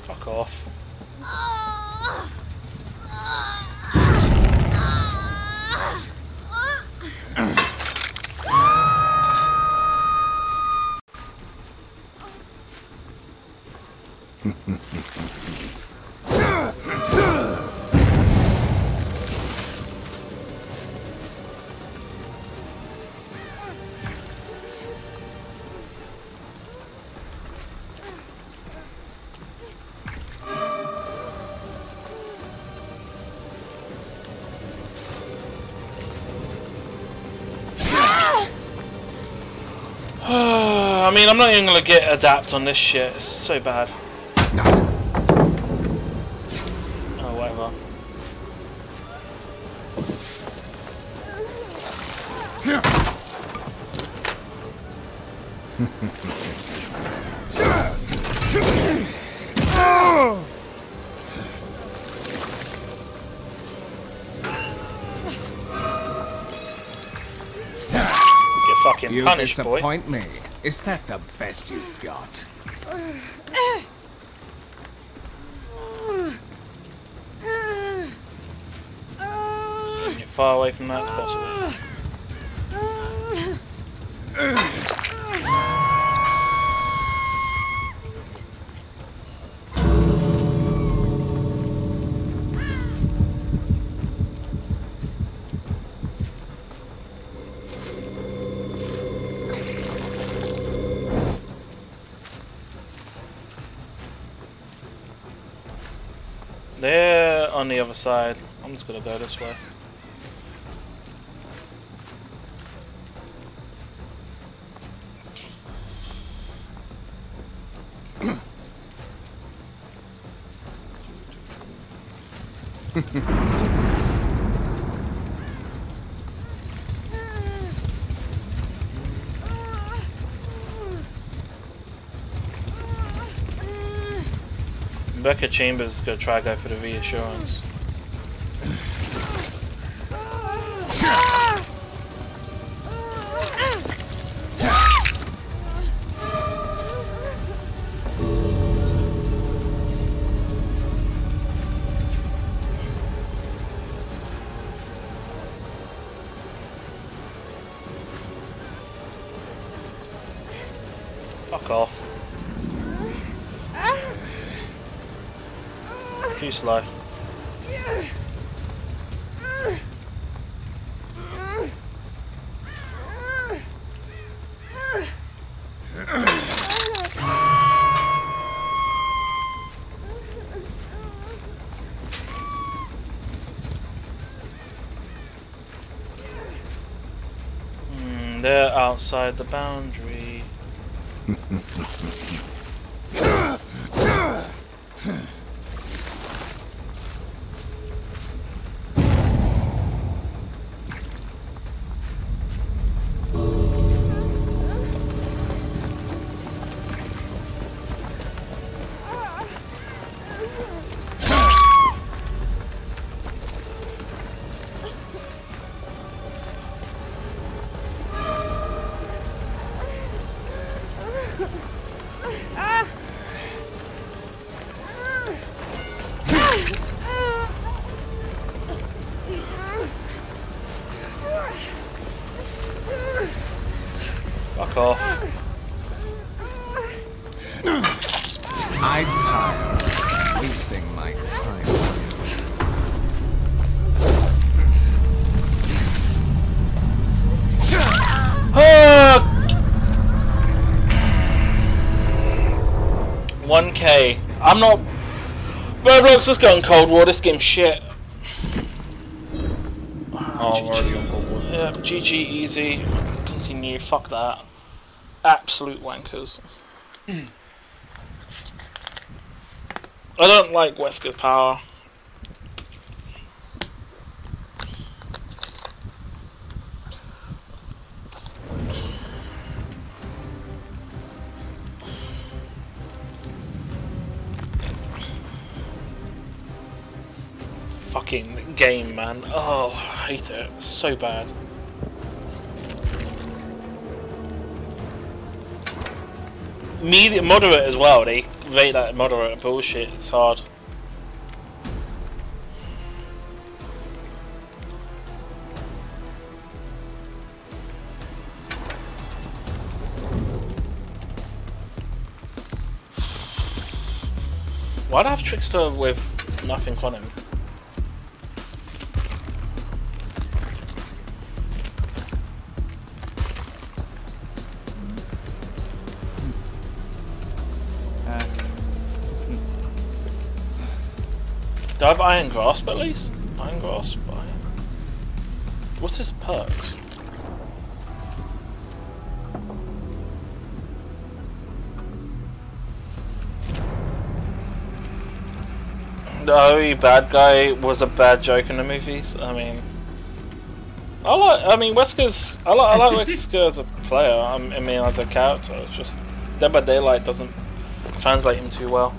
Fuck off. I mean, I'm not even gonna get adapt on this shit. It's so bad. Oh, whatever. Get fucking You punished, boy. disappoint me. Is that the best you've got? Get far away from that as possible. They're on the other side. I'm just gonna go this way. Rebecca Chambers is gonna try to go for the reassurance. Fuck off. Too slow. They're outside the boundary. Fuck off. I tire, wasting my time. Ah! 1K. I'm not. Roblox, let's go on Cold War. This game's shit. Oh, I'm already on Cold War. Yeah, GG, easy. Continue. Fuck that. Absolute wankers. I don't like Wesker's power. Fucking game, man. Oh, I hate it. It's so bad. Moderate as well. They rate that moderate bullshit. It's hard. Why'd I have Trickster with nothing on him? Do I have Iron Grasp at least? Iron Grasp? What's his perks? The OE bad guy was a bad joke in the movies. I mean, Wesker's. I like Wesker as a player. I mean, as a character. It's just Dead by Daylight doesn't translate him too well.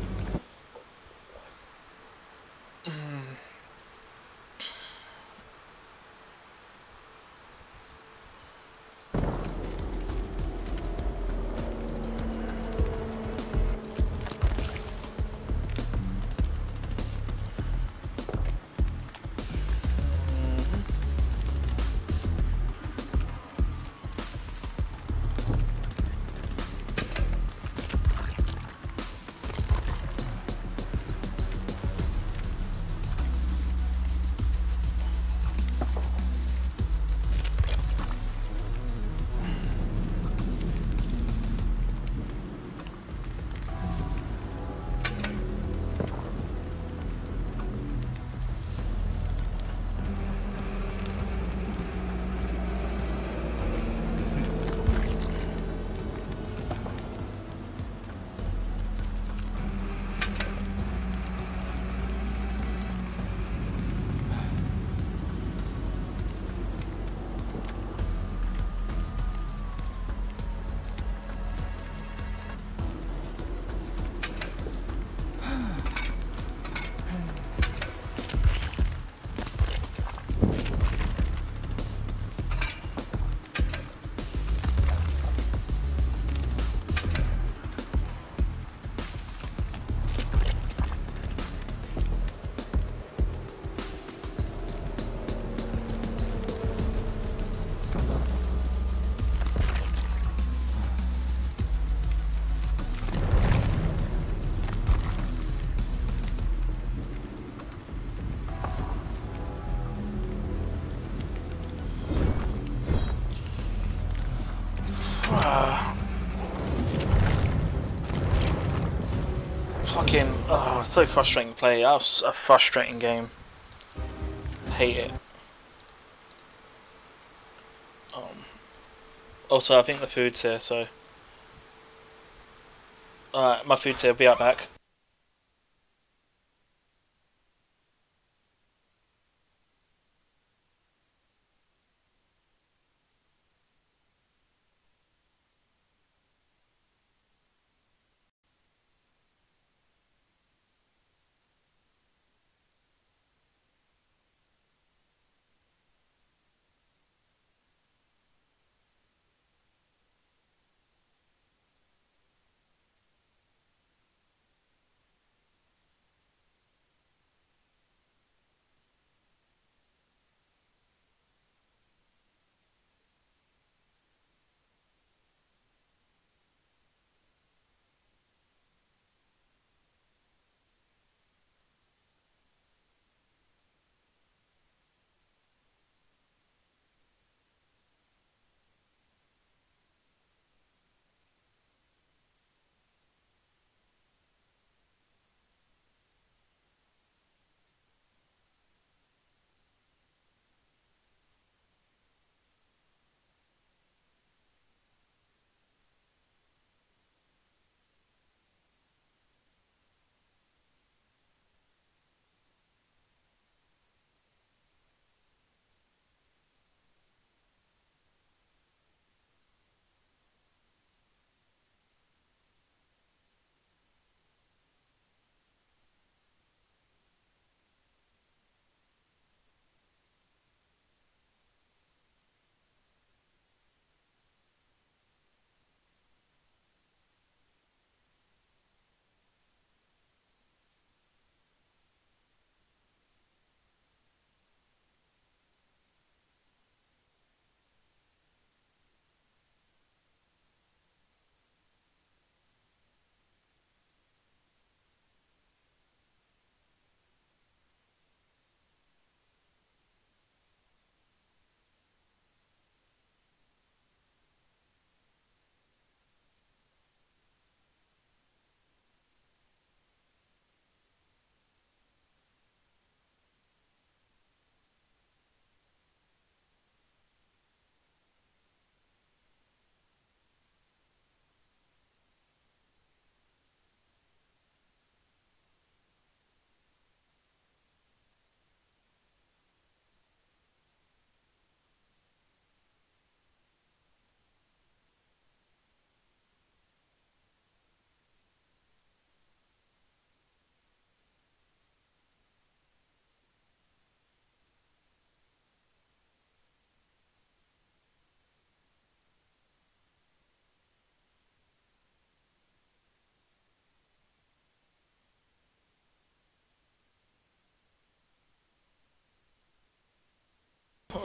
Fucking, oh, so frustrating to play. That was a frustrating game. Hate it. Also, I think the food's here, so. Alright, my food's here. Be right back.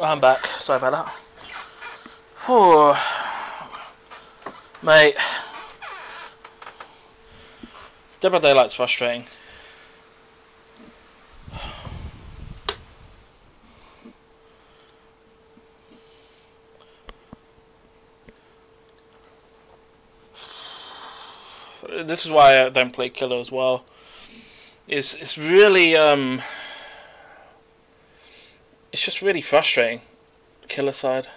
I'm back. Sorry about that. Whew. Mate. Dead by Daylight's frustrating. This is why I don't play Killer as well. It's really it's just really frustrating. Killer side.